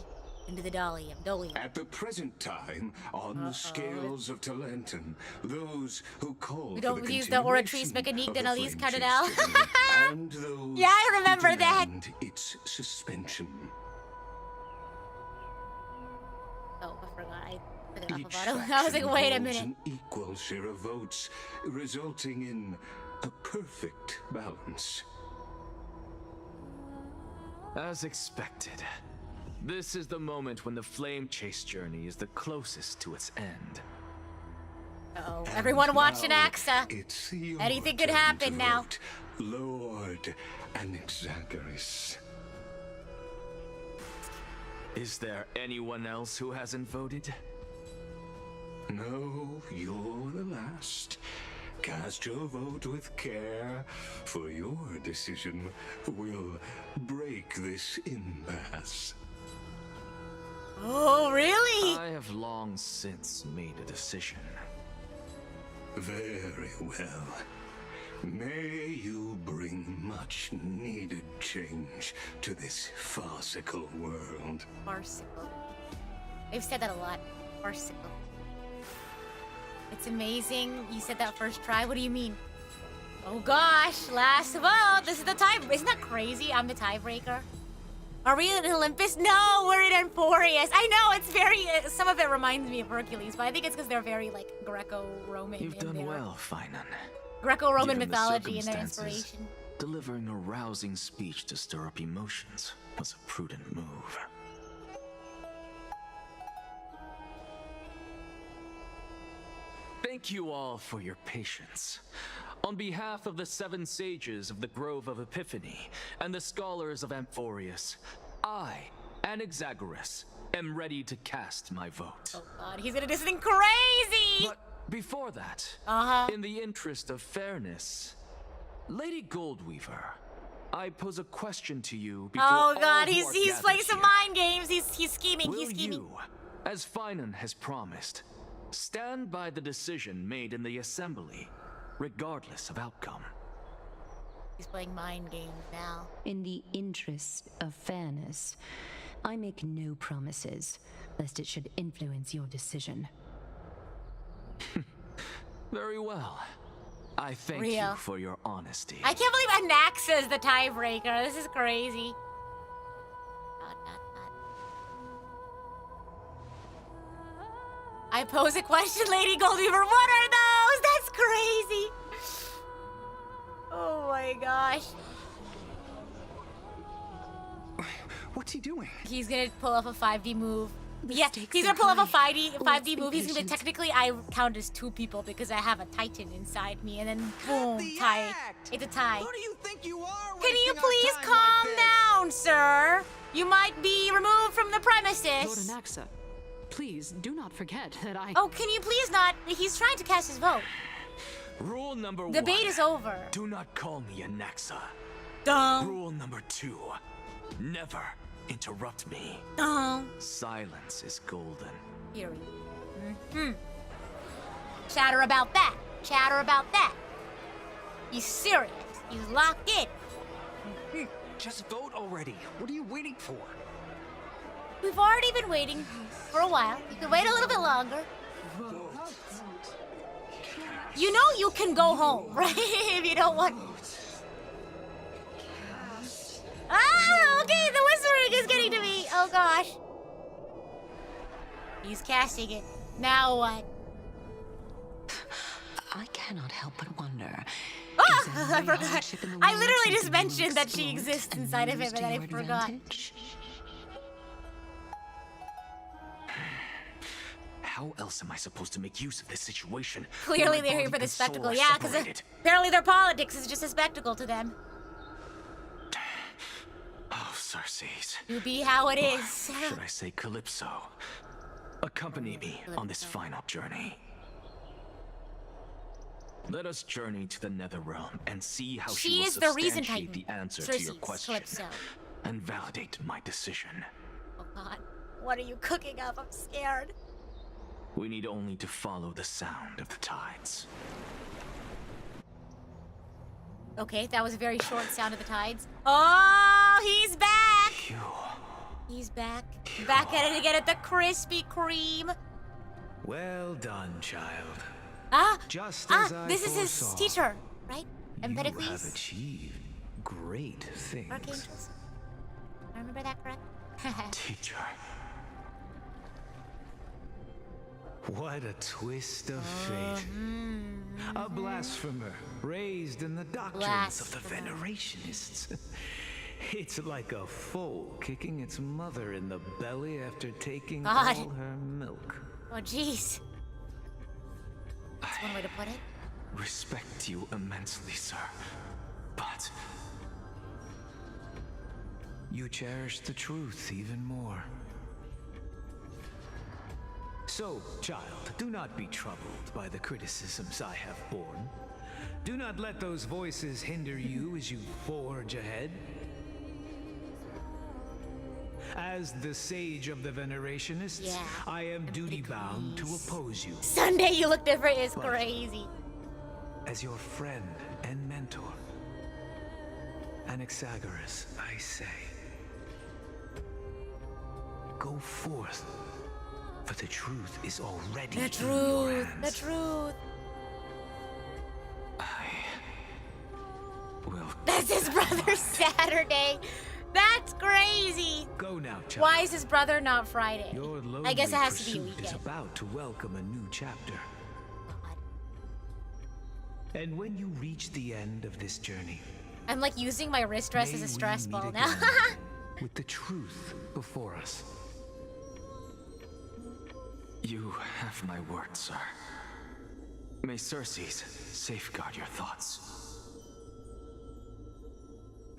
A: into the Dolium.
U: At the present time, on the scales of Talentum, those who call
A: We
U: for
A: don't
U: the
A: use the Oratrice
U: continuation
A: Mécanique
U: of
A: de
U: the
A: Annalise
U: flame
A: Cardinal.
U: chasing, and those
A: Yeah, I remember
U: who
A: that.
U: demand its suspension.
A: Oh, I forgot. I put it off
U: Each
A: of auto. I was like,
U: faction
A: wait a
U: holds
A: minute.
U: an equal share of votes, resulting in a perfect balance.
Q: As expected, this is the moment when the flame chase journey is the closest to its end.
A: Uh-oh. Everyone watching AXA.
U: It's your
A: Anything could
U: turn
A: happen
U: to
A: now.
U: vote, Lord Anaxagoras.
Q: Is there anyone else who hasn't voted?
U: No, you're the last. Cast your vote with care, for your decision will break this impasse.
A: Oh, really?
Q: I have long since made a decision.
U: Very well. May you bring much needed change to this farcical world.
A: Farcical. They've said that a lot. Farcical. It's amazing. You said that first try. What do you mean? Oh gosh, last vote. This is the tie. Isn't that crazy? I'm the tiebreaker. Are we in Olympus? No, we're in Emporius. I know it's very. Some of it reminds me of Hercules, but I think it's because they're very like Greco-Roman.
Q: You've done well, Finan.
A: Greco-Roman
Q: Given the
A: mythology and their
Q: circumstances,
A: inspiration.
Q: Delivering a rousing speech to stir up emotions was a prudent move. Thank you all for your patience. On behalf of the 7 sages of the Grove of Epiphany and the scholars of Amphorius, I, Anaxagoras, am ready to cast my vote.
A: Oh god, he's gonna do something crazy!
Q: But before that, in the interest of fairness, Lady Goldweaver, I pose a question to you before
A: Oh
Q: all
A: god,
Q: who
A: he's
Q: are
A: playing
Q: gathered
A: some
Q: here.
A: mind games. He's scheming.
Q: Will
A: He's scheming.
Q: you, as Finan has promised, stand by the decision made in the assembly, regardless of outcome?
A: He's playing mind games now.
J: In the interest of fairness, I make no promises, lest it should influence your decision.
Q: Very well. I thank
A: Real.
Q: you for your honesty.
A: I can't believe Anaxa is the tiebreaker. This is crazy. I pose a question, Lady Goldweaver. What are those? That's crazy. Oh my gosh.
K: What's he doing?
A: He's gonna pull off a 5D move. Yeah, he's gonna pull up a 5D move. He's gonna be technically I count as 2 people because I have a Titan inside me, and then boom, tie. It's a tie.
V: Who do you think you are?
A: Can you please calm down, sir? You might be removed from the premises.
N: Lord Anaxa, please do not forget that I.
A: Oh, can you please not? He's trying to cast his vote.
E: Rule number 1.
A: Debate is over.
E: Do not call me Anaxa.
A: Dumb.
E: Rule number 2. Never interrupt me. Silence is golden.
A: Period. Chatter about that. Chatter about that. He's serious. He's locked in.
V: Just vote already. What are you waiting for?
A: We've already been waiting for a while. You can wait a little bit longer. You know you can go home, right? If you don't want. Ah, okay, the whispering is getting to me. Oh gosh. He's casting it. Now what?
I: I cannot help but wonder.
A: Ah, I forgot. I literally just mentioned that she exists inside of him and I forgot.
E: How else am I supposed to make use of this situation?
A: Clearly they're here for the spectacle. Yeah, because apparently their politics is just a spectacle to them.
E: Oh, Circes.
A: You be how it is.
E: Should I say Calypso? Accompany me on this final journey. Let us journey to the Netherrealm and see how she will substantiate the answer to your question and validate my decision.
A: Oh God, what are you cooking up? I'm scared.
E: We need only to follow the sound of the tides.
A: Okay, that was a very short sound of the tides. Oh, he's back! He's back. Back at it again at the Krispy Kreme.
V: Well done, child.
A: This is his teacher, right? Empedocles?
V: You have achieved great things.
A: Archangels? I remember that correct?
E: Teacher.
V: What a twist of fate. A blasphemer raised in the doctrines of the Venerationists. It's like a foal kicking its mother in the belly after taking all her milk.
A: Oh, jeez. That's one way to put it.
E: Respect you immensely, sir. But
V: you cherish the truth even more. So, child, do not be troubled by the criticisms I have borne. Do not let those voices hinder you as you forge ahead. As the sage of the Venerationists, I am duty-bound to oppose you.
A: Sunday, you look different is crazy.
V: As your friend and mentor, Anaxagoras, I say, go forth, for the truth is already in your hands.
A: The truth. That's his brother Saturday. That's crazy.
V: Go now, child.
A: Why is his brother not Friday? I guess it has to be a
V: weekend. Is about to welcome a new chapter. And when you reach the end of this journey,
A: I'm like using my wrist dress as a stress ball now.
V: With the truth before us.
E: You have my word, sir. May Circes safeguard your thoughts.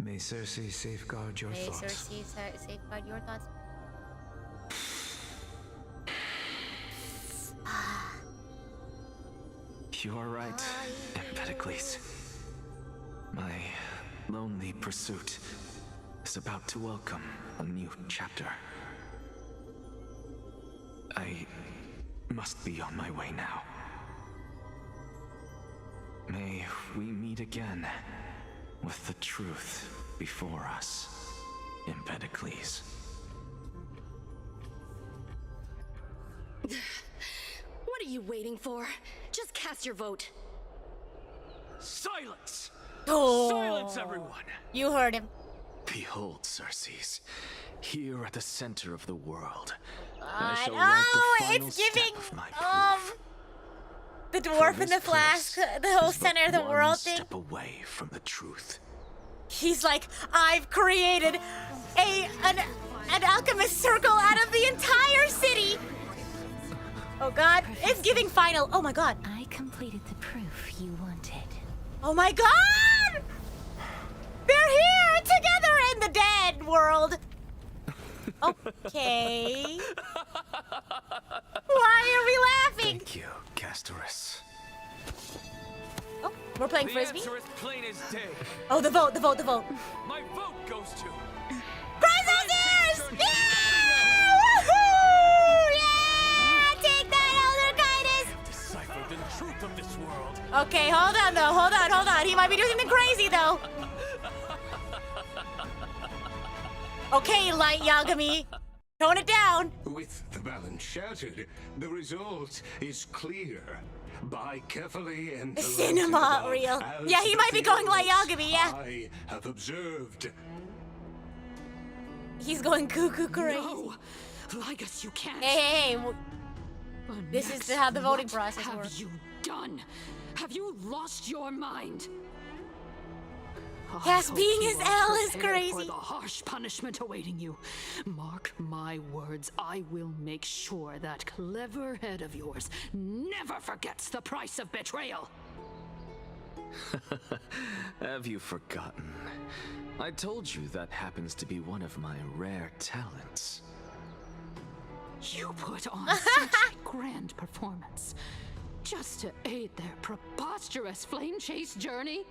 V: May Circes safeguard your thoughts.
A: May Circes safeguard your thoughts.
E: You are right, Empedocles. My lonely pursuit is about to welcome a new chapter. I must be on my way now. May we meet again with the truth before us, Empedocles.
D: What are you waiting for? Just cast your vote.
E: Silence!
A: Oh.
E: Silence, everyone!
A: You heard him.
E: Behold, Circes, here at the center of the world.
A: It's giving the dwarf in the flask, the whole center of the world thing.
E: Step away from the truth.
A: He's like, I've created an an alchemist circle out of the entire city. Oh god, it's giving final. Oh my god.
H: I completed the proof you wanted.
A: Oh my god! They're here together in the dead world. Okay. Why are we laughing?
Q: Thank you, Castorus.
A: Oh, we're playing
S: The
A: frisbee.
S: answer is plain as day.
A: Oh, the vote, the vote, the vote.
S: My vote goes to
A: Chrysos ears! Yeah! Woohoo! Yeah! Take that, Elder Kindness!
S: decipher the truth of this world.
A: Okay, hold on though, hold on. He might be doing something crazy though. Okay, Light Yagami. Tone it down.
U: With the balance shattered, the result is clear. Buy carefully and
A: Cinema reel. Yeah, he might be going Light Yagami, yeah.
U: I have observed.
A: He's going cuckoo crazy.
R: No, Lygus, you can't.
A: Hey. This is how the voting
R: What
A: process
R: have
A: works.
R: you done? Have you lost your mind?
A: Yes,
R: I
A: being
R: hope
A: his
R: you are
A: L is
R: prepared
A: crazy.
R: For the harsh punishment awaiting you. Mark my words, I will make sure that clever head of yours never forgets the price of betrayal.
Q: Have you forgotten? I told you that happens to be one of my rare talents.
R: You put on such a grand performance just to aid their preposterous flame chase journey.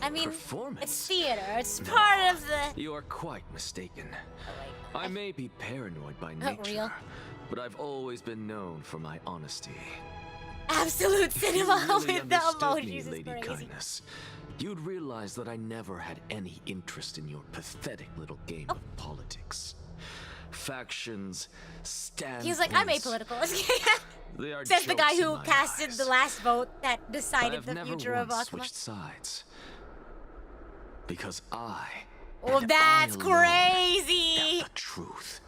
A: I mean,
Q: Performance?
A: it's theater. It's part of the...
Q: You are quite mistaken. I may be paranoid by
A: Not real.
Q: nature, but I've always been known for my honesty.
A: Absolute cinema
Q: Really
A: with the
Q: understood me,
A: emojis is
Q: Lady
A: crazy.
Q: Kindness. You'd realize that I never had any interest in your pathetic little game of politics. Factions, standpoints.
A: He's like, I'm apolitical.
Q: They are
A: Says the guy
Q: jokes in
A: who
Q: my
A: casted
Q: eyes.
A: the last vote that decided
Q: I've
A: the
Q: never
A: future of
Q: once
A: Akuma.
Q: switched sides. Because I
A: Well,
Q: and
A: that's
Q: I alone
A: crazy.
Q: am the truth.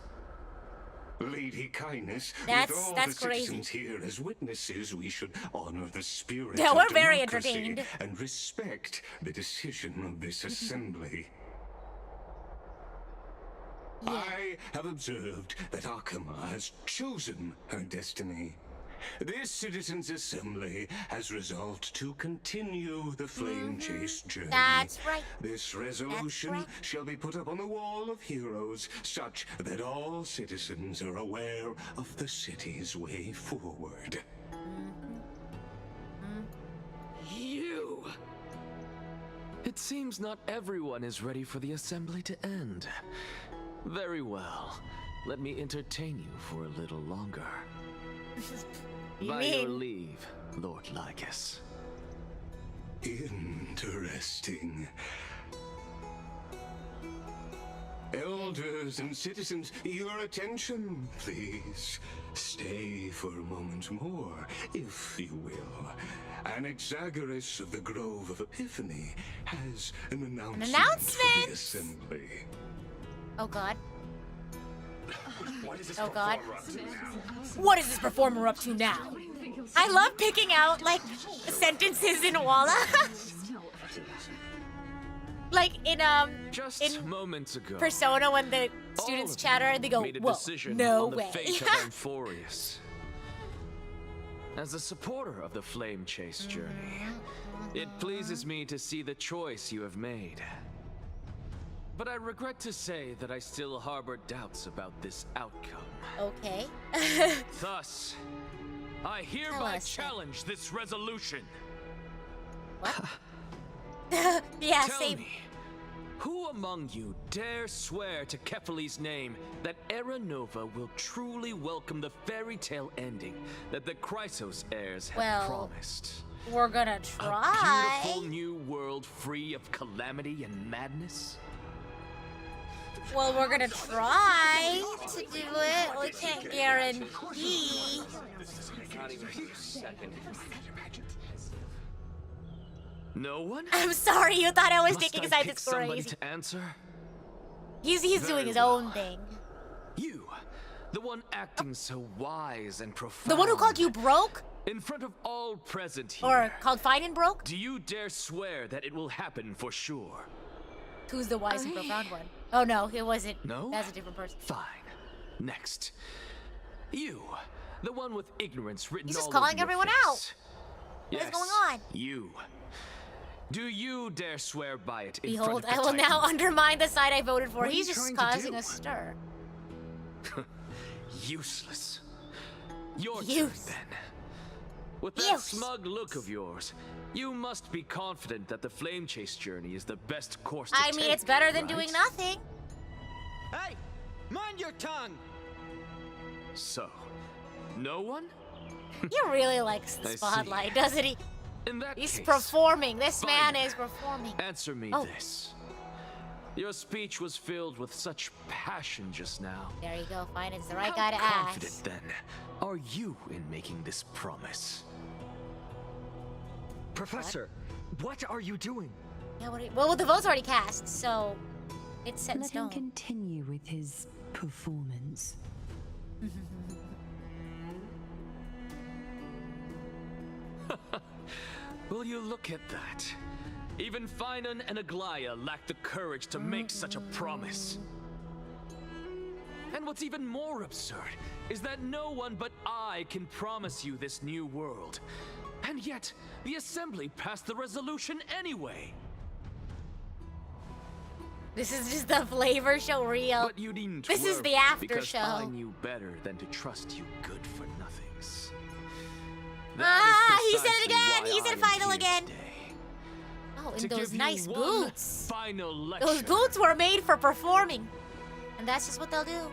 U: Lady Kindness,
A: That's
U: with all
A: crazy.
U: the citizens here as witnesses, we should honor the spirit
A: Yeah,
U: of
A: we're very
U: democracy
A: entertained.
U: and respect the decision of this assembly. I have observed that Akuma has chosen her destiny. This citizens' assembly has resolved to continue the flame chase journey.
A: That's right.
U: This resolution shall be put up on the wall of heroes, such that all citizens are aware of the city's way forward.
R: You!
Q: It seems not everyone is ready for the assembly to end. Very well. Let me entertain you for a little longer. By your leave, Lord Lycus.
U: Interesting. Elders and citizens, your attention, please. Stay for a moment more, if you will. Anaxagoras of the Grove of Epiphany has an announcement for the assembly.
A: Oh god.
U: What is this
A: Oh god.
U: performer up to now?
A: What is this performer up to now? I love picking out, like, sentences in Walla. Like, in,
Q: Just moments ago,
A: Persona, when the students chatter, they go,
Q: made a
A: whoa,
Q: decision
A: no
Q: on the
A: way.
Q: fate of Amphorius. As a supporter of the Flame Chase journey, it pleases me to see the choice you have made. But I regret to say that I still harbor doubts about this outcome.
A: Okay.
Q: Thus, I hereby challenge this resolution.
A: What? Yeah,
Q: Tell
A: same.
Q: me, who among you dare swear to Kefali's name that Era Nova will truly welcome the fairy tale ending that the Chrysos heirs have
A: Well,
Q: promised?
A: We're gonna
Q: A
A: try.
Q: beautiful new world free of calamity and madness?
A: Well, we're gonna try to do it. We can't guarantee.
Q: Not even for a second. No one?
A: I'm sorry, you thought I was
Q: Must
A: taking
Q: I
A: a side
Q: pick
A: that's
Q: somebody
A: crazy.
Q: to answer?
A: He's doing
Q: Very
A: his
Q: well.
A: own thing.
Q: You, the one acting so wise and profound.
A: The one who called you broke?
Q: In front of all present here.
A: Or called fine and broke?
Q: Do you dare swear that it will happen for sure?
A: Who's the wise and profound one? Oh no, it wasn't.
Q: No?
A: That's a different person.
Q: Fine. Next. You, the one with ignorance written
A: He's
Q: all
A: just
Q: over
A: calling
Q: your
A: everyone
Q: face.
A: out.
Q: Yes,
A: What is going on?
Q: You. Do you dare swear by it in
A: Behold,
Q: front of
A: I
Q: the
A: will now
Q: Titan?
A: undermine the side I voted for.
Q: What are
A: He's
Q: you
A: just
Q: trying to
A: causing
Q: do?
A: a stir.
Q: Useless. Your turn,
A: Use.
Q: then. With that smug look of yours, you must be confident that the flame chase journey is the best course to
A: I
Q: take,
A: mean, it's better than
Q: right?
A: doing nothing.
G: Hey, mind your tongue.
Q: So, no one?
A: He really likes the
Q: I see.
A: spotlight, doesn't he?
Q: In that
A: He's
Q: case,
A: performing. This man
Q: fine.
A: is performing.
Q: Answer me this. Your speech was filled with such passion just now.
A: There you go. Fine, it's the right
Q: How
A: guy to
Q: confident,
A: ask.
Q: then, are you in making this promise?
S: Professor, what are you doing?
A: Yeah, well, the vote's already cast, so it's set in
J: Let him
A: stone.
J: continue with his performance.
Q: Will you look at that? Even Finan and Aglaya lack the courage to make such a promise. And what's even more absurd is that no one but I can promise you this new world. And yet, the Assembly passed the resolution anyway.
A: This is just the flavor show reel.
Q: But you needn't
A: This is
Q: worry,
A: the after
Q: because
A: show.
Q: I knew better than to trust you good-for-nothings.
A: He said it again. He said final again. Oh,
Q: To
A: and those
Q: give you
A: nice
Q: one
A: boots.
Q: Final lecture.
A: Those boots were made for performing. And that's just what they'll do.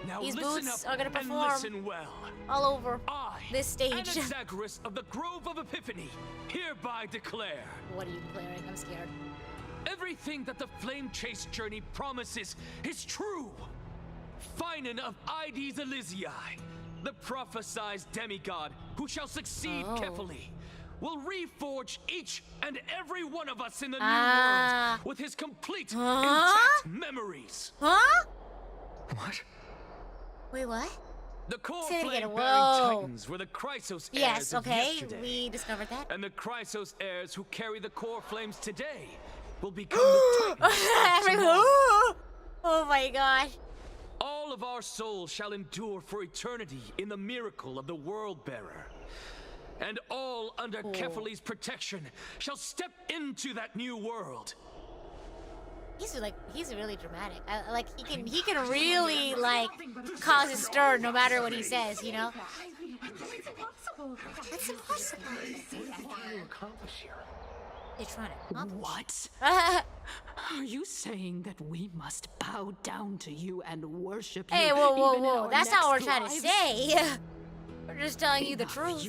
Q: Now
A: These
Q: listen
A: boots
Q: up
A: are gonna
Q: and
A: perform
Q: listen well.
A: all over this stage.
Q: Anaxagoras of the Grove of Epiphany hereby declare.
A: What are you declaring? I'm scared.
Q: Everything that the Flame Chase journey promises is true. Finan of Ides Elysiae, the prophesized demigod who shall succeed Kefali, will reforge each and every one of us in the new world with his complete intact memories.
A: Huh?
Q: What?
A: Wait, what?
Q: The core
A: Say it again.
Q: flame-bearing
A: Whoa.
Q: titans were the Chrysos heirs
A: Yes,
Q: of
A: okay.
Q: yesterday.
A: We discovered that.
Q: And the Chrysos heirs who carry the core flames today will become the titans of tomorrow.
A: Oh my gosh.
Q: All of our souls shall endure for eternity in the miracle of the World Bearer. And all under Kefali's protection shall step into that new world.
A: He's really dramatic. He can really like cause a stir no matter what he says, you know?
O: It's impossible.
A: That's impossible.
K: What do you accomplish here?
A: They're trying to accomplish.
R: What? Are you saying that we must bow down to you and worship you?
A: Hey, whoa, whoa,
R: even in
A: whoa.
R: our
A: That's not what we're
R: next
A: trying to
R: lives?
A: say. We're just telling you the
R: Enough,
A: truth.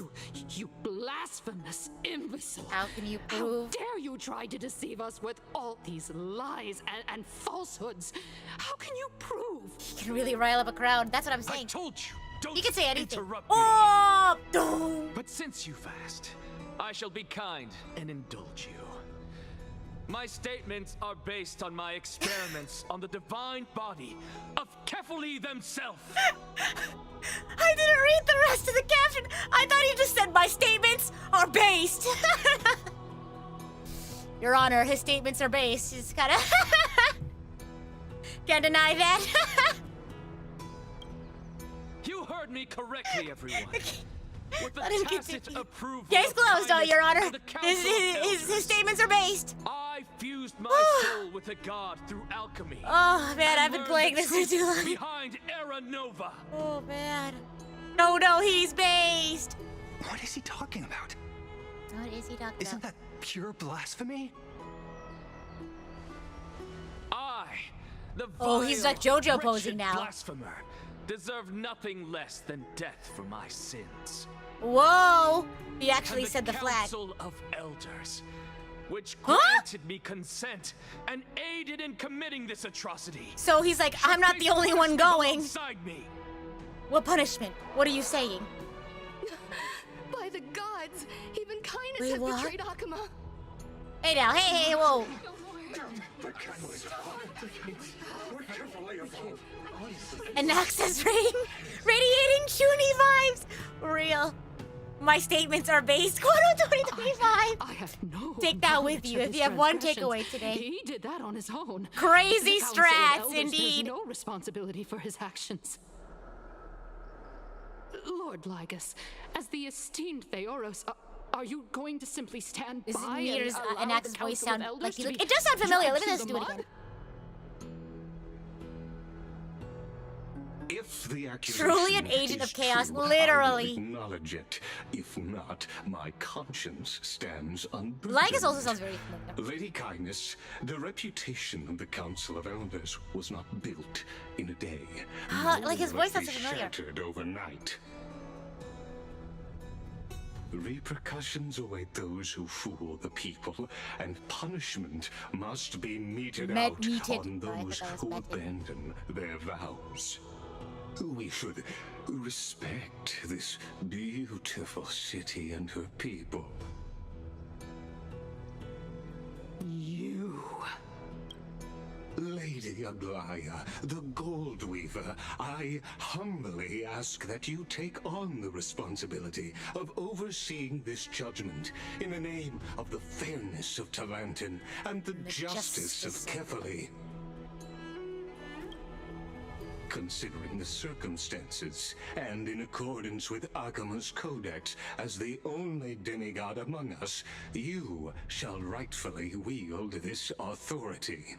R: You blasphemous imbecile.
A: How can you prove?
R: How dare you try to deceive us with all these lies and falsehoods? How can you prove?
A: He can really rile up a crowd. That's what I'm saying.
Q: I told you, don't
A: He can say anything.
Q: interrupt
A: Oh,
Q: me. But since you've asked, I shall be kind and indulge you. My statements are based on my experiments on the divine body of Kefali themselves.
A: I didn't read the rest of the caption. I thought he just said my statements are based. Your Honor, his statements are based. He's kind of can't deny that.
Q: You heard me correctly, everyone. With the
A: Let him
Q: tacit
A: continue.
Q: approval
A: Case
Q: of
A: closed,
Q: kindness
A: Your Honor.
Q: of the Council of
A: His
Q: Elders,
A: statements are based.
Q: I fused my soul with a god through alchemy.
A: Oh man,
Q: and
A: I've been
Q: learned
A: playing
Q: the
A: this for
Q: truth
A: too long.
Q: Behind Era Nova.
A: Oh man. No, he's based.
L: What is he talking about?
A: What is he talking
L: Isn't
A: about?
L: that pure blasphemy?
Q: I, the
A: Oh, he's
Q: vile,
A: like JoJo
Q: wretched
A: posing now.
Q: blasphemer, deserve nothing less than death for my sins.
A: Whoa! He actually
Q: And
A: said the flag.
Q: Council of Elders, which granted me consent and aided in committing this atrocity.
A: So he's like, I'm not the only one going.
Q: Alongside me.
A: What punishment? What are you saying?
M: By the gods, even kindness
A: Wait,
M: has
A: what?
M: betrayed Akuma.
A: Hey now, hey, whoa. An access ring, radiating Chuny vibes. Real. My statements are based. Quote 2025.
R: I have no
A: Take that with you if you have one takeaway today.
R: He did that on his own.
A: Crazy
R: The Council of
A: strats,
R: Elders
A: indeed.
R: bears no responsibility for his actions. Lord Lygus, as the esteemed Theoros, are you going to simply stand
A: This
R: by
A: Meter's
R: and allow
A: Anak's
R: the
A: voice
R: Council
A: sound
R: of Elders
A: like
R: to be
A: it does sound familiar. Let me
R: dragged
A: just
R: through
A: do
R: the
A: it again.
U: If the
A: Truly an
U: accusation
A: agent
U: is
A: of chaos,
U: true, I will
A: literally.
U: acknowledge it. If not, my conscience stands unburdened.
A: Lygus also sounds very familiar.
U: Lady Kindness, the reputation of the Council of Elders was not built in a day.
A: Like his
U: nor
A: voice
U: was
A: sounds
U: it
A: familiar.
U: shattered overnight. Repercussions await those who fool the people, and punishment must be meted out on those who abandon their vows. We should respect this beautiful city and her people.
R: You...
U: Lady Aglaya, the Gold Weaver, I humbly ask that you take on the responsibility of overseeing this judgment in the name of the fairness of Talantin and the justice of Kefali. Considering the circumstances, and in accordance with Akima's codex as the only demigod among us, you shall rightfully wield this authority.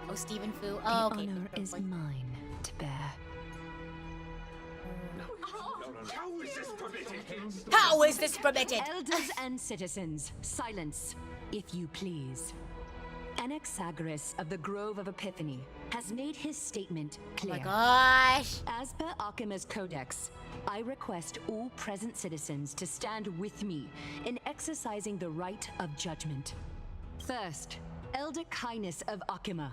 A: Oh, Stephen Fu.
J: The
A: Oh, okay.
J: honor is mine to bear.
U: How is this permitted?
A: How is this permitted?
J: Elders and citizens, silence, if you please. Anaxagoras of the Grove of Epiphany has made his statement clear.
A: Oh my gosh.
J: As per Akima's codex, I request all present citizens to stand with me in exercising the right of judgment. First, Elder Kindness of Akima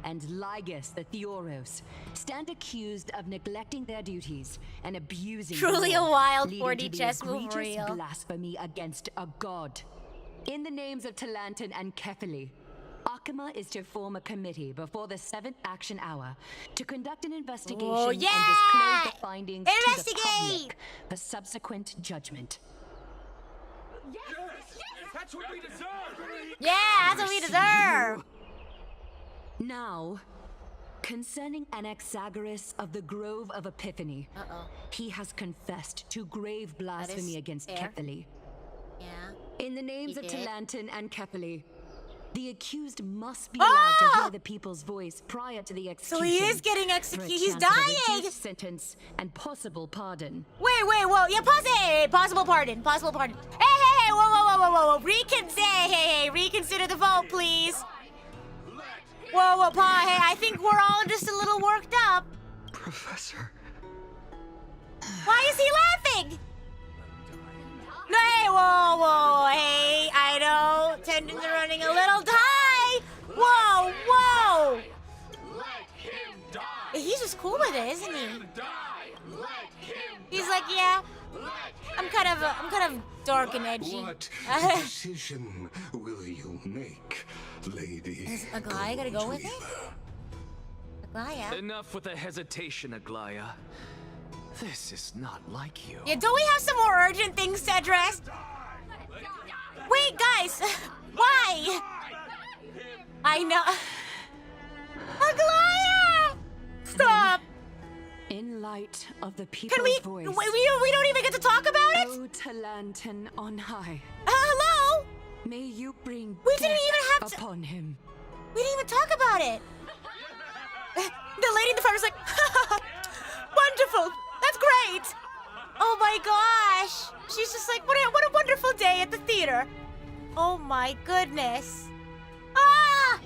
J: and Lygus the Theoros stand accused of neglecting their duties and abusing
A: Truly
J: the law,
A: a wild
J: leading
A: 4D
J: to the
A: chess move,
J: egregious
A: real.
J: blasphemy against a god. In the names of Talantin and Kefali, Akima is to form a committee before the 7th action hour to conduct an investigation
A: Oh,
J: and
A: yeah!
J: disclose the findings to the
A: Investigate!
J: public for subsequent judgment.
U: That's what we deserve!
A: Yeah, that's what we deserve.
J: Now, concerning Anaxagoras of the Grove of Epiphany, he has confessed to grave blasphemy against
A: fair.
J: Kefali.
A: Yeah.
J: In the names
A: He
J: of
A: did.
J: Talantin and Kefali, the accused must be allowed to hear the people's voice prior to the execution.
A: So he is getting
J: for a
A: executed. He's
J: chance of a
A: dying.
J: reduced sentence and possible pardon.
A: Wait, whoa. Yeah, pause it. Possible pardon. Hey, whoa. Reconsider the vote, please. Whoa, Pa, hey, I think we're all just a little worked up.
S: Professor.
A: Why is he laughing? No, hey, whoa, hey, I know, tensions are running a little high. Whoa. He's just cool with it, isn't he? He's like, yeah, I'm kind of dark and edgy.
U: What decision will you make, Lady?
A: Is Aglaya gonna go with it? Aglaya?
Q: Enough with the hesitation, Aglaya. This is not like you.
A: Yeah, don't we have some more urgent things to address? Wait, guys, why? I know. Aglaya! Stop!
J: In light of the people's
A: Can we?
J: voice.
A: We don't even get to talk about it?
J: O Talantin on high.
A: Hello?
J: May you bring
A: We didn't
J: death
A: even have to.
J: upon him.
A: We didn't even talk about it. The lady in the front was like, wonderful. That's great. Oh my gosh. She's just like, what a wonderful day at the theater. Oh my goodness. Ah!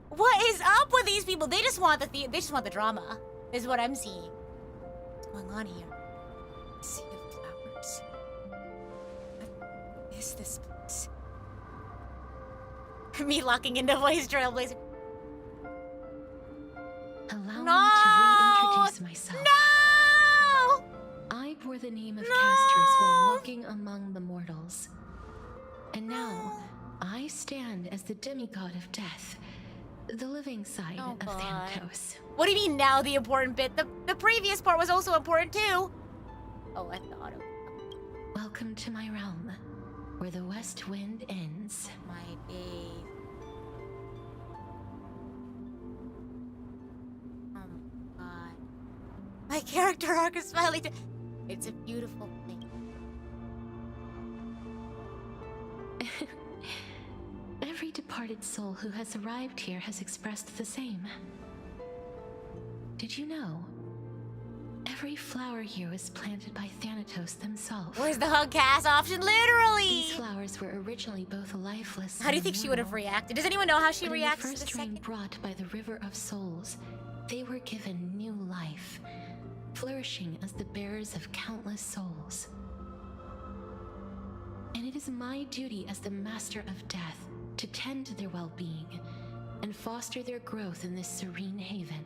A: What is up with these people? They just want the drama. Is what I'm seeing. What's going on here? Sea of flowers. What is this place? Me locking into voice Trailblaze.
H: Allow
A: No!
H: me to reintroduce myself.
A: No!
H: I bore the name of Casters while walking among the mortals. And now, I stand as the demigod of death, The living side of Thanatos.
A: What do you mean now the important bit? The previous part was also important too. Oh, I thought it.
H: Welcome to my realm, where the west wind ends.
A: My days. Oh my god. My character arc is finally it's a beautiful thing.
H: Every departed soul who has arrived here has expressed the same. Did you know? Every flower here was planted by Thanatos themselves.
A: Where's the hug cast option? Literally!
H: These flowers were originally both lifeless.
A: How do you think she would have reacted? Does anyone know how she reacts
H: to the first rain brought by the River of Souls, they were given new life, flourishing as the bearers of countless souls. And it is my duty as the Master of Death to tend to their well-being and foster their growth in this serene haven.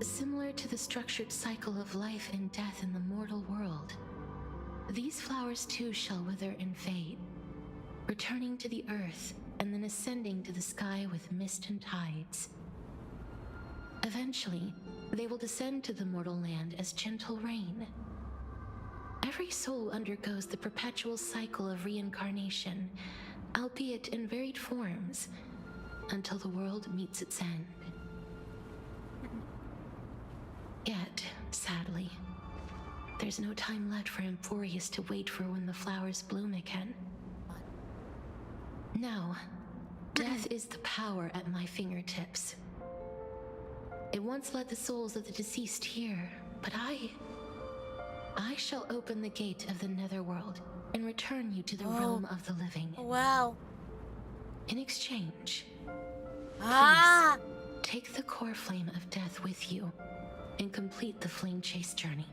H: Similar to the structured cycle of life and death in the mortal world, these flowers too shall wither and fade, returning to the earth and then ascending to the sky with mist and tides. Eventually, they will descend to the mortal land as gentle rain. Every soul undergoes the perpetual cycle of reincarnation, albeit in varied forms, until the world meets its end. Yet, sadly, there's no time left for Emphorius to wait for when the flowers bloom again. Now, death is the power at my fingertips. It once led the souls of the deceased here, but I shall open the gate of the netherworld and return you to the realm of the living.
A: Wow.
H: In exchange,
A: please,
H: take the core flame of death with you and complete the flame chase journey.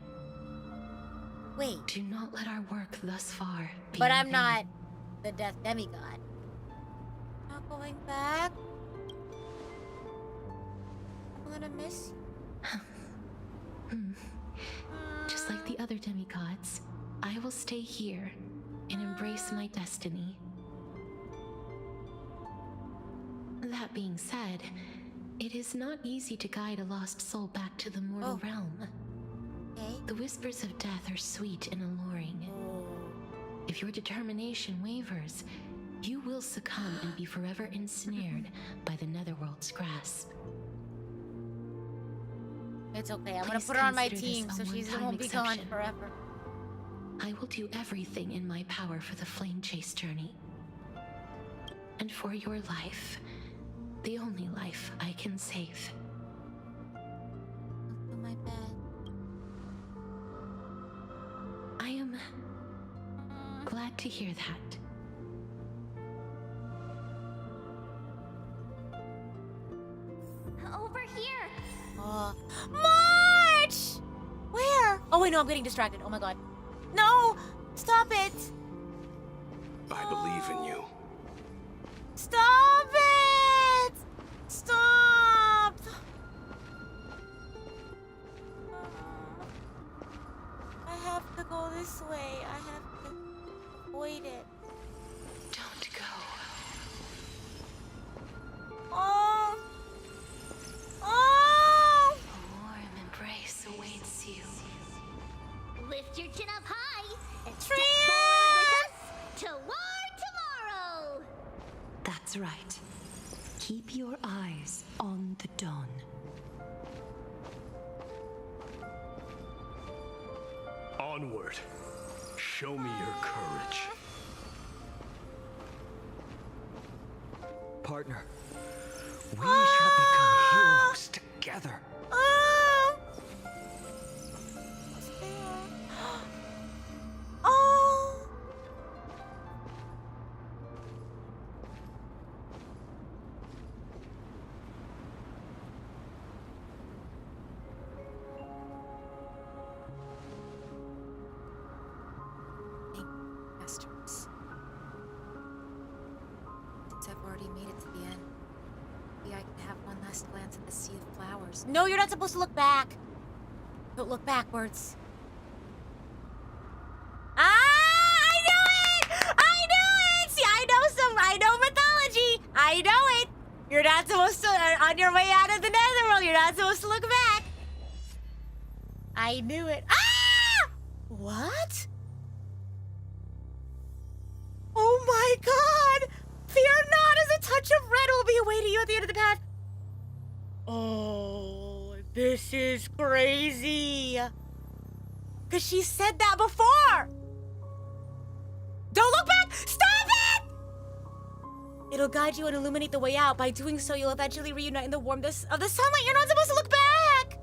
A: Wait.
H: Do not let our work thus far be
A: But
H: in
A: I'm
H: vain.
A: not the death demigod. Not going back. I'm gonna miss you.
H: Just like the other demigods, I will stay here and embrace my destiny. That being said, it is not easy to guide a lost soul back to the mortal realm.
A: Okay.
H: The whispers of death are sweet and alluring. If your determination wavers, you will succumb and be forever ensnared by the netherworld's grasp.
A: It's okay. I'm gonna
H: Please
A: put her on my
H: consider this
A: team
H: a
A: so she
H: one-time
A: won't be gone
H: exception.
A: forever.
H: I will do everything in my power for the flame chase journey. And for your life, the only life I can save.
A: I'll do my bed.
H: I am glad to hear that.
O: Over here!
A: March! Where? Oh wait, no, I'm getting distracted. Oh my god. No! Stop it!
U: I believe in you.
A: Stop it! Stop! I have to go this way. I have to avoid it.
H: Don't go.
A: Oh! Oh!
H: A warm embrace awaits you.
O: Lift your chin up high and step
A: Tria!
O: forward with us toward tomorrow!
J: That's right. Keep your eyes on the dawn.
U: Onward. Show me your courage.
S: Partner, we shall become heroes together.
A: Oh! Oh!
T: Masters. Since I've already made it to the end, maybe I can have one last glance at the sea of flowers.
A: No, you're not supposed to look back. Don't look backwards. Ah! I knew it! I knew it! See, I know mythology! I know I knew it. Ah! What? Oh my god! Fear not, as a touch of red will be awaiting you at the end of the path. Oh, this is crazy. Because she said that before. Don't look back! Stop it! It'll guide you and illuminate the way out. By doing so, you'll eventually reunite in the warmth of the sunlight. You're not supposed to look back!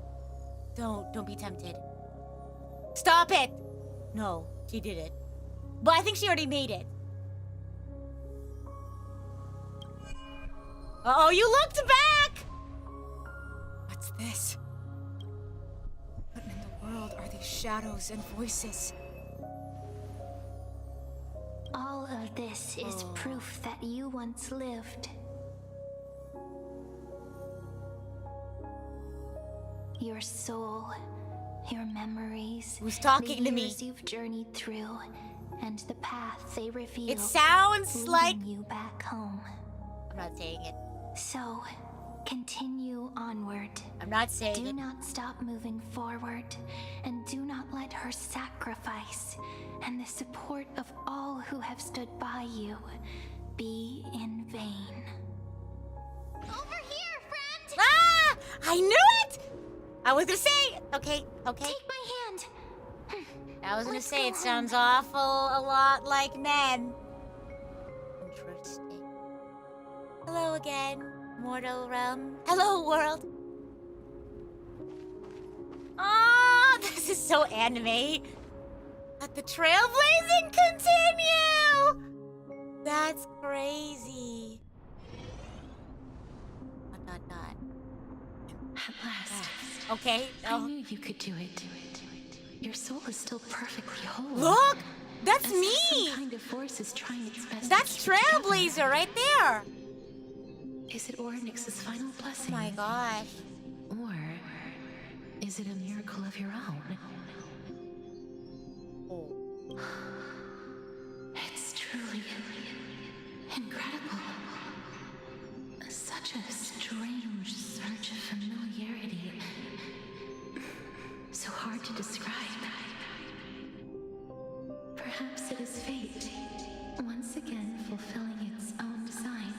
A: Don't be tempted. Stop it! No, she did it. But I think she already made it. Uh-oh, you looked back! What's this? What in the world are these shadows and voices?
H: All of this is proof that you once lived. Your soul, your memories,
A: who's talking to me?
H: The years you've journeyed through, and the path they reveal.
A: It sounds like
H: you back home.
A: I'm not saying it.
H: So, continue onward.
A: I'm not saying
H: it.
A: Do
H: not stop moving forward, and do not let her sacrifice and the support of all who have stood by you be in vain.
A: Over here, friend! Ah! I knew it! I was gonna say, okay.
H: Take my hand.
A: I was gonna say, it sounds a lot like men. Interesting. Hello again, mortal realm. Hello, world. Oh, this is so anime. Let the trailblazing continue! That's crazy. ...
J: At last.
A: Okay.
J: I knew you could do it. Your soul is still perfectly whole.
A: Look! That's me!
J: Some kind of force is trying its best.
A: That's Trailblazer right there!
J: Is it Ornyx's final blessing?
A: Oh my gosh.
J: Or is it a miracle of your own? It's truly incredible. Such a strange surge of familiarity. So hard to describe. Perhaps it is fate, once again fulfilling its own design.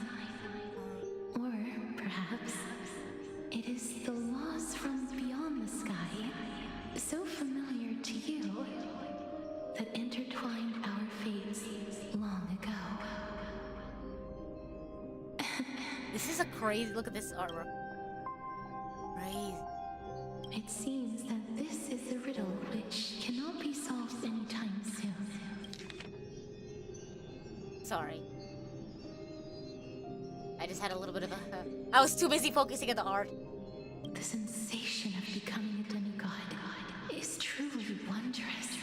J: Or perhaps it is the laws from beyond the sky, so familiar to you, that intertwined our fates long ago.
A: This is a crazy, look at this artwork. Crazy.
J: It seems that this is a riddle which cannot be solved anytime soon.
A: Sorry. I just had a little bit of a... I was too busy focusing on the art.
J: The sensation of becoming a demigod is truly wondrous.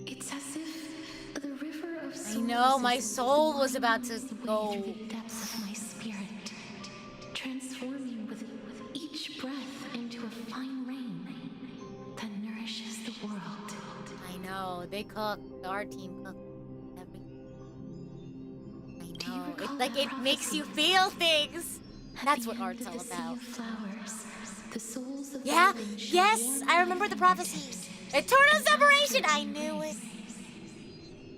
J: It's as if the river of souls...
A: I know, my soul was about to go...
J: ...through the depths of my spirit, transforming with each breath into a fine rain that nourishes the world.
A: I know, they cook. The art team cooked everything. I know, it's like it makes you feel things. That's what art's all about.
J: Flowers, the souls of
A: yeah, yes, I remember the prophecies. Eternal separation, I knew it.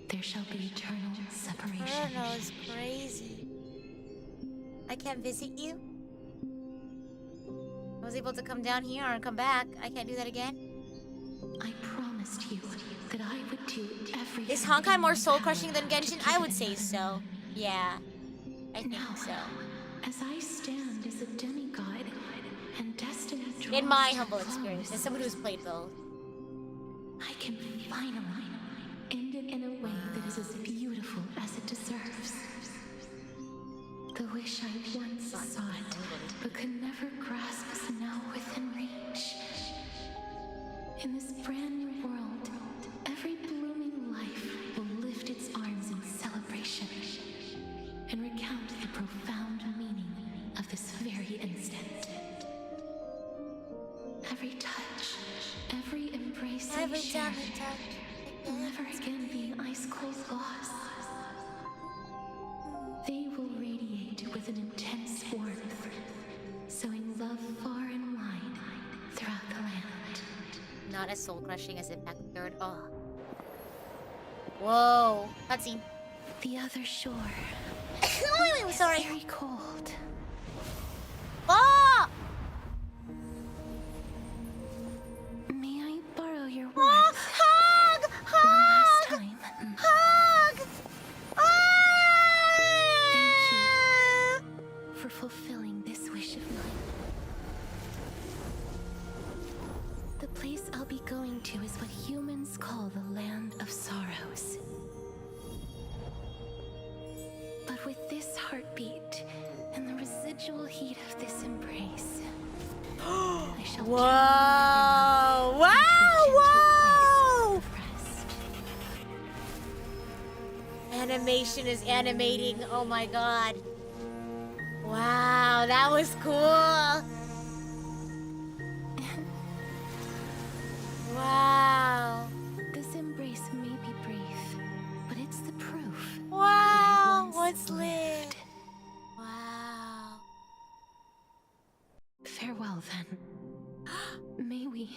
J: There shall be eternal separation.
A: Eternal is crazy. I can't visit you. I was able to come down here and come back. I can't do that again.
J: I promised you that I would do everything.
A: Is Honkai more soul-crushing than Genshin? I would say so. Yeah, I think so.
J: As I stand as a demigod and destiny draws
A: in my humble experience, as someone who's played both,
J: I can finally end it in a way that is as beautiful as it deserves. The wish I once sought, but could never grasp, is now within reach. In this brand new world, every blooming life will lift its arms in celebration and recount the profound meaning of this very instant. Every touch, every embrace I share will never again be ice-cold loss. They will radiate with an intense warmth, sowing love far and wide throughout the land.
A: Not as soul-crushing as Impact Third. Oh. Whoa. Cutscene.
H: The other shore.
A: Wait, I'm sorry.
H: Very cold.
A: Oh!
H: May I borrow your warmth?
A: Oh, hug! Hug!
H: One last time.
A: Hug!
H: Thank you for fulfilling this wish of mine. The place I'll be going to is what humans call the Land of Sorrows. But with this heartbeat and the residual heat of this embrace, I shall
A: Whoa! Wow! Whoa! Animation is animating. Oh my god. Wow, that was cool. Wow.
H: This embrace may be brief, but it's the proof.
A: Wow, what's lived? Wow.
H: Farewell then. May we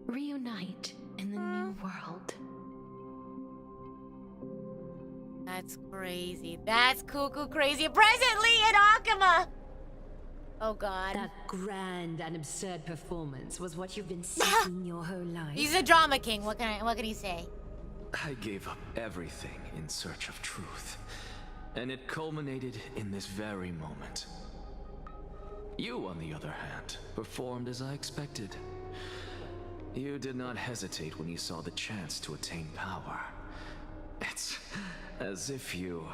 H: reunite in the new world.
A: That's crazy. That's cuckoo crazy. Presently in Akama. Oh god.
J: That grand and absurd performance was what you've been seeking your whole life.
A: He's a drama king. What can he say?
Q: I gave up everything in search of truth, and it culminated in this very moment. You, on the other hand, performed as I expected. You did not hesitate when you saw the chance to attain power. It's as if you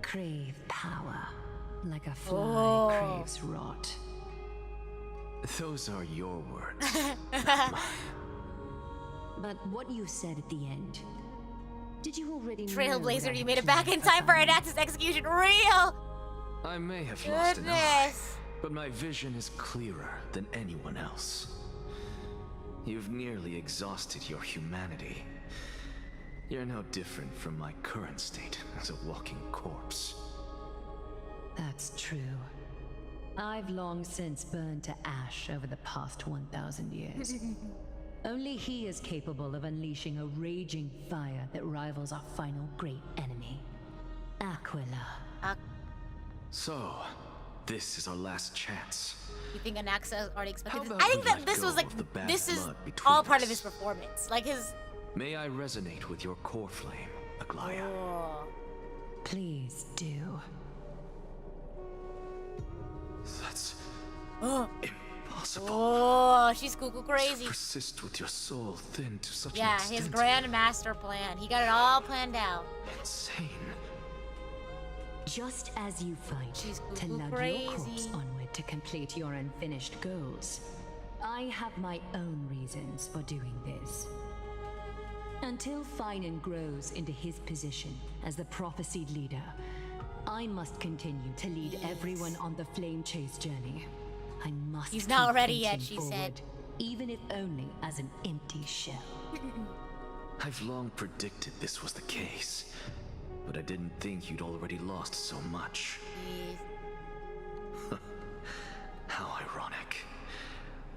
J: crave power, like a fly craves rot.
Q: Those are your words, not mine.
J: But what you said at the end, did you already know?
A: Trailblazer, you made it back in time for Anax's execution. Real!
Q: I may have lost an eye, but my vision is clearer than anyone else. You've nearly exhausted your humanity. You're no different from my current state as a walking corpse.
J: That's true. I've long since burned to ash over the past 1,000 years. Only he is capable of unleashing a raging fire that rivals our final great enemy, Aquila.
Q: So, this is our last chance.
A: You think Anax already expected this?
Q: about
A: I think
Q: we
A: that
Q: let
A: this
Q: go
A: was like,
Q: of the bad
A: this is
Q: blood between
A: all part of
Q: us?
A: his performance. Like his...
Q: May I resonate with your core flame, Aglaya?
A: Oh.
J: Please do.
Q: That's
A: impossible. Oh, she's cuckoo crazy.
Q: Persist with your soul thin to such an
A: Yeah,
Q: extent.
A: his grand master plan. He got it all planned out.
Q: Insane.
J: Just as you fight to lug your corpse onward to complete your unfinished goals, I have my own reasons for doing this. Until Finan grows into his position as the prophesied leader, I must continue to lead everyone on the flame chase journey. I must.
A: He's not
J: keep
A: ready yet,
J: inching
A: she
J: forward,
A: said.
J: even if only as an empty shell.
Q: I've long predicted this was the case, but I didn't think you'd already lost so much. How ironic.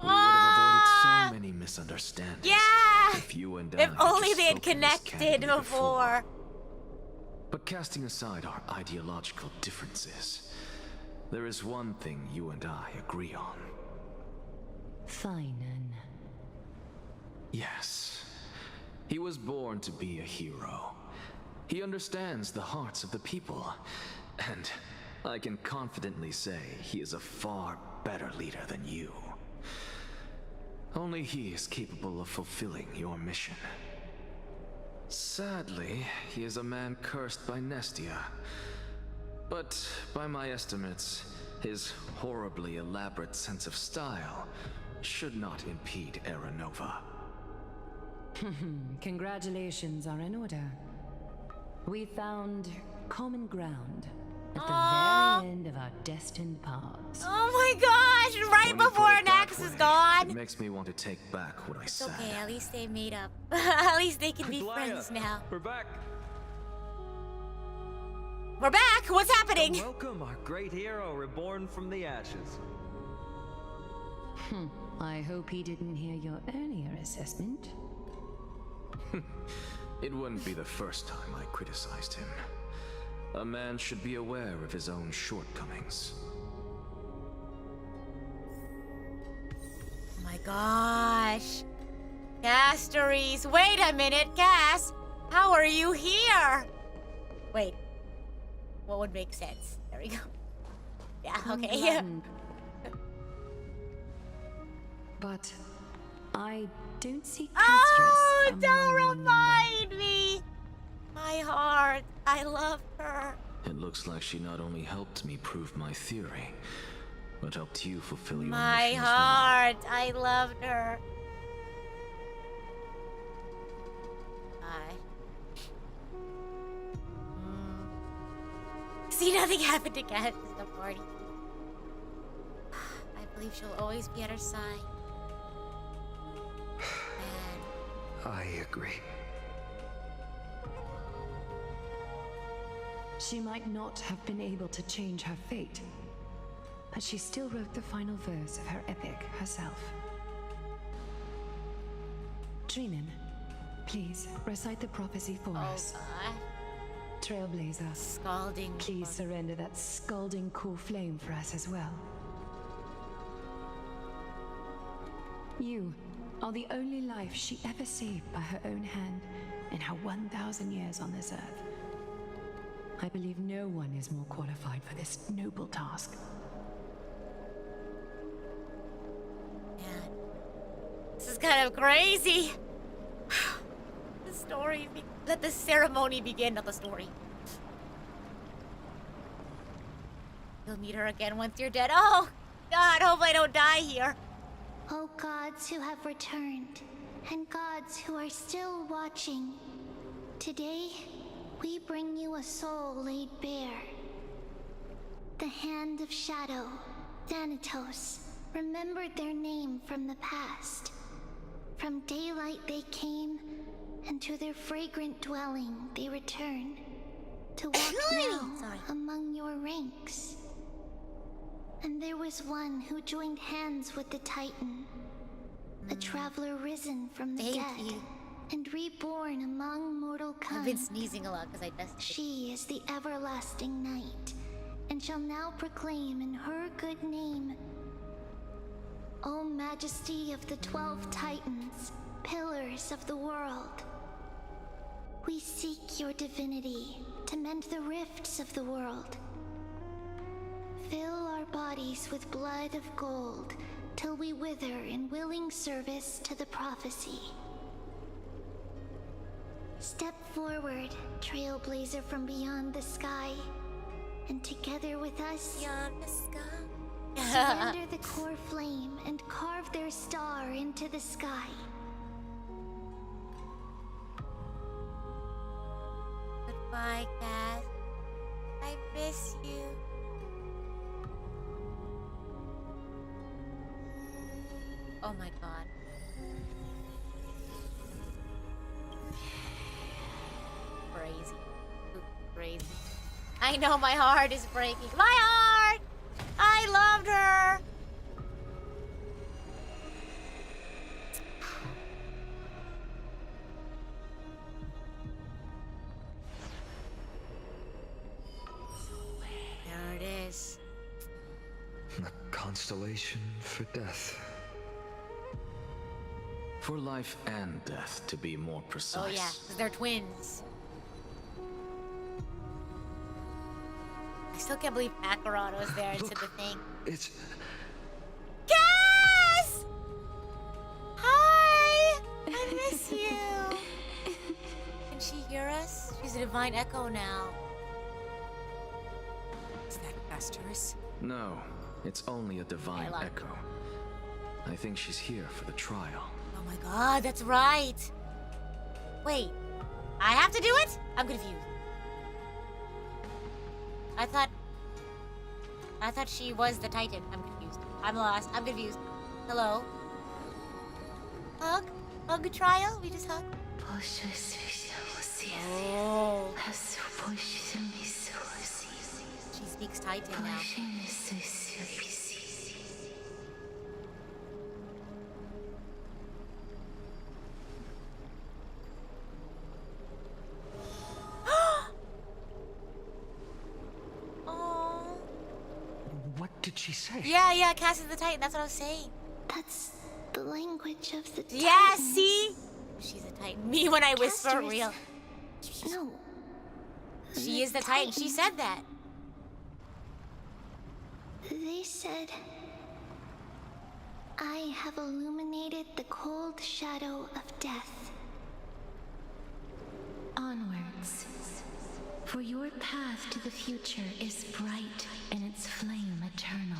Q: We would have avoided so many misunderstandings.
A: Yeah!
Q: If you and I
A: If only
Q: just
A: they had
Q: spoken as
A: connected
Q: candidly
A: before.
Q: But casting aside our ideological differences, there is one thing you and I agree on.
J: Finan.
Q: Yes. He was born to be a hero. He understands the hearts of the people, and I can confidently say he is a far better leader than you. Only he is capable of fulfilling your mission. Sadly, he is a man cursed by Nestia. But by my estimates, his horribly elaborate sense of style should not impede Aranova.
J: Congratulations are in order. We found common ground at the very end of our destined paths.
A: Oh my gosh, right before Anax is gone.
Q: It makes me want to take back what I said.
A: Okay, at least they made up. At least they can be friends now.
S: We're back.
A: We're back. What's happening?
S: Welcome our great hero reborn from the ashes.
J: I hope he didn't hear your earlier assessment.
Q: It wouldn't be the first time I criticized him. A man should be aware of his own shortcomings.
A: Oh my gosh. Castories. Wait a minute, Cass. How are you here? Wait. What would make sense? There we go. Yeah, okay.
J: But I don't see Castress.
A: Oh, don't remind me. My heart. I love her.
Q: It looks like she not only helped me prove my theory, but helped you fulfill your
A: My
Q: mission
A: heart. I loved her. See, nothing happened to Kat at the party. I believe she'll always be at her side.
L: I agree.
J: She might not have been able to change her fate, but she still wrote the final verse of her epic herself. Dreamin, please recite the prophecy for us. Trailblazer,
A: scalding.
J: Please surrender that scalding cool flame for us as well. You are the only life she ever saved by her own hand in her 1,000 years on this earth. I believe no one is more qualified for this noble task.
A: Man, this is kind of crazy. The story, let the ceremony begin, not the story. You'll meet her again once you're dead. Oh, God, hope I don't die here.
B: O gods who have returned, and gods who are still watching, today we bring you a soul laid bare. The Hand of Shadow, Thanatos, remembered their name from the past. From daylight they came, and to their fragrant dwelling they return, to walk now among your ranks. And there was one who joined hands with the Titan, a traveler risen from the dead and reborn among mortal kind.
A: I've been sneezing a lot because I tested.
B: She is the everlasting night, and shall now proclaim in her good name, O Majesty of the 12 Titans, pillars of the world. We seek your divinity to mend the rifts of the world. Fill our bodies with blood of gold till we wither in willing service to the prophecy. Step forward, trailblazer from beyond the sky, and together with us,
A: beyond the sky,
B: surrender the core flame and carve their star into the sky.
A: Goodbye, Cass. I miss you. Oh my God. Crazy. Crazy. I know my heart is breaking. My heart! I loved her! There it is.
L: A constellation for death.
Q: For life and death, to be more precise.
A: Oh yeah, because they're twins. I still can't believe Kakarot was there and said the thing.
L: It's...
A: Cass! Hi! I miss you! Can she hear us? She's a divine echo now.
T: Is that Asterisk?
Q: No, it's only a divine echo. I think she's here for the trial.
A: Oh my God, that's right. Wait, I have to do it? I'm confused. I thought she was the Titan. I'm confused. I'm lost. I'm confused. Hello? Hug? Hug trial? We just hug? Oh. She speaks Titan now.
L: she say?
A: Yeah, Cass is the Titan. That's what I was saying.
B: That's the language of the Titans.
A: Yeah, see? She's a Titan. Me when I whisper
B: Castor is-
A: real.
B: No.
A: She is the Titan. She said that.
B: They said, I have illuminated the cold shadow of death.
H: Onwards. For your path to the future is bright and its flame eternal.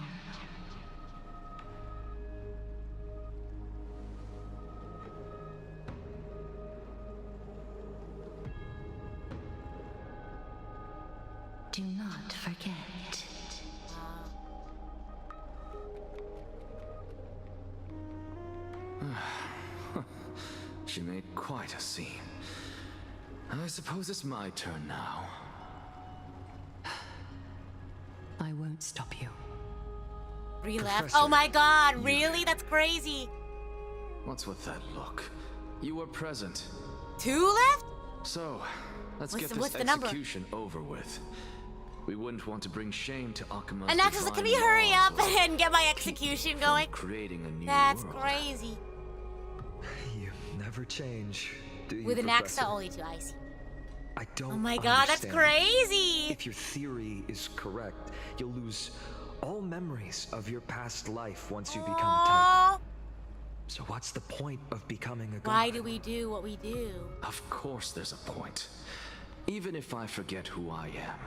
H: Do not forget.
Q: She made quite a scene. I suppose it's my turn now.
J: I won't stop you.
A: Three left.
Q: Professor,
A: Oh my god, really? That's crazy.
Q: What's with that look? You were present.
A: 2 left?
Q: So, let's
A: What's
Q: get
A: the-
Q: this
A: what's the number?
Q: execution over with. We wouldn't want to bring shame to Akuma's
A: And Axel's like, can we hurry up and get my execution going?
Q: Creating a new
A: That's
Q: world.
A: crazy.
L: You never change, do you,
A: With an
L: Professor?
A: Axa only 2, I see.
L: I don't
A: Oh my god, that's
L: understand.
A: crazy!
L: If your theory is correct, you'll lose all memories of your past life once you become a Titan. So what's the point of becoming a god?
A: Why do we do what we do?
Q: Of course there's a point. Even if I forget who I am,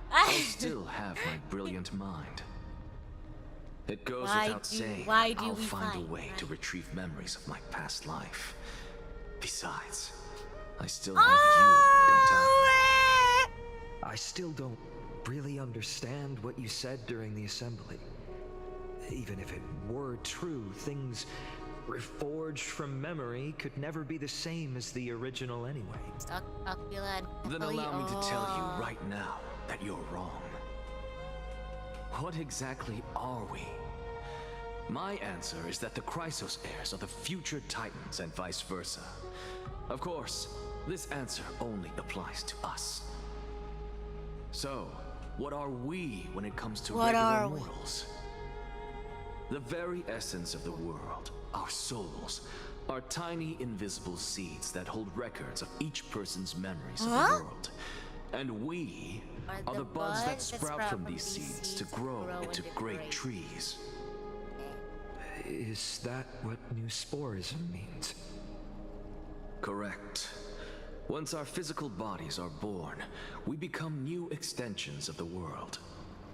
Q: I'll still have my brilliant mind. It goes without saying, I'll find a way to retrieve memories of my past life. Besides, I still have you, don't I?
L: I still don't really understand what you said during the assembly. Even if it were true, things reforged from memory could never be the same as the original anyway.
Q: Then allow me to tell you right now that you're wrong. What exactly are we? My answer is that the Chrysos heirs are the future Titans and vice versa. Of course, this answer only applies to us. So, what are we when it comes to regular mortals? The very essence of the world, our souls, are tiny invisible seeds that hold records of each person's memories of the world. And we are the buds that sprout from these seeds to grow into great trees.
L: Is that what new sporism means?
Q: Correct. Once our physical bodies are born, we become new extensions of the world.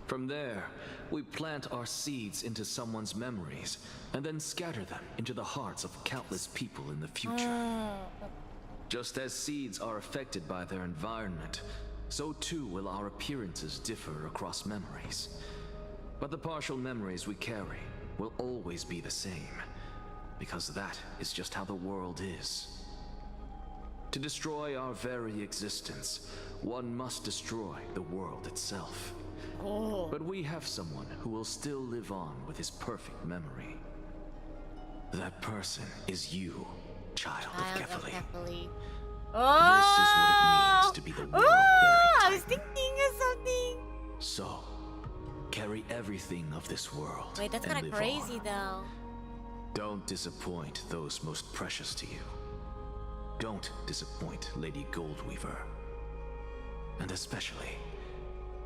Q: From there, we plant our seeds into someone's memories, and then scatter them into the hearts of countless people in the future. Just as seeds are affected by their environment, so too will our appearances differ across memories. But the partial memories we carry will always be the same, because that is just how the world is. To destroy our very existence, one must destroy the world itself. But we have someone who will still live on with his perfect memory. That person is you, child of Kefali. This is what it means to be the world-bearing
A: I was
Q: Titan.
A: thinking of something.
Q: So, carry everything of this world.
A: Wait, that's
Q: and
A: kind of
Q: live
A: crazy,
Q: on.
A: though.
Q: Don't disappoint those most precious to you. Don't disappoint Lady Goldweaver. And especially,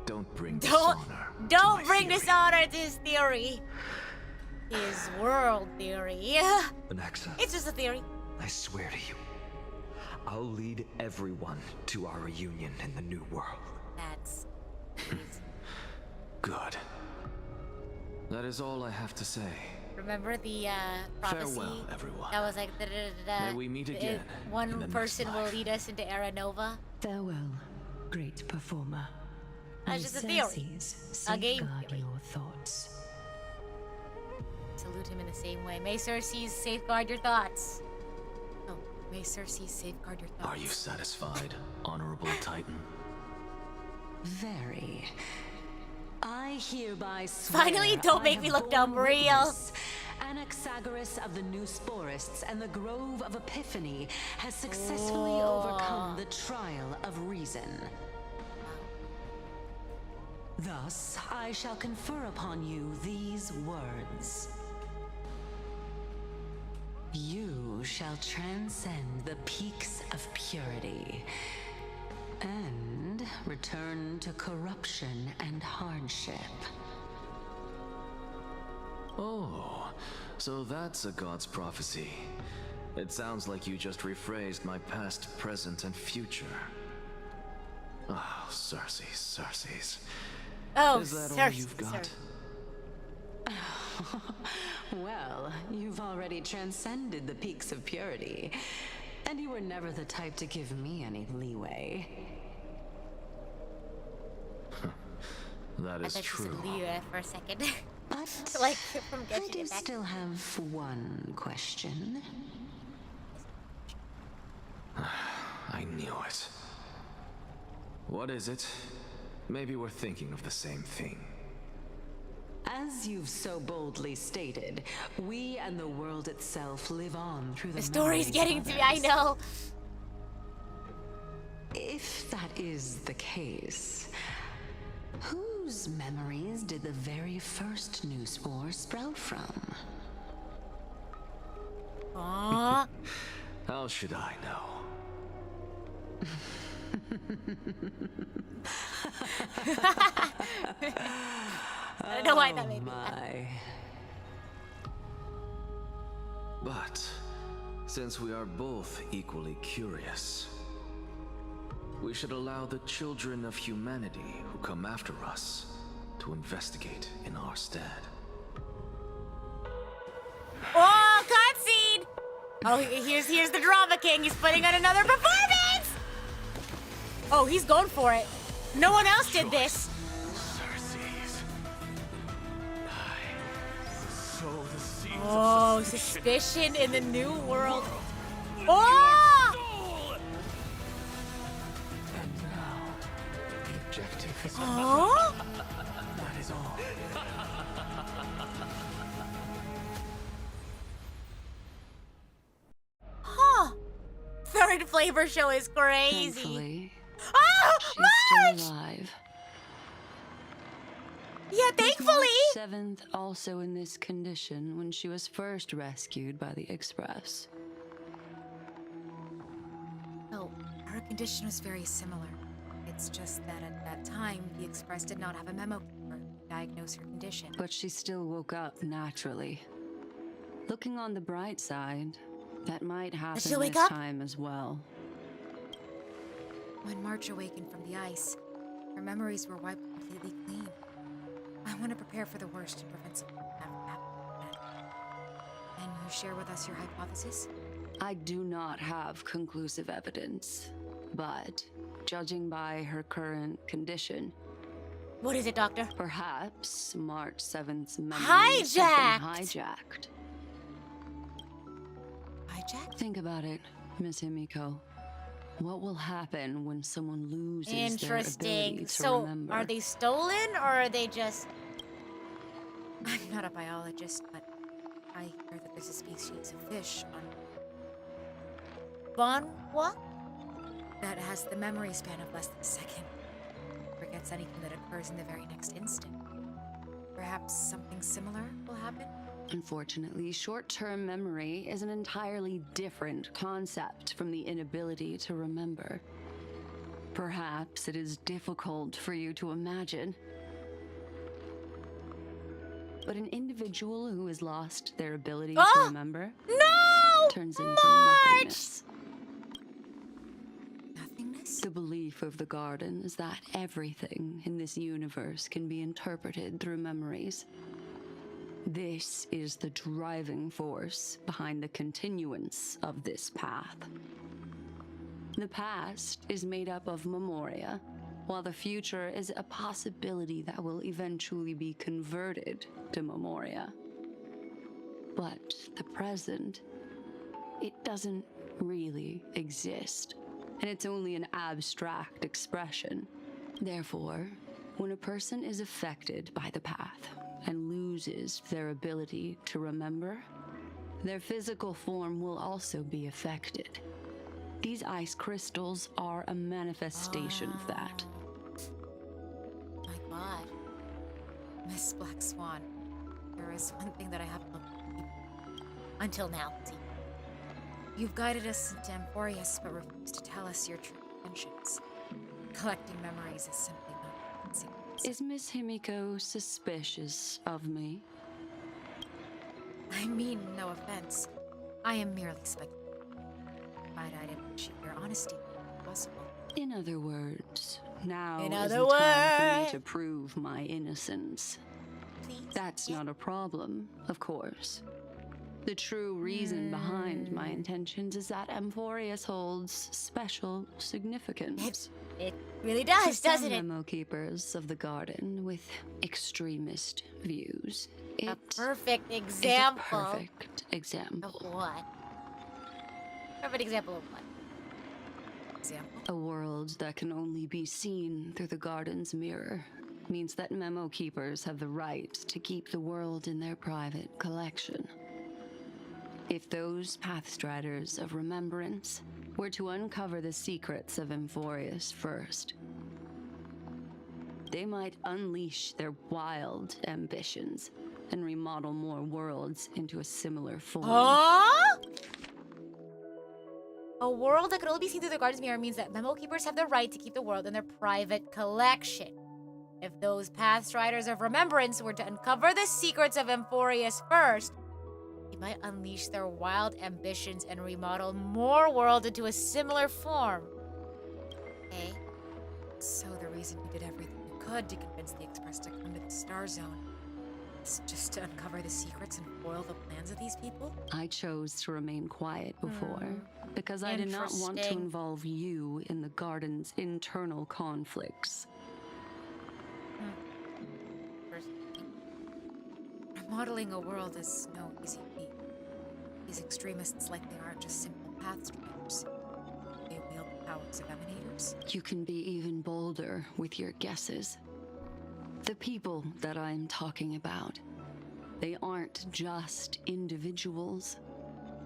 Q: don't bring dishonor.
A: Don't bring dishonor to his theory. His world theory.
L: Anaxa,
A: It's just a theory.
L: I swear to you, I'll lead everyone to our reunion in the new world.
A: That's
Q: Good. That is all I have to say.
A: Remember the prophecy?
Q: Farewell, everyone.
A: That was like
Q: May we meet again in
A: one
Q: the next
A: person will
Q: life.
A: lead us into Era Nova.
J: Farewell, great performer.
A: That's just a theory. A game
J: Safeguard
A: theory.
J: your thoughts.
A: Salute him in the same way. May Cersei's safeguard your thoughts. Oh, may Cersei's safeguard your thoughts.
Q: Are you satisfied, Honorable Titan?
J: Very. I hereby swear
A: Finally, don't
J: I
A: make
J: have
A: me look dumb,
J: borne
A: real.
J: witness. Anaxagoras of the New Sporists and the Grove of Epiphany has successfully overcome the trial of reason.
F: Thus, I shall confer upon you these words. You shall transcend the peaks of purity and return to corruption and hardship.
Q: Oh, so that's a god's prophecy. It sounds like you just rephrased my past, present, and future. Oh, Cersei's.
A: Oh,
Q: is that all you've got?
F: Well, you've already transcended the peaks of purity, and you were never the type to give me any leeway.
Q: That is true.
A: I leave it for a second.
F: But
A: like from
F: I do still have one question.
Q: I knew it. What is it? Maybe we're thinking of the same thing.
F: As you've so boldly stated, we and the world itself live on through the
A: story's getting to me, I
F: others.
A: know.
F: If that is the case, whose memories did the very first new spore sprout from?
A: Aww.
Q: How should I know?
A: I don't know why that made me laugh.
Q: But since we are both equally curious, we should allow the children of humanity who come after us to investigate in our stead.
A: Oh, cutscene! Oh, here's the drama king. He's putting on another performance. Oh, he's going for it. No one else did this. Oh, suspicion in the new world. Oh!
K: And now, the objective is
A: Oh?
K: That is all.
A: Huh. Third flavor show is crazy.
F: Thankfully,
A: Oh,
F: she's
A: March!
F: still alive.
A: Yeah, thankfully.
F: Was March 7th also in this condition when she was first rescued by the Express?
T: No, her condition was very similar. It's just that at that time, the Express did not have a memo paper to diagnose her condition.
F: But she still woke up naturally. Looking on the bright side, that might happen
T: she'll wake
F: this
T: up?
F: time as well.
T: When March awakened from the ice, her memories were wiped completely clean. I want to prepare for the worst and prevent something from happening again. Can you share with us your hypothesis?
F: I do not have conclusive evidence, but judging by her current condition,
A: what is it, Doctor?
F: Perhaps March 7th's memories have been hijacked.
T: Hijacked?
F: Think about it, Miss Himiko. What will happen when someone loses their
A: Interesting.
F: ability to
A: So,
F: remember?
A: are they stolen or are they just...
T: I'm not a biologist, but I hear that there's a species of fish on
A: what?
T: that has the memory span of less than a second. Forgets anything that occurs in the very next instant. Perhaps something similar will happen?
F: Unfortunately, short-term memory is an entirely different concept from the inability to remember. Perhaps it is difficult for you to imagine. But an individual who has lost their ability to remember turns into nothingness.
T: Nothingness?
F: The belief of the Garden is that everything in this universe can be interpreted through memories. This is the driving force behind the continuance of this path. The past is made up of memoria, while the future is a possibility that will eventually be converted to memoria. But the present, it doesn't really exist, and it's only an abstract expression. Therefore, when a person is affected by the path and loses their ability to remember, their physical form will also be affected. These ice crystals are a manifestation of that.
A: My God.
T: Black Swan, there is one thing that I haven't looked at until now. See, you've guided us into Emporius, but refused to tell us your true intentions. Collecting memories is simply not easy.
M: Is Miss Himiko suspicious of me?
T: I mean no offense. I am merely speculating. I'd appreciate your honesty, if possible.
M: In other words, now
T: In
M: is
T: other
M: the time for me
T: words.
M: to prove my innocence.
T: Please?
M: That's not a problem, of course. The true reason behind my intentions is that Emporius holds special significance.
A: It really does,
M: To some
A: doesn't it?
M: memo keepers of the garden with extremist views.
A: A
M: It
A: perfect
M: is a
A: example.
M: perfect example.
A: Of what? Perfect example of what?
T: Example?
M: A world that can only be seen through the garden's mirror means that memo keepers have the right to keep the world in their private collection. If those pathstriders of remembrance were to uncover the secrets of Emporius first, they might unleash their wild ambitions and remodel more worlds into a similar form.
A: Huh? A world that could only be seen through the garden's mirror means that memo keepers have the right to keep the world in their private collection. If those pathstriders of remembrance were to uncover the secrets of Emporius first, they might unleash their wild ambitions and remodel more world into a similar form. Okay.
T: So the reason you did everything you could to convince the Express to come to the Star Zone is just to uncover the secrets and foil the plans of these people?
M: I chose to remain quiet before because I did not want to
A: Interesting.
M: involve you in the garden's internal conflicts.
T: Remodeling a world is no easy feat. These extremists likely aren't just simple pathstriders. They wield the powers of emanators.
M: You can be even bolder with your guesses. The people that I'm talking about, they aren't just individuals.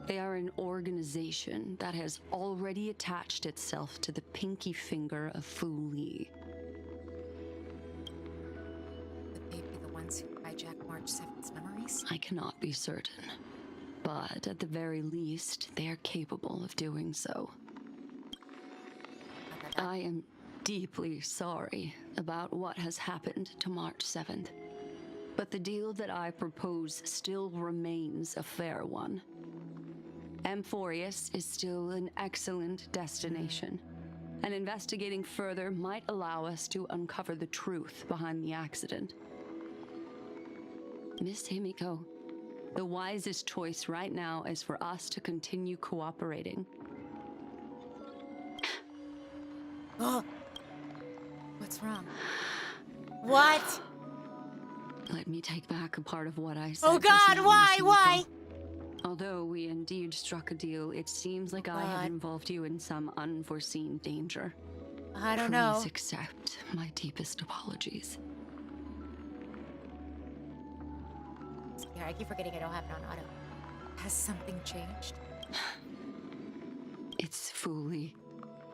M: They are an organization that has already attached itself to the pinky finger of Fu Li.
T: Would they be the ones who hijack March 7th's memories?
M: I cannot be certain, but at the very least, they are capable of doing so. I am deeply sorry about what has happened to March 7th, but the deal that I propose still remains a fair one. Emporius is still an excellent destination, and investigating further might allow us to uncover the truth behind the accident. Miss Himiko, the wisest choice right now is for us to continue cooperating.
T: Oh! What's wrong?
A: What?
M: Let me take back a part of what I said.
A: Oh God, why? Why?
M: Although we indeed struck a deal, it seems like I have involved you in some unforeseen danger.
A: I don't know.
M: Please accept my deepest apologies.
A: Yeah, I keep forgetting I don't have it on auto.
T: Has something changed?
M: It's Fuli.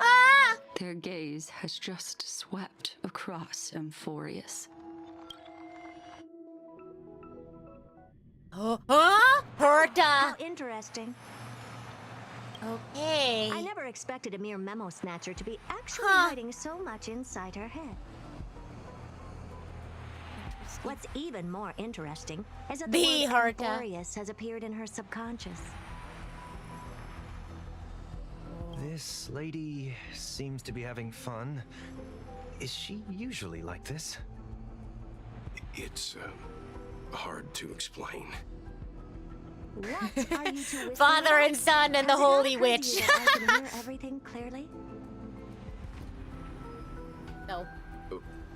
A: Ah!
M: Their gaze has just swept across Emporius.
A: Herta!
B: How interesting.
A: Okay.
B: I never expected a mere memo snatcher to be actually hiding so much inside her head. What's even more interesting is that the word Emporius has appeared in her subconscious.
L: This lady seems to be having fun. Is she usually like this?
C: It's hard to explain.
B: What are you two
A: Father and son and the Holy Witch.
B: I can hear everything clearly.
A: No.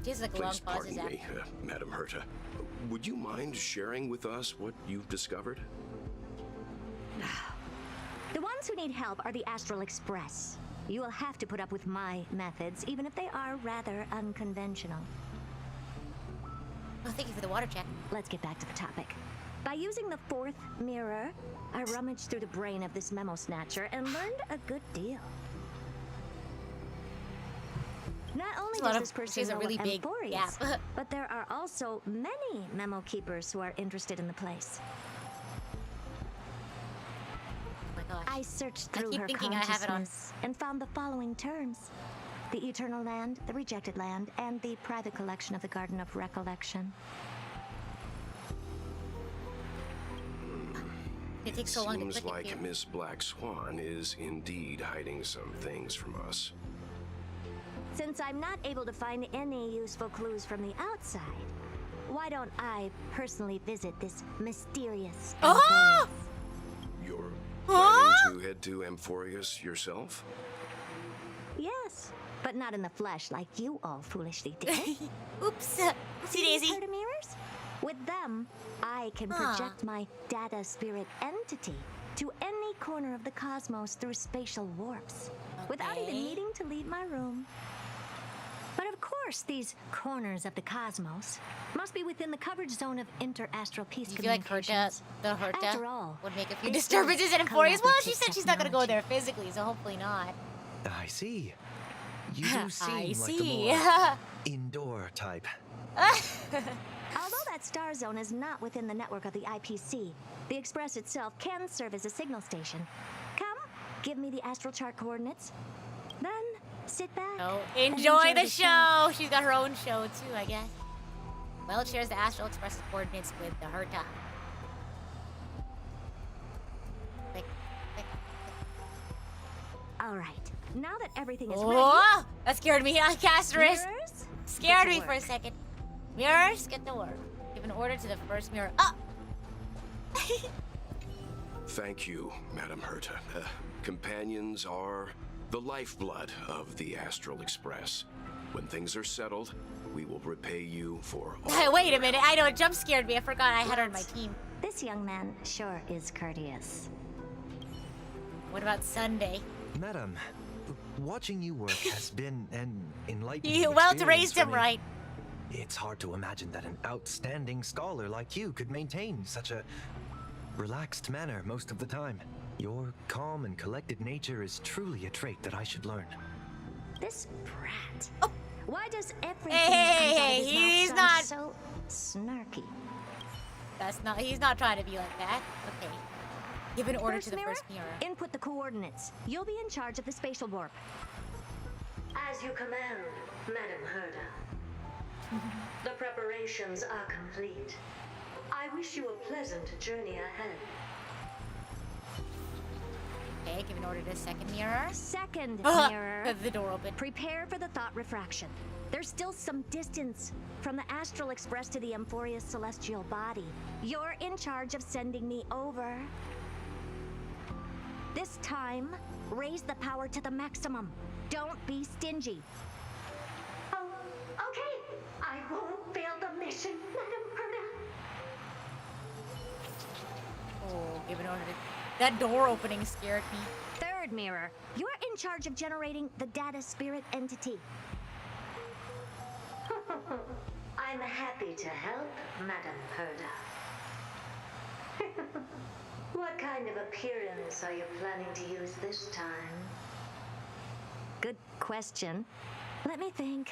A: Just like long
C: Please
A: pauses
C: pardon
A: after.
C: me, Madam Herta. Would you mind sharing with us what you've discovered?
B: The ones who need help are the Astral Express. You will have to put up with my methods, even if they are rather unconventional.
A: Oh, thank you for the water check.
B: Let's get back to the topic. By using the fourth mirror, I rummaged through the brain of this memo snatcher and learned a good deal.
N: Not only
A: There's a lot
N: does
A: of-
N: this person
A: she's a
N: know
A: really
N: of
A: big
N: Emporius,
A: gap.
N: but there are also many memo keepers who are interested in the place.
A: Oh my gosh.
N: I searched
A: I
N: through
A: keep
N: her
A: thinking I have it on.
N: consciousness and found the following terms: the Eternal Land, the Rejected Land, and the private collection of the Garden of Recollection.
A: It takes so long to
C: Seems
A: click it
C: like
A: here.
C: Miss Black Swan is indeed hiding some things from us.
N: Since I'm not able to find any useful clues from the outside, why don't I personally visit this mysterious
A: Oh!
C: You're
A: Huh?
C: planning to head to Amphorius yourself?
N: Yes, but not in the flesh like you all foolishly did.
A: Oops.
N: See
A: Oopsie
N: these
A: daisy.
N: Herta mirrors? With them, I can project my data spirit entity to any corner of the cosmos through spatial warps, without even
A: Okay.
N: needing to leave my room. But of course, these corners of the cosmos must be within the coverage zone of interastral peace
A: You feel like
N: communications.
A: the
N: After
A: Herta
N: all,
A: would make a few
N: this
A: disturbances
N: is
A: in Emporius? Well, she
N: collaborative
A: said she's not gonna go there physically, so hopefully not.
P: I see. You do seem
A: I
P: like
A: see.
P: a more indoor type.
N: Although that star zone is not within the network of the IPC, the Express itself can serve as a signal station. Come, give me the astral chart coordinates. Then sit back. and
A: Enjoy the show. She's got her own show too, I guess. Well, it shares the Astral Express coordinates with the Herta. Click, click.
N: All right. Now that everything is
A: Oh, that scared me. Casterus.
N: Mirrors,
A: Scared
N: get to
A: me for a
N: work.
A: second. Mirrors, get to work. Give an order to the first mirror. Ah!
C: Thank you, Madam Herta. Companions are the lifeblood of the Astral Express. When things are settled, we will repay you for all.
A: Hey, wait a minute. I know it jump scared me. I forgot I had her on my team.
N: This young man sure is courteous.
A: What about Sunday?
P: Madam, watching you work has been an enlightening
A: You well
P: experience
A: raised
P: for
A: him
P: me.
A: right.
P: It's hard to imagine that an outstanding scholar like you could maintain such a relaxed manner most of the time. Your calm and collected nature is truly a trait that I should learn.
N: This brat. Why does everything
A: Hey,
N: that comes out of his
A: he's
N: mouth
A: not-
N: sound so snarky?
A: That's not. He's not trying to be like that. Okay. Give an order
N: First
A: to the
N: mirror,
A: first mirror.
N: Input the coordinates. You'll be in charge of the spatial warp.
W: As you command, Madam Herta. The preparations are complete. I wish you a pleasant journey ahead.
A: Okay, give an order to the second mirror.
N: Second
A: Ah,
N: mirror.
A: the door open.
N: Prepare for the thought refraction. There's still some distance from the Astral Express to the Amphorius celestial body. You're in charge of sending me over. This time, raise the power to the maximum. Don't be stingy.
W: Oh, okay. I won't fail the mission, Madam Herta.
A: Oh, give an order to... That door opening scared me.
N: Third mirror, you're in charge of generating the data spirit entity.
W: I'm happy to help, Madam Herta. What kind of appearance are you planning to use this time?
N: Good question. Let me think.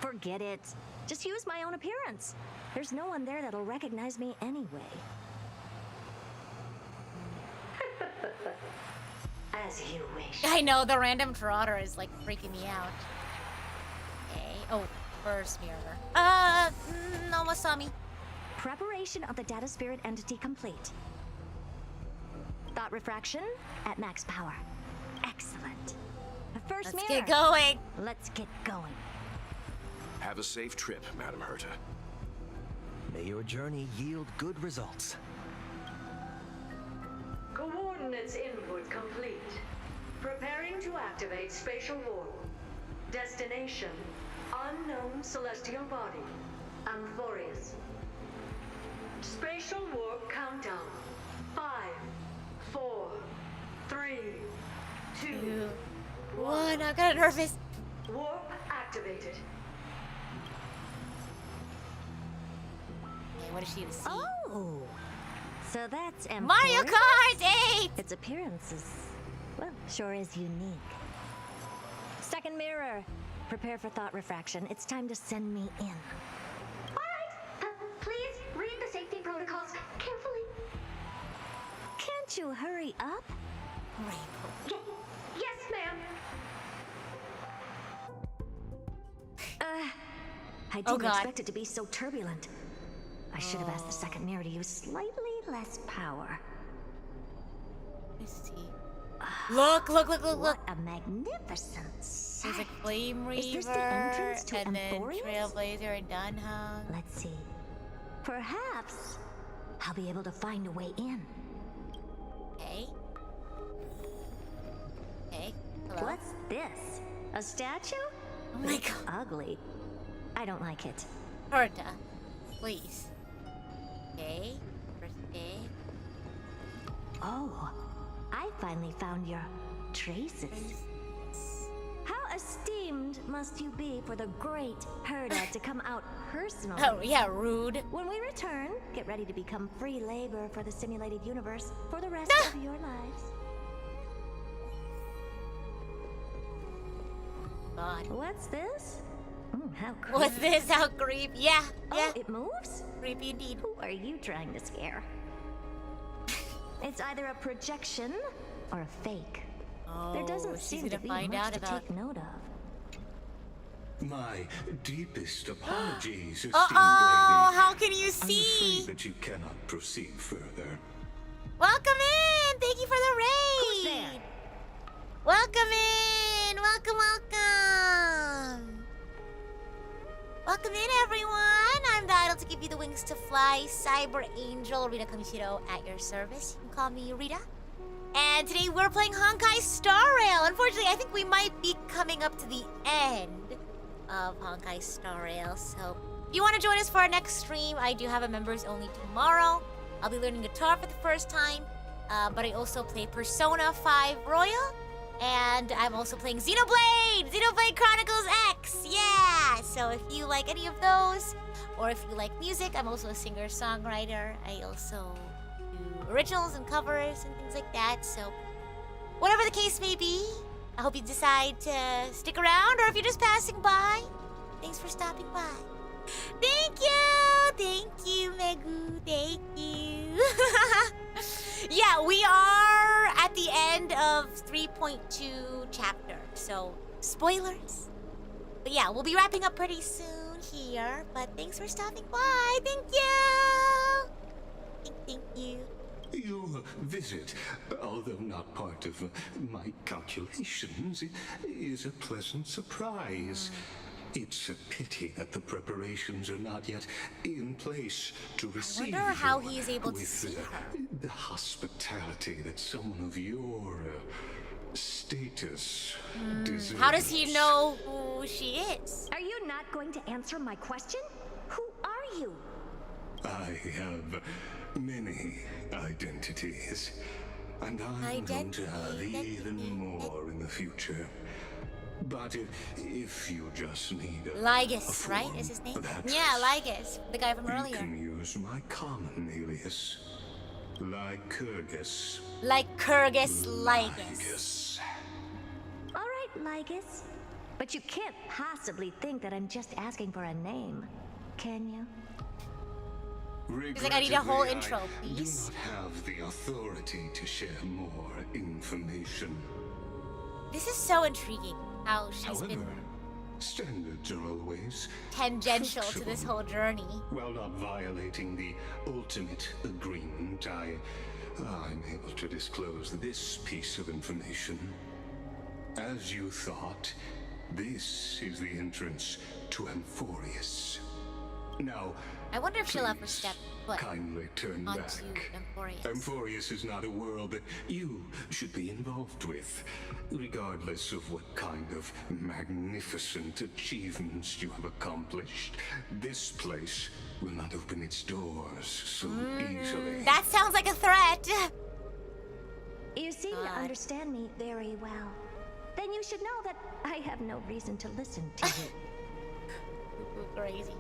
N: Forget it. Just use my own appearance. There's no one there that'll recognize me anyway.
W: As you wish.
A: I know, the random trotter is like freaking me out. Okay. Oh, first mirror. No Masami.
N: Preparation of the data spirit entity complete. Thought refraction at max power. Excellent. The first
A: Let's
N: mirror.
A: get going.
N: Let's get going.
C: Have a safe trip, Madam Herta.
P: May your journey yield good results.
W: Coordinates input complete. Preparing to activate spatial warp. Destination: unknown celestial body. Amphorius. Spatial warp countdown. 5, 4, 3, 2,
A: 1. I got nervous.
W: Warp activated.
A: Okay, what is she to see?
N: Oh, so that's
A: Mario
N: Amphorius?
A: Kart 8!
N: Its appearance is, well, sure is unique. Second mirror, Prepare for thought refraction. It's time to send me in.
W: Alright, please read the safety protocols carefully.
N: Can't you hurry up?
W: Yes, ma'am.
N: I didn't expect it to be so turbulent. I should have asked the second mirror to use slightly less power.
A: Let's see. Look.
N: What a magnificent sight.
A: There's a Flame Reaver,
N: Is this the entrance to
A: and then
N: Amphorius?
A: Trailblazer and Dunhung.
N: Let's see. Perhaps I'll be able to find a way in.
A: Okay. Hello?
N: What's this? A statue?
A: Oh my
N: It's
A: god.
N: ugly. I don't like it.
A: Herta, please. Okay. Birthday.
N: Oh, I finally found your traces. How esteemed must you be for the great Herta to come out personally?
A: Oh, yeah, rude.
N: When we return, get ready to become free labor for the simulated universe for the rest of your lives.
A: God.
N: What's this? How creepy.
A: What's this? How creepy. Yeah.
N: Oh, it moves?
A: Creepy indeed.
N: Who are you trying to scare? It's either a projection or a fake. There doesn't seem to be much to take note of.
U: My deepest apologies, esteemed
A: Uh-oh,
U: lady.
A: how can you
U: I'm
A: see?
U: afraid that you cannot proceed further.
A: Welcome in! Thank you for the raid!
N: Who's there?
A: Welcome in! Welcome. Welcome in, everyone! I'm the idol to give you the wings to fly, Cyber Angel Rita Kamishiro at your service. You can call me Rita. And today we're playing Honkai Star Rail. Unfortunately, I think we might be coming up to the end of Honkai Star Rail. So if you want to join us for our next stream, I do have a members only tomorrow. I'll be learning guitar for the first time. But I also play Persona 5 Royal. And I'm also playing Xenoblade Chronicles X. Yeah! So if you like any of those, or if you like music, I'm also a singer-songwriter. I also do originals and covers and things like that. So whatever the case may be, I hope you decide to stick around, or if you're just passing by, thanks for stopping by. Thank you, Megu. Thank you. Yeah, we are at the end of 3.2 chapter, so spoilers. But yeah, we'll be wrapping up pretty soon here, but thanks for stopping by. Thank you. Thank you.
U: Your visit, although not part of my calculations, is a pleasant surprise. It's a pity that the preparations are not yet in place to receive
A: I wonder how
U: you
A: he is able to
U: with
A: see her.
U: the hospitality that someone of your status deserves.
A: How does he know who she is?
N: Are you not going to answer my question? Who are you?
U: I have many identities, and I'm going to have even more in the future. But if you just need a
A: Lygus, right? Is his name? Yeah, Lygus, the guy from earlier.
U: You can use my common alias, Lycurgus.
A: Lycurgus Lygus.
N: All right, Lygus. But you can't possibly think that I'm just asking for a name, can you?
A: He's like, I need a whole intro,
U: I
A: please.
U: do not have the authority to share more information.
A: This is so intriguing how she's
U: However,
A: been
U: standards are always
A: tangential to this whole journey.
U: While not violating the ultimate agreement, I'm able to disclose this piece of information. As you thought, this is the entrance to Amphorius. Now,
A: I wonder if she'll ever step foot
U: kindly turn
A: onto
U: back.
A: Amphorius.
U: Amphorius is not a world that you should be involved with, regardless of what kind of magnificent achievements you have accomplished. This place will not open its doors so easily.
A: That sounds like a threat.
N: You seem to understand me very well. Then you should know that I have no reason to listen to you.
A: Crazy.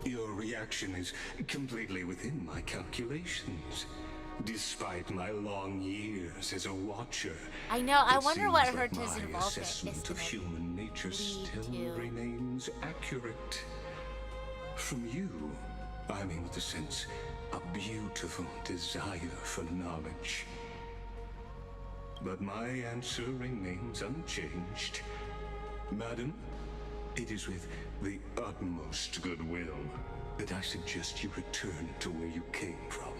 U: Your reaction is completely within my calculations. Despite my long years as a watcher,
A: I know. I
U: it
A: wonder what
U: seems like
A: Herta's
U: my
A: involvement
U: assessment of human nature still remains accurate. From you, I'm able to sense a beautiful desire for knowledge. But my answer remains unchanged. Madam, it is with the utmost goodwill that I suggest you return to where you came from.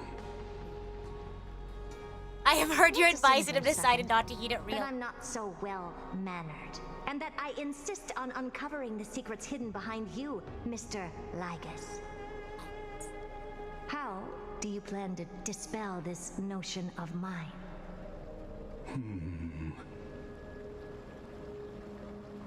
A: I have heard your advice and have decided not to heed it real.
N: That I'm not so well-mannered, and that I insist on uncovering the secrets hidden behind you, Mr. Lygus. How do you plan to dispel this notion of mine?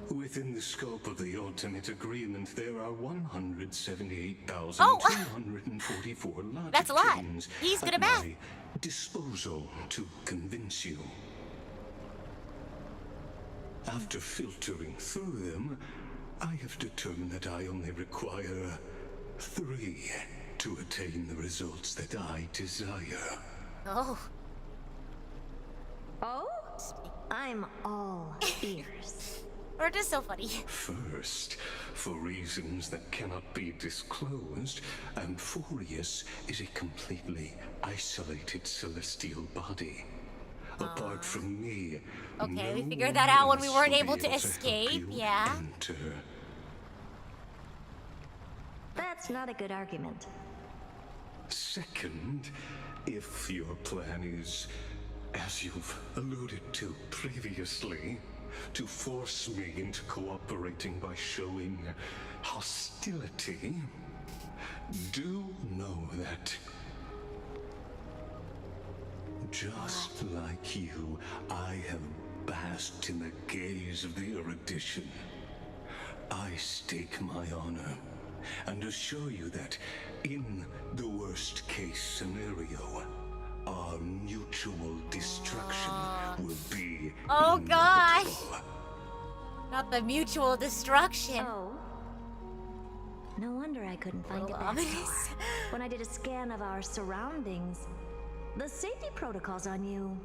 U: Within the scope of the ultimate agreement, there are 178,244 logic
A: That's a lot.
U: chains
A: He's good
U: at
A: at math.
U: my disposal to convince you. After filtering through them, I have determined that I only require 3 to attain the results that I desire.
A: Oh.
N: Oh? I'm all ears.
A: Herta's so funny.
U: First, for reasons that cannot be disclosed, Amphorius is a completely isolated celestial body. Apart from me,
A: Okay, we
U: no
A: figured that out when we
U: one
A: weren't
U: else
A: able
U: will
A: to
U: be able
A: escape.
U: help you
A: Yeah.
U: enter.
N: That's not a good argument.
U: Second, if your plan is, as you've alluded to previously, to force me into cooperating by showing hostility, do know that just like you, I have basked in the gaze of the erudition. I stake my honor and assure you that in the worst case scenario, our mutual destruction will be
A: Oh gosh.
U: inevitable.
A: Not the mutual destruction.
N: Oh. No wonder I couldn't find it back
A: ominous.
N: when I did a scan of our surroundings. The safety protocols on you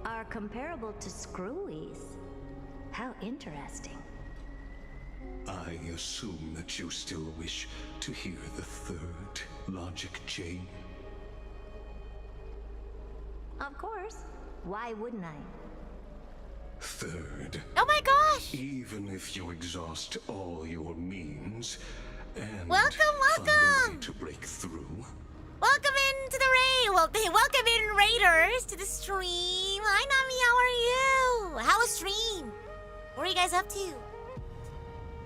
N: are comparable to Screwy's. How interesting.
U: I assume that you still wish to hear the third logic chain.
N: Of course. Why wouldn't I?
U: Third.
A: Oh my gosh!
U: Even if you exhaust all your means and
A: Welcome,
U: find a way
A: welcome!
U: to break through,
A: Welcome into the raid. Well, welcome in raiders to the stream. Hi Nami, how are you? How was stream? What are you guys up to?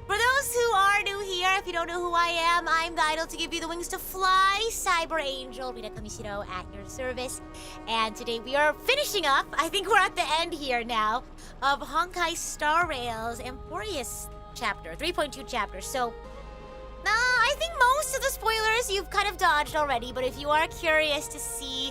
A: For those who are new here, if you don't know who I am, I'm the idol to give you the wings to fly, Cyber Angel, Rita Kamishiro at your service. And today we are finishing up, I think we're at the end here now, of Honkai Star Rail's Amphorius chapter, 3.2 chapter. So, I think most of the spoilers you've kind of dodged already, but if you are curious to see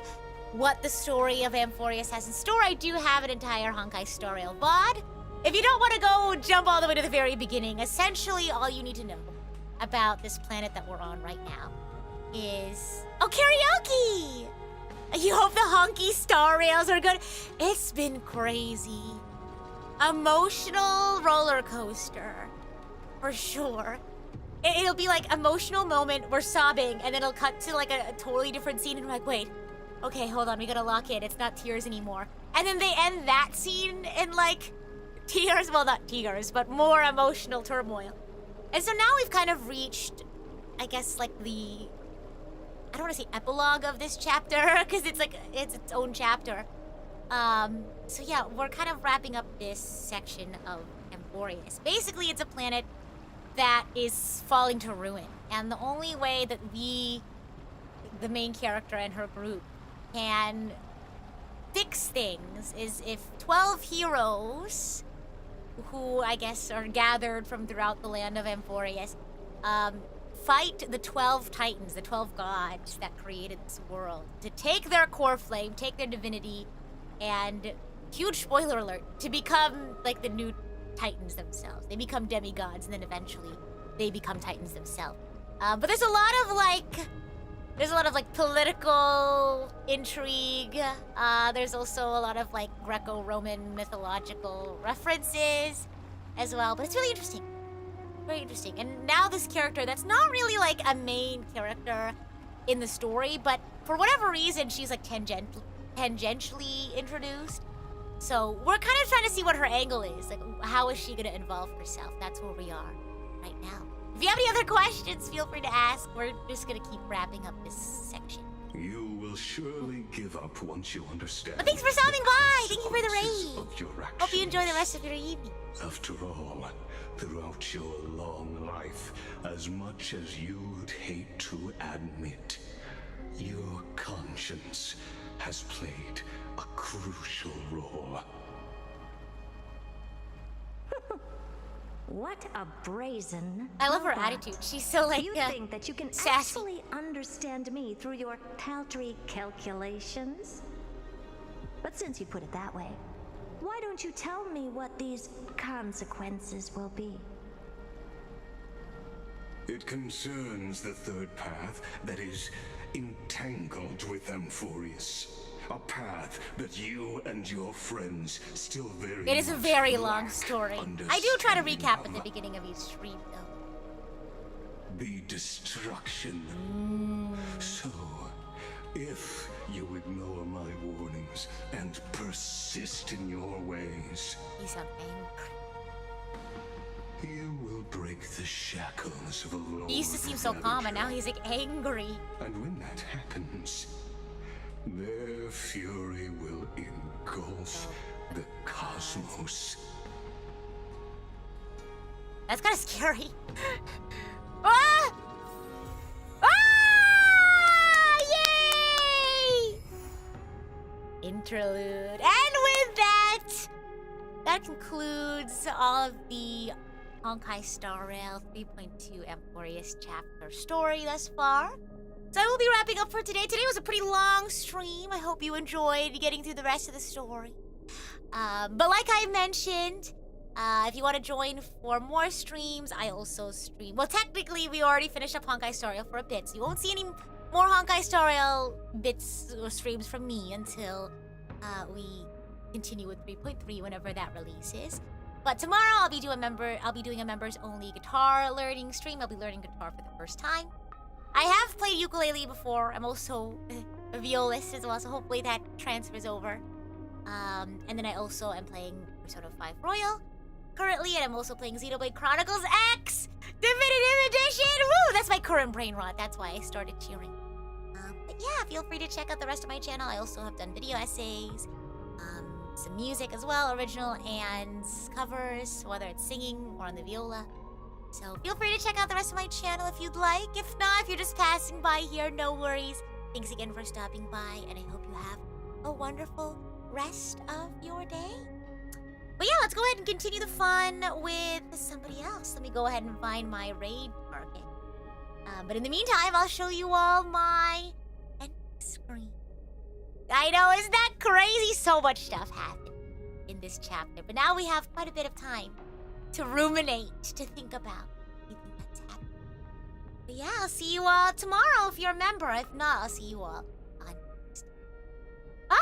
A: what the story of Amphorius has in store, I do have an entire Honkai Star Rail VOD. If you don't want to go jump all the way to the very beginning, essentially all you need to know about this planet that we're on right now is... Oh, karaoke! You hope the honky star rails are good. It's been crazy. Emotional roller coaster. For sure. It'll be like emotional moment, we're sobbing, and then it'll cut to like a totally different scene and we're like, wait, okay, hold on, we gotta lock in. It's not tears anymore. And then they end that scene in like... tears, well not tears, but more emotional turmoil. And so now we've kind of reached, I guess, like the, I don't want to say epilogue of this chapter, because it's like, it's its own chapter. So yeah, we're kind of wrapping up this section of Amphorius. Basically, it's a planet that is falling to ruin. And the only way that we, the main character and her group, can fix things is if 12 heroes who I guess are gathered from throughout the land of Amphorius, fight the 12 titans, the 12 gods that created this world, to take their core flame, take their divinity, and, huge spoiler alert, to become like the new titans themselves. They become demigods, and then eventually they become titans themselves. But there's a lot of like There's a lot of like political intrigue. There's also a lot of like Greco-Roman mythological references as well. But it's really interesting. Very interesting. And now this character that's not really like a main character in the story, but for whatever reason, she's like tangentially introduced. So we're kind of trying to see what her angle is. Like, how is she going to involve herself? That's where we are right now. If you have any other questions, feel free to ask. We're just going to keep wrapping up this section.
U: You will surely give up once you understand.
A: But thanks for stopping by. Thank you for the raid. Hope you enjoy the rest of your evening.
U: After all, throughout your long life, as much as you'd hate to admit, your conscience has played a crucial role.
N: What a brazen...
A: I love her
N: robot.
A: attitude. She's so like
N: You think that you can
A: sassy.
N: actually understand me through your paltry calculations? But since you put it that way, why don't you tell me what these consequences will be?
U: It concerns the third path that is entangled with Amphorius. A path that you and your friends still very
A: It is a
U: much
A: very long
U: lack
A: story. I do try to recap at the beginning of each stream, though.
U: The destruction. So, if you ignore my warnings and persist in your ways,
A: You sound angry.
U: you will break the shackles of a lord.
A: He used to seem so calm, and now he's like angry.
U: And when that happens, their fury will engulf the cosmos.
A: That's kind of scary. Ah! Ah! Yay! Interlude. And with that, that concludes all of the Honkai Star Rail 3.2 Amphorius chapter story thus far. So I will be wrapping up for today. Today was a pretty long stream. I hope you enjoyed getting through the rest of the story. But like I mentioned, if you want to join for more streams, I also stream. Well, technically, we already finished up Honkai Star Rail for a bit, so you won't see any more Honkai Star Rail bits or streams from me until we continue with 3.3 whenever that releases. But tomorrow, I'll be doing a members-only guitar learning stream. I'll be learning guitar for the first time. I have played ukulele before. I'm also a violist as well, so hopefully that transfers over. And then I also am playing Persona 5 Royal currently, and I'm also playing Xenoblade Chronicles X Definitive Edition! Woo! That's my current brain rot. That's why I started cheering. But yeah, feel free to check out the rest of my channel. I also have done video essays, some music as well, original and covers, whether it's singing or on the viola. So feel free to check out the rest of my channel if you'd like. If not, if you're just passing by here, no worries. Thanks again for stopping by, and I hope you have a wonderful rest of your day. But yeah, let's go ahead and continue the fun with somebody else. Let me go ahead and find my raid target. But in the meantime, I'll show you all my end screen. I know, isn't that crazy? So much stuff happened in this chapter, but now we have quite a bit of time to ruminate, to think about everything that's happening. But yeah, I'll see you all tomorrow if you're a member. If not, I'll see you all on Wednesday. Bye!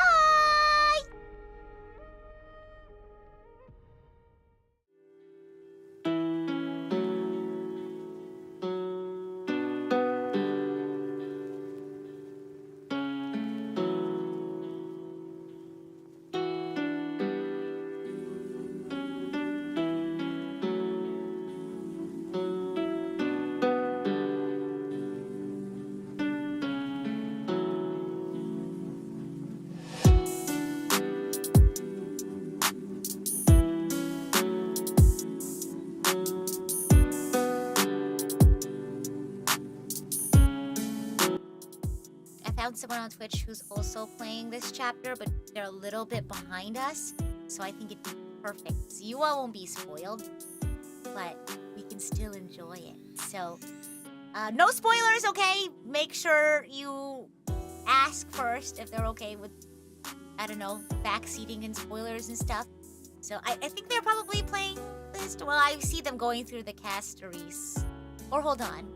A: Found someone on Twitch who's also playing this chapter, but they're a little bit behind us, so I think it'd be perfect. So you all won't be spoiled, but we can still enjoy it. So, no spoilers, okay? Make sure you ask first if they're okay with, I don't know, backseating and spoilers and stuff. So I think they're probably playing this. Well, I see them going through the casteries. Or hold on.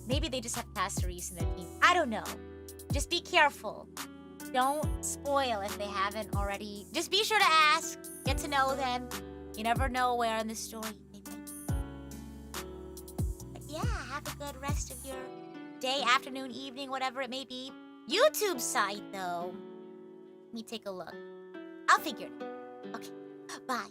A: Maybe they just have Passeries in their team. I don't know. Just be careful. Don't spoil if they haven't already. Just be sure to ask. Get to know them. You never know where in the story they might be. But yeah, have a good rest of your day, afternoon, evening, whatever it may be. YouTube side, though. Let me take a look. I'll figure it out. Okay, bye.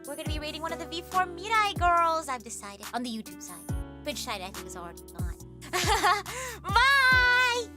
A: We're gonna be rating one of the V4 Mirai girls, I've decided. On the YouTube side. Twitch side, I think, is already gone. Bye!